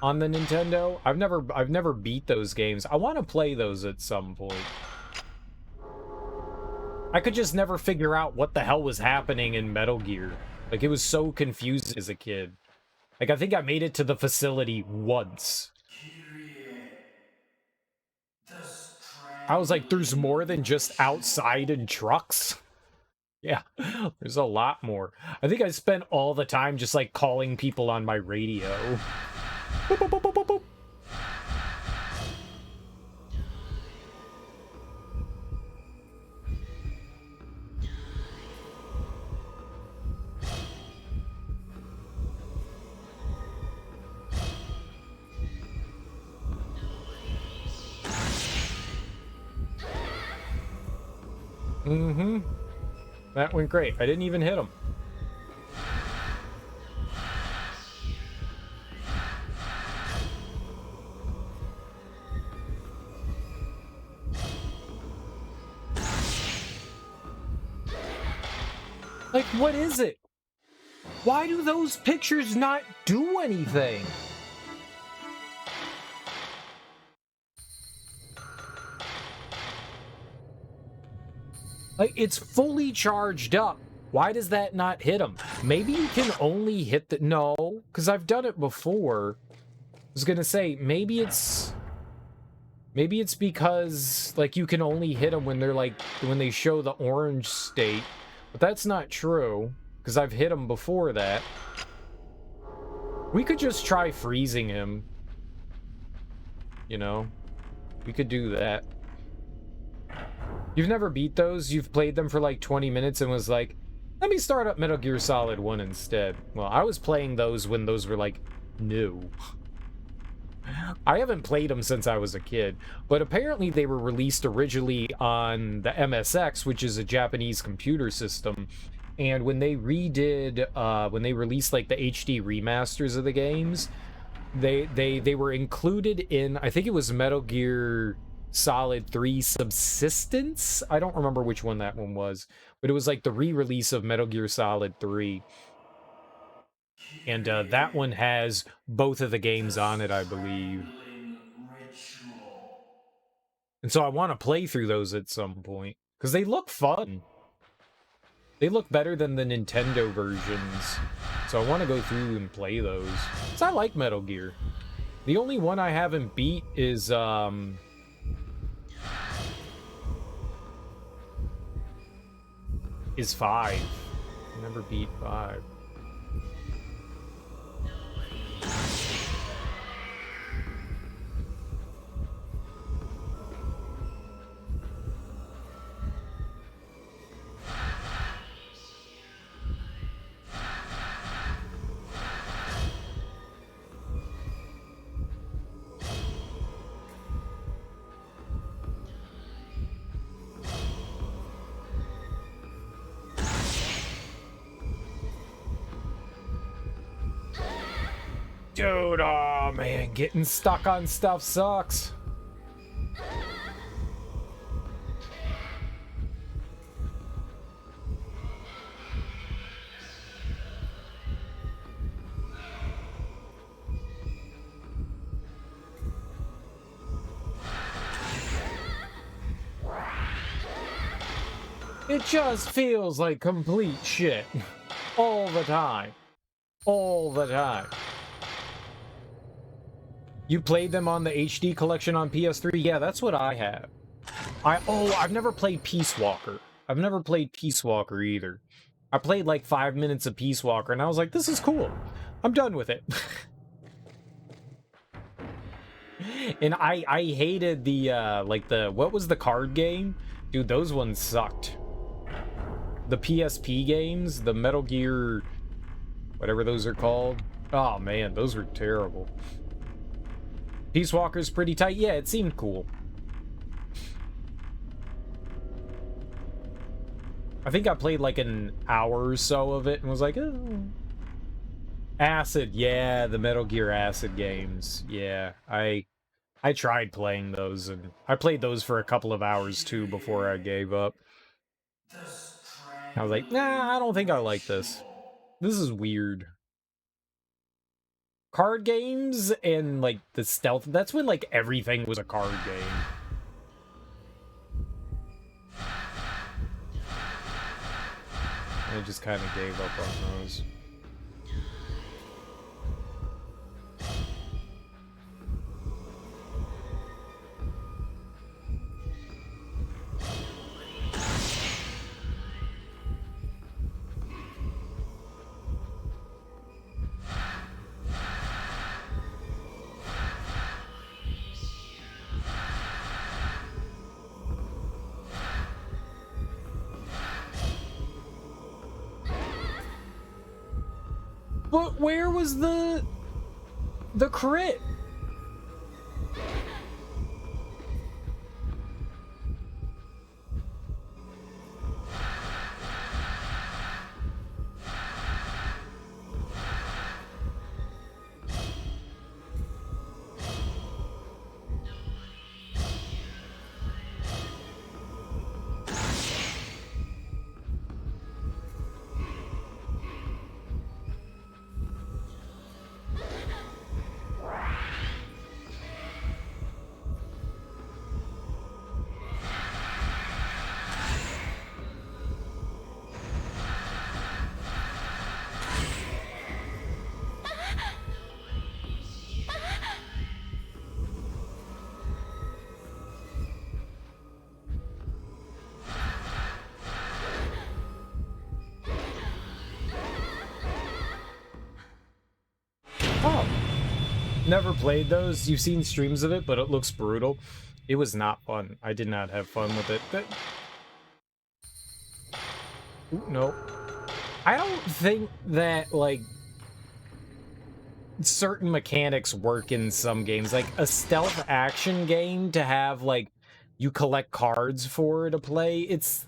on the Nintendo? I've never beat those games. I want to play those at some point. I could just never figure out what the hell was happening in Metal Gear. Like, it was so confusing as a kid. Like, I think I made it to the facility once. I was like, there's more than just outside and trucks. Yeah, there's a lot more. I think I spent all the time just, like, calling people on my radio. Boop, boop, boop, boop, boop, boop. Mm-hmm. That went great. I didn't even hit him. Like, what is it? Why do those pictures not do anything? Like, it's fully charged up. Why does that not hit him? Maybe you can only hit the... No, because I've done it before. I was gonna say, maybe it's because, like, you can only hit them when they're, like, when they show the orange state. But that's not true, because I've hit him before that. We could just try freezing him. You know? We could do that. You've never beat those? You've played them for, like, 20 minutes and was like, let me start up Metal Gear Solid 1 instead. Well, I was playing those when those were, like, new. I haven't played them since I was a kid, but apparently they were released originally on the MSX, which is a Japanese computer system, and when they redid, when they released, like, the HD remasters of the games, they were included in, I think it was Metal Gear Solid 3 Subsistence? I don't remember which one that one was, but it was, like, the re-release of Metal Gear Solid 3. And that one has both of the games on it, I believe. Ritual. And so I want to play through those at some point, because they look fun. They look better than the Nintendo versions. So I want to go through and play those. Because I like Metal Gear. The only one I haven't beat is 5. I never beat 5. Dude, oh man, getting stuck on stuff sucks. It just feels like complete shit. All the time. All the time. You played them on the HD collection on PS3? Yeah, that's what I have. I've never played Peace Walker. I've never played Peace Walker either. I played like 5 minutes of Peace Walker and I was like, this is cool. I'm done with it. And I hated the, like what was the card game? Dude, those ones sucked. The PSP games, the Metal Gear, whatever those are called. Oh man, those were terrible. Peace Walker's pretty tight. Yeah, it seemed cool. I think I played like an hour or so of it and was like, oh. Acid, yeah, the Metal Gear Acid games. Yeah, I tried playing those, and I played those for a couple of hours too before I gave up. I was like, nah, I don't think I like this. This is weird. Card games and like the stealth, that's when like everything was a card game. I just kind of gave up on those. But where was the crit? Never played those. You've seen streams of it, but it looks brutal. It was not fun. I did not have fun with it. Ooh, no. I don't think that, like, certain mechanics work in some games. Like, a stealth action game to have, like, you collect cards for to play. It's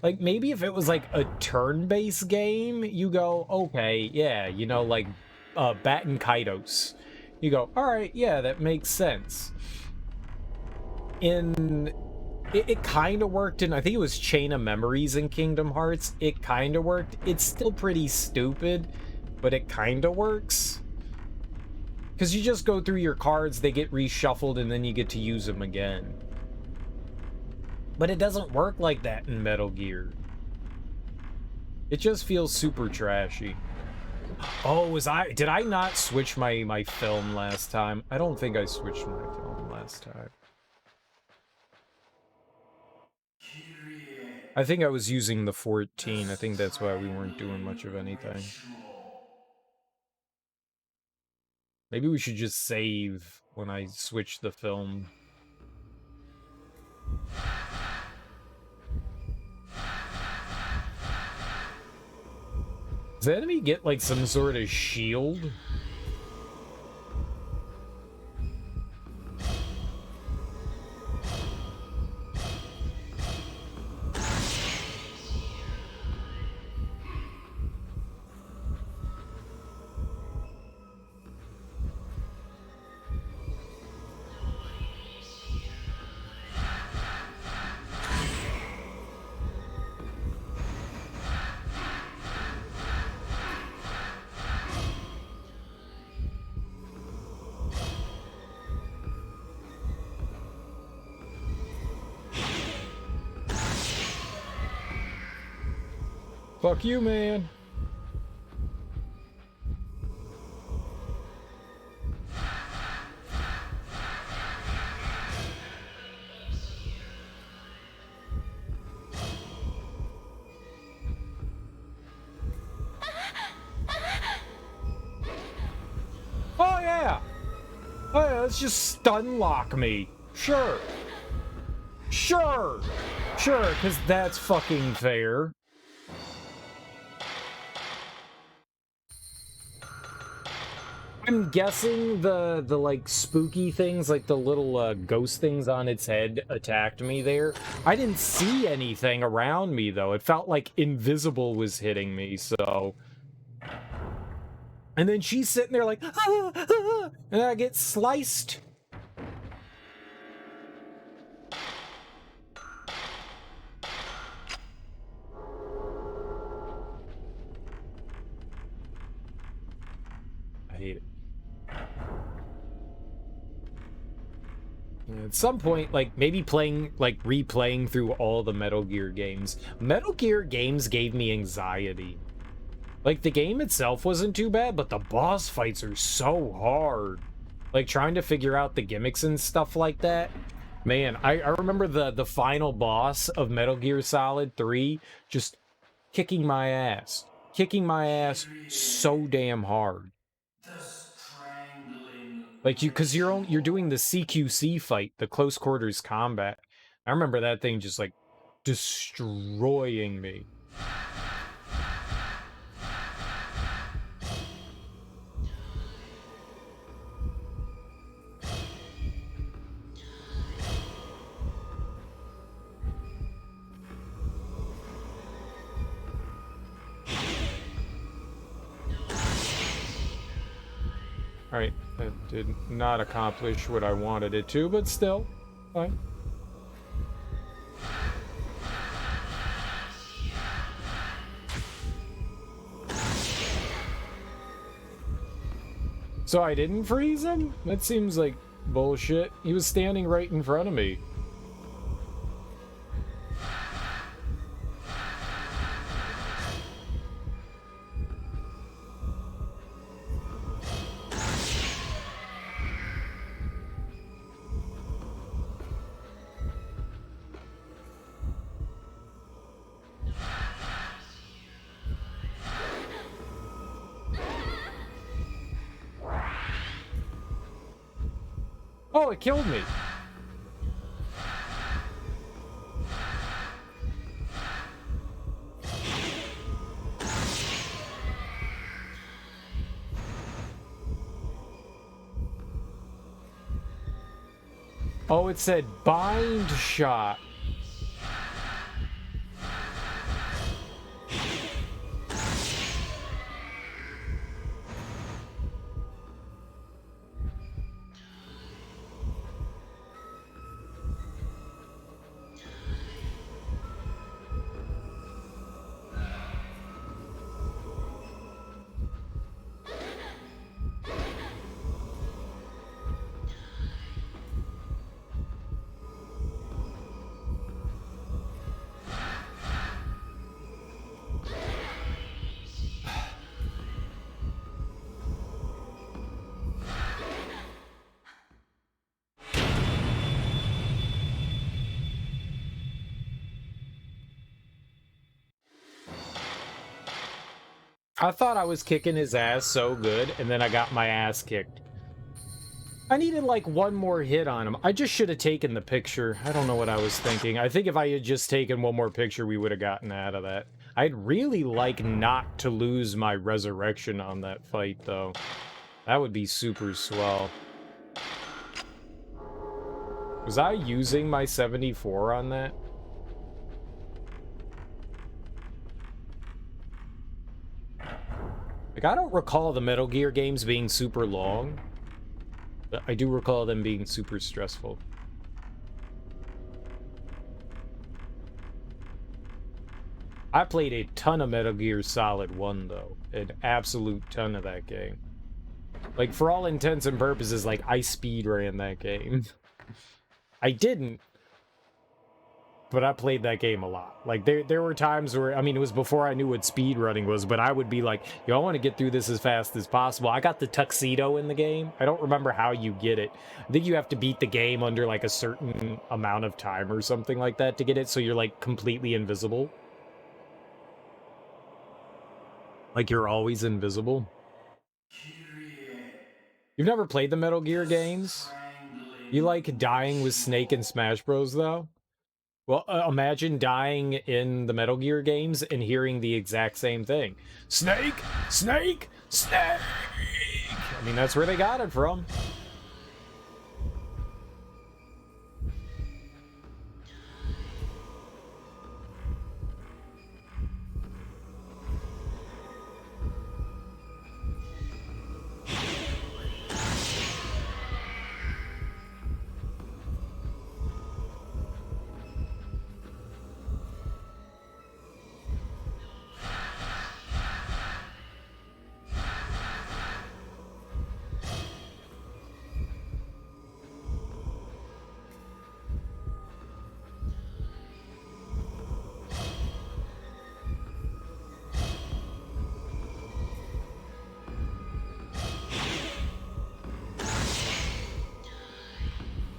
like, maybe if it was, like, a turn-based game, you go, okay, yeah, you know, like, Bat and Kaitos. You go, alright, yeah, that makes sense. It kind of worked in, I think it was Chain of Memories in Kingdom Hearts. It kind of worked. It's still pretty stupid, but it kind of works. Because you just go through your cards, they get reshuffled, and then you get to use them again. But it doesn't work like that in Metal Gear. It just feels super trashy. Oh, did I not switch my film last time? I don't think I switched my film last time. I think I was using the 14. I think that's why we weren't doing much of anything. Maybe we should just save when I switch the film. Does the enemy get, like, some sort of shield? Fuck you, man. Oh yeah! Oh yeah, let's just stun lock me. Sure. Sure! Sure, because that's fucking fair. I'm guessing the like spooky things, like the little ghost things on its head attacked me there. I didn't see anything around me though. It felt like invisible was hitting me, so. And then she's sitting there like, ah, ah, and I get sliced. I hate it. At some point, like, maybe replaying through all the Metal Gear games. Metal Gear games gave me anxiety. Like, the game itself wasn't too bad, but the boss fights are so hard. Like, trying to figure out the gimmicks and stuff like that. Man, I remember the final boss of Metal Gear Solid 3 just kicking my ass. Kicking my ass so damn hard. Like, because you're doing the CQC fight, the close quarters combat. I remember that thing just, like, destroying me. Alright, that did not accomplish what I wanted it to, but still, fine. So I didn't freeze him? That seems like bullshit. He was standing right in front of me. Oh, it killed me. Oh, it said bind shot. I thought I was kicking his ass so good, and then I got my ass kicked. I needed like one more hit on him. I just should have taken the picture. I don't know what I was thinking. I think if I had just taken one more picture, we would have gotten out of that. I'd really like not to lose my resurrection on that fight, though. That would be super swell. Was I using my 74 on that? Like, I don't recall the Metal Gear games being super long, but I do recall them being super stressful. I played a ton of Metal Gear Solid 1, though. An absolute ton of that game. Like, for all intents and purposes, like, I speedran that game. I didn't, but I played that game a lot. Like, there were times where, I mean, it was before I knew what speedrunning was, but I would be like, yo, I want to get through this as fast as possible. I got the tuxedo in the game. I don't remember how you get it. I think you have to beat the game under, like, a certain amount of time or something like that to get it, so you're, like, completely invisible. Like, you're always invisible. You've never played the Metal Gear games? You like dying with Snake in Smash Bros, though? Well, imagine dying in the Metal Gear games and hearing the exact same thing. Snake! Snake! Snake! I mean, that's where they got it from.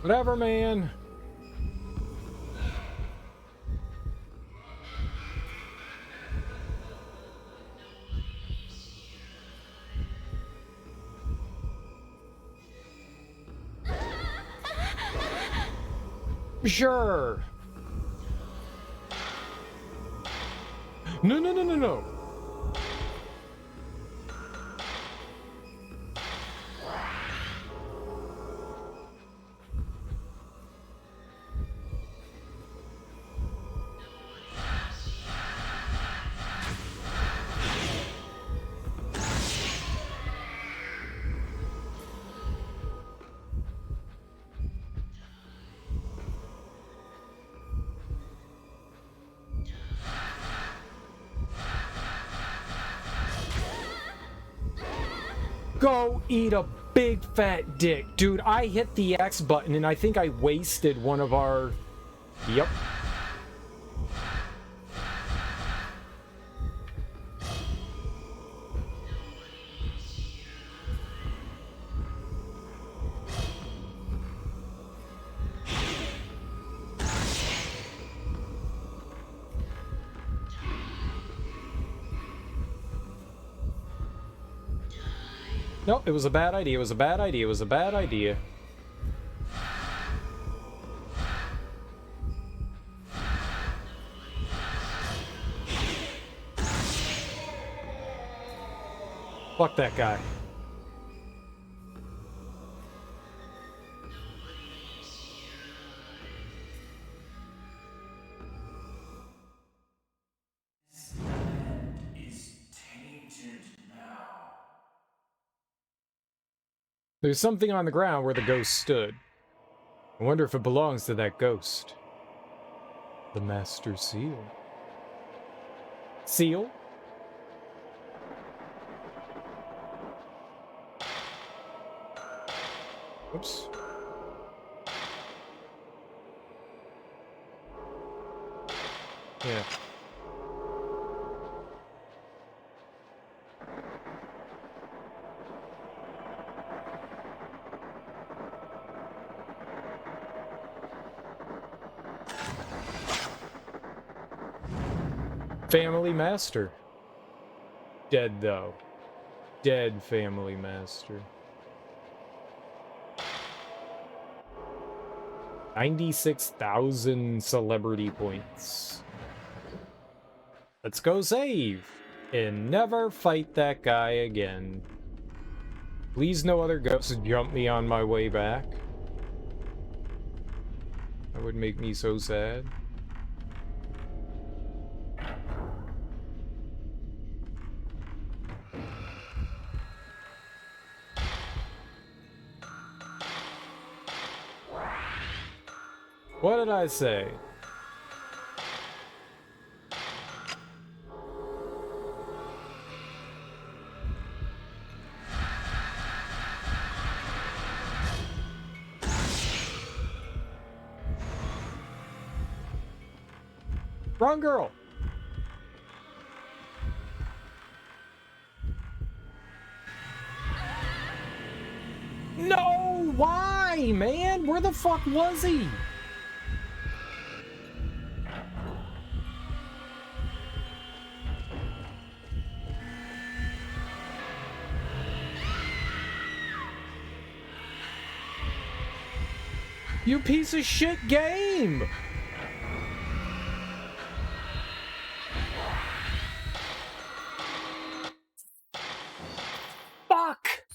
Whatever, man. Sure. No, no, no, no, no. Go eat a big fat dick. Dude, I hit the X button and I think I wasted one of our... Yep. Nope, it was a bad idea, it was a bad idea, it was a bad idea. Fuck that guy. This land is tainted now. There's something on the ground where the ghost stood. I wonder if it belongs to that ghost. The Master Seal. Seal? Oops. Yeah. Family Master. Dead, though. Dead Family Master. 96,000 celebrity points. Let's go save and never fight that guy again. Please no other ghosts jump me on my way back. That would make me so sad. What did I say? Wrong girl. No, why, man? Where the fuck was he? You piece of shit game! Fuck!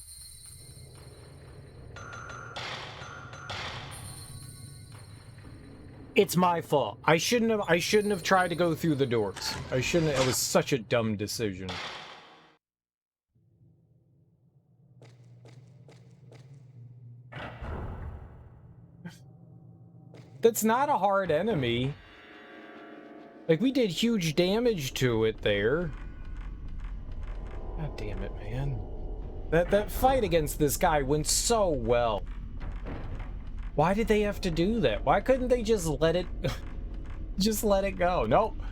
It's my fault. I shouldn't have tried to go through the doors. It was such a dumb decision. That's not a hard enemy. Like, we did huge damage to it there. God damn it, man. That fight against this guy went so well. Why did they have to do that? Why couldn't they just let it just let it go? Nope.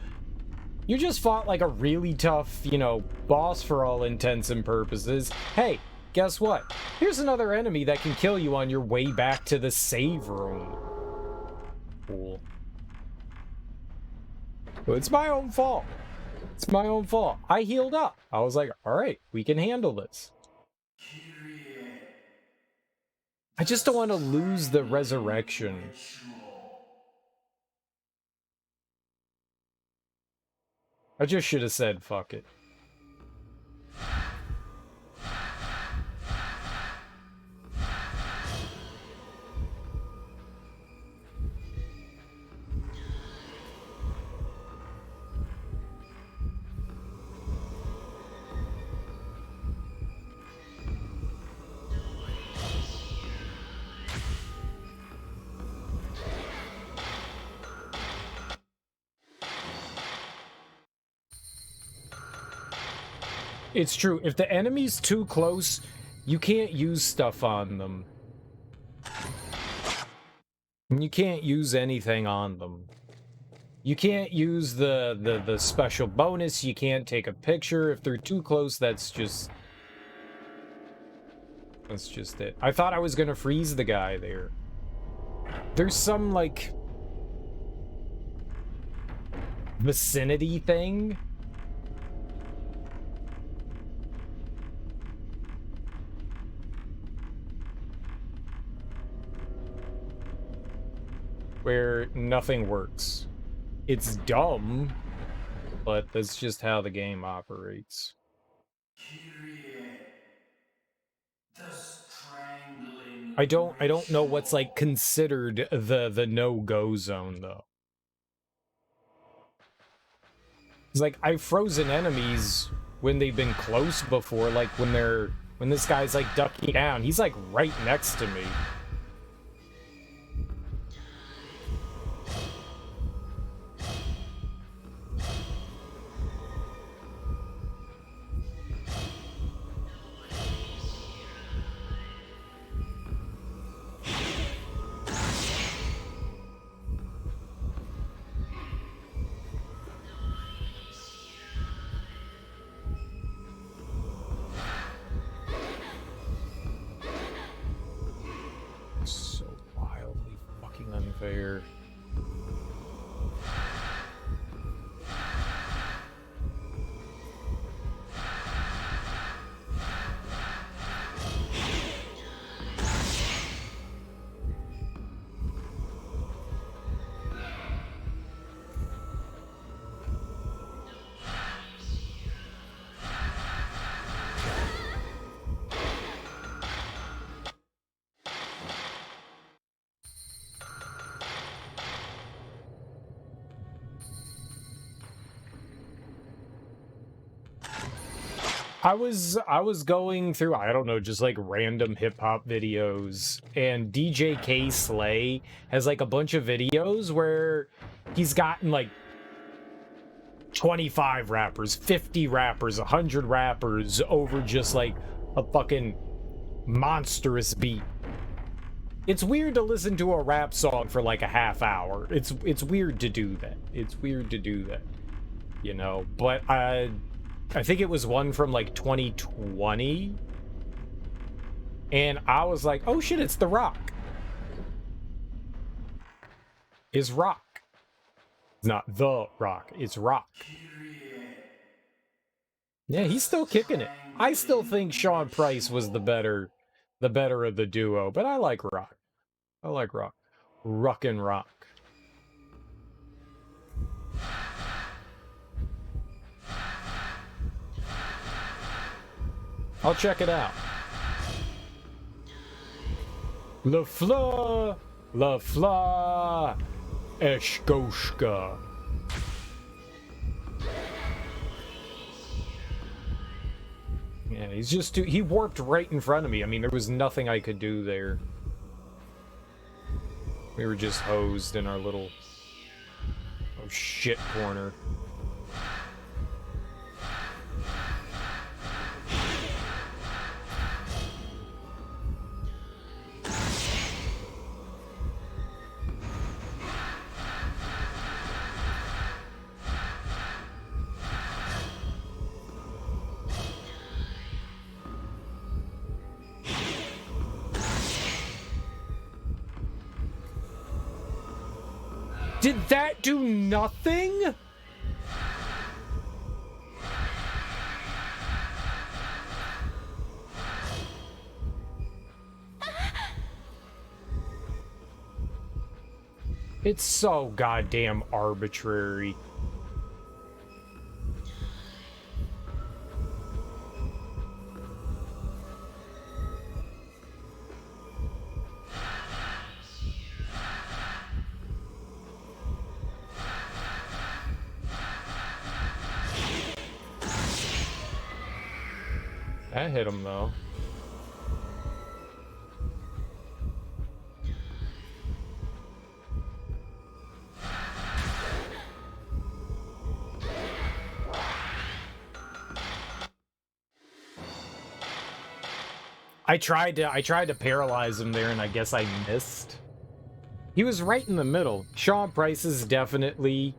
You just fought like a really tough, you know, boss for all intents and purposes. Hey, guess what? Here's another enemy that can kill you on your way back to the save room. Cool. Well, it's my own fault. It's my own fault. I healed up. I was like, all right, we can handle this. I just don't want to lose the resurrection. I just should have said, fuck it. It's true. If the enemy's too close, you can't use stuff on them. You can't use anything on them. You can't use the special bonus. You can't take a picture. If they're too close, that's just it. I thought I was gonna freeze the guy there. There's some, like, vicinity thing. Where nothing works. It's dumb, but that's just how the game operates. The strangling. I don't know what's like considered the no-go zone though. It's like I've frozen enemies when they've been close before, like when this guy's like ducking down, he's like right next to me. So wildly fucking unfair. I was going through, I don't know, just like random hip hop videos, and DJ K Slay has like a bunch of videos where he's gotten like 25 rappers, 50 rappers, 100 rappers over just like a fucking monstrous beat. It's weird to listen to a rap song for like a half hour. It's weird to do that. It's weird to do that, you know, but I think it was one from like 2020, and I was like, oh shit, it's The Rock. It's Rock. It's not The Rock, it's Rock. Yeah, he's still kicking it. I still think Sean Price was the better of the duo, but I like Rock. I like Rock. Ruckin' Rock. I'll check it out. La Fla, Eshkoshka. Yeah, he's just he warped right in front of me. I mean, there was nothing I could do there. We were just hosed in our little shit corner. Did that do nothing? It's so goddamn arbitrary. That hit him though. I tried to paralyze him there, and I guess I missed. He was right in the middle. Sean Price is definitely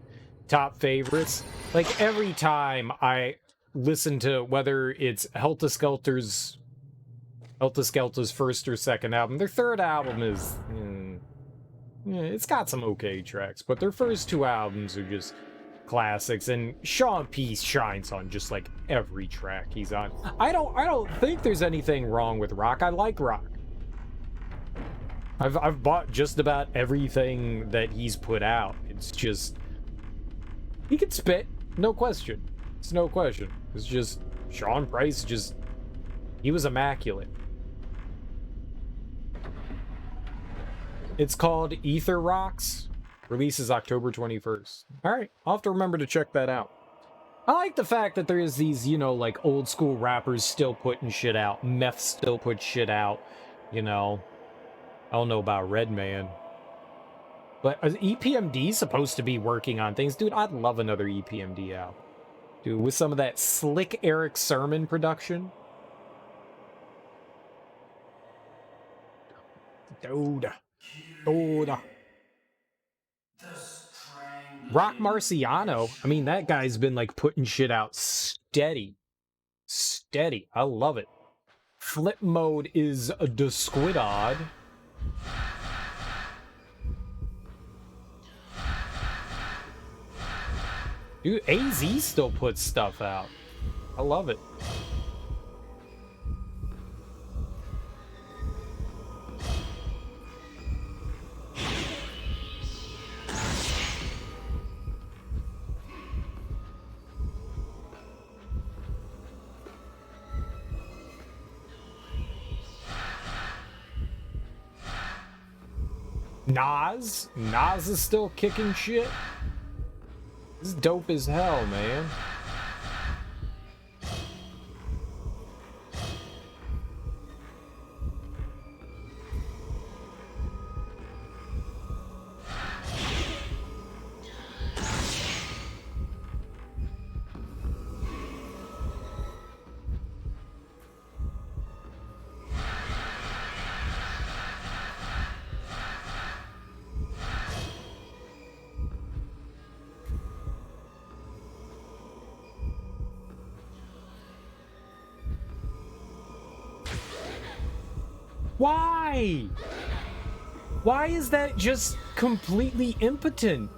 top favorites. Like every time I listen to whether it's Helter Skelter's first or second album, their third album is it's got some okay tracks, but their first two albums are just classics, and Sean P shines on just like every track he's on. I don't think there's anything wrong with Rock. I like Rock. I've bought just about everything that he's put out. It's just he can spit, no question. It's no question. It's just Sean Price, just he was immaculate. It's called Ether Rocks. Releases October 21st. All right, I'll have to remember to check that out. I like the fact that there's these, you know, like old school rappers still putting shit out. Meth still put shit out. You know, I don't know about Redman. But EPMD supposed to be working on things. Dude, I'd love another EPMD album. Dude, with some of that slick Eric Sermon production. Dude. Dude. The strangling Rock Marciano. I mean, that ritual. guy's been like putting shit out steady. Steady. I love it. Flip mode is a Squidod. Dude, AZ still puts stuff out. I love it. Nas is still kicking shit. This is dope as hell, man. Why? Why is that just completely impotent?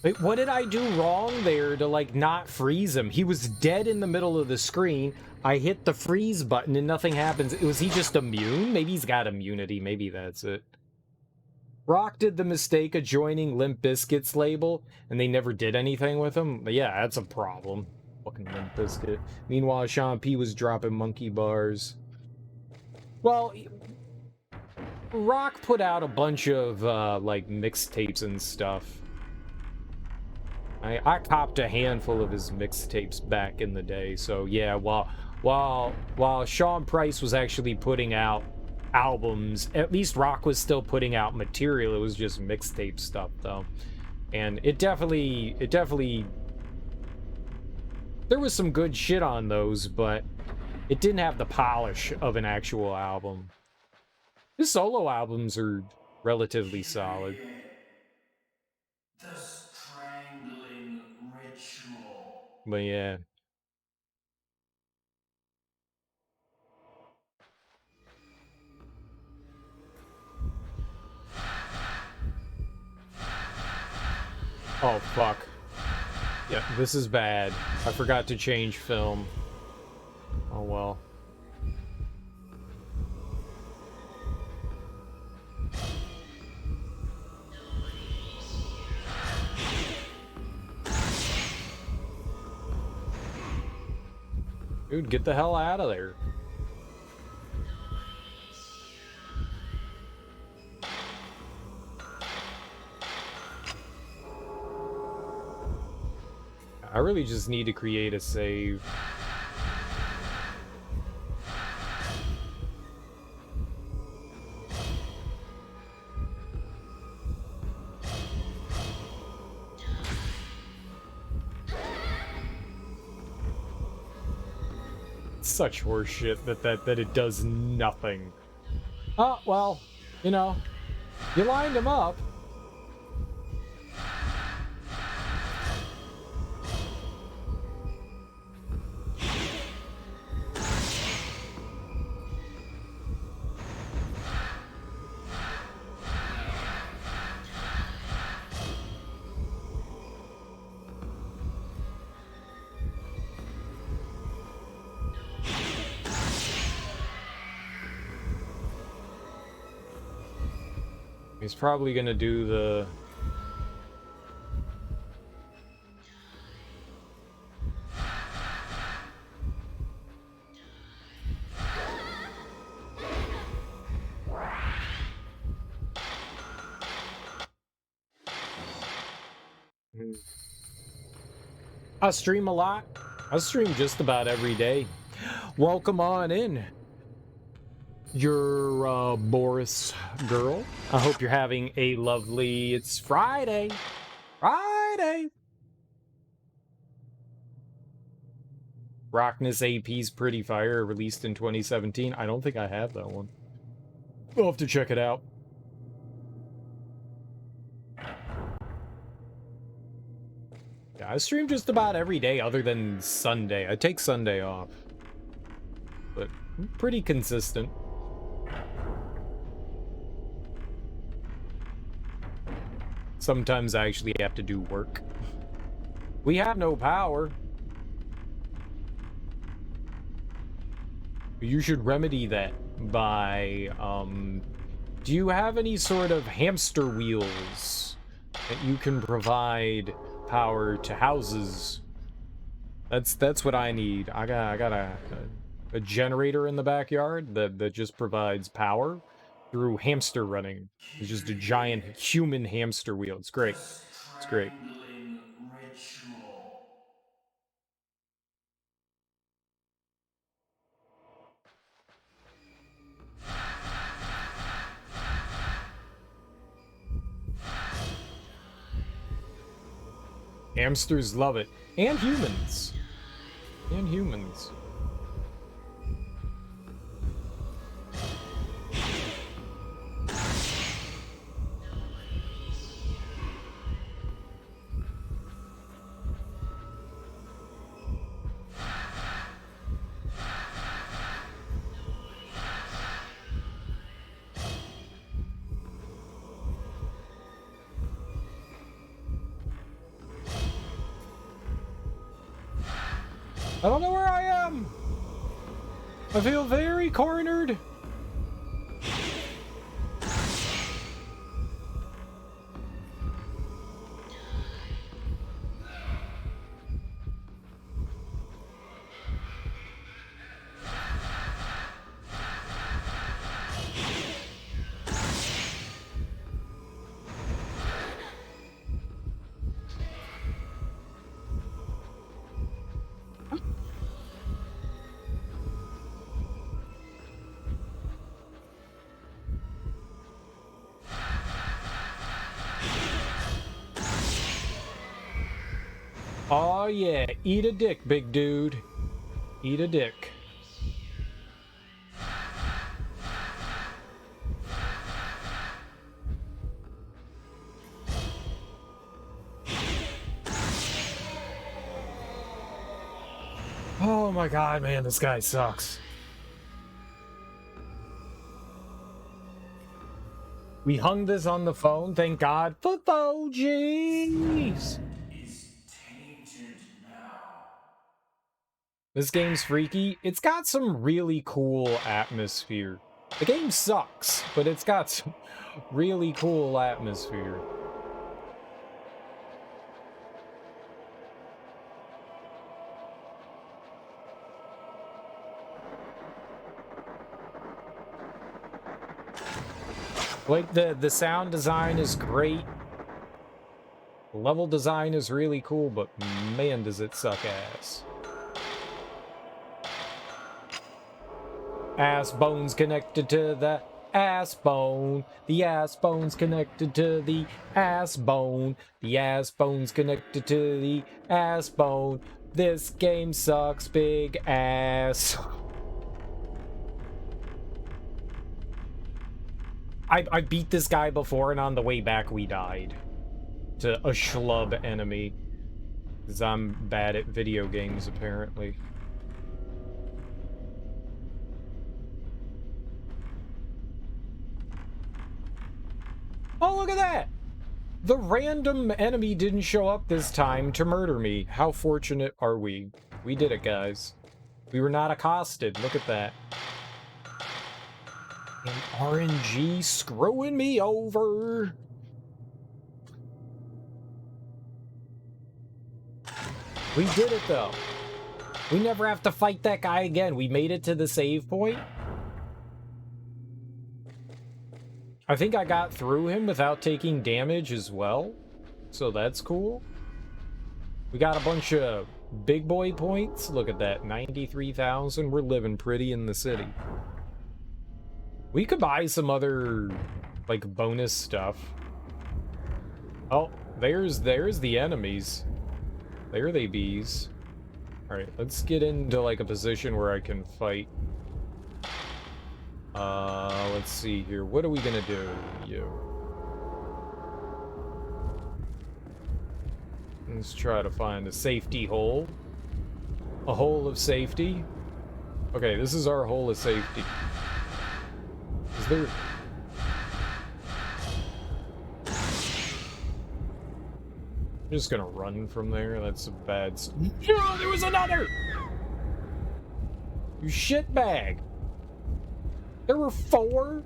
Wait, what did I do wrong there to, like, not freeze him? He was dead in the middle of the screen. I hit the freeze button and nothing happens. Was he just immune? Maybe he's got immunity. Maybe that's it. Rock did the mistake of joining Limp Bizkit's label, and they never did anything with him. But yeah, that's a problem. Fucking Limp Bizkit. Meanwhile, Sean P was dropping monkey bars. Well, Rock put out a bunch of, like, mixtapes and stuff. I copped a handful of his mixtapes back in the day, so yeah, while Sean Price was actually putting out albums, at least Rock was still putting out material. It was just mixtape stuff though, and it definitely there was some good shit on those, but it didn't have the polish of an actual album. His solo albums are relatively solid. The strangling ritual. But yeah. Oh, fuck. Yeah, this is bad. I forgot to change film. Oh, well. Dude, get the hell out of there. I really just need to create a save. Such horseshit that it does nothing. Oh, well, you know, you lined him up. He's probably gonna do the... I stream a lot. I stream just about every day. Welcome on in. You're Boris girl. I hope you're having a lovely... It's Friday. Friday. Rockness AP's Pretty Fire, released in 2017. I don't think I have that one. We'll have to check it out. Yeah, I stream just about every day other than Sunday. I take Sunday off. But I'm pretty consistent. Sometimes I actually have to do work. We have no power. You should remedy that by, do you have any sort of hamster wheels that you can provide power to houses? That's what I need. I got a generator in the backyard that just provides power through hamster running. It's just a giant human hamster wheel. It's great. It's great. Ritual. Hamsters love it. And humans. And humans. I don't know where I am. I feel very cornered. Oh yeah, eat a dick, big dude. Eat a dick. Oh my god, man, this guy sucks. We hung this on the phone, thank God for 4Gs. This game's freaky. It's got some really cool atmosphere. The game sucks, but it's got some really cool atmosphere. Like, the sound design is great. The level design is really cool, but man, does it suck ass. Ass bones connected to the ass bone. The ass bone's connected to the ass bone. The ass bone's connected to the ass bone. This game sucks big ass. I beat this guy before, and on the way back we died to a schlub enemy. Because I'm bad at video games, apparently. Oh, look at that! The random enemy didn't show up this time to murder me. How fortunate are we? We did it, guys. We were not accosted. Look at that. And RNG screwing me over. We did it, though. We never have to fight that guy again. We made it to the save point. I think I got through him without taking damage as well. So that's cool. We got a bunch of big boy points. Look at that, 93,000. We're living pretty in the city. We could buy some other, like, bonus stuff. Oh, there's the enemies. There they bees. Alright, let's get into, like, a position where I can fight. Let's see here. What are we gonna do? You. Let's try to find a safety hole. A hole of safety. Okay, this is our hole of safety. Is there... I'm just gonna run from there. That's a bad... Oh, there was another! You shitbag! There were 4?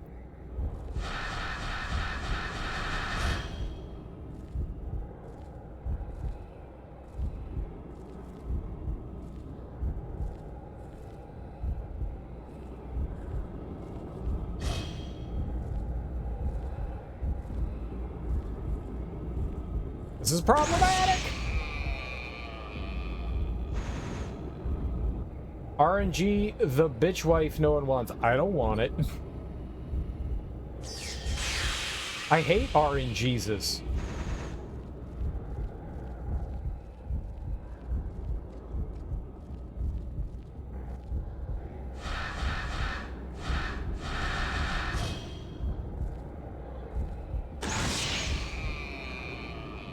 This is problematic! RNG, the bitch wife no one wants. I don't want it. I hate RNGesus.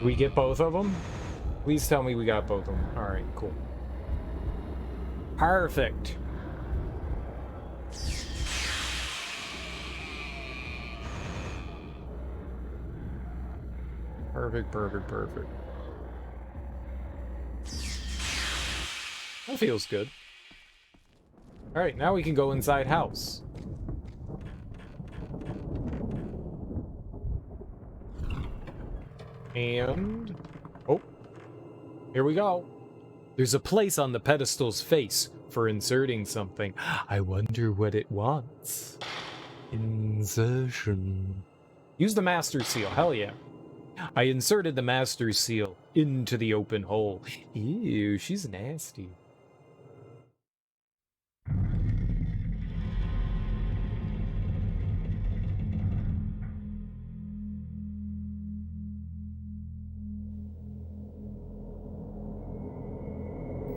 We get both of them? Please tell me we got both of them. Alright, cool. Perfect. Perfect, perfect, perfect. That feels good. Alright, now we can go inside house. And... oh. Here we go. There's a place on the pedestal's face for inserting something. I wonder what it wants. Insertion. Use the master seal. Hell yeah. I inserted the master seal into the open hole. Ew, she's nasty.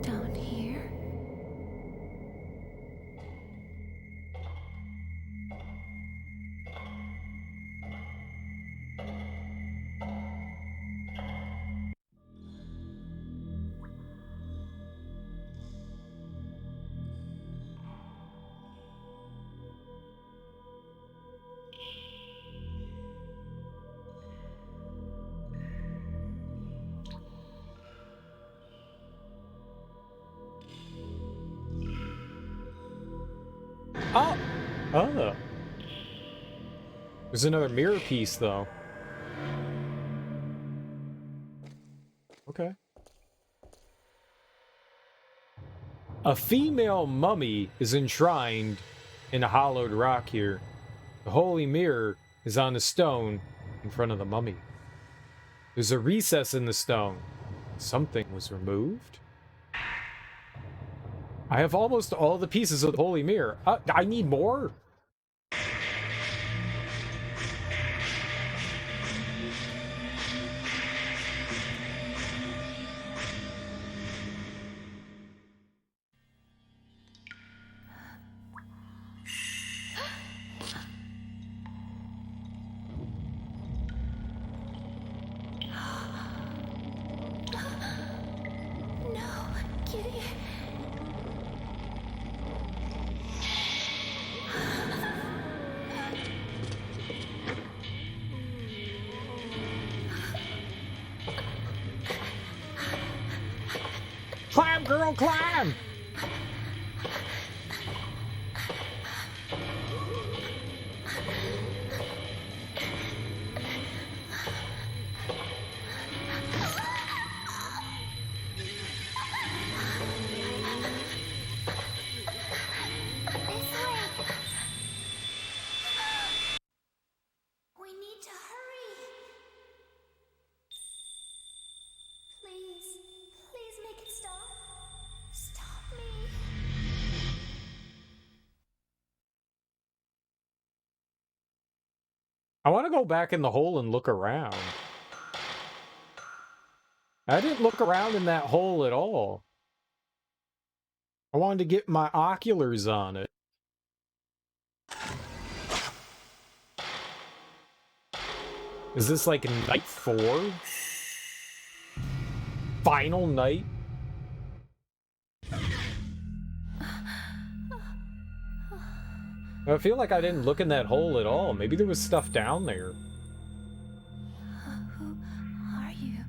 Down here? Oh! Oh. There's another mirror piece, though. Okay. A female mummy is enshrined in a hollowed rock here. The holy mirror is on a stone in front of the mummy. There's a recess in the stone. Something was removed? I have almost all the pieces of the holy mirror. I need more? No, Kitty. Climb, girl, climb! We need to hurry. Please, I want to go back in the hole and look around. I didn't look around in that hole at all. I wanted to get my oculars on it. Is this like night 4? Final night? I feel like I didn't look in that hole at all. Maybe there was stuff down there. Who are you?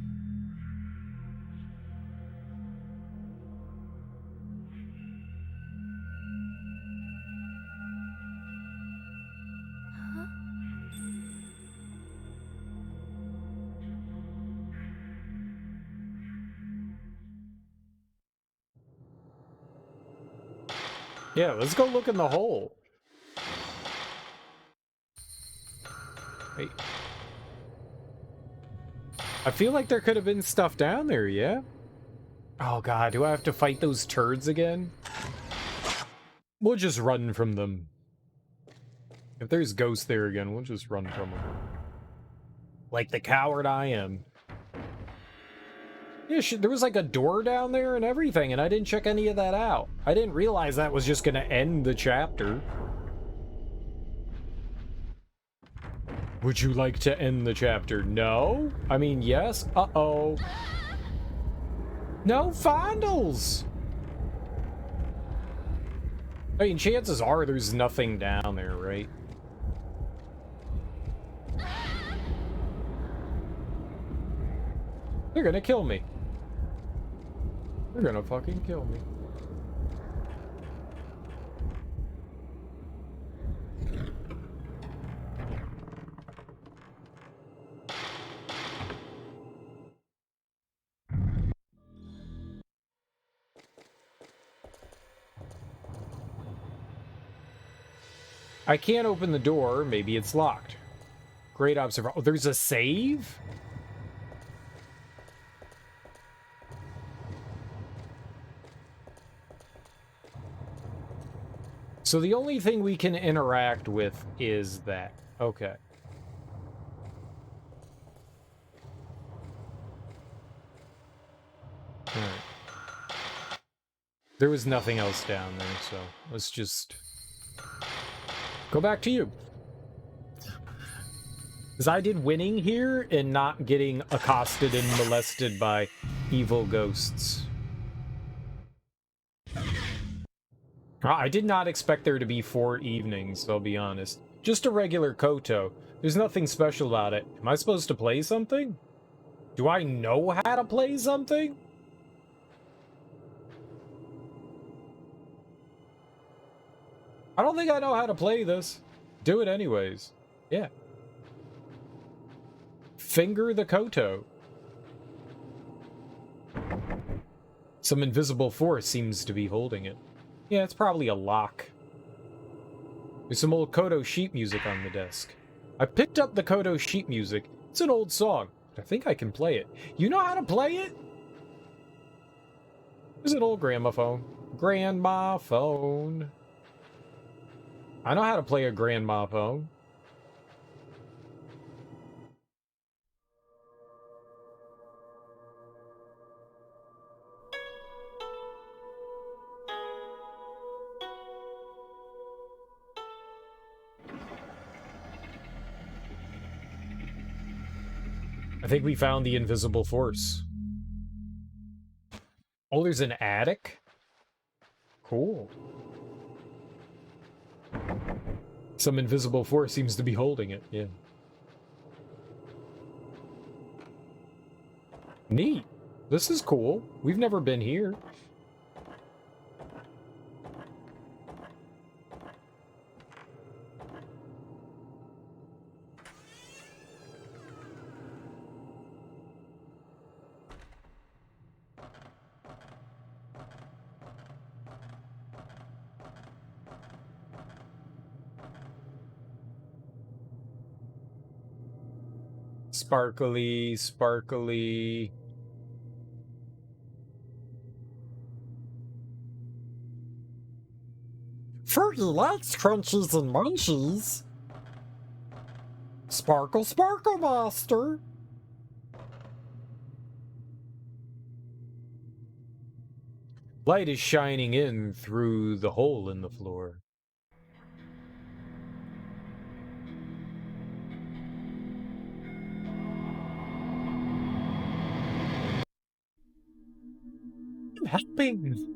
Yeah, let's go look in the hole. Wait. I feel like there could have been stuff down there, yeah? Oh god, do I have to fight those turds again? We'll just run from them. If there's ghosts there again, we'll just run from them. Like the coward I am. Yeah, there was like a door down there and everything, and I didn't check any of that out. I didn't realize that was just gonna end the chapter. Would you like to end the chapter? No? I mean, yes? Uh-oh. No fondles! I mean, chances are there's nothing down there, right? They're gonna kill me. They're gonna fucking kill me. I can't open the door. Maybe it's locked. Great observation. Oh, there's a save? So the only thing we can interact with is that. Okay. Alright. There was nothing else down there, so let's just go back to you. Because I did winning here and not getting accosted and molested by evil ghosts. I did not expect there to be 4 evenings, I'll be honest. Just a regular Koto. There's nothing special about it. Am I supposed to play something? Do I know how to play something? I don't think I know how to play this. Do it anyways. Yeah. Finger the Koto. Some invisible force seems to be holding it. Yeah, it's probably a lock. There's some old Koto sheet music on the desk. I picked up the Koto sheet music. It's an old song, but I think I can play it. You know how to play it? There's an old gramophone. Grandma phone. I know how to play a grandma phone. I think we found the invisible force. Oh, there's an attic? Cool. Some invisible force seems to be holding it, yeah. Neat. This is cool. We've never been here. Sparkly, sparkly. Fergie likes crunchies and munchies. Sparkle, sparkle, master. Light is shining in through the hole in the floor. I'm helping.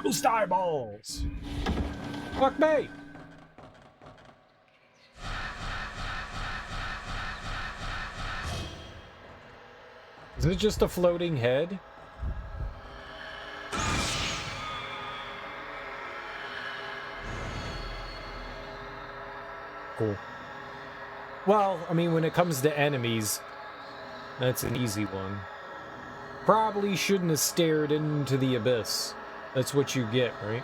Ghost eyeballs. Fuck me. Is it just a floating head? Cool. Well, I mean, when it comes to enemies, that's an easy one. Probably shouldn't have stared into the abyss. That's what you get, right?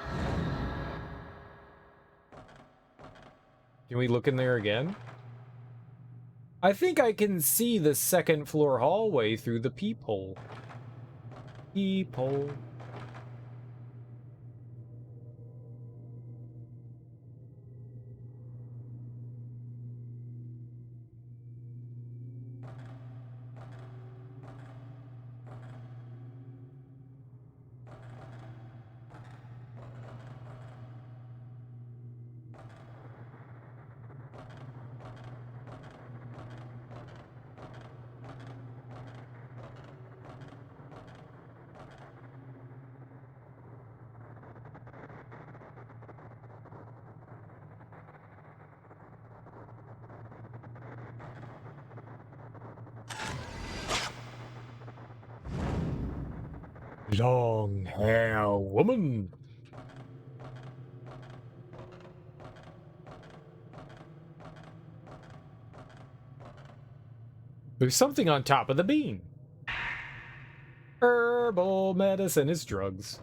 Can we look in there again? I think I can see the second floor hallway through the peephole. Peephole. Long hair woman. There's something on top of the bean. Herbal medicine is drugs.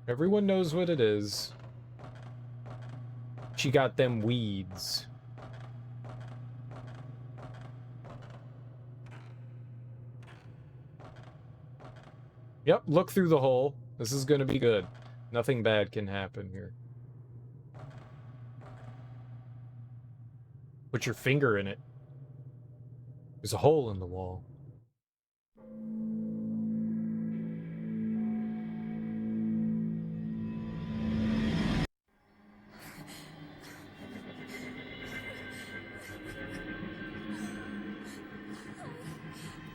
Everyone knows what it is. She got them weeds. Yep, look through the hole. This is gonna be good. Nothing bad can happen here. Put your finger in it. There's a hole in the wall.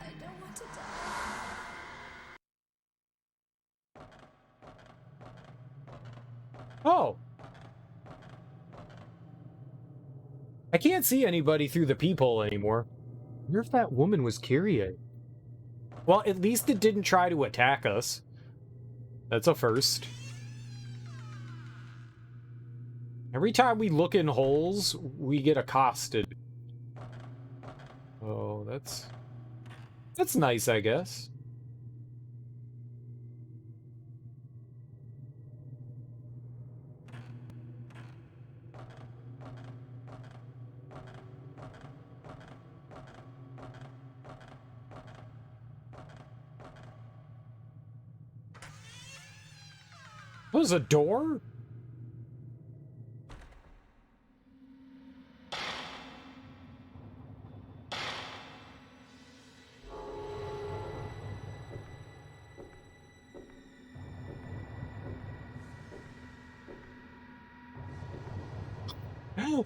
I don't want to die. Oh! I can't see anybody through the peephole anymore. I wonder if that woman was Kyrie. Well, at least it didn't try to attack us. That's a first. Every time we look in holes, we get accosted. Oh, that's nice, I guess. What was a door?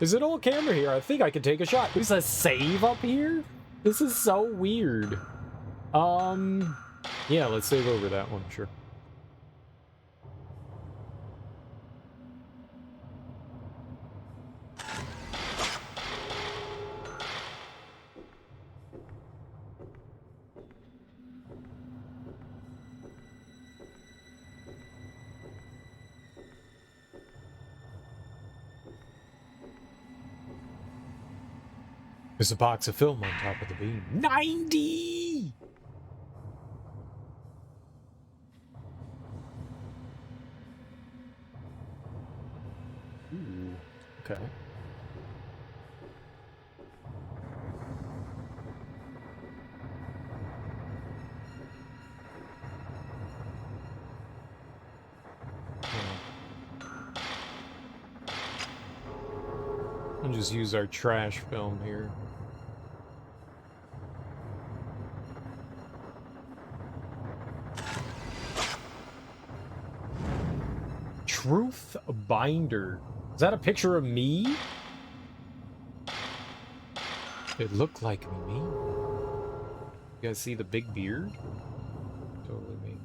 Is it all camera here? I think I can take a shot. There's a save up here? This is so weird. Yeah, let's save over that one, sure. There's a box of film on top of the beam. 90! Ooh, okay. just use our trash film here. Truth binder. Is that a picture of me? It looked like me. You guys see the big beard? Totally me.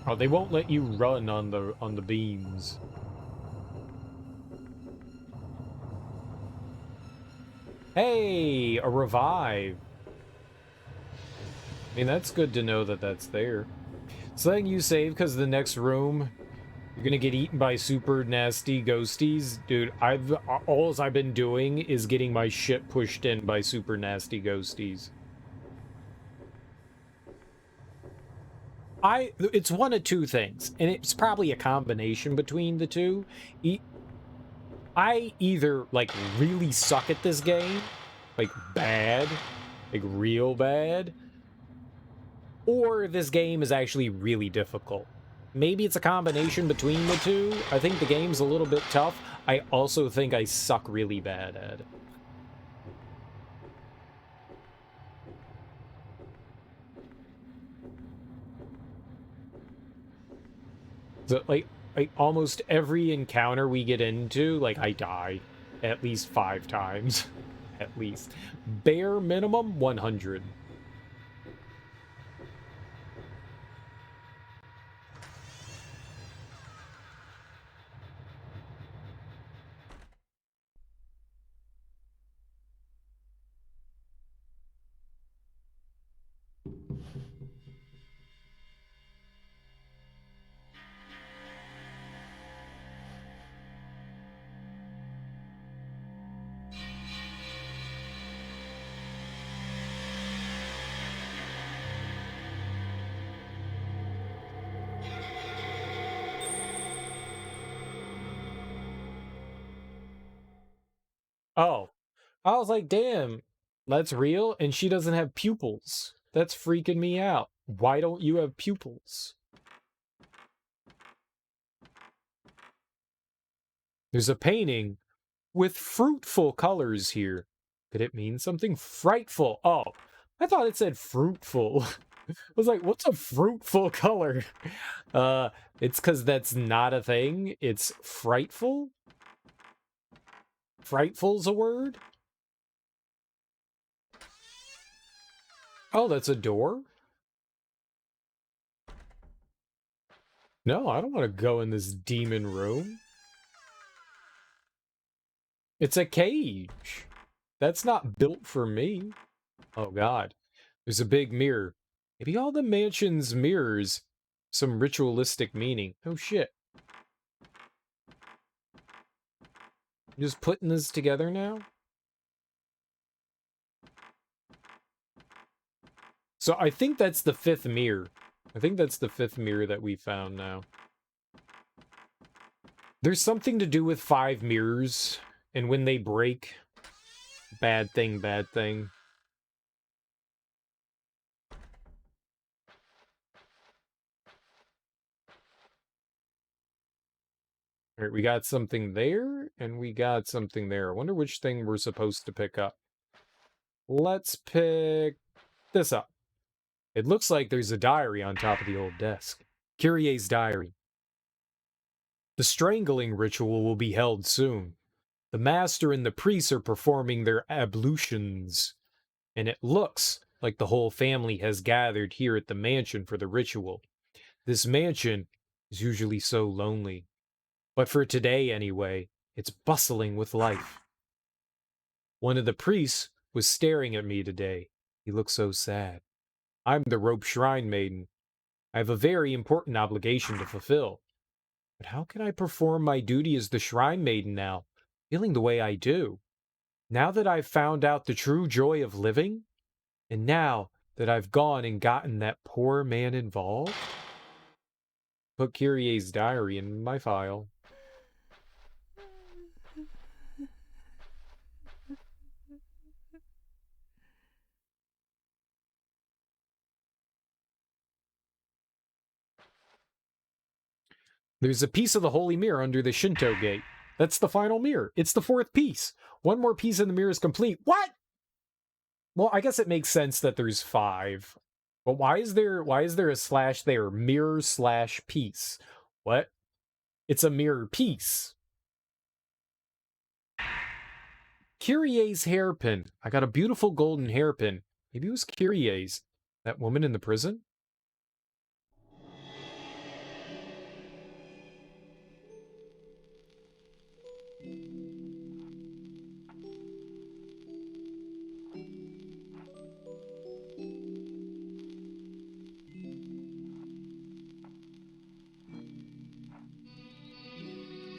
Oh, they won't let you run on the beams. Hey, a revive. I mean, that's good to know that that's there. So then you save because the next room you're gonna get eaten by super nasty ghosties. Dude, all I've been doing is getting my shit pushed in by super nasty ghosties. It's one of two things, and it's probably a combination between the two. I either, like, really suck at this game, like, bad, like, real bad, or this game is actually really difficult. Maybe it's a combination between the two. I think the game's a little bit tough. I also think I suck really bad at it. So, like almost every encounter we get into, like, I die at least 5 times. At least. Bare minimum, 100. Oh, I was like, damn, that's real, and she doesn't have pupils. That's freaking me out. Why don't you have pupils? There's a painting with fruitful colors here. Could it mean something? Frightful. Oh, I thought it said fruitful. I was like, what's a fruitful color? It's because that's not a thing. It's frightful? Frightful's a word? Oh, that's a door? No, I don't want to go in this demon room. It's a cage. That's not built for me. Oh, God. There's a big mirror. Maybe all the mansion's mirrors some ritualistic meaning. Oh, shit. I'm just putting this together now? So I think that's the 5th mirror. I think that's the 5th mirror that we found now. There's something to do with 5 mirrors, and when they break, bad thing, bad thing. All right, we got something there, and we got something there. I wonder which thing we're supposed to pick up. Let's pick this up. It looks like there's a diary on top of the old desk. Kyrie's diary. The strangling ritual will be held soon. The master and the priests are performing their ablutions, and it looks like the whole family has gathered here at the mansion for the ritual. This mansion is usually so lonely, but for today anyway, it's bustling with life. One of the priests was staring at me today. He looked so sad. I'm the rope shrine maiden. I have a very important obligation to fulfill. But how can I perform my duty as the shrine maiden now, feeling the way I do? Now that I've found out the true joy of living, and now that I've gone and gotten that poor man involved? Put Kyrie's diary in my file. There's a piece of the holy mirror under the Shinto gate. That's the final mirror. It's the fourth piece. One more piece in the mirror is complete. What? Well, I guess it makes sense that there's 5. But why is there a slash there? Mirror slash piece. What? It's a mirror piece. Kyrie's hairpin. I got a beautiful golden hairpin. Maybe it was Kyrie's. That woman in the prison?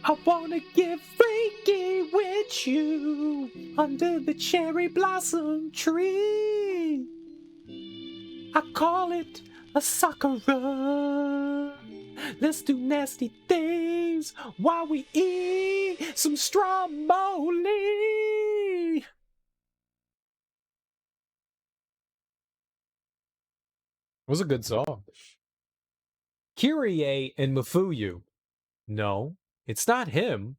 I wanna get freaky with you under the cherry blossom tree. I call it a sakura. Let's do nasty things while we eat some stromboli. It was a good song. Kyrie and Mafuyu. No, it's not him.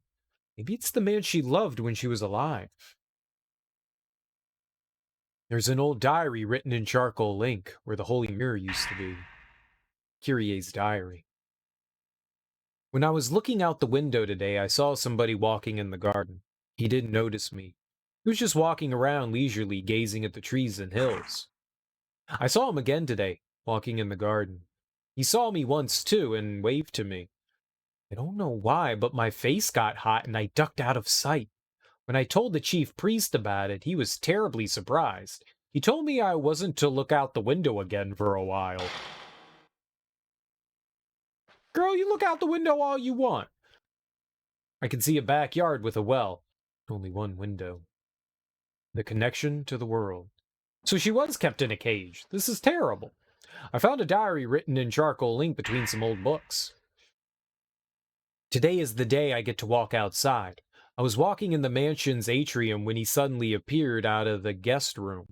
Maybe it's the man she loved when she was alive. There's an old diary written in charcoal ink where the holy mirror used to be. Kyrie's diary. When I was looking out the window today, I saw somebody walking in the garden. He didn't notice me. He was just walking around leisurely, gazing at the trees and hills. I saw him again today, walking in the garden. He saw me once too and waved to me. I don't know why, but my face got hot and I ducked out of sight. When I told the chief priest about it, he was terribly surprised. He told me I wasn't to look out the window again for a while. Girl, you look out the window all you want. I can see a backyard with a well. Only one window. The connection to the world. So she was kept in a cage. This is terrible. I found a diary written in charcoal ink between some old books. Today is the day I get to walk outside. I was walking in the mansion's atrium when he suddenly appeared out of the guest room.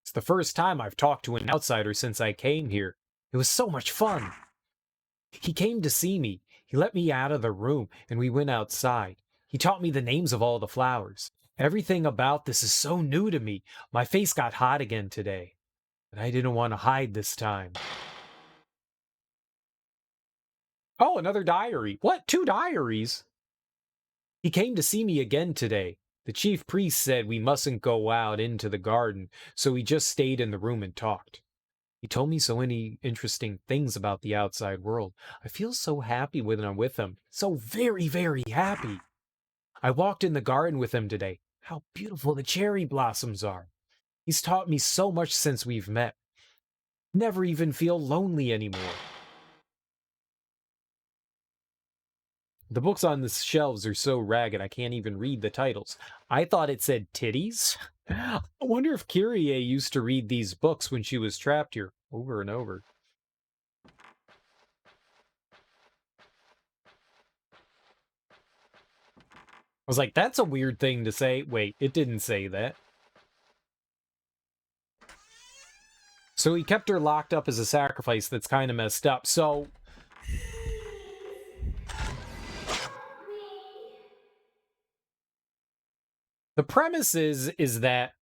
It's the first time I've talked to an outsider since I came here. It was so much fun. He came to see me. He let me out of the room, and we went outside. He taught me the names of all the flowers. Everything about this is so new to me. My face got hot again today. But I didn't want to hide this time. Oh, another diary. What? 2 diaries? He came to see me again today. The chief priest said we mustn't go out into the garden, so we just stayed in the room and talked. He told me so many interesting things about the outside world. I feel so happy when I'm with him. So very, very happy. I walked in the garden with him today. How beautiful the cherry blossoms are. He's taught me so much since we've met. Never even feel lonely anymore. The books on the shelves are so ragged I can't even read the titles. I thought it said titties. I wonder if Kyrie used to read these books when she was trapped here over and over. I was like, that's a weird thing to say. Wait, it didn't say that. So he kept her locked up as a sacrifice. That's kind of messed up. So the premise is that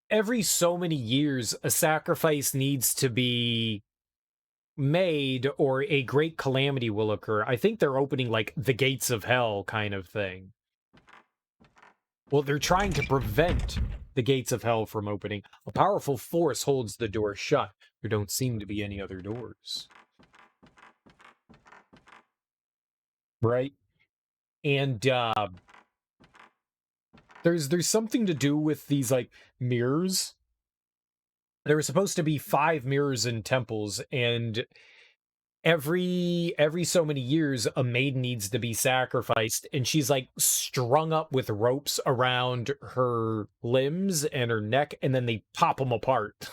every so many years a sacrifice needs to be made or a great calamity will occur. I think they're opening like the gates of hell kind of thing. Well, they're trying to prevent the gates of hell from opening. A powerful force holds the door shut. There don't seem to be any other doors. Right? And there's something to do with these like mirrors. There were supposed to be 5 mirrors in temples, and every so many years a maiden needs to be sacrificed, and she's like strung up with ropes around her limbs and her neck, and then they pop them apart.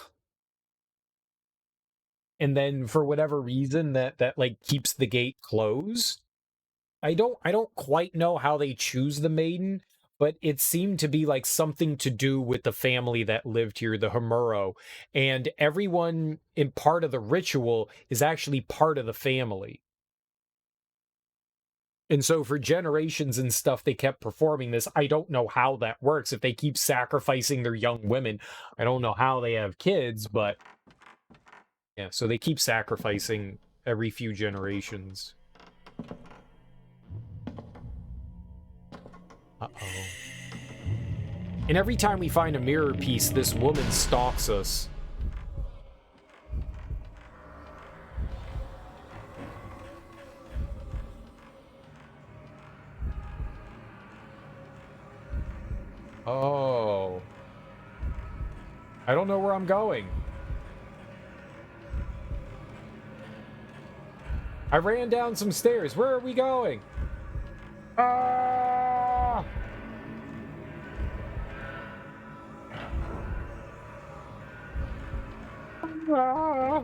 And then for whatever reason that like keeps the gate closed. I don't quite know how they choose the maiden, but it seemed to be like something to do with the family that lived here, the Homuro, and everyone in part of the ritual is actually part of the family. And so for generations and stuff, they kept performing this. I don't know how that works. If they keep sacrificing their young women, I don't know how they have kids, but yeah, so they keep sacrificing every few generations. Uh-oh. And every time we find a mirror piece, this woman stalks us. Oh. I don't know where I'm going. I ran down some stairs. Where are we going? Ah! Ah!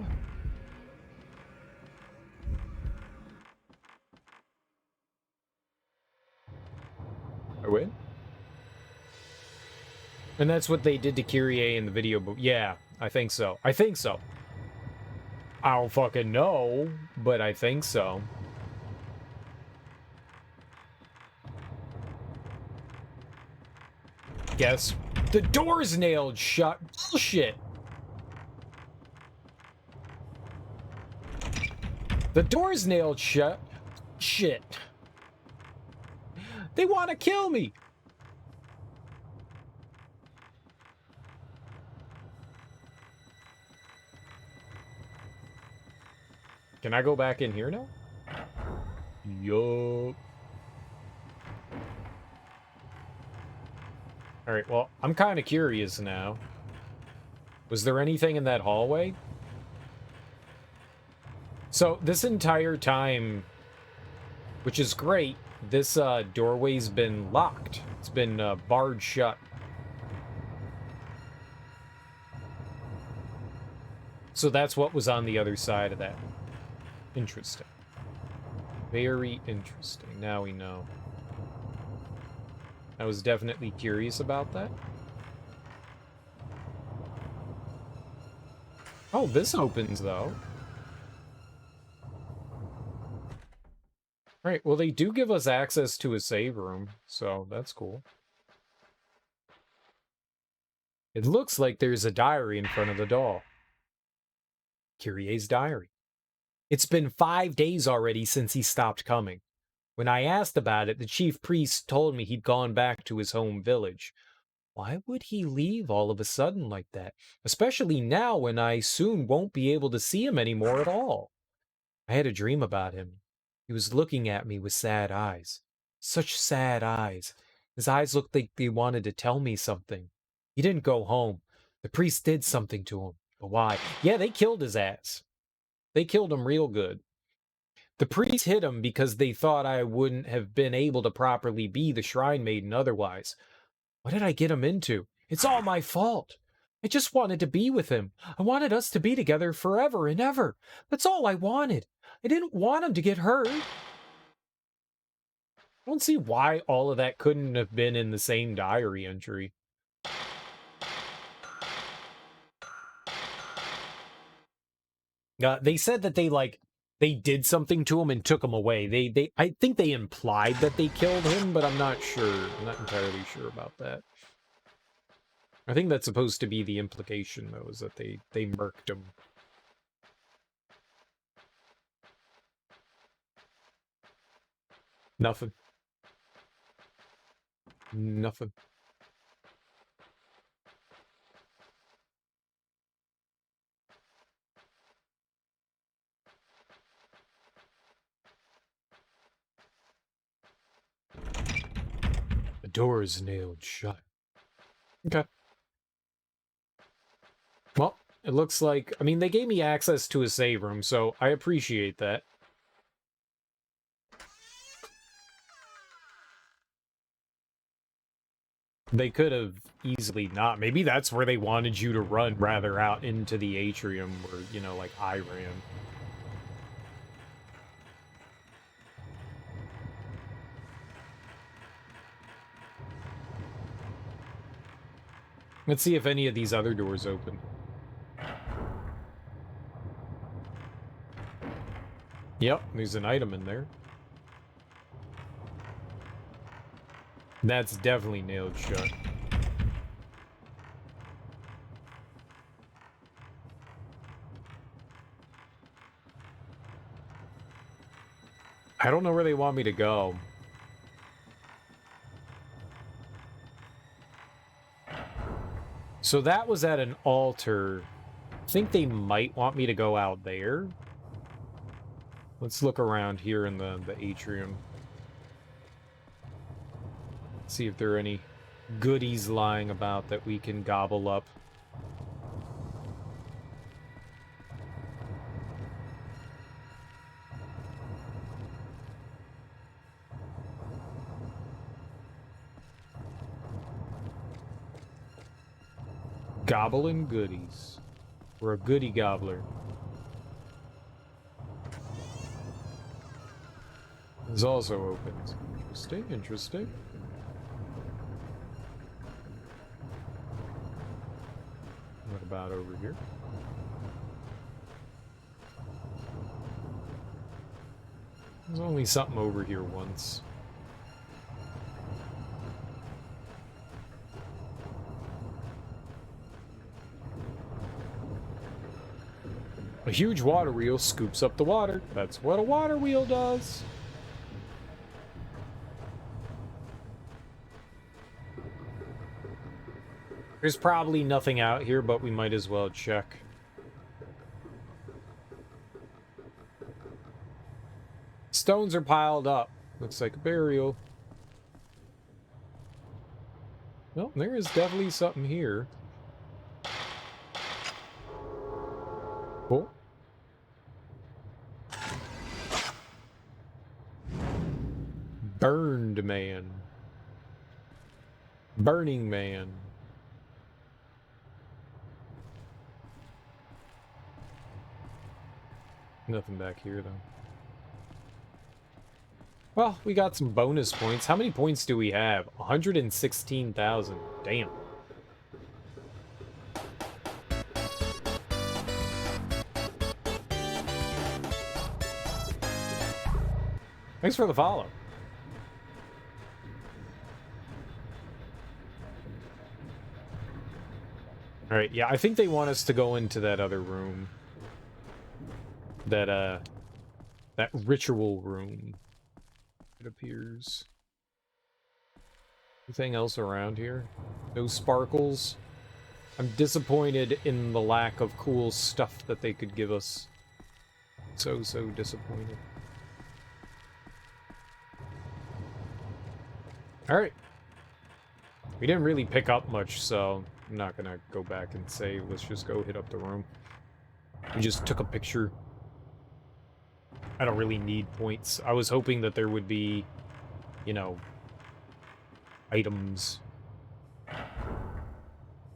I win? And that's what they did to Kyrie in the video, but yeah, I think so. I think so. I don't fucking know, but I think so. Guess the door's nailed shut. Bullshit. The door's nailed shut. Shit. They want to kill me. Can I go back in here now? Yup. Alright, well, I'm kind of curious now. Was there anything in that hallway? So, this entire time, which is great, this doorway's been locked. It's been barred shut. So that's what was on the other side of that. Interesting. Very interesting. Now we know. I was definitely curious about that. Oh, this opens, though. Right, well, they do give us access to a save room, so that's cool. It looks like there's a diary in front of the doll. Kyrie's diary. It's been 5 days already since he stopped coming. When I asked about it, the chief priest told me he'd gone back to his home village. Why would he leave all of a sudden like that? Especially now when I soon won't be able to see him anymore at all. I had a dream about him. He was looking at me with sad eyes. Such sad eyes. His eyes looked like they wanted to tell me something. He didn't go home. The priest did something to him. But why? Yeah, they killed his ass. They killed him real good. The priest hit him because they thought I wouldn't have been able to properly be the shrine maiden otherwise. What did I get him into? It's all my fault. I just wanted to be with him. I wanted us to be together forever and ever. That's all I wanted. I didn't want him to get hurt. I don't see why all of that couldn't have been in the same diary entry. They said that they did something to him and took him away. I think they implied that they killed him, but I'm not sure. I'm not entirely sure about that. I think that's supposed to be the implication, though, is that they murked him. Nothing. Nothing. The door is nailed shut. Okay. Well, it looks like... I mean, they gave me access to a save room, so I appreciate that. They could have easily not. Maybe that's where they wanted you to run, rather out into the atrium where, you know, like I ran. Let's see if any of these other doors open. Yep, there's an item in there. That's definitely nailed shut. I don't know where they want me to go. So that was at an altar. I think they might want me to go out there. Let's look around here in the atrium. See if there are any goodies lying about that we can gobble up. Gobbling goodies. We're a goodie gobbler. It's also open. Interesting, interesting. What about over here? There's only something over here once. A huge water wheel scoops up the water. That's what a water wheel does. There's probably nothing out here, but we might as well check. Stones are piled up. Looks like a burial. Well, there is definitely something here. Cool. Burned man. Burning man. Nothing back here, though. Well, we got some bonus points. How many points do we have? 116,000. Damn. Thanks for the follow. Alright, yeah, I think they want us to go into that other room. That ritual room. It appears. Anything else around here? No sparkles? I'm disappointed in the lack of cool stuff that they could give us. So disappointed. Alright. We didn't really pick up much, so I'm not gonna go back and say, let's just go hit up the room. We just took a picture. I don't really need points. I was hoping that there would be, you know, items.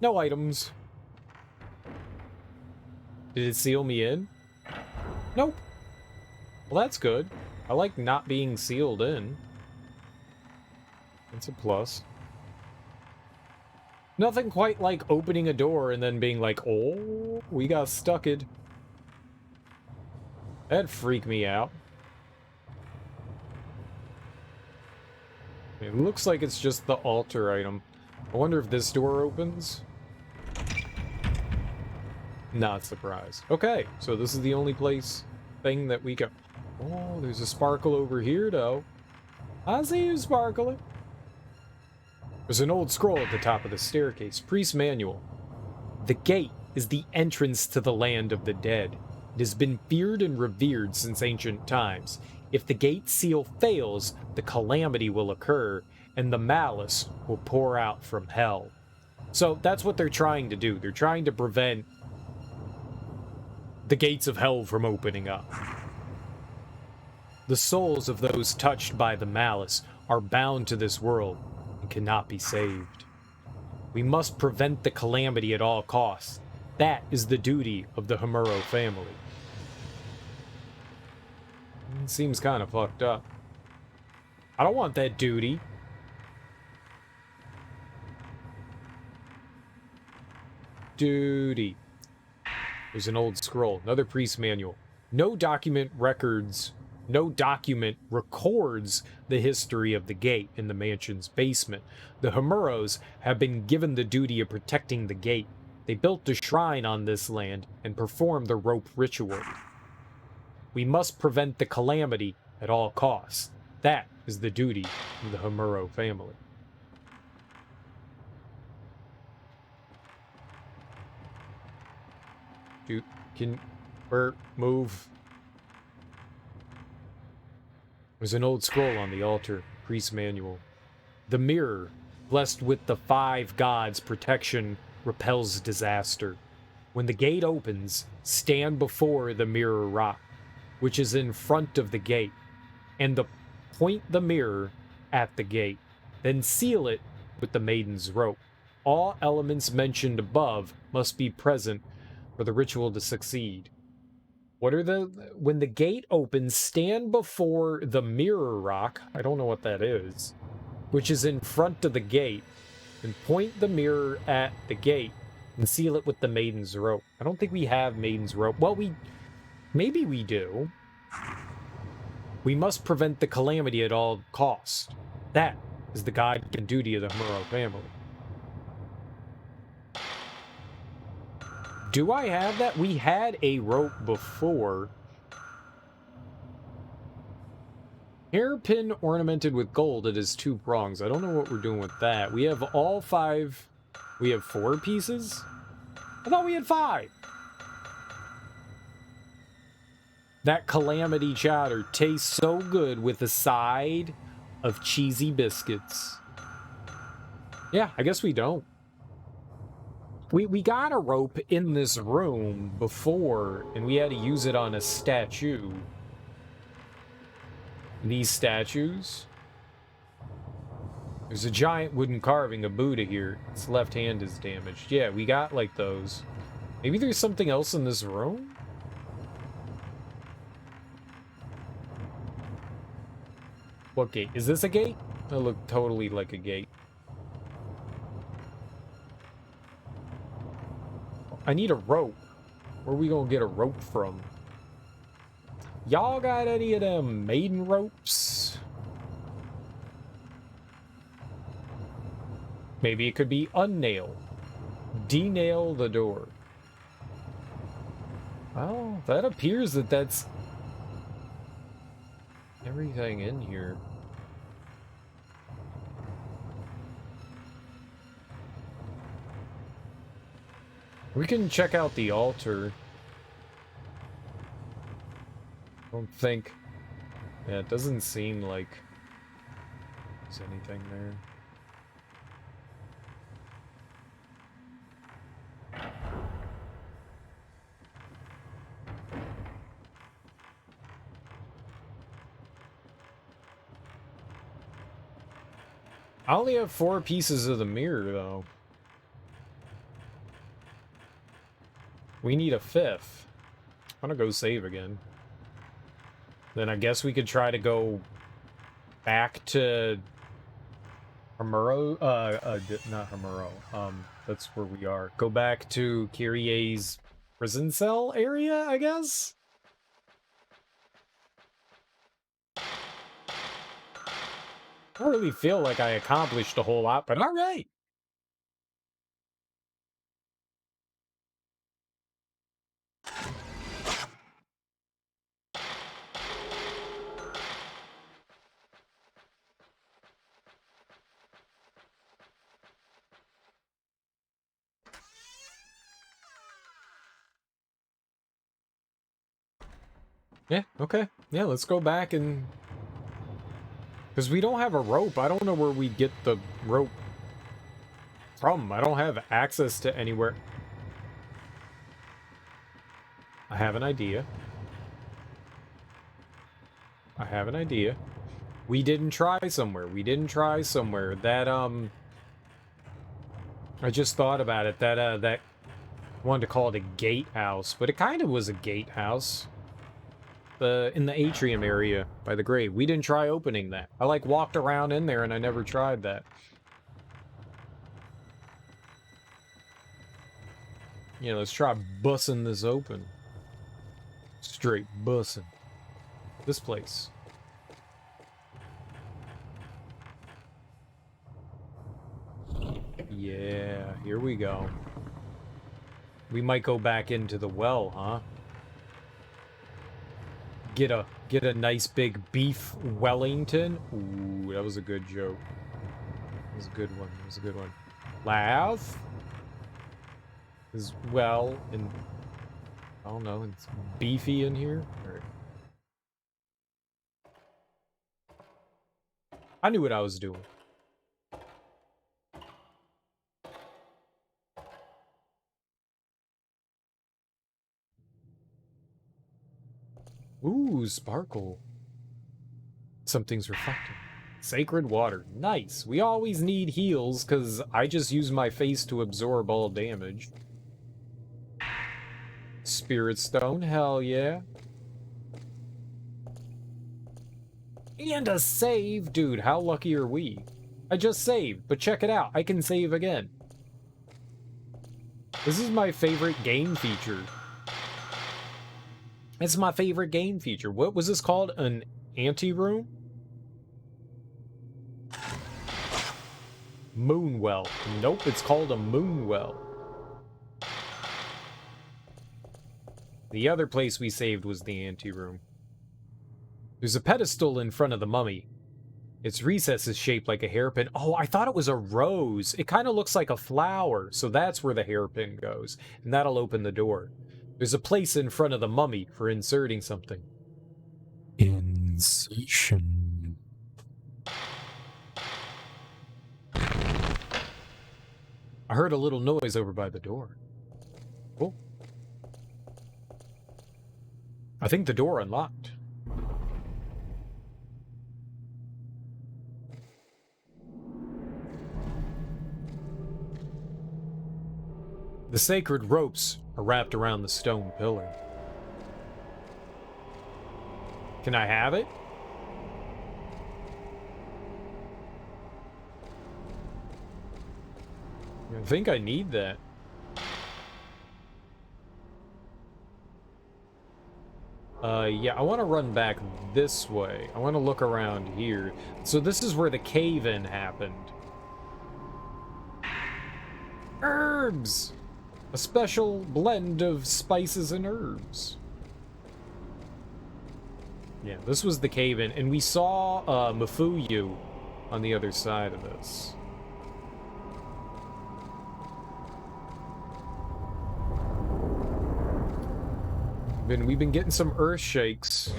No items. Did it seal me in? Nope. Well, that's good. I like not being sealed in. That's a plus. Nothing quite like opening a door and then being like, oh, we got stucked. That'd freak me out. It looks like it's just the altar item. I wonder if this door opens. Not surprised. Okay, so this is the only thing that we go. Oh, there's a sparkle over here, though. I see you sparkling. There's an old scroll at the top of the staircase. Priest manual. The gate is the entrance to the land of the dead. It has been feared and revered since ancient times. If the gate seal fails, the calamity will occur, and the malice will pour out from hell. So that's what they're trying to do. They're trying to prevent the gates of hell from opening up. The souls of those touched by the malice are bound to this world and cannot be saved. We must prevent the calamity at all costs. That is the duty of the Hamuro family. It seems kind of fucked up. I don't want that duty. Duty. There's an old scroll. Another priest manual. No document records No document records the history of the gate in the mansion's basement. The Hamuros have been given the duty of protecting the gate. They built a shrine on this land and performed the rope ritual. We must prevent the calamity at all costs. That is the duty of the Hamuro family. Dude, can Bert move? There's an old scroll on the altar, priest's manual. The mirror, blessed with the 5 gods' protection, repels disaster. When the gate opens, stand before the mirror rock, which is in front of the gate, and point the mirror at the gate. Then seal it with the maiden's rope. All elements mentioned above must be present for the ritual to succeed. When the gate opens, stand before the mirror rock, I don't know what that is, which is in front of the gate, and point the mirror at the gate and seal it with the maiden's rope. I don't think we have maiden's rope. Well, maybe we do. We must prevent the calamity at all costs. That is the God-given duty of the Hamuro family. Do I have that? We had a rope before. Hairpin ornamented with gold. It has 2 prongs. I don't know what we're doing with that. We have all 5. We have 4 pieces? I thought we had 5. That calamity chowder tastes so good with a side of cheesy biscuits. Yeah, I guess we don't. We got a rope in this room before, and we had to use it on a statue. These statues. There's a giant wooden carving of Buddha here. Its left hand is damaged. Yeah, we got like those. Maybe there's something else in this room? What gate? Is this a gate? That looked totally like a gate. I need a rope. Where we gonna get a rope from? Y'all got any of them maiden ropes? Maybe it could be unnail. Denail the door. Well, that appears that that's everything in here. We can check out the altar. Don't think. Yeah, it doesn't seem like there's anything there. I only have 4 pieces of the mirror, though. We need a 5th. I'm gonna go save again. Then I guess we could try to go back to Hamuro. Not Hamuro. That's where we are. Go back to Kyrie's prison cell area, I guess? I don't really feel like I accomplished a whole lot, but alright! Yeah, okay. Yeah, let's go back and... Because we don't have a rope. I don't know where we get the rope from. I don't have access to anywhere. I have an idea. I have an idea. We didn't try somewhere. We didn't try somewhere. That, I just thought about it. That, that... I wanted to call it a gatehouse, but it kind of was a gatehouse. In the atrium area by the grave. We didn't try opening that. I like walked around in there and I never tried that. Yeah, let's try bussing this open. Straight bussing. This place. Yeah, here we go. We might go back into the well, huh? Get a nice big beef Wellington. Ooh, that was a good joke. That was a good one. That was a good one. Laugh. As well, and I don't know, it's beefy in here. All right. I knew what I was doing. Ooh, sparkle. Something's reflecting. Sacred water. Nice. We always need heals, because I just use my face to absorb all damage. Spirit stone. Hell yeah. And a save. Dude, how lucky are we? I just saved, but check it out. I can save again. This is my favorite game feature. It's my favorite game feature. What was this called? An anteroom? Moonwell. Nope, it's called a moonwell. The other place we saved was the anteroom. There's a pedestal in front of the mummy. Its recess is shaped like a hairpin. Oh, I thought it was a rose. It kind of looks like a flower, so that's where the hairpin goes, and that'll open the door. There's a place in front of the mummy for inserting something. Insertion. I heard a little noise over by the door. Cool. I think the door unlocked. The sacred ropes are wrapped around the stone pillar. Can I have it? I think I need that. Yeah, I want to run back this way. I want to look around here. So this is where the cave-in happened. Herbs! A special blend of spices and herbs. Yeah, this was the cave-in, and we saw Mafuyu on the other side of this. We've been getting some earth shakes.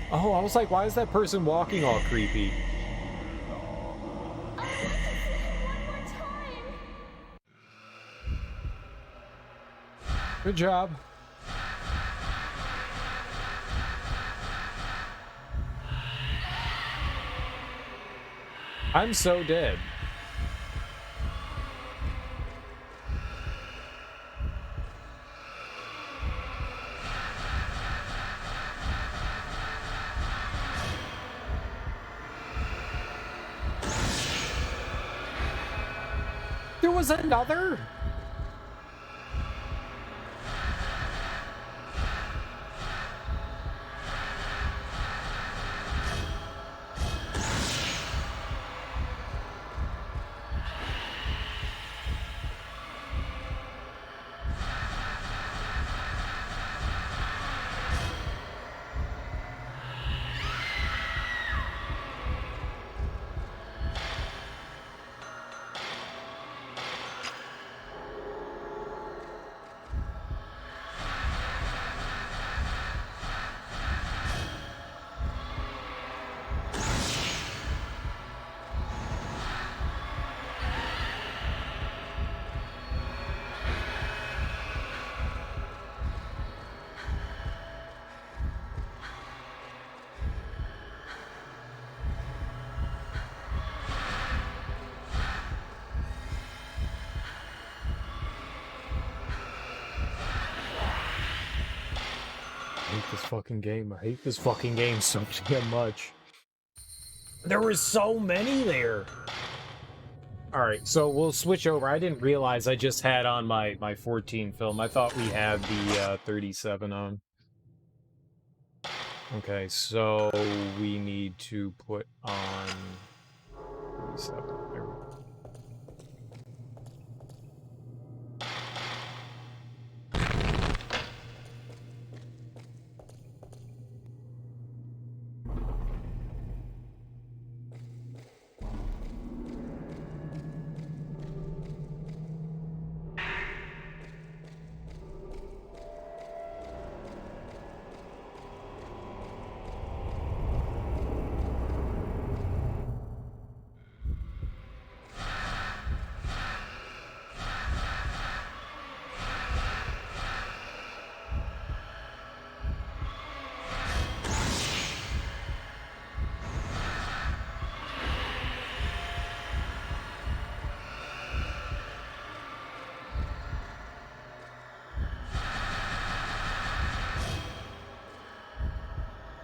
Oh, I was like, why is that person walking all creepy? I want to see him one more time. Good job. I'm so dead. There was another? hate this fucking game. I hate this fucking game so damn much. There were so many there. Alright, so we'll switch over. I didn't realize I just had on my 14 film. I thought we had the 37 on. Okay, so we need to put on 37. There we go.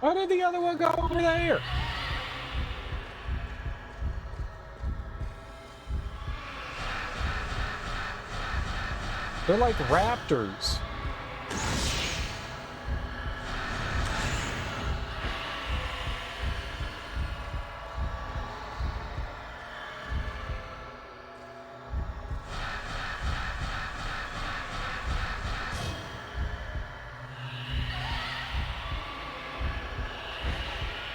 Why did the other one go over there? They're like raptors.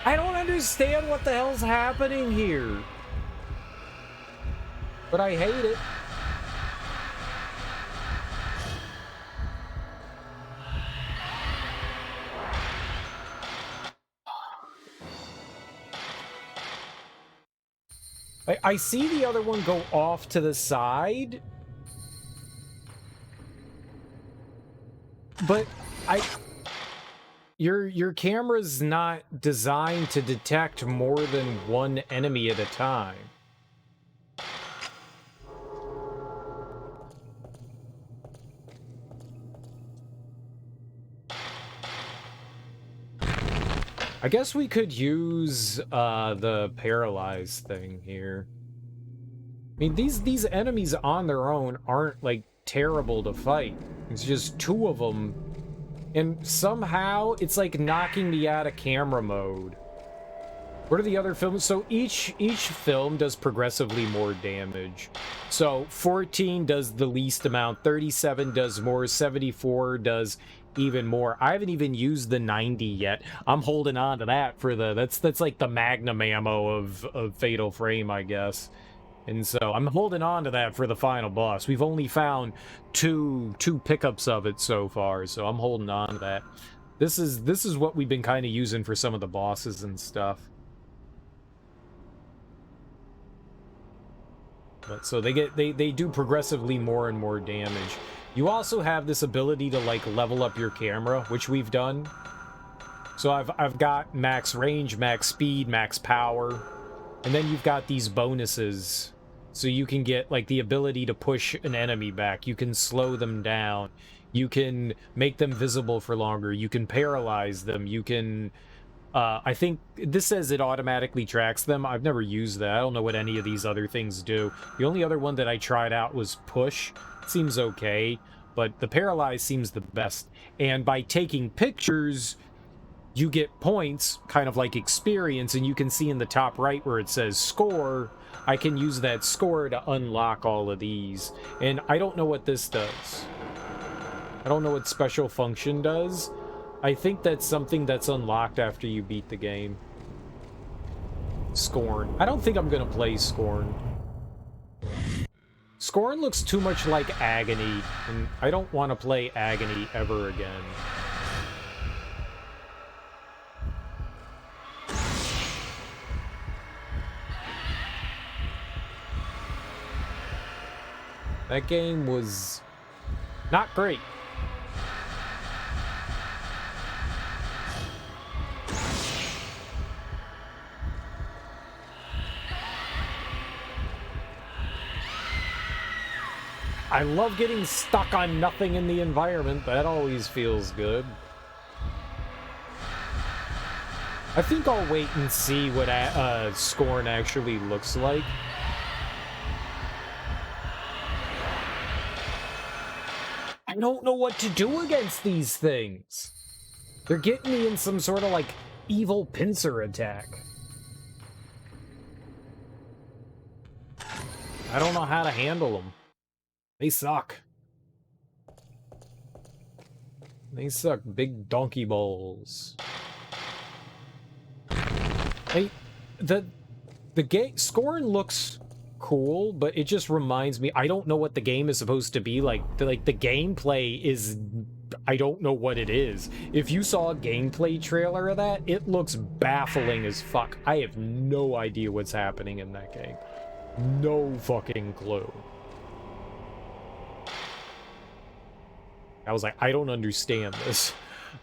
I don't understand what the hell's happening here. But I hate it. I see the other one go off to the side. But your camera's not designed to detect more than one enemy at a time. I guess we could use the paralyzed thing here. I mean, these enemies on their own aren't like terrible to fight. It's just two of them. And somehow, it's like knocking me out of camera mode. What are the other films? So each film does progressively more damage. So 14 does the least amount, 37 does more, 74 does even more. I haven't even used the 90 yet. I'm holding on to that for the... That's like the magnum ammo of Fatal Frame, I guess. And so I'm holding on to that for the final boss. We've only found two pickups of it so far, so I'm holding on to that. This is what we've been kind of using for some of the bosses and stuff. But so they do progressively more and more damage. You also have this ability to like level up your camera, which we've done. So I've got max range, max speed, max power, and then you've got these bonuses. So you can get, like, the ability to push an enemy back. You can slow them down. You can make them visible for longer. You can paralyze them. You can... I think this says it automatically tracks them. I've never used that. I don't know what any of these other things do. The only other one that I tried out was push. It seems okay, but the paralyze seems the best. And by taking pictures, you get points, kind of like experience, and you can see in the top right where it says score... I can use that score to unlock all of these. And I don't know what this does. I don't know what special function does. I think that's something that's unlocked after you beat the game. Scorn. I don't think I'm gonna play Scorn. Scorn looks too much like Agony, and I don't want to play Agony ever again. That game was not great. I love getting stuck on nothing in the environment. That always feels good. I think I'll wait and see what Scorn actually looks like. I don't know what to do against these things. They're getting me in some sort of, like, evil pincer attack. I don't know how to handle them. They suck. They suck big donkey balls. Hey, the game Scorn looks cool, but it just reminds me, I don't know what the game is supposed to be like. The gameplay is, I don't know what it is. If you saw a gameplay trailer of that, it looks baffling as fuck. I have no idea what's happening in that game. No fucking clue. I was like, I don't understand this.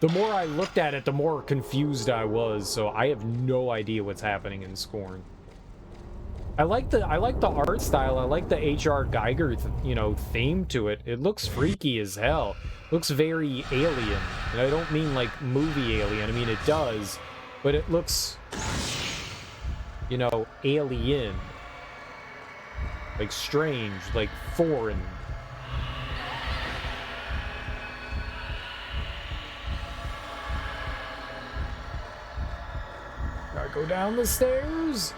The more I looked at it, the more confused I was, so I have no idea what's happening in Scorn. I like the art style. I like the H.R. Geiger, theme to it. It looks freaky as hell. Looks very alien. And I don't mean like movie Alien. I mean it does, but it looks, alien. Like strange, like foreign. Gotta go down the stairs.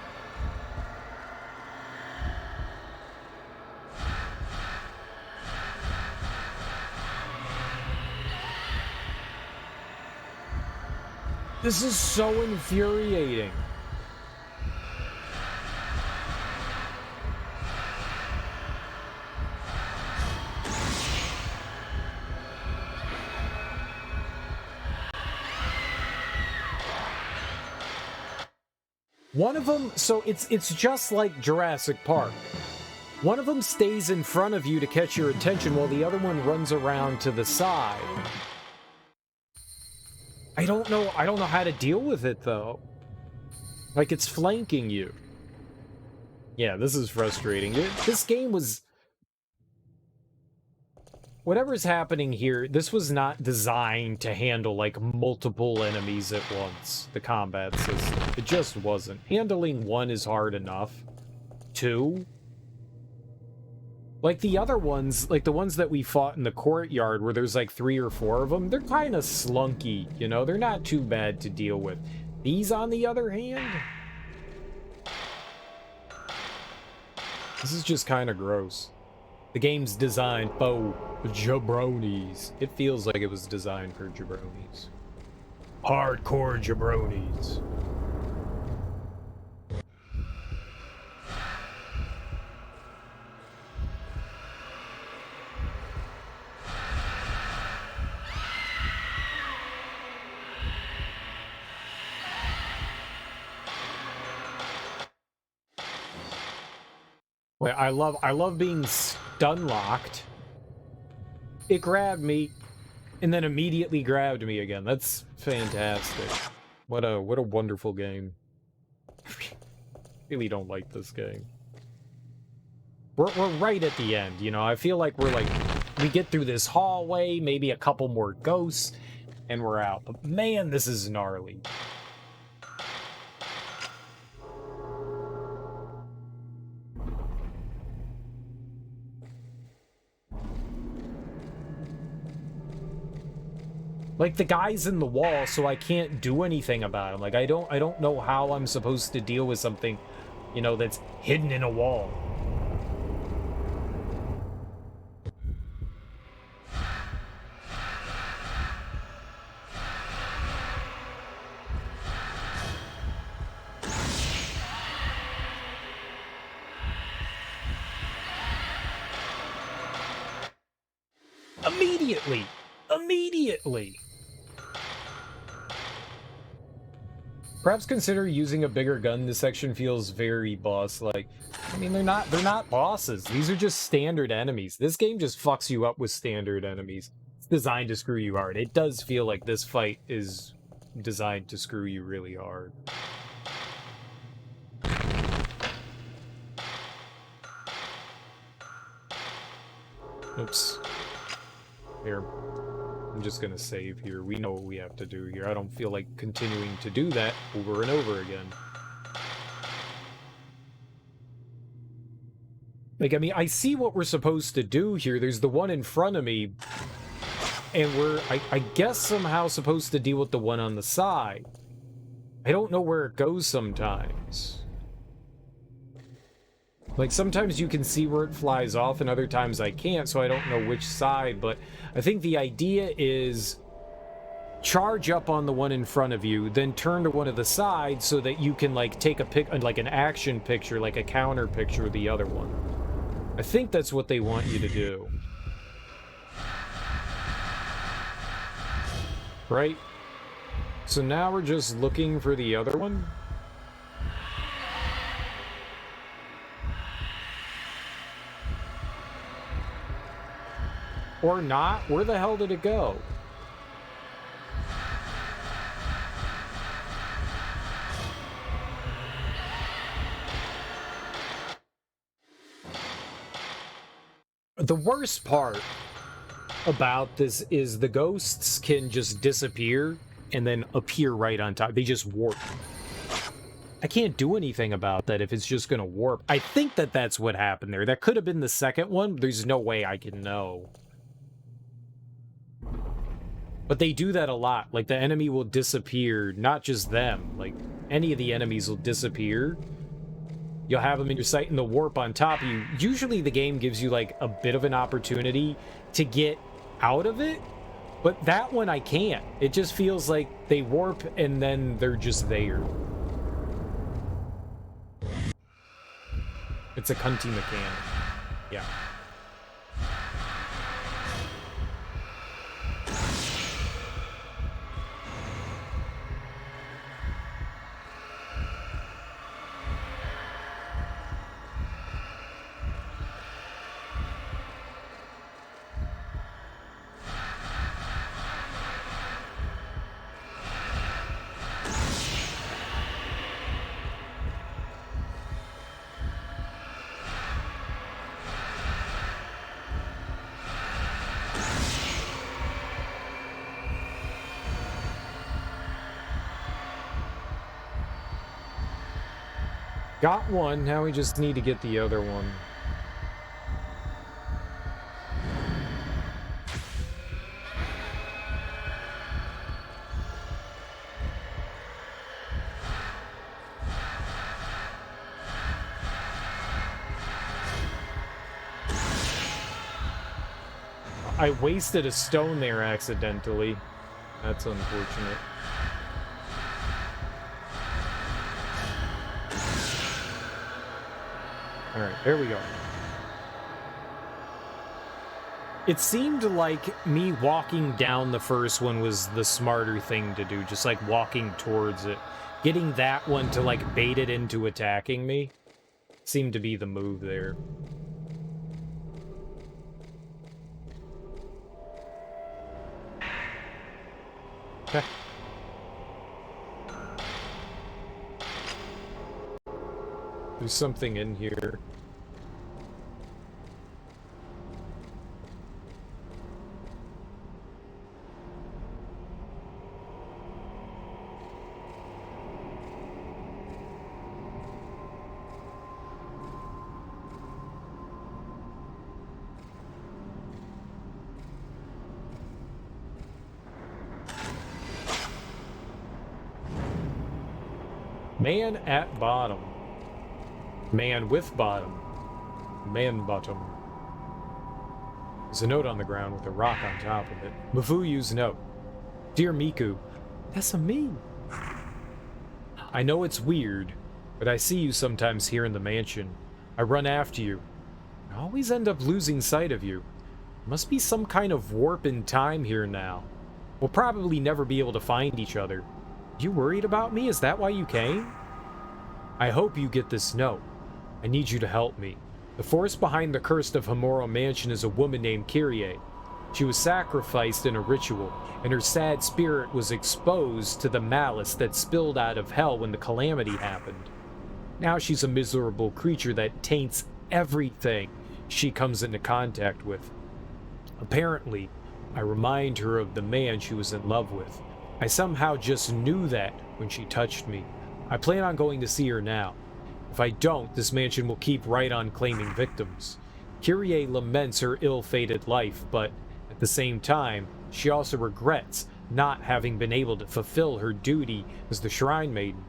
This is so infuriating. One of them, so it's just like Jurassic Park. One of them stays in front of you to catch your attention while the other one runs around to the side. I don't know how to deal with it though. Like it's flanking you. Yeah, this is frustrating. This game was, whatever's happening here, this was not designed to handle, like, multiple enemies at once, the combat system. It just wasn't. Handling one is hard enough. Two? Like, the other ones, like, the ones that we fought in the courtyard, where there's, like, 3 or 4 of them, they're kind of slunky, They're not too bad to deal with. These, on the other hand? This is just kind of gross. The game's designed for jabronis. It feels like it was designed for jabronis. Hardcore jabronis. Wait, I love being stun locked. It grabbed me, and then immediately grabbed me again. That's fantastic. What a wonderful game. Really don't like this game. We're right at the end, I feel like we get through this hallway, maybe a couple more ghosts, and we're out. But man, this is gnarly. Like, the guy's in the wall, so I can't do anything about him. Like, I don't know how I'm supposed to deal with something, that's hidden in a wall. Immediately! Perhaps consider using a bigger gun. This section feels very boss-like. I mean, they're not bosses. These are just standard enemies. This game just fucks you up with standard enemies. It's designed to screw you hard. It does feel like this fight is designed to screw you really hard. Oops. Here. I'm just gonna save here. We know what we have to do here. I don't feel like continuing to do that over and over again. Like, I mean, I see what we're supposed to do here. There's the one in front of me, and I guess, somehow supposed to deal with the one on the side. I don't know where it goes sometimes. Like, sometimes you can see where it flies off, and other times I can't, so I don't know which side, but I think the idea is charge up on the one in front of you, then turn to one of the sides so that you can, like, take a like an action picture, like a counter picture of the other one. I think that's what they want you to do. Right? So now we're just looking for the other one? Or not? Where the hell did it go? The worst part about this is the ghosts can just disappear and then appear right on top. They just warp. I can't do anything about that if it's just gonna warp. I think that that's what happened there. That could have been the second one. There's no way I can know. But they do that a lot. Like, the enemy will disappear. Not just them. Like, any of the enemies will disappear. You'll have them in your sight and they'll warp on top of you. Usually the game gives you, like, a bit of an opportunity to get out of it. But that one I can't. It just feels like they warp and then they're just there. It's a cunty mechanic. Yeah. Got one, now we just need to get the other one. I wasted a stone there accidentally. That's unfortunate. Alright, there we go. It seemed like me walking down the first one was the smarter thing to do, just like walking towards it. Getting that one to like bait it into attacking me seemed to be the move there. Okay. There's something in here. Man at bottom. Man with bottom. Man bottom. There's a note on the ground with a rock on top of it. Mafuyu's note. Dear Miku, that's a me. I know it's weird, but I see you sometimes here in the mansion. I run after you. I always end up losing sight of you. Must be some kind of warp in time here now. We'll probably never be able to find each other. You worried about me? Is that why you came? I hope you get this note. I need you to help me. The force behind the curse of Hamuro Mansion is a woman named Kyrie. She was sacrificed in a ritual, and her sad spirit was exposed to the malice that spilled out of hell when the calamity happened. Now she's a miserable creature that taints everything she comes into contact with. Apparently, I remind her of the man she was in love with. I somehow just knew that when she touched me. I plan on going to see her now. If I don't, this mansion will keep right on claiming victims. Kyrie laments her ill-fated life, but at the same time, she also regrets not having been able to fulfill her duty as the Shrine Maiden.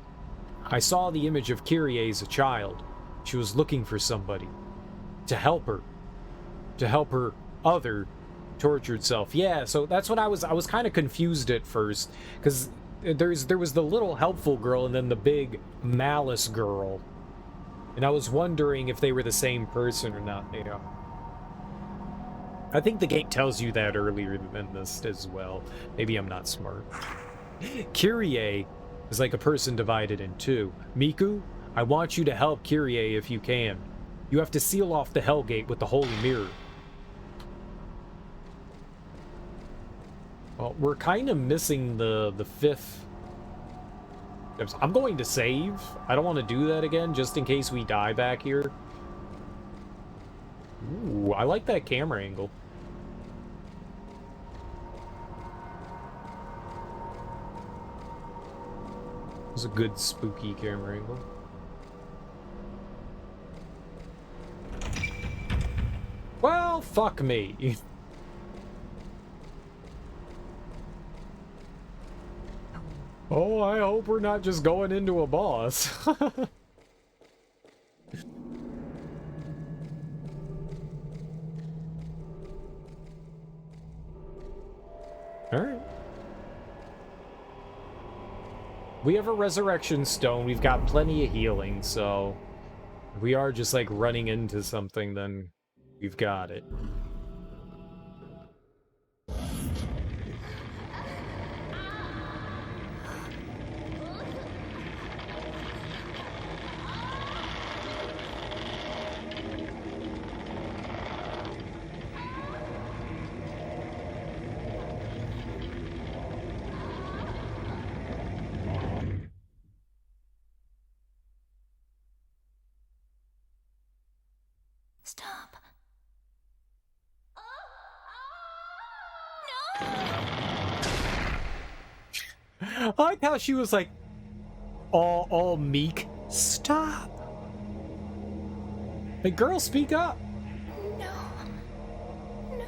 I saw the image of Kyrie as a child. She was looking for somebody to help her other tortured self. Yeah, so that's what I was kind of confused at first, because there was the little helpful girl and then the big malice girl. And I was wondering if they were the same person or not, you know. I think the game tells you that earlier than this as well. Maybe I'm not smart. Kyrie is like a person divided in two. Miku, I want you to help Kyrie if you can. You have to seal off the Hellgate with the Holy Mirror. Well, we're kind of missing the fifth. I'm going to save. I don't want to do that again, just in case we die back here. Ooh, I like that camera angle. It was a good spooky camera angle. Well, fuck me. Oh, I hope we're not just going into a boss. Alright. We have a resurrection stone. We've got plenty of healing, so if we are just like running into something, then we've got it. Stop. I like how she was like all meek. Stop. Hey girl, speak up. No. No.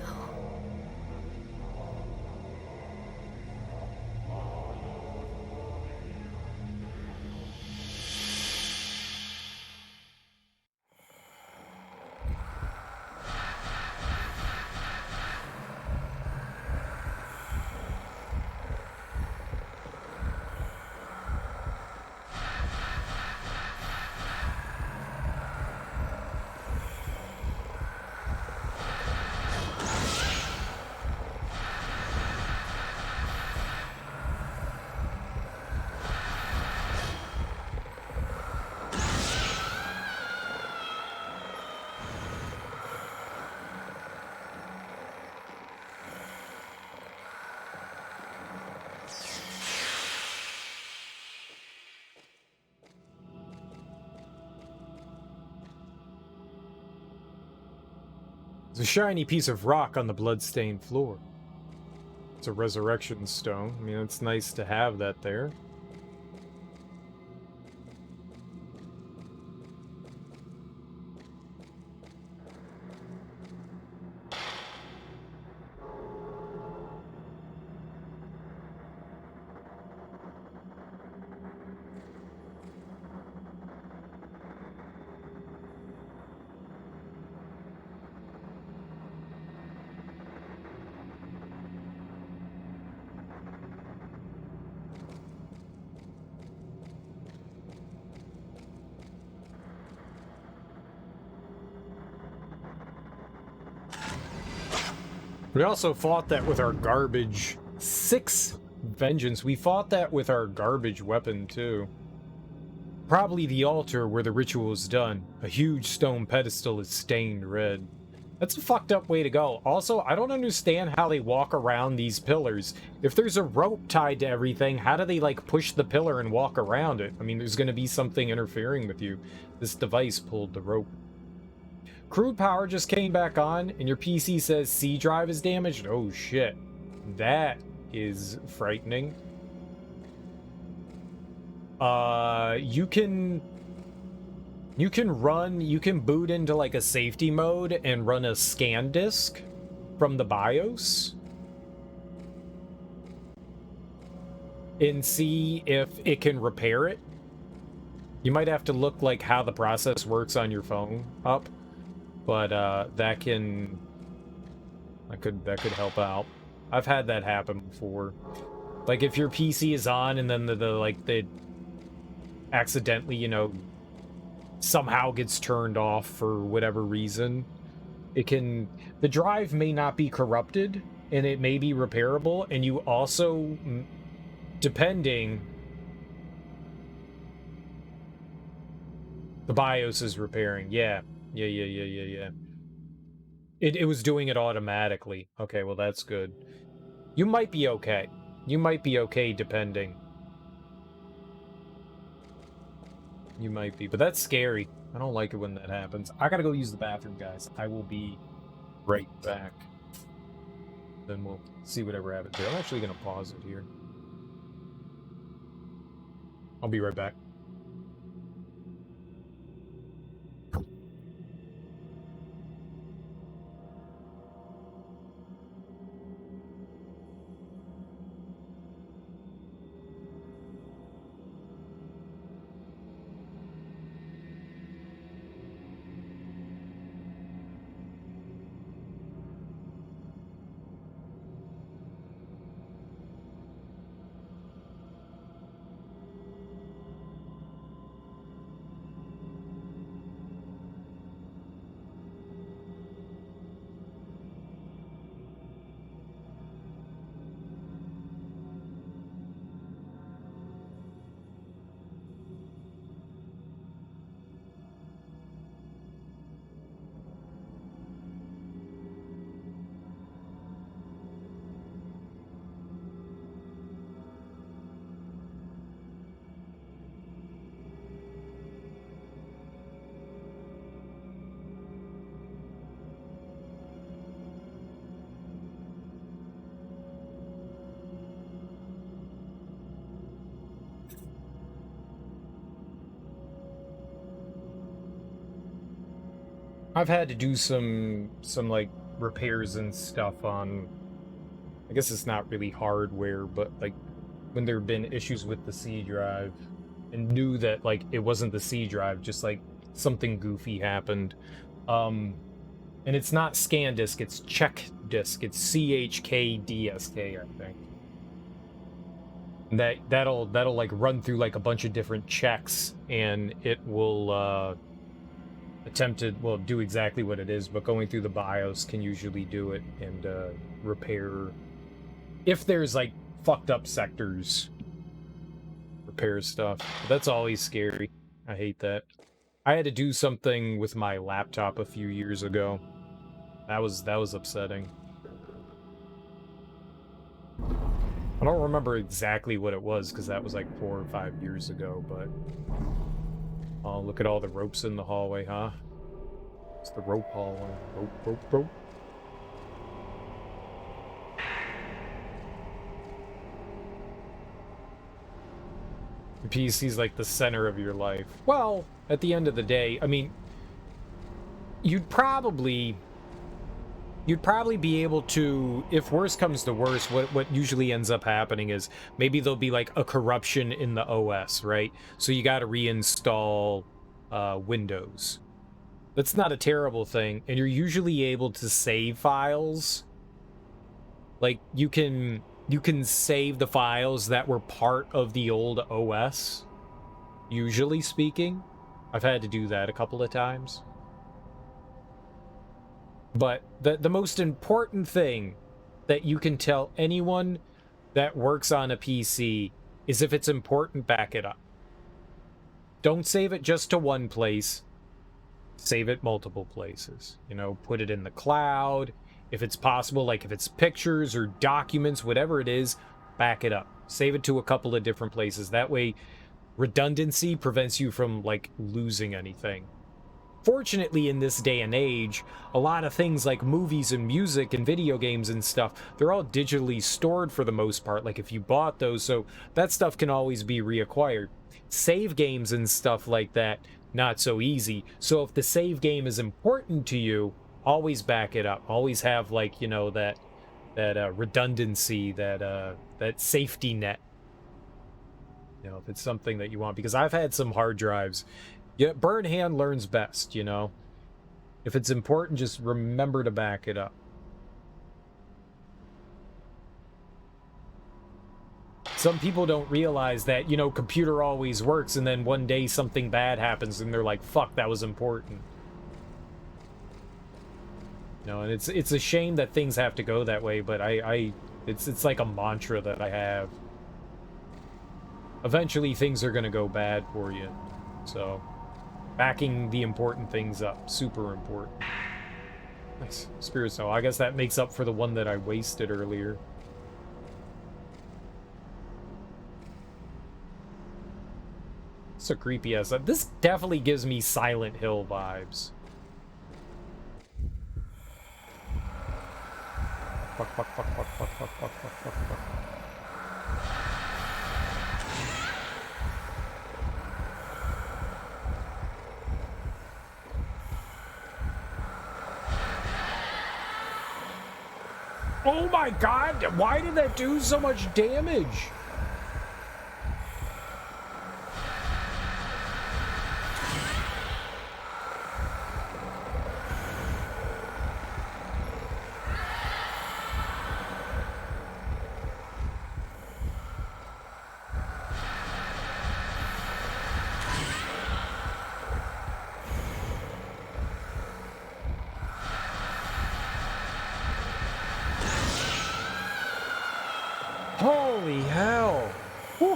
There's a shiny piece of rock on the blood-stained floor. It's a resurrection stone. I mean, it's nice to have that there. We also fought that with our garbage. 6 vengeance. We fought that with our garbage weapon, too. Probably the altar where the ritual was done. A huge stone pedestal is stained red. That's a fucked up way to go. Also, I don't understand how they walk around these pillars. If there's a rope tied to everything, how do they, like, push the pillar and walk around it? I mean, there's gonna be something interfering with you. This device pulled the rope. Crude power just came back on, and your PC says C drive is damaged? Oh, shit. That is frightening. You can boot into like a safety mode and run a scan disk from the BIOS and see if it can repair it. You might have to look like how the process works on your phone up, but that could help out. I've had that happen before. Like if your PC is on and then the accidentally, you know, somehow gets turned off for whatever reason, the drive may not be corrupted and it may be repairable, and you also, depending, the BIOS is repairing. Yeah. It was doing it automatically. Okay, well that's good. You might be okay. You might be okay depending. You might be, but that's scary. I don't like it when that happens. I gotta go use the bathroom, guys. I will be right back. Then we'll see whatever happens here. I'm actually gonna pause it here. I'll be right back. I've had to do some like repairs and stuff on, I guess it's not really hardware, but like when there have been issues with the C drive and knew that like it wasn't the C drive, just like something goofy happened. And it's not scan disk, it's check disk. It's CHKDSK, I think. And that'll like run through like a bunch of different checks, and it will do exactly what it is, but going through the BIOS can usually do it and repair if there's like fucked up sectors, repair stuff. But that's always scary. I hate that. I had to do something with my laptop a few years ago. That was upsetting. I don't remember exactly what it was because that was like 4 or 5 years ago, but oh, look at all the ropes in the hallway, huh? It's the rope hallway. Rope. The PC's like the center of your life. Well, at the end of the day, I mean, you'd probably be able to, if worse comes to worse, what usually ends up happening is maybe there'll be like a corruption in the OS, right? So you got to reinstall Windows. That's not a terrible thing, and you're usually able to save files. Like you can save the files that were part of the old OS. Usually speaking, I've had to do that a couple of times. But the most important thing that you can tell anyone that works on a PC is if it's important, back it up. Don't save it just to one place. Save it multiple places. You know, put it in the cloud. If it's possible, like if it's pictures or documents, whatever it is, back it up. Save it to a couple of different places. That way, redundancy prevents you from, like, losing anything. Fortunately, in this day and age, a lot of things like movies and music and video games and stuff, they're all digitally stored for the most part. Like if you bought those, so that stuff can always be reacquired. Save games and stuff like that, not so easy. So if the save game is important to you, always back it up. Always have, like, you know, that redundancy, that safety net. You know, if it's something that you want, because I've had some hard drives. Yeah, bird hand learns best, you know. If it's important, just remember to back it up. Some people don't realize that, you know, computer always works, and then one day something bad happens, and they're like, fuck, that was important. You know, and it's a shame that things have to go that way, but it's like a mantra that I have. Eventually, things are going to go bad for you, so... Backing the important things up. Super important. Nice. Spirit Snow. I guess that makes up for the one that I wasted earlier. It's a creepy ass. This definitely gives me Silent Hill vibes. Fuck, fuck, fuck, fuck, fuck, fuck, fuck, fuck, fuck, fuck. Oh my god, why did that do so much damage? Holy hell. Whew.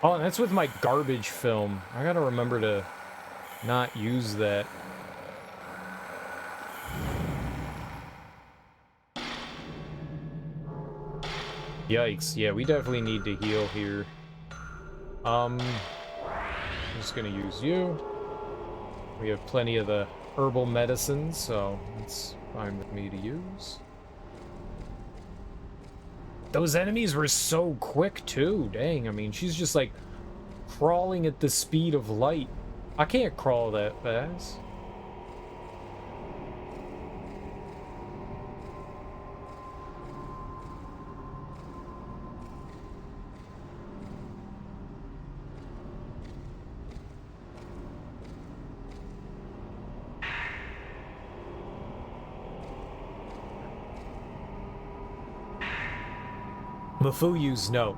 Oh, and that's with my garbage film. I gotta remember to not use that. Yikes. Yeah, we definitely need to heal here. I'm just gonna use you. We have plenty of the herbal medicines, so it's fine with me to use. Those enemies were so quick, too. Dang, I mean, she's just, like, crawling at the speed of light. I can't crawl that fast. Mafuyu's note.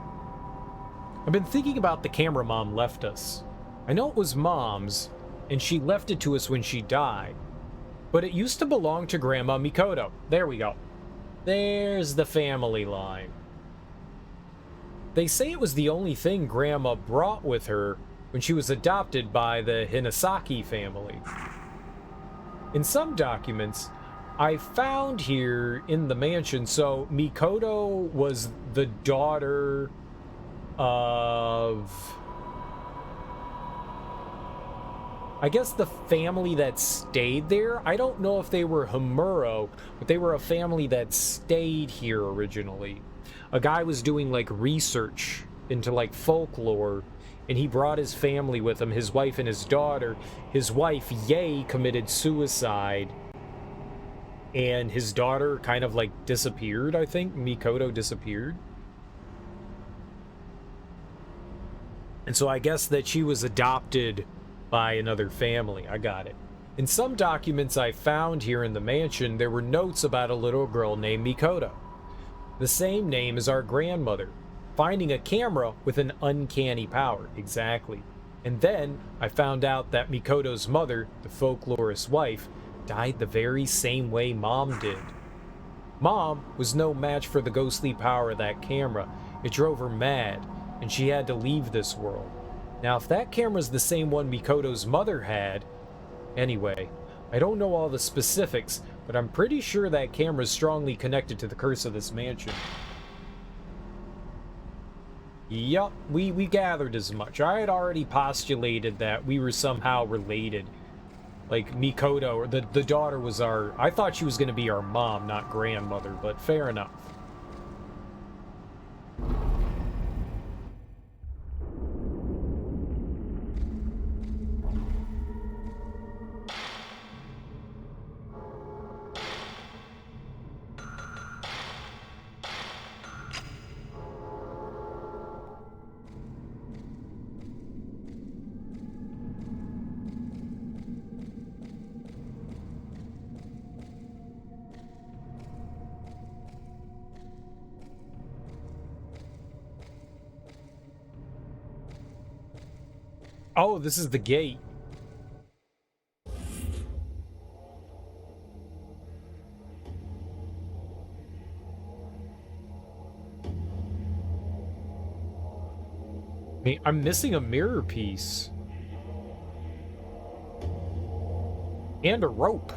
I've been thinking about the camera Mom left us. I know it was Mom's, and she left it to us when she died. But it used to belong to Grandma Mikoto. There we go. There's the family line. They say it was the only thing Grandma brought with her when she was adopted by the Hinasaki family. In some documents I found here in the mansion, so Mikoto was the daughter of, I guess, the family that stayed there. I don't know if they were Hamuro, but they were a family that stayed here originally. A guy was doing like research into like folklore, and he brought his family with him, his wife and his daughter. His wife, Yae, committed suicide, and his daughter kind of like disappeared, I think. Mikoto disappeared. And so I guess that she was adopted by another family. I got it. In some documents I found here in the mansion, there were notes about a little girl named Mikoto. The same name as our grandmother. Finding a camera with an uncanny power. Exactly. And then I found out that Mikoto's mother, the folklorist's wife, died the very same way Mom did. Mom was no match for the ghostly power of that camera. It drove her mad, and she had to leave this world. Now, if that camera's the same one Mikoto's mother had... Anyway, I don't know all the specifics, but I'm pretty sure that camera's strongly connected to the curse of this mansion. Yup, we gathered as much. I had already postulated that we were somehow related. Like, Mikoto, or the daughter was our... I thought she was going to be our mom, not grandmother, but fair enough. Oh, this is the gate. I'm missing a mirror piece. And a rope.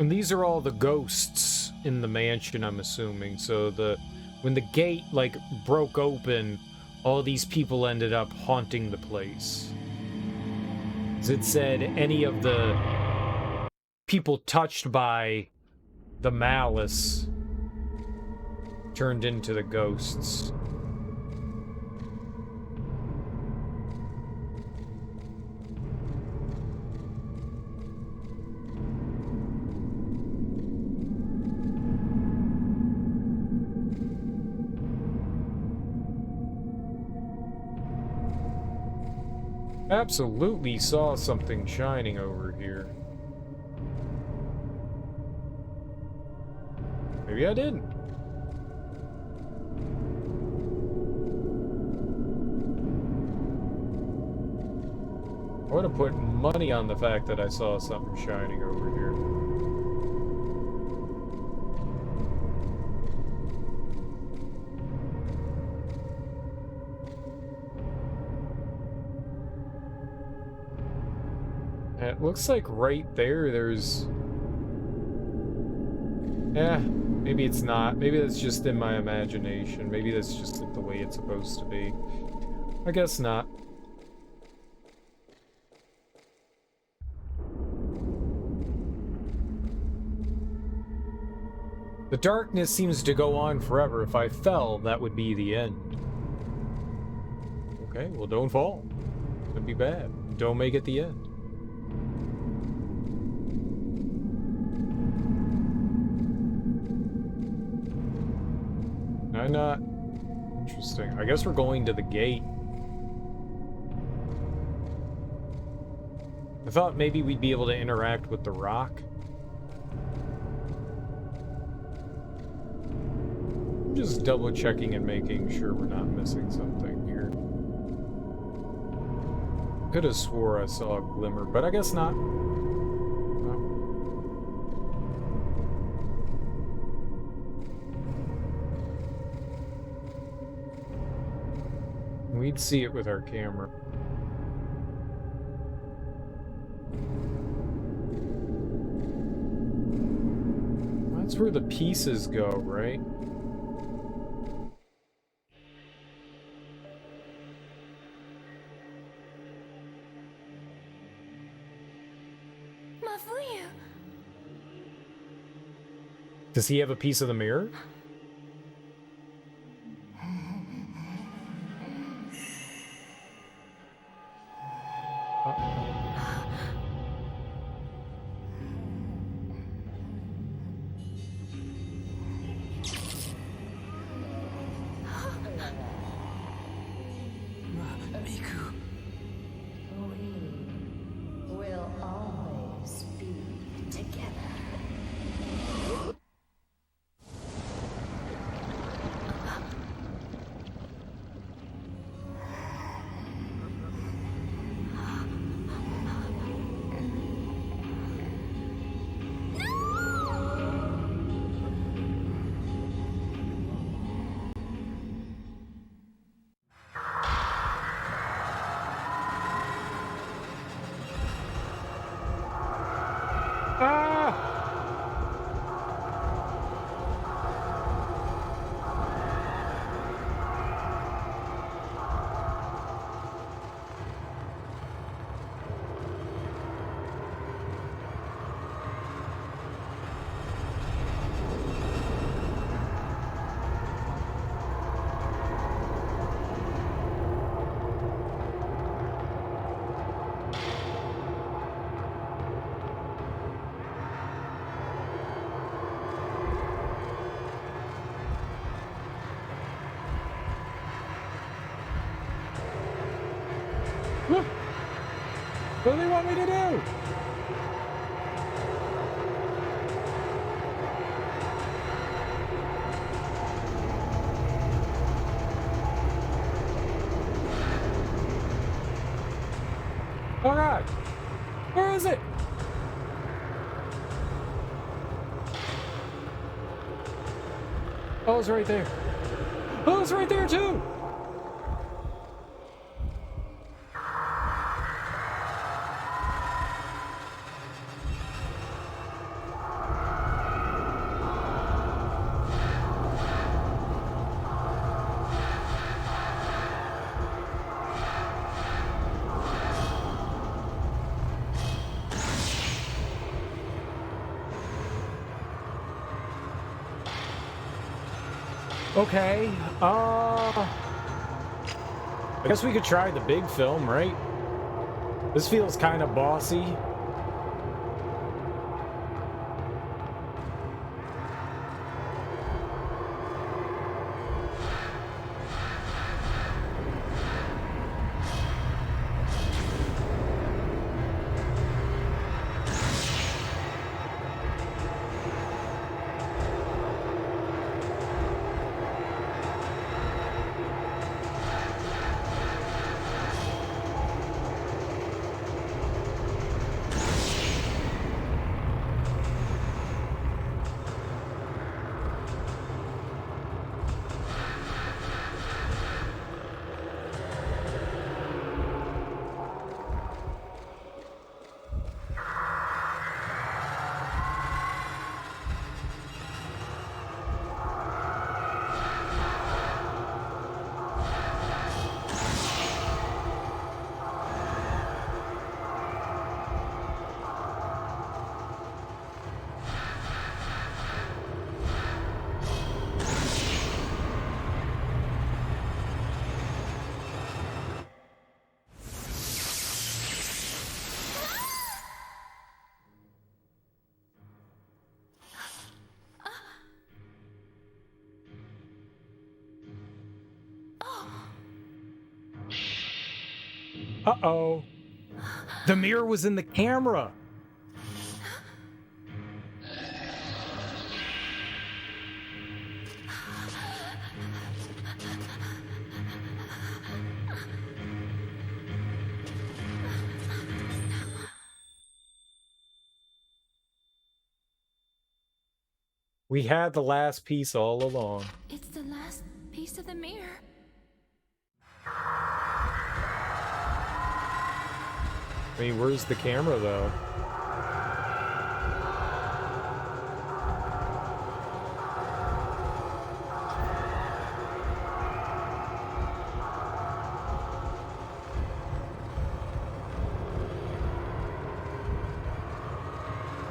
And these are all the ghosts in the mansion, I'm assuming. So when the gate, like, broke open, all these people ended up haunting the place. As it said, any of the people touched by the malice turned into the ghosts. Absolutely saw something shining over here. Maybe I didn't. I would have put money on the fact that I saw something shining over here. It looks like right there's... maybe it's not. Maybe that's just in my imagination. Maybe that's just the way it's supposed to be. I guess not. The darkness seems to go on forever. If I fell, that would be the end. Okay, well, don't fall. It'd be bad. Don't make it the end. I'm not... Interesting. I guess we're going to the gate. I thought maybe we'd be able to interact with the rock. I'm just double checking and making sure we're not missing something here. Could have swore I saw a glimmer, but I guess not. We'd see it with our camera. That's where the pieces go, right? Mafuyu. Does he have a piece of the mirror? What do they want me to do? All right. Where is it? Oh, it's right there. Oh, it's right there too. Okay. I guess we could try the big film, right? This feels kind of bossy. Uh-oh. The mirror was in the camera. We had the last piece all along. It's the last piece of the mirror. I mean, where's the camera, though?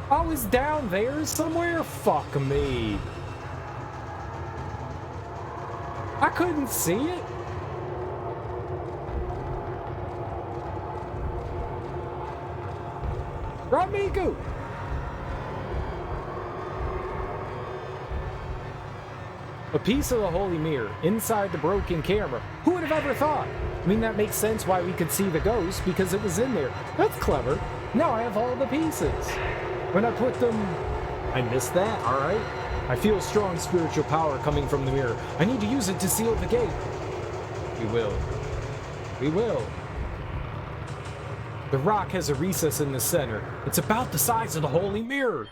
Oh, it's down there somewhere? Fuck me. I couldn't see it. Ramiku! A piece of the holy mirror inside the broken camera. Who would have ever thought? I mean, that makes sense why we could see the ghost, because it was in there. That's clever. Now I have all the pieces. When I put them... I missed that, alright? I feel strong spiritual power coming from the mirror. I need to use it to seal the gate. We will. We will. The rock has a recess in the center. It's about the size of the holy mirror.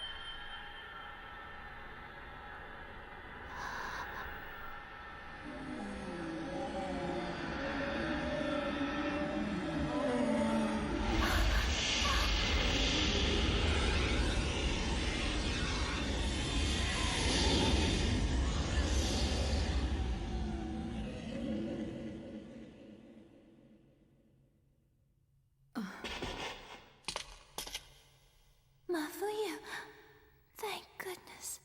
Mafuyu. Thank goodness.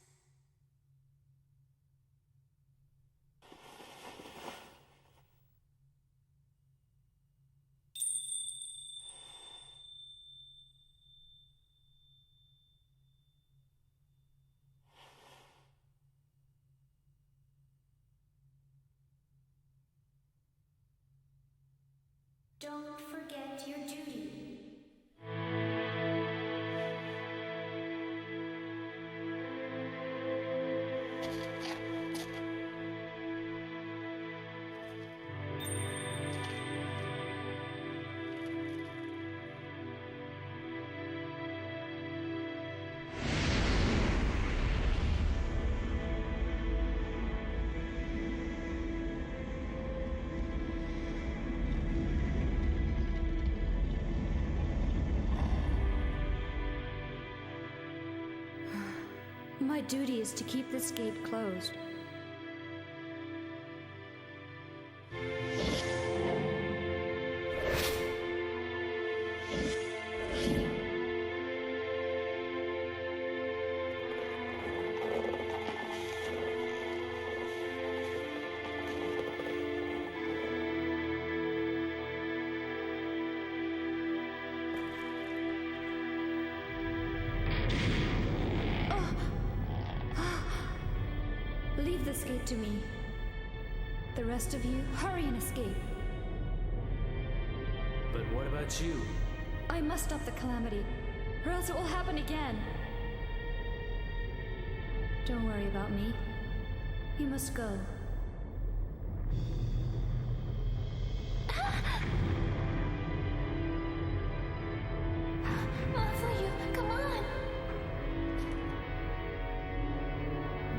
Don't forget your duty. My duty is to keep this gate closed. Leave this gate to me. The rest of you, hurry and escape. But what about you? I must stop the calamity, or else it will happen again. Don't worry about me. You must go. Mafuyu, come on!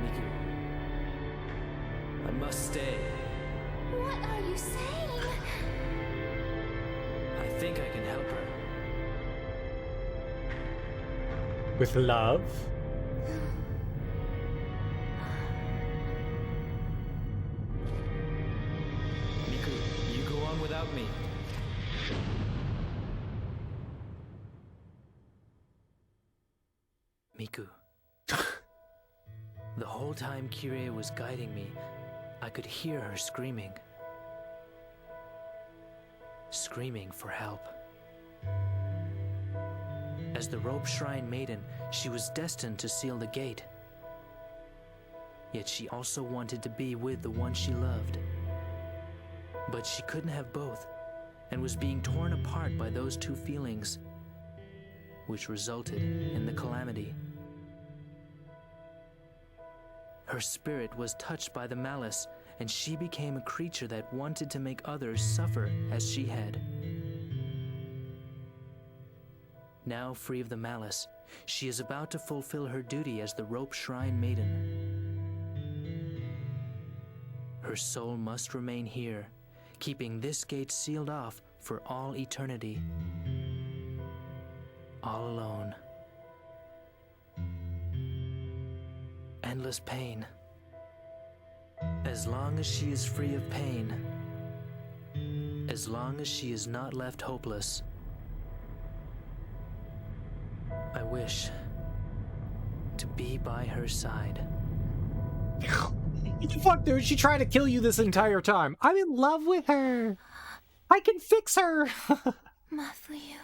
Miku. I must stay. What are you saying? I think I can help her. With love? Miku, you go on without me. Miku. The whole time Kirie was guiding me, I could hear her screaming. Screaming for help. As the rope shrine maiden, she was destined to seal the gate. Yet she also wanted to be with the one she loved. But she couldn't have both, and was being torn apart by those two feelings, which resulted in the calamity. Her spirit was touched by the malice, and she became a creature that wanted to make others suffer as she had. Now free of the malice, she is about to fulfill her duty as the rope shrine maiden. Her soul must remain here, keeping this gate sealed off for all eternity. All alone. Endless pain. As long as she is free of pain, as long as she is not left hopeless, I wish to be by her side. What the fuck, dude? She tried to kill you this entire time. I'm in love with her. I can fix her. Mafuyu.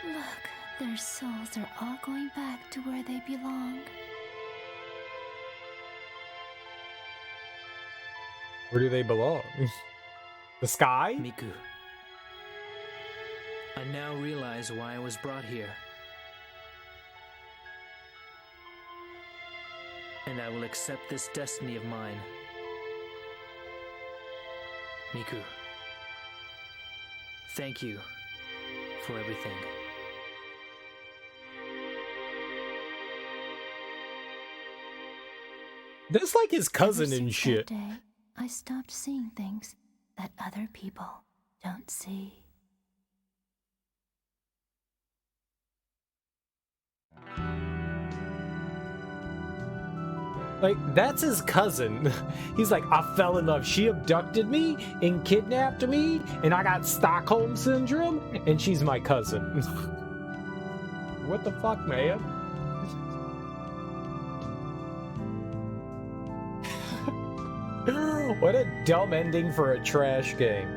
Look, their souls are all going back to where they belong. Where do they belong? The sky? Miku, I now realize why I was brought here. And I will accept this destiny of mine. Miku, thank you for everything. That's like his cousin Ever and since shit. that day, I stopped seeing things that other people don't see. Like, that's his cousin. He's like, I fell in love. She abducted me and kidnapped me, and I got Stockholm Syndrome, and she's my cousin. What the fuck, man? What a dumb ending for a trash game.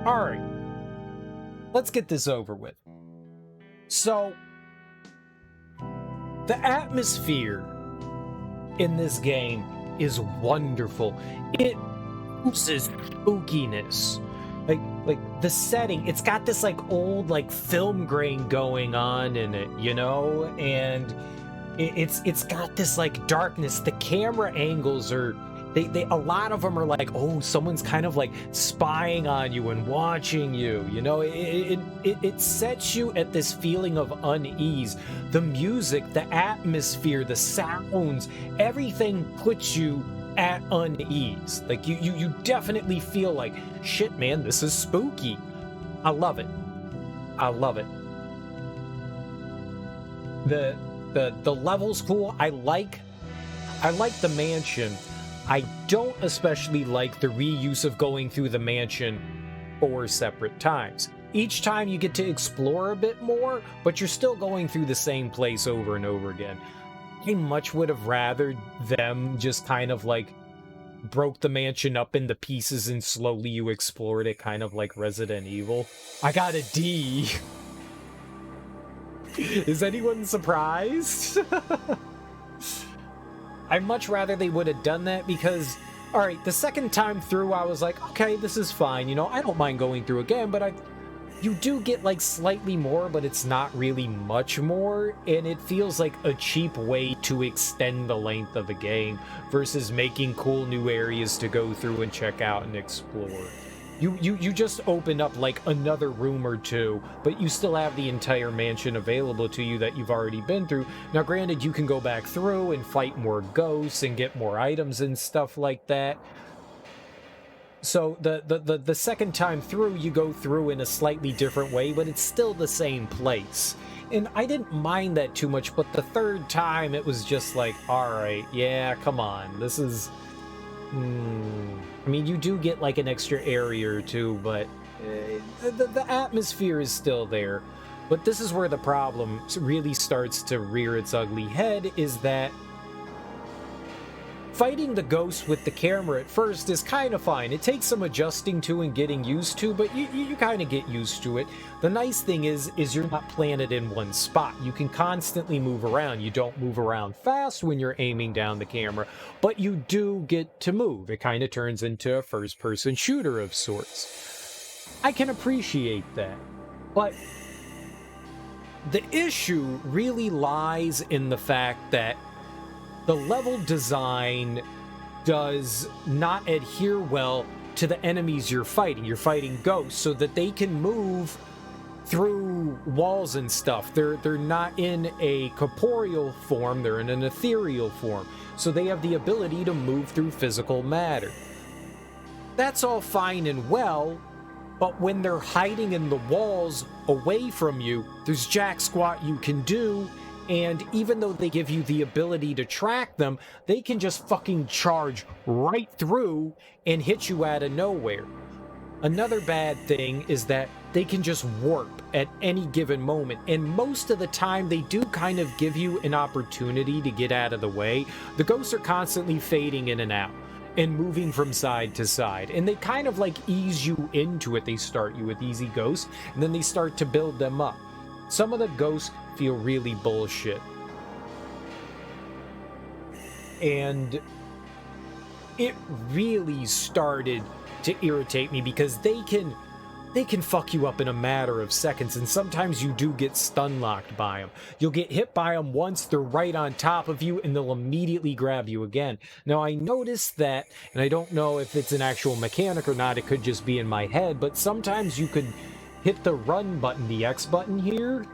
Alright. Let's get this over with. So, the atmosphere in this game is wonderful. It oozes spookiness. Like the setting, it's got this like old like film grain going on in it, you know, and it's got this like darkness. The camera angles are they a lot of them are like, oh, someone's kind of like spying on you and watching you, you know. It sets you at this feeling of unease. The music, the atmosphere, the sounds, everything puts you at unease. Like you definitely feel like, shit, man, this is spooky. I love it. I love it. The level's cool. I like the mansion. I don't especially like the reuse of going through the mansion 4 separate times. Each time you get to explore a bit more, but you're still going through the same place over and over again. I much would have rather them just kind of like broke the mansion up into pieces and slowly you explored it, kind of like Resident Evil. I got a D. Is anyone surprised? I'd much rather they would have done that because, all right, the second time through, I was like, okay, this is fine. You know, I don't mind going through again, but you do get like slightly more, but it's not really much more. And it feels like a cheap way to extend the length of the game versus making cool new areas to go through and check out and explore. You just open up like another room or two, but you still have the entire mansion available to you that you've already been through. Now, granted, you can go back through and fight more ghosts and get more items and stuff like that. So the second time through, you go through in a slightly different way, but it's still the same place. And I didn't mind that too much, but the third time, it was just like, all right, yeah, come on, this is... I mean, you do get like an extra area or two, but the atmosphere is still there. But this is where the problem really starts to rear its ugly head, is that fighting the ghost with the camera at first is kind of fine. It takes some adjusting to and getting used to, but you kind of get used to it. The nice thing is you're not planted in one spot. You can constantly move around. You don't move around fast when you're aiming down the camera, but you do get to move. It kind of turns into a first-person shooter of sorts. I can appreciate that, but the issue really lies in the fact that the level design does not adhere well to the enemies you're fighting. You're fighting ghosts so that they can move through walls and stuff. They're not in a corporeal form, they're in an ethereal form. So they have the ability to move through physical matter. That's all fine and well, but when they're hiding in the walls away from you, there's jack squat you can do. And even though they give you the ability to track them, they can just fucking charge right through and hit you out of nowhere. Another bad thing is that they can just warp at any given moment. And most of the time, they do kind of give you an opportunity to get out of the way. The ghosts are constantly fading in and out and moving from side to side. And they kind of like ease you into it. They start you with easy ghosts, and then they start to build them up. Some of the ghosts feel really bullshit. And it really started to irritate me because they can fuck you up in a matter of seconds, and sometimes you do get stun locked by them. You'll get hit by them once, they're right on top of you, and they'll immediately grab you again. Now, I noticed that, and I don't know if it's an actual mechanic or not, it could just be in my head, but sometimes you could hit the run button, the X button here,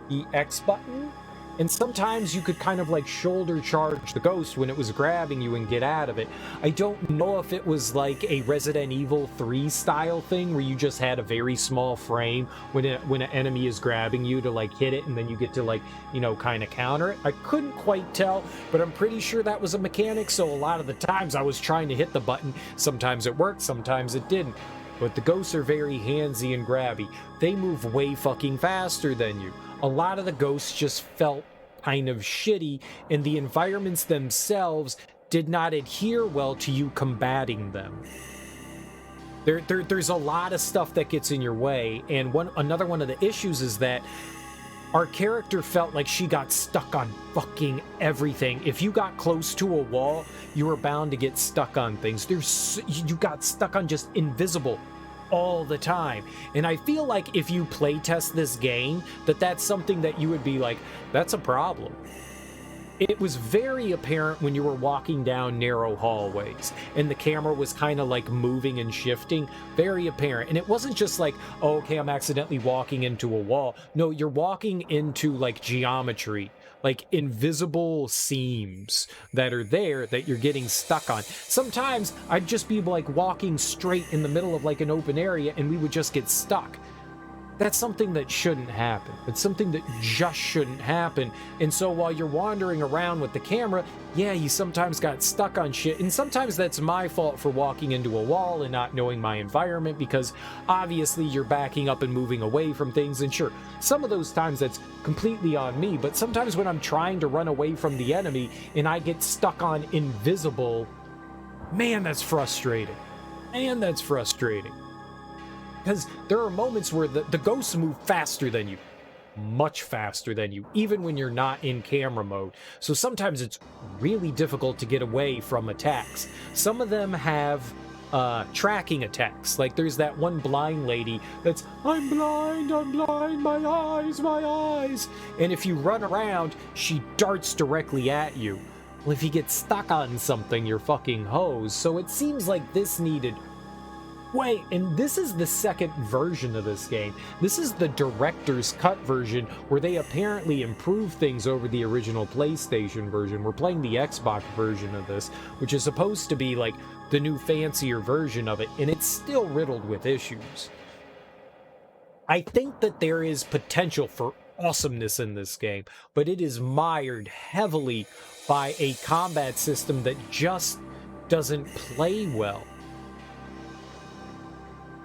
the X button, and sometimes you could kind of like shoulder charge the ghost when it was grabbing you and get out of it. I don't know if it was like a Resident Evil 3 style thing where you just had a very small frame when an enemy is grabbing you to like hit it, and then you get to like, you know, kind of counter it. I couldn't quite tell, but I'm pretty sure that was a mechanic, so a lot of the times I was trying to hit the button. Sometimes it worked, sometimes it didn't. But the ghosts are very handsy and grabby. They move way fucking faster than you. A lot of the ghosts just felt kind of shitty, and the environments themselves did not adhere well to you combating them. There's a lot of stuff that gets in your way, and another one of the issues is that our character felt like she got stuck on fucking everything. If you got close to a wall, you were bound to get stuck on things. You got stuck on just invisible all the time. And I feel like if you playtest this game, that's something that you would be like, that's a problem. it was very apparent when you were walking down narrow hallways and the camera was kind of like moving and shifting, very apparent. And it wasn't just like, oh, okay, I'm accidentally walking into a wall. No, you're walking into like geometry, like invisible seams that are there that you're getting stuck on. Sometimes I'd just be like walking straight in the middle of like an open area and we would just get stuck. That's something that shouldn't happen. It's something that just shouldn't happen. And so while you're wandering around with the camera, yeah, you sometimes got stuck on shit. And sometimes that's my fault for walking into a wall and not knowing my environment, because obviously you're backing up and moving away from things. And sure, some of those times that's completely on me. But sometimes when I'm trying to run away from the enemy and I get stuck on invisible, man, that's frustrating. Man, that's frustrating. Because there are moments where the ghosts move faster than you, much faster than you, even when you're not in camera mode. So sometimes it's really difficult to get away from attacks. Some of them have tracking attacks. Like there's that one blind lady that's, I'm blind, my eyes. And if you run around, she darts directly at you. Well, if you get stuck on something, you're fucking hosed. So it seems like this needed... Wait, and this is the second version of this game. This is the director's cut version, where they apparently improved things over the original PlayStation version. We're playing the Xbox version of this, which is supposed to be like the new fancier version of it, and it's still riddled with issues. I think that there is potential for awesomeness in this game, but it is mired heavily by a combat system that just doesn't play well.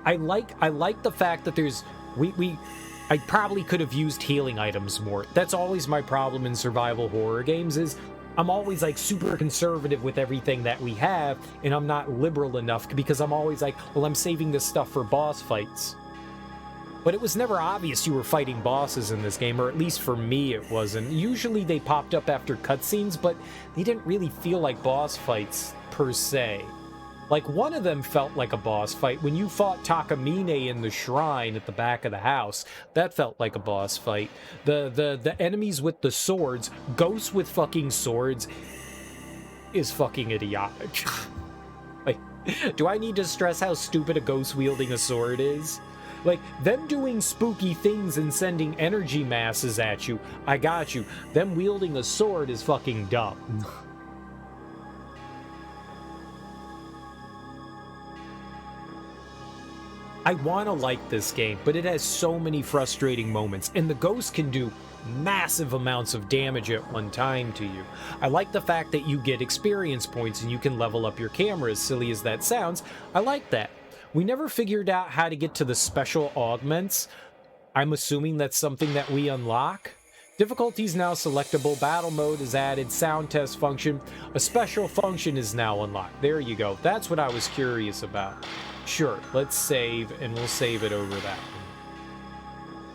I like the fact that there's I probably could have used healing items more. That's always my problem in survival horror games, is I'm always like super conservative with everything that we have, and I'm not liberal enough because I'm always like, well, I'm saving this stuff for boss fights. But it was never obvious you were fighting bosses in this game, or at least for me it wasn't. Usually they popped up after cutscenes, but they didn't really feel like boss fights per se. Like, one of them felt like a boss fight. When you fought Takamine in the shrine at the back of the house, that felt like a boss fight. The enemies with the swords, ghosts with fucking swords, is fucking idiotic. Like, do I need to stress how stupid a ghost wielding a sword is? Like, them doing spooky things and sending energy masses at you, I got you. Them wielding a sword is fucking dumb. I want to like this game, but it has so many frustrating moments, and the ghosts can do massive amounts of damage at one time to you. I like the fact that you get experience points and you can level up your camera, as silly as that sounds. I like that. We never figured out how to get to the special augments. I'm assuming that's something that we unlock. Difficulty is now selectable, battle mode is added, sound test function, a special function is now unlocked. There you go. That's what I was curious about. Sure, let's save, and we'll save it over that one.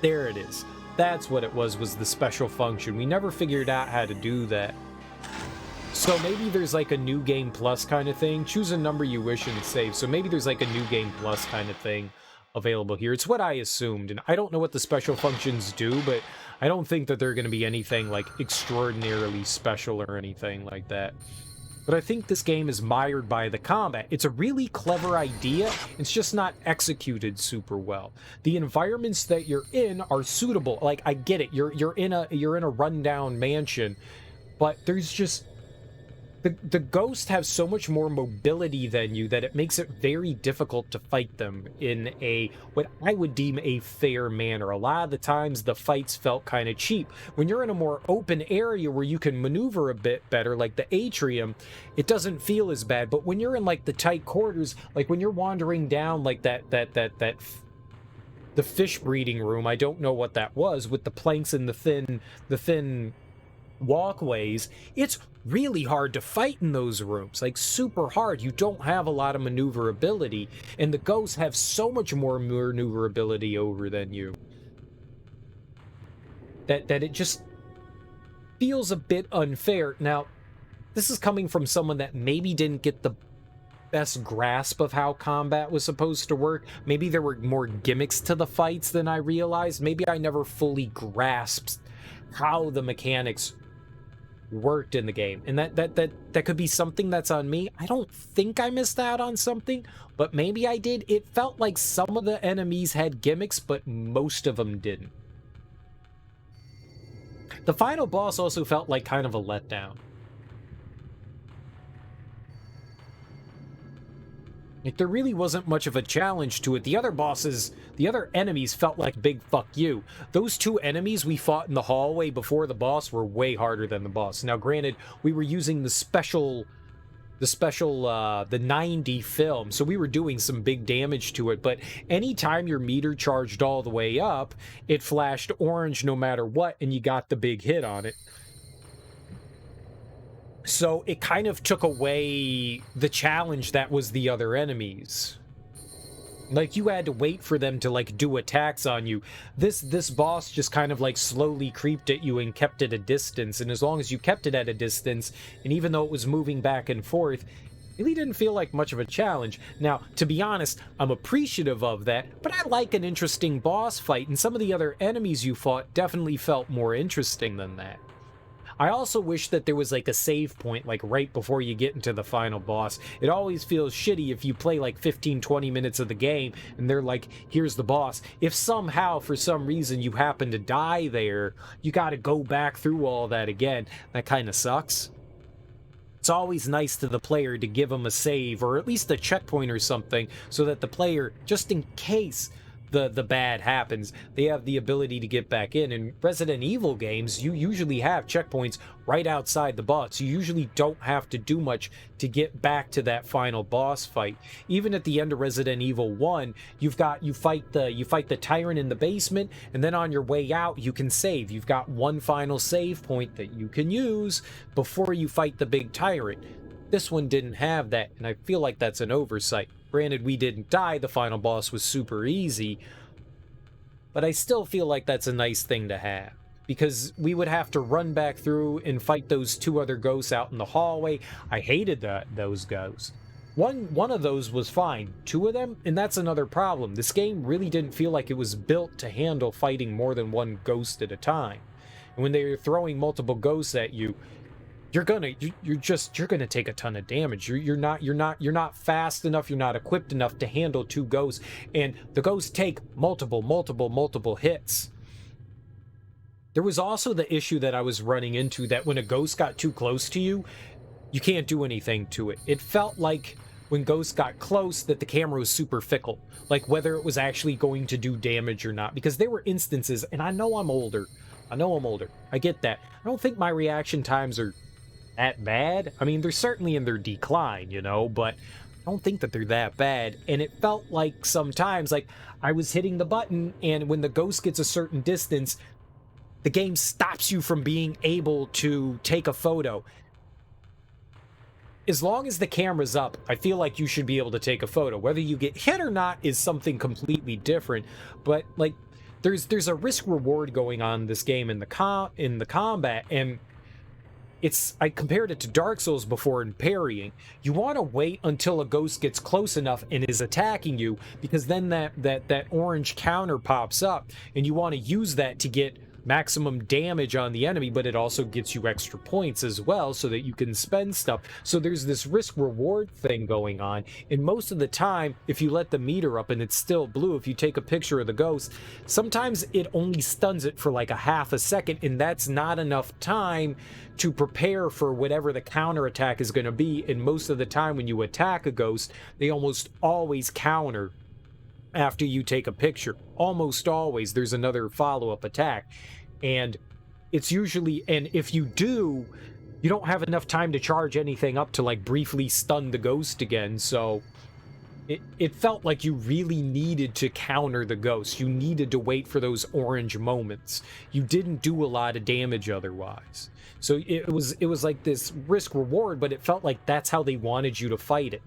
There it is. That's what it was the special function. We never figured out how to do that. So maybe there's like a new game plus kind of thing. Choose a number you wish and save. So maybe there's like a new game plus kind of thing available here. It's what I assumed, and I don't know what the special functions do, but I don't think that they're going to be anything like extraordinarily special or anything like that. But I think this game is mired by the combat. It's a really clever idea, it's just not executed super well. The environments that you're in are suitable. Like, I get it, you're in a rundown mansion, but there's just the ghosts have so much more mobility than you that it makes it very difficult to fight them in a what I would deem a fair manner. A lot of the times the fights felt kind of cheap. When you're in a more open area where you can maneuver a bit better, like the atrium, it doesn't feel as bad. But when you're in like the tight quarters, like when you're wandering down like the fish breeding room, I don't know what that was, with the planks and the thin walkways, it's really hard to fight in those rooms, like super hard. You don't have a lot of maneuverability, and the ghosts have so much more maneuverability over than you that it just feels a bit unfair. Now, this is coming from someone that maybe didn't get the best grasp of how combat was supposed to work. Maybe there were more gimmicks to the fights than I realized. Maybe I never fully grasped how the mechanics worked in the game. And that could be something that's on me. I don't think I missed out on something, but maybe I did. It felt like some of the enemies had gimmicks, but most of them didn't. The final boss also felt like kind of a letdown. Like, there really wasn't much of a challenge to it. The other bosses, the other enemies felt like big fuck you. Those two enemies we fought in the hallway before the boss were way harder than the boss. Now, granted, we were using the 90 film, so we were doing some big damage to it, but anytime your meter charged all the way up, it flashed orange no matter what, and you got the big hit on it. So it kind of took away the challenge that was the other enemies. Like, you had to wait for them to, like, do attacks on you. This boss just kind of, like, slowly creeped at you and kept at a distance. And as long as you kept it at a distance, and even though it was moving back and forth, it really didn't feel like much of a challenge. Now, to be honest, I'm appreciative of that, but I like an interesting boss fight, and some of the other enemies you fought definitely felt more interesting than that. I also wish that there was like a save point like right before you get into the final boss. It always feels shitty if you play like 15-20 minutes of the game and they're like, here's the boss. If somehow for some reason you happen to die there, you got to go back through all that again. That kind of sucks. It's always nice to the player to give them a save or at least a checkpoint or something so that the player, just in case the bad happens, they have the ability to get back in. In Resident Evil games, you usually have checkpoints right outside the boss. You usually don't have to do much to get back to that final boss fight. Even at the end of Resident Evil 1, you fight the tyrant in the basement, and then on your way out you can save. You've got one final save point that you can use before you fight the big tyrant. This one didn't have that, and I feel like that's an oversight. Granted, we didn't die, the final boss was super easy, but I still feel like that's a nice thing to have, because we would have to run back through and fight those two other ghosts out in the hallway. I hated those ghosts. One of those was fine. Two of them, and that's another problem. This game really didn't feel like it was built to handle fighting more than one ghost at a time. And when they're throwing multiple ghosts at you, you're gonna take a ton of damage. You're not fast enough, you're not equipped enough to handle two ghosts, and the ghosts take multiple hits. There was also the issue that I was running into, that when a ghost got too close to you, you can't do anything to it. It felt like when ghosts got close that the camera was super fickle, like whether it was actually going to do damage or not, because there were instances, and I know I'm older, I get that. I don't think my reaction times are that bad. I mean, they're certainly in their decline, you know, but I don't think that they're that bad. And it felt like sometimes, like, I was hitting the button, and when the ghost gets a certain distance, the game stops you from being able to take a photo. As long as the camera's up, I feel like you should be able to take a photo. Whether you get hit or not is something completely different, but, like, there's a risk-reward going on in this game in the combat, and I compared it to Dark Souls before in parrying. You want to wait until a ghost gets close enough and is attacking you, because then that orange counter pops up, and you want to use that to get maximum damage on the enemy, but it also gets you extra points as well so that you can spend stuff. So there's this risk reward thing going on, and most of the time, if you let the meter up and it's still blue, if you take a picture of the ghost, sometimes it only stuns it for like a half a second, and that's not enough time to prepare for whatever the counter attack is going to be. And most of the time when you attack a ghost, they almost always counter after you take a picture. Almost always there's another follow-up attack, and it's usually, and if you do, you don't have enough time to charge anything up to like briefly stun the ghost again. So it felt like you really needed to counter the ghost. You needed to wait for those orange moments. You didn't do a lot of damage otherwise. So it was like this risk reward, but it felt like that's how they wanted you to fight it.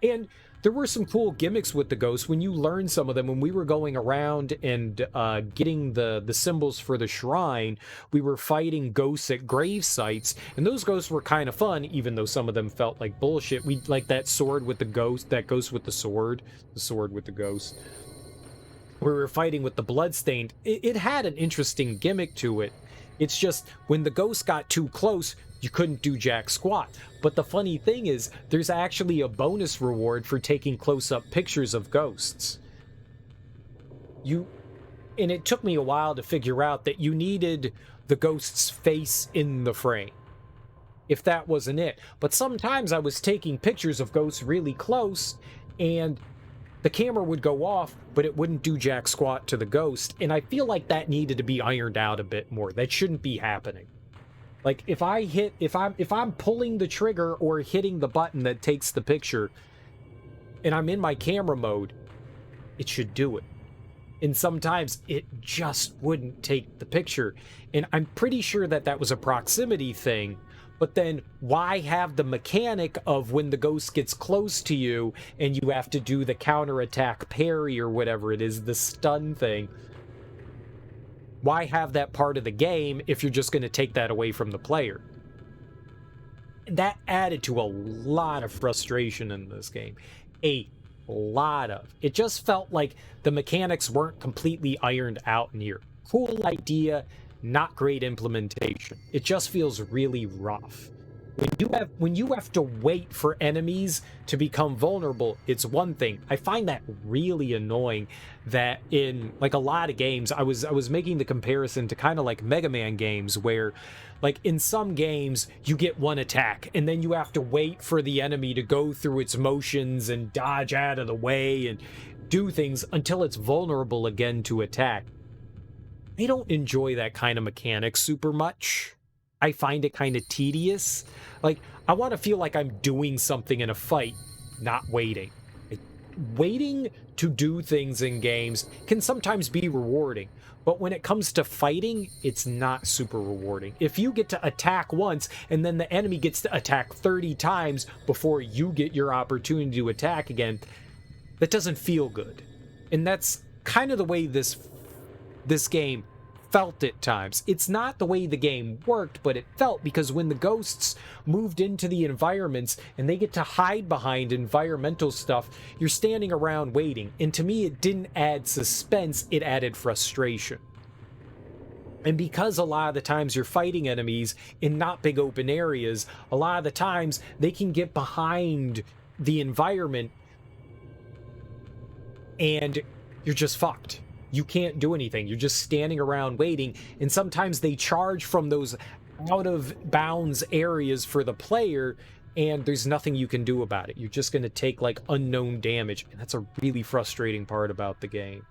And there were some cool gimmicks with the ghosts when you learn some of them. When we were going around and getting the symbols for the shrine, we were fighting ghosts at grave sites, and those ghosts were kind of fun, even though some of them felt like bullshit. We like that sword with the ghost, that ghost with the sword with the ghost. We were fighting with the bloodstained. It had an interesting gimmick to it, It's just when the ghost got too close, you couldn't do jack squat. But the funny thing is, there's actually a bonus reward for taking close-up pictures of ghosts. And it took me a while to figure out that you needed the ghost's face in the frame, if that wasn't it. But sometimes I was taking pictures of ghosts really close, and the camera would go off, but it wouldn't do jack squat to the ghost, and I feel like that needed to be ironed out a bit more. That shouldn't be happening. Like, if I'm pulling the trigger or hitting the button that takes the picture, and I'm in my camera mode, it should do it. And sometimes it just wouldn't take the picture. And I'm pretty sure that that was a proximity thing. But then why have the mechanic of when the ghost gets close to you and you have to do the counterattack parry or whatever it is, the stun thing? Why have that part of the game if you're just going to take that away from the player? That added to a lot of frustration in this game. A lot of. It just felt like the mechanics weren't completely ironed out in here. Cool idea, not great implementation. It just feels really rough. When you have to wait for enemies to become vulnerable, it's one thing. I find that really annoying that in like a lot of games, I was making the comparison to kind of like Mega Man games where like in some games you get one attack and then you have to wait for the enemy to go through its motions and dodge out of the way and do things until it's vulnerable again to attack. I don't enjoy that kind of mechanic super much. I find it kind of tedious. Like, I want to feel like I'm doing something in a fight, not waiting. Waiting to do things in games can sometimes be rewarding, but when it comes to fighting, it's not super rewarding. If you get to attack once and then the enemy gets to attack 30 times before you get your opportunity to attack again, that doesn't feel good. And that's kind of the way this game felt at times. It's not the way the game worked, but it felt, because when the ghosts moved into the environments and they get to hide behind environmental stuff, you're standing around waiting. And to me, it didn't add suspense, it added frustration. And because a lot of the times you're fighting enemies in not big open areas, a lot of the times they can get behind the environment and you're just fucked. You can't do anything. You're just standing around waiting, and sometimes they charge from those out of bounds areas for the player, and there's nothing you can do about it. You're just going to take like unknown damage, and that's a really frustrating part about the game.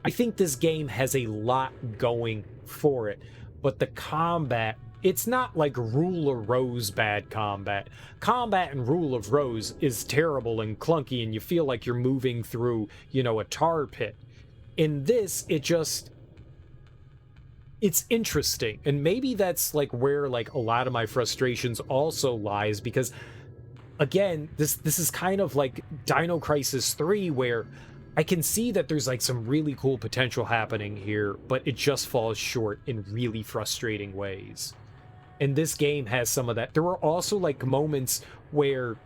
I think this game has a lot going for it, but the combat, it's not like Rule of Rose bad combat. Combat in Rule of Rose is terrible and clunky, and you feel like you're moving through, a tar pit. In this, it's interesting, and maybe that's like where like a lot of my frustrations also lies, because again, this is kind of like Dino Crisis 3, where I can see that there's like some really cool potential happening here, but it just falls short in really frustrating ways. And this game has some of that. There were also like moments where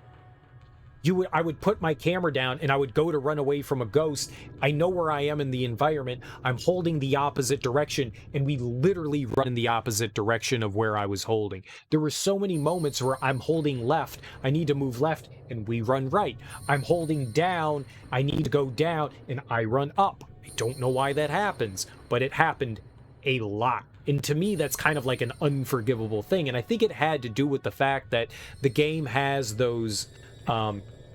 I would put my camera down and I would go to run away from a ghost. I know where I am in the environment. I'm holding the opposite direction, and we literally run in the opposite direction of where I was holding. There were so many moments where I'm holding left. I need to move left, and we run right. I'm holding down. I need to go down, and I run up. I don't know why that happens, but it happened a lot. And to me, that's kind of like an unforgivable thing. And I think it had to do with the fact that the game has those...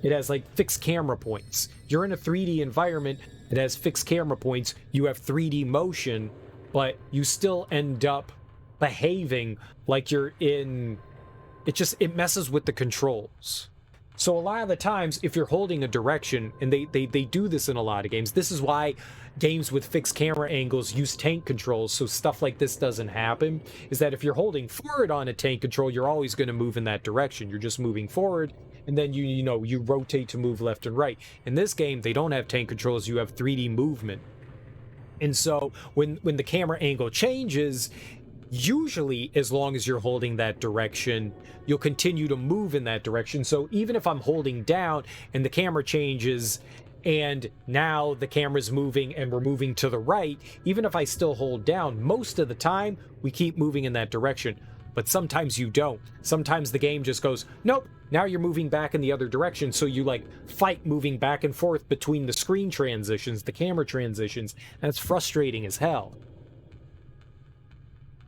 it has like fixed camera points. You're in a 3D environment, it has fixed camera points, you have 3D motion, but you still end up behaving like you're in... It messes with the controls. So a lot of the times, if you're holding a direction, and they do this in a lot of games, this is why games with fixed camera angles use tank controls, so stuff like this doesn't happen, is that if you're holding forward on a tank control, you're always going to move in that direction. You're just moving forward, and then you rotate to move left and right. In this game, they don't have tank controls, you have 3D movement. And so when the camera angle changes, usually as long as you're holding that direction, you'll continue to move in that direction. So even if I'm holding down and the camera changes And now the camera's moving and we're moving to the right. Even if I still hold down, most of the time we keep moving in that direction. But sometimes you don't. Sometimes the game just goes, nope, now you're moving back in the other direction. So you like fight moving back and forth between the screen transitions, the camera transitions. And it's frustrating as hell.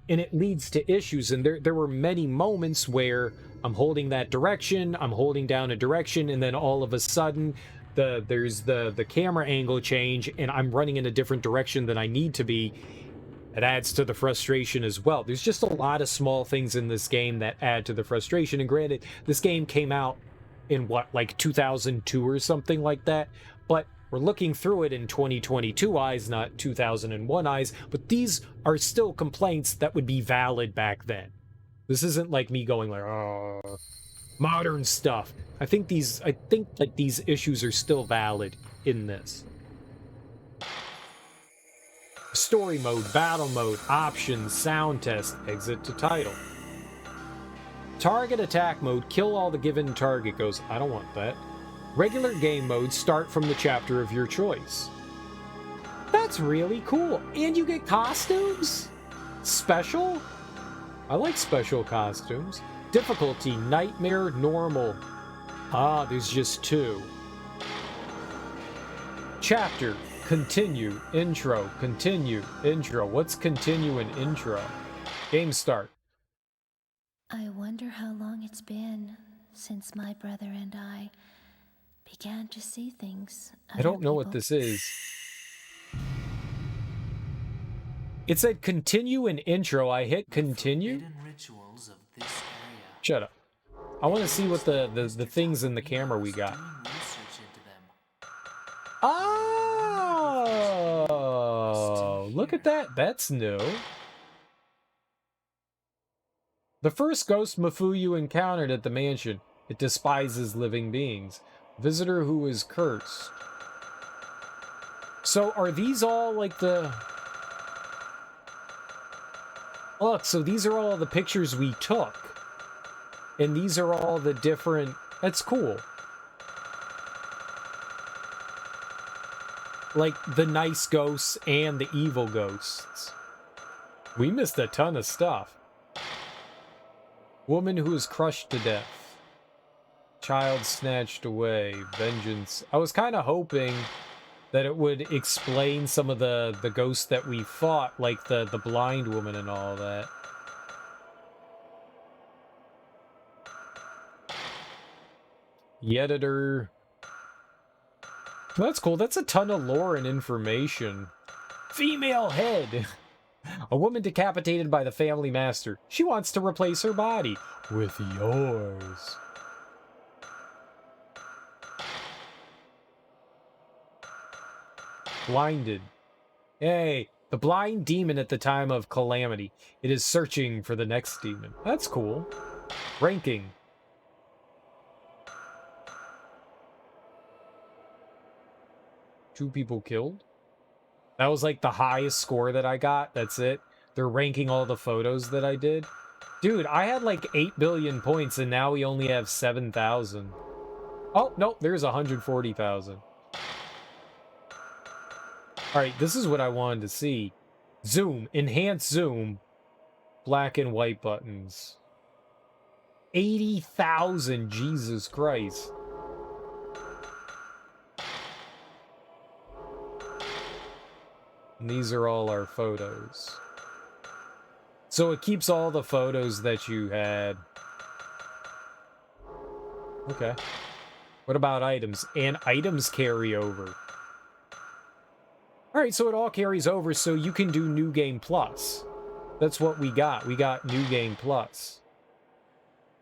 And it leads to issues. And there were many moments where I'm holding that direction, I'm holding down a direction, and then all of a sudden there's the camera angle change and I'm running in a different direction than I need to be. It adds to the frustration as well. There's just a lot of small things in this game that add to the frustration. And granted, this game came out in what, like 2002 or something like that? But we're looking through it in 2022 eyes, not 2001 eyes. But these are still complaints that would be valid back then. This isn't like me going like, oh, modern stuff. I think like these issues are still valid in this. Story mode, battle mode, options, sound test, exit to title. Target attack mode, kill all the given target goes, I don't want that. Regular game mode, start from the chapter of your choice. That's really cool. And you get costumes? Special? I like special costumes. Difficulty, nightmare, normal. Ah, there's just 2. Chapter, continue, intro, continue, intro. What's continue and intro? Game start. I wonder how long it's been since my brother and I began to see things. I don't know what this is. It said continue and intro. I hit continue. Shut up. I want to see what the things in the camera we got. Oh, look at that. That's new. The first ghost Mafuyu encountered at the mansion. It despises living beings. Visitor who is cursed. So are these all like the... Look, so these are all the pictures we took. And these are all the different... That's cool. Like the nice ghosts and the evil ghosts. We missed a ton of stuff. Woman who is crushed to death. Child snatched away. Vengeance. I was kind of hoping that it would explain some of the ghosts that we fought, like the blind woman and all that. The editor. That's cool. That's a ton of lore and information. Female head. A woman decapitated by the family master. She wants to replace her body with yours. Blinded. Hey, the blind demon at the time of calamity. It is searching for the next demon. That's cool. Ranking. Two people killed. That was like the highest score that I got. That's it. They're ranking all the photos that I did. Dude, I had like 8 billion points and now we only have 7,000. Oh, nope, there's 140,000. Alright, this is what I wanted to see. Zoom, enhance zoom. Black and white buttons. 80,000, Jesus Christ. And these are all our photos. So it keeps all the photos that you had. Okay. What about items? And items carry over. Alright, so it all carries over, so you can do New Game Plus. That's what we got. We got New Game Plus.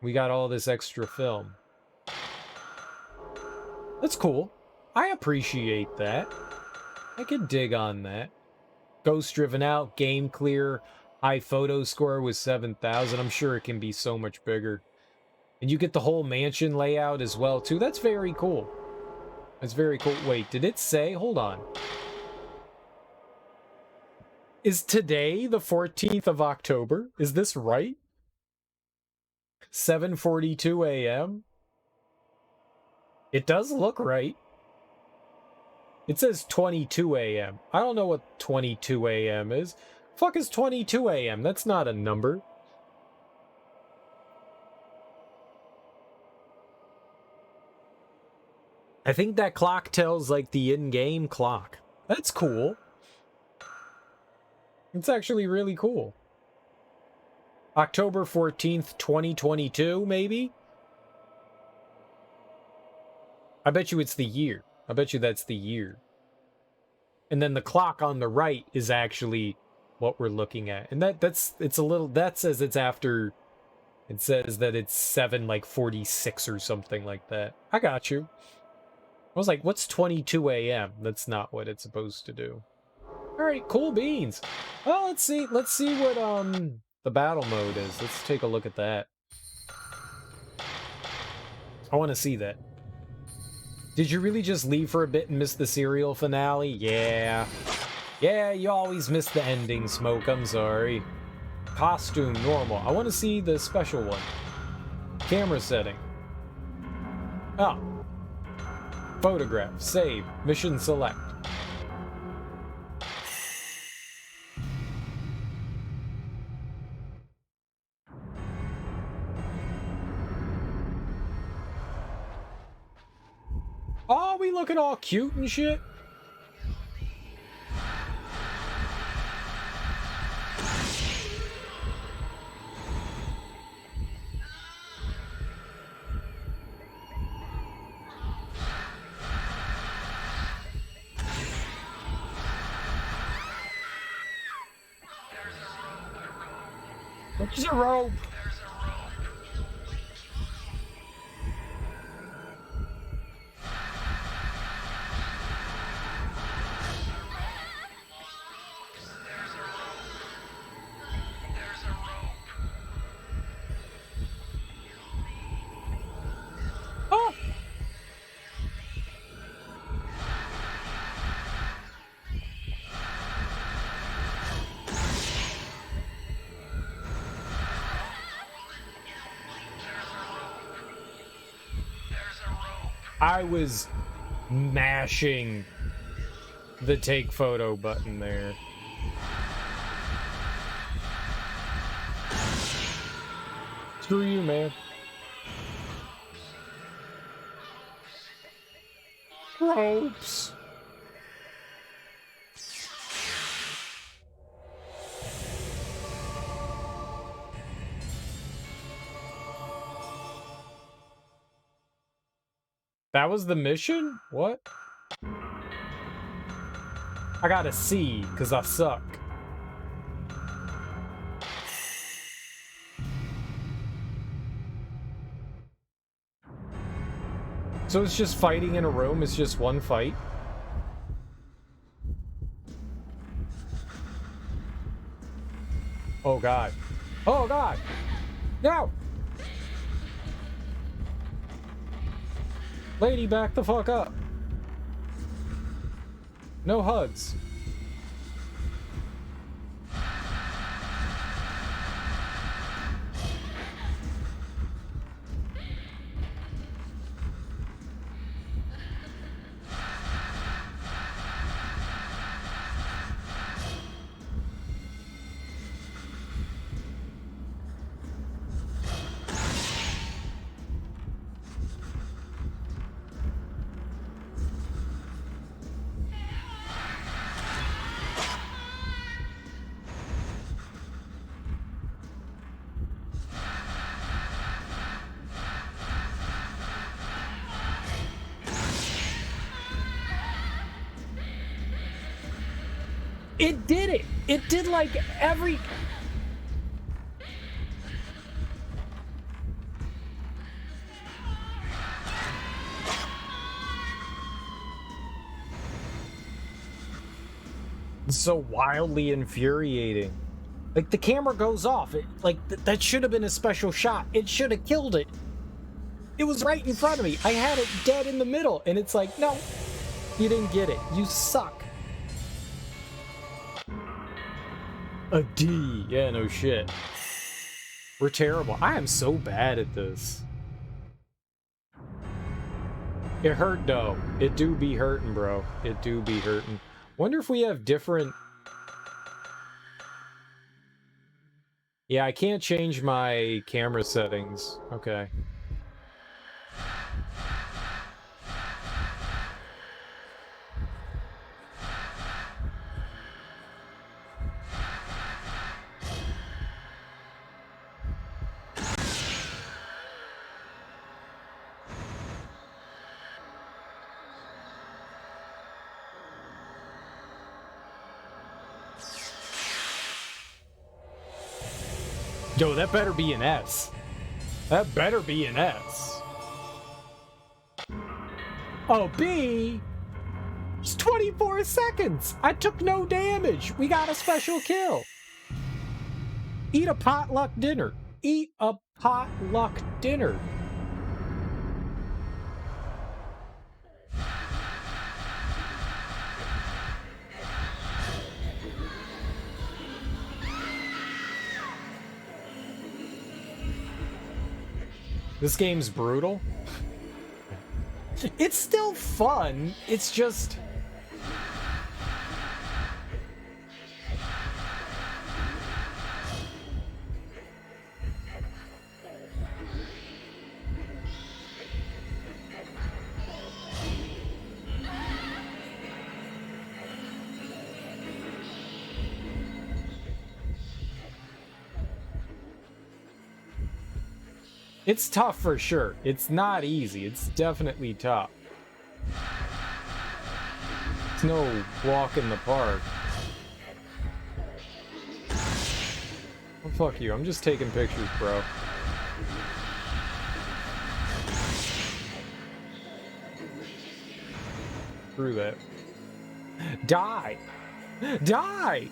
We got all this extra film. That's cool. I appreciate that. I can dig on that. Ghost driven out, game clear, high photo score was 7,000. I'm sure it can be so much bigger. And you get the whole mansion layout as well, too. That's very cool. That's very cool. Wait, did it say? Hold on. Is today the 14th of October? Is this right? 7:42 a.m.? It does look right. It says 22 a.m. I don't know what 22 a.m. is. Fuck is 22 a.m.? That's not a number. I think that clock tells like the in-game clock. That's cool. It's actually really cool. October 14th, 2022, maybe? I bet you it's the year. I bet you that's the year. And then the clock on the right is actually what we're looking at. And it's a little, that says it's after, it says that it's 7:46 or something like that. I got you. I was like, what's 22 a.m.? That's not what it's supposed to do. Alright, cool beans. Well, let's see what the battle mode is. Let's take a look at that. I want to see that. Did you really just leave for a bit and miss the serial finale? Yeah. Yeah, you always miss the ending, Smoke. I'm sorry. Costume, normal. I want to see the special one. Camera setting. Oh. Photograph. Save. Mission select. Oh, we looking all cute and shit. There's a rope. Oh. I was mashing the take photo button there. Screw you, man. Ropes. That was the mission? What? I got a C, because I suck. So it's just fighting in a room? It's just one fight? Oh god. Oh god! No! Lady, back the fuck up. No hugs. It did it! It did like every... It's so wildly infuriating. Like, the camera goes off. That should have been a special shot. It should have killed it. It was right in front of me. I had it dead in the middle. And it's like, no, you didn't get it. You suck. A D. Yeah, no shit. We're terrible. I am so bad at this. It hurt though. It do be hurting, bro. It do be hurting. Wonder if we have different... Yeah, I can't change my camera settings. Okay. Yo, that better be an S. That better be an S. Oh, B? It's 24 seconds. I took no damage. We got a special kill. Eat a potluck dinner. Eat a potluck dinner. This game's brutal. It's still fun. It's just... It's tough for sure. It's not easy. It's definitely tough. It's no walk in the park. Oh, fuck you. I'm just taking pictures, bro. Screw that. Die! Die!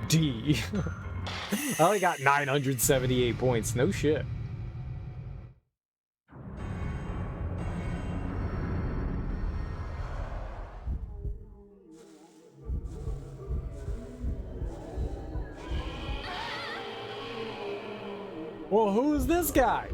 D. I only got 978 points. No shit. Well, who is this guy?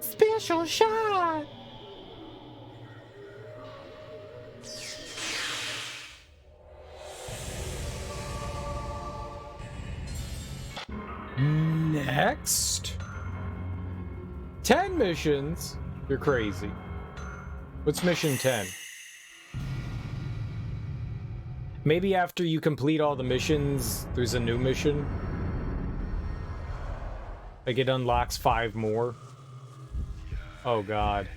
Special shot! Next. 10 missions? You're crazy. What's mission 10? Maybe after you complete all the missions, there's a new mission? Like it unlocks 5 more? Oh god.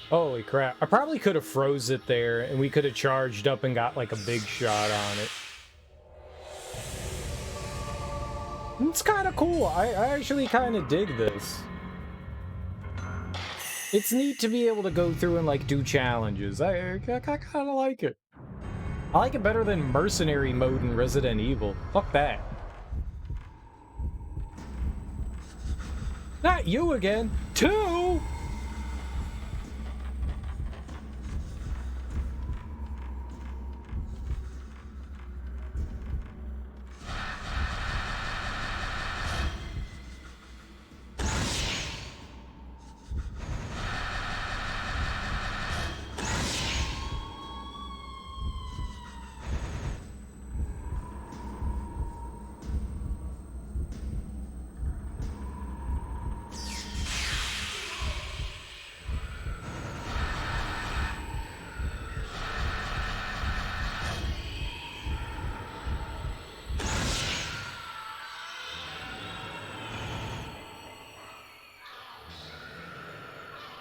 Holy crap. I probably could have froze it there, and we could have charged up and got, like, a big shot on it. It's kind of cool. I actually kind of dig this. It's neat to be able to go through and, like, do challenges. I kind of like it. I like it better than mercenary mode in Resident Evil. Fuck that. Not you again. 2?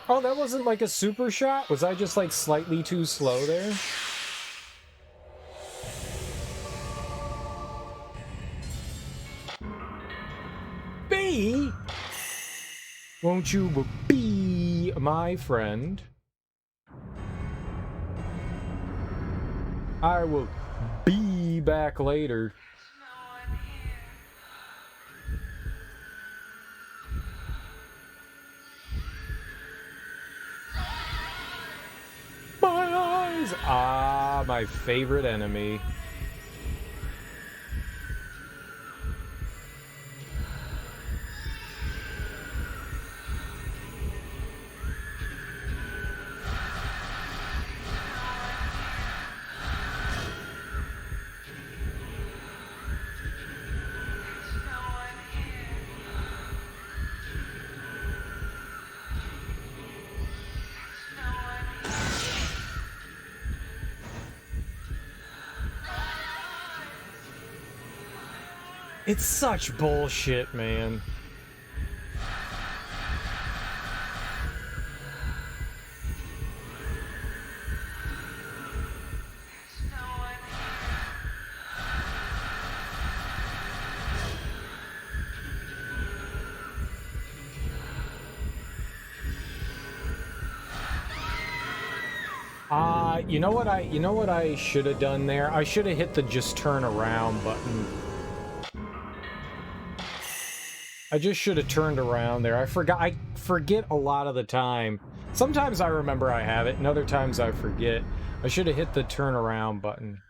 Oh, that wasn't like a super shot? Was I just like slightly too slow there? Be? Won't you be my friend? I will be back later. My eyes! Ah, my favorite enemy. It's such bullshit, man. You know what I should have done there? I should have hit the just turn around button. I just should have turned around there. I forget a lot of the time. Sometimes I remember I have it, and other times I forget. I should have hit the turn around button.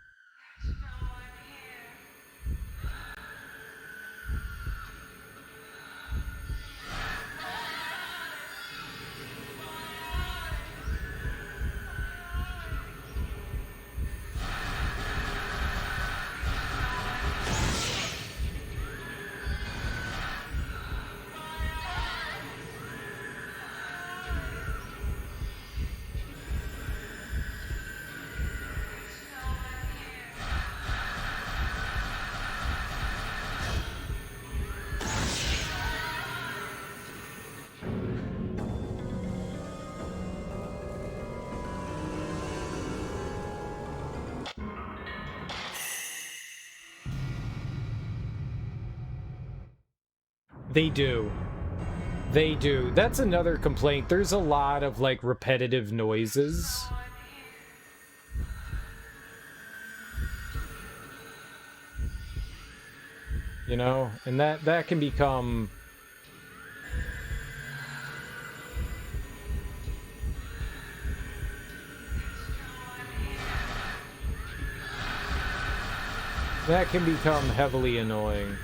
They do. They do. That's another complaint. There's a lot of, like, repetitive noises. You know? And that can become... that can become heavily annoying.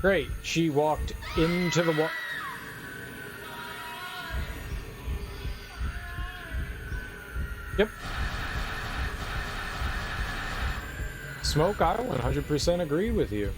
Great, she walked into the wall. Yep. Smoke, I 100% agree with you.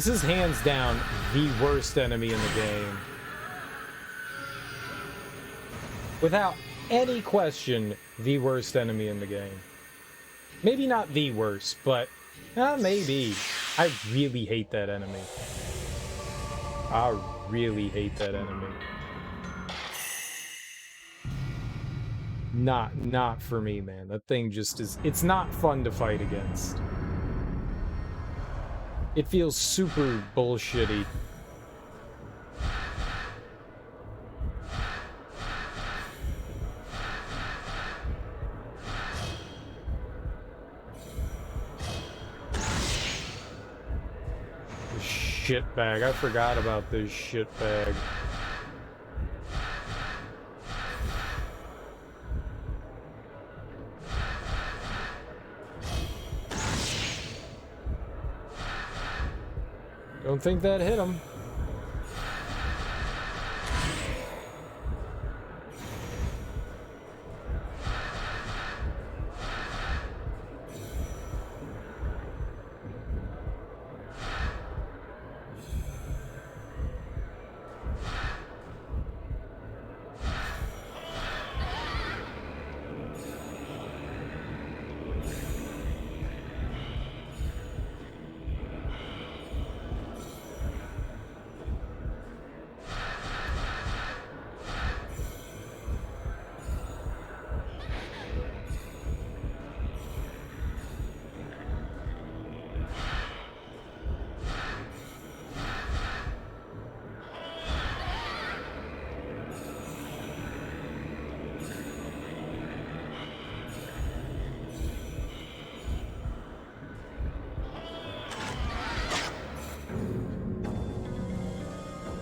This is hands down the worst enemy in the game. Without any question, the worst enemy in the game. Maybe not the worst, but maybe. I really hate that enemy. I really hate that enemy. Not for me, man. That thing just is, it's not fun to fight against. It feels super bullshitty. Shitbag. I forgot about this shitbag. Don't think that hit him.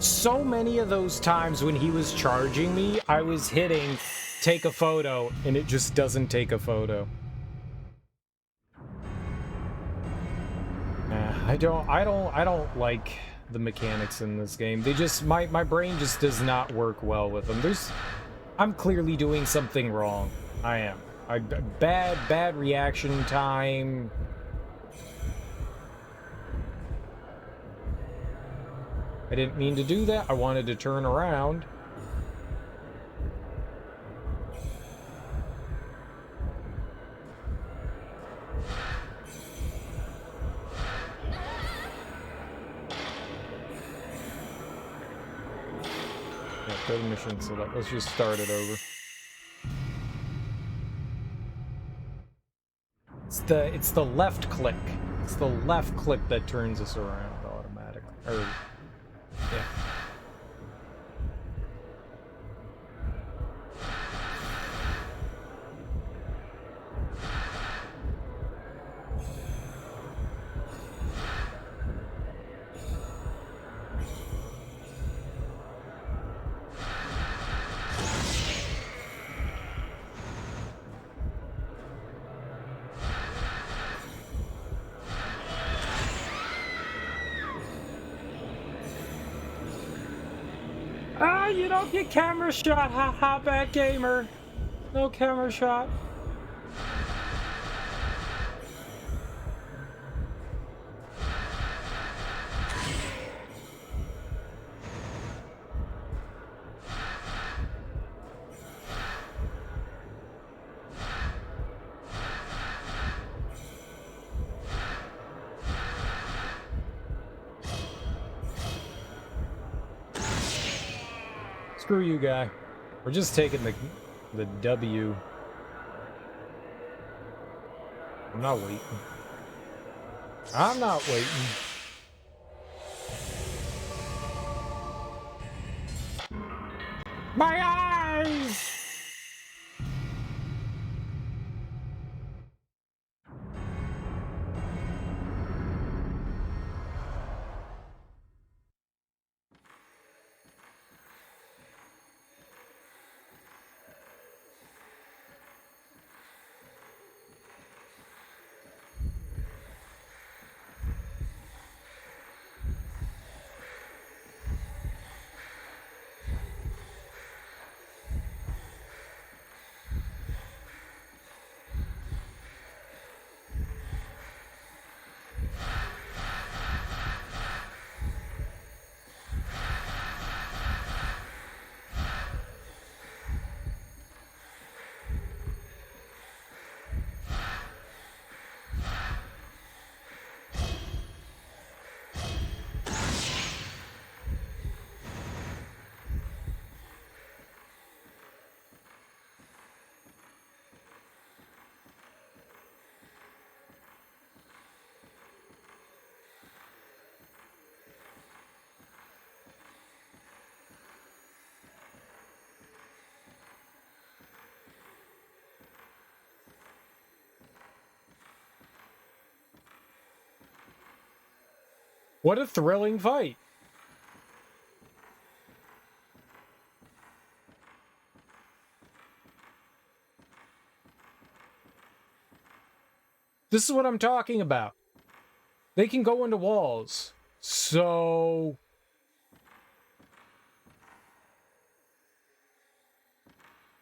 So many of those times when he was charging me, I was hitting take a photo and it just doesn't take a photo. I don't like the mechanics in this game. They just, my brain just does not work well with them. I'm clearly doing something wrong. I am. Bad reaction time. I didn't mean to do that. I wanted to turn around. Yeah, third mission select. Let's just start it over. It's the left click. It's the left click that turns us around automatically. Or yeah. You don't get camera shot, haha, bad gamer. No camera shot. Screw you, guy. We're just taking the W. I'm not waiting. I'm not waiting. My eyes! What a thrilling fight. This is what I'm talking about. They can go into walls. So...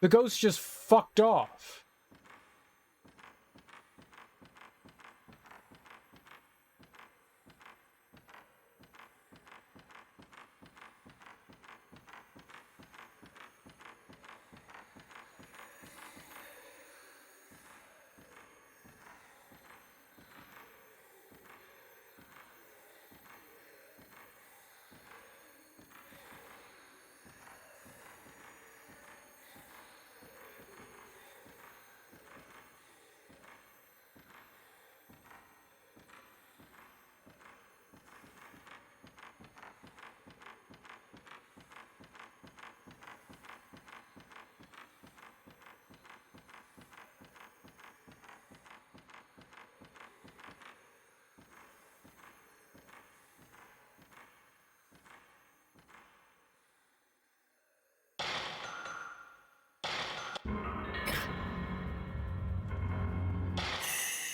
the ghost just fucked off.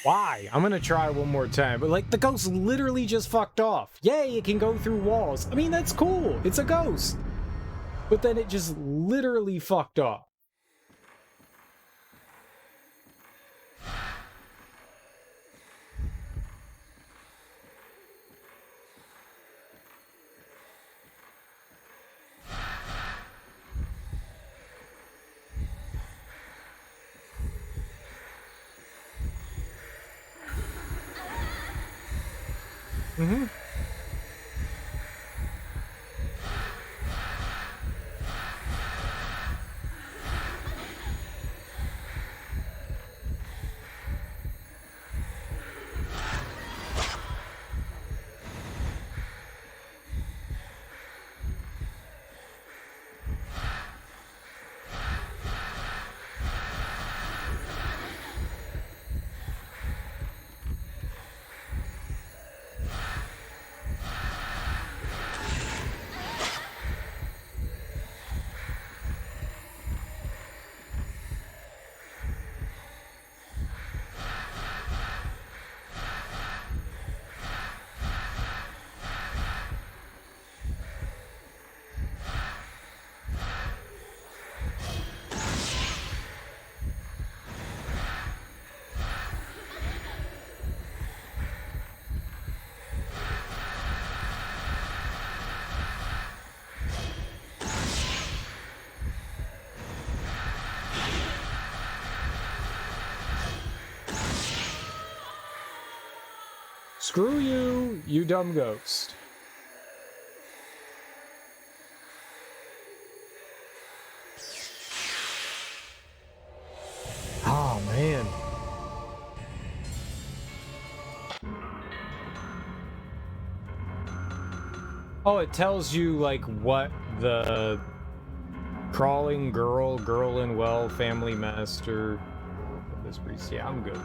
Why? I'm gonna try one more time. But, like, the ghost literally just fucked off. Yay, it can go through walls. I mean, that's cool. It's a ghost. But then it just literally fucked off. Mm-hmm. Screw you, you dumb ghost. Oh, man. Oh, it tells you, like, what the crawling girl in well, family master. This priest, yeah, I'm good.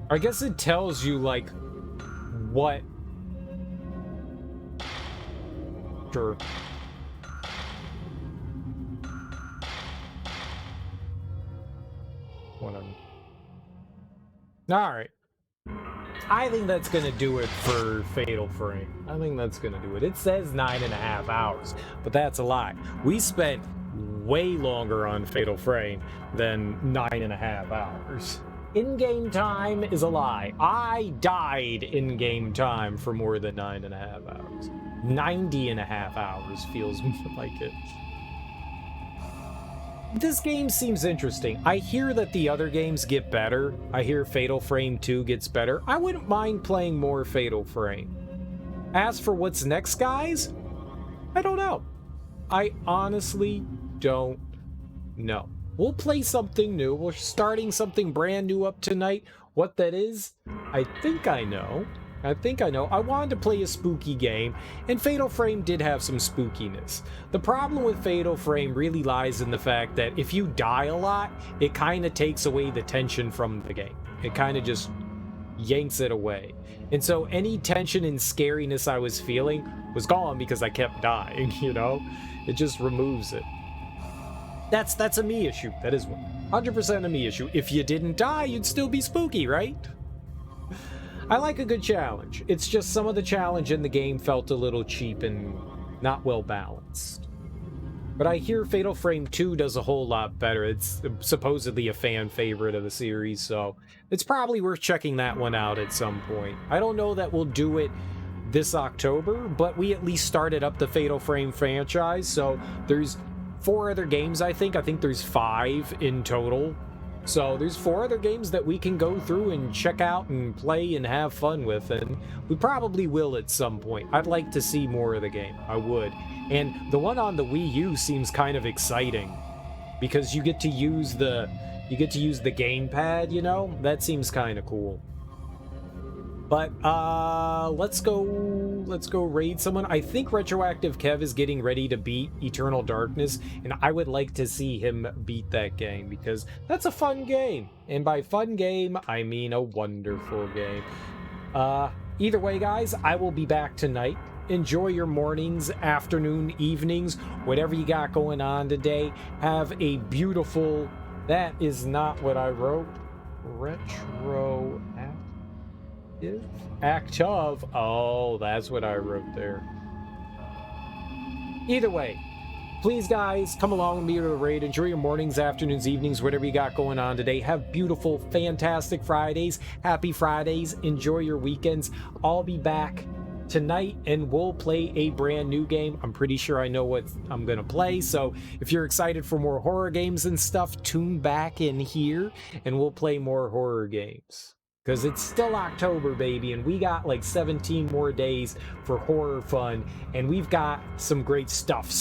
I guess it tells you, like, what... Sure. Whatever. Alright. I think that's gonna do it for Fatal Frame. I think that's gonna do it. It says 9.5 hours, but that's a lie. We spent way longer on Fatal Frame than 9.5 hours. In-game time is a lie. I died in-game time for more than 9.5 hours. 90.5 hours feels like it. This game seems interesting. I hear that the other games get better. I hear Fatal Frame 2 gets better. I wouldn't mind playing more Fatal Frame. As for what's next, guys, I don't know. I honestly don't know. We'll play something new. We're starting something brand new up tonight. What that is, I think I know. I think I know. I wanted to play a spooky game, and Fatal Frame did have some spookiness. The problem with Fatal Frame really lies in the fact that if you die a lot, it kind of takes away the tension from the game. It kind of just yanks it away. And so any tension and scariness I was feeling was gone because I kept dying, you know? It just removes it. That's a me issue. That is 100% a me issue. If you didn't die, you'd still be spooky, right? I like a good challenge. It's just some of the challenge in the game felt a little cheap and not well balanced. But I hear Fatal Frame 2 does a whole lot better. It's supposedly a fan favorite of the series, so it's probably worth checking that one out at some point. I don't know that we'll do it this October, but we at least started up the Fatal Frame franchise, so there's 4 other games, I think. I think there's 5 in total. So there's 4 other games that we can go through and check out and play and have fun with, and we probably will at some point. I'd like to see more of the game. I would. And the one on the Wii U seems kind of exciting because you get to use the gamepad, you know? That seems kind of cool. But let's go raid someone. I think Retroactive Kev is getting ready to beat Eternal Darkness, and I would like to see him beat that game because that's a fun game. And by fun game, I mean a wonderful game. Either way, guys, I will be back tonight. Enjoy your mornings, afternoon, evenings, whatever you got going on today. Have a beautiful... That is not what I wrote. Active. Oh, that's what I wrote there. Either way, please, guys, come along with me to the raid. Enjoy your mornings, afternoons, evenings, whatever you got going on today. Have beautiful, fantastic Fridays. Happy Fridays. Enjoy your weekends. I'll be back tonight and we'll play a brand new game. I'm pretty sure I know what I'm gonna play, so if you're excited for more horror games and stuff, tune back in here and we'll play more horror games. Because it's still October, baby, and we got like 17 more days for horror fun, and we've got some great stuff.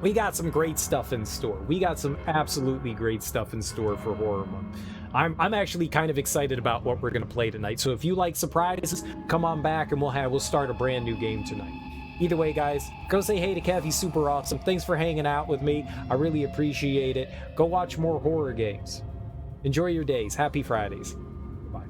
We got some great stuff in store. We got some absolutely great stuff in store for Horror Month. I'm actually kind of excited about what we're gonna play tonight. So if you like surprises, come on back and we'll start a brand new game tonight. Either way, guys, go say hey to Kev. He's super awesome. Thanks for hanging out with me. I really appreciate it. Go watch more horror games. Enjoy your days. Happy Fridays. Bye.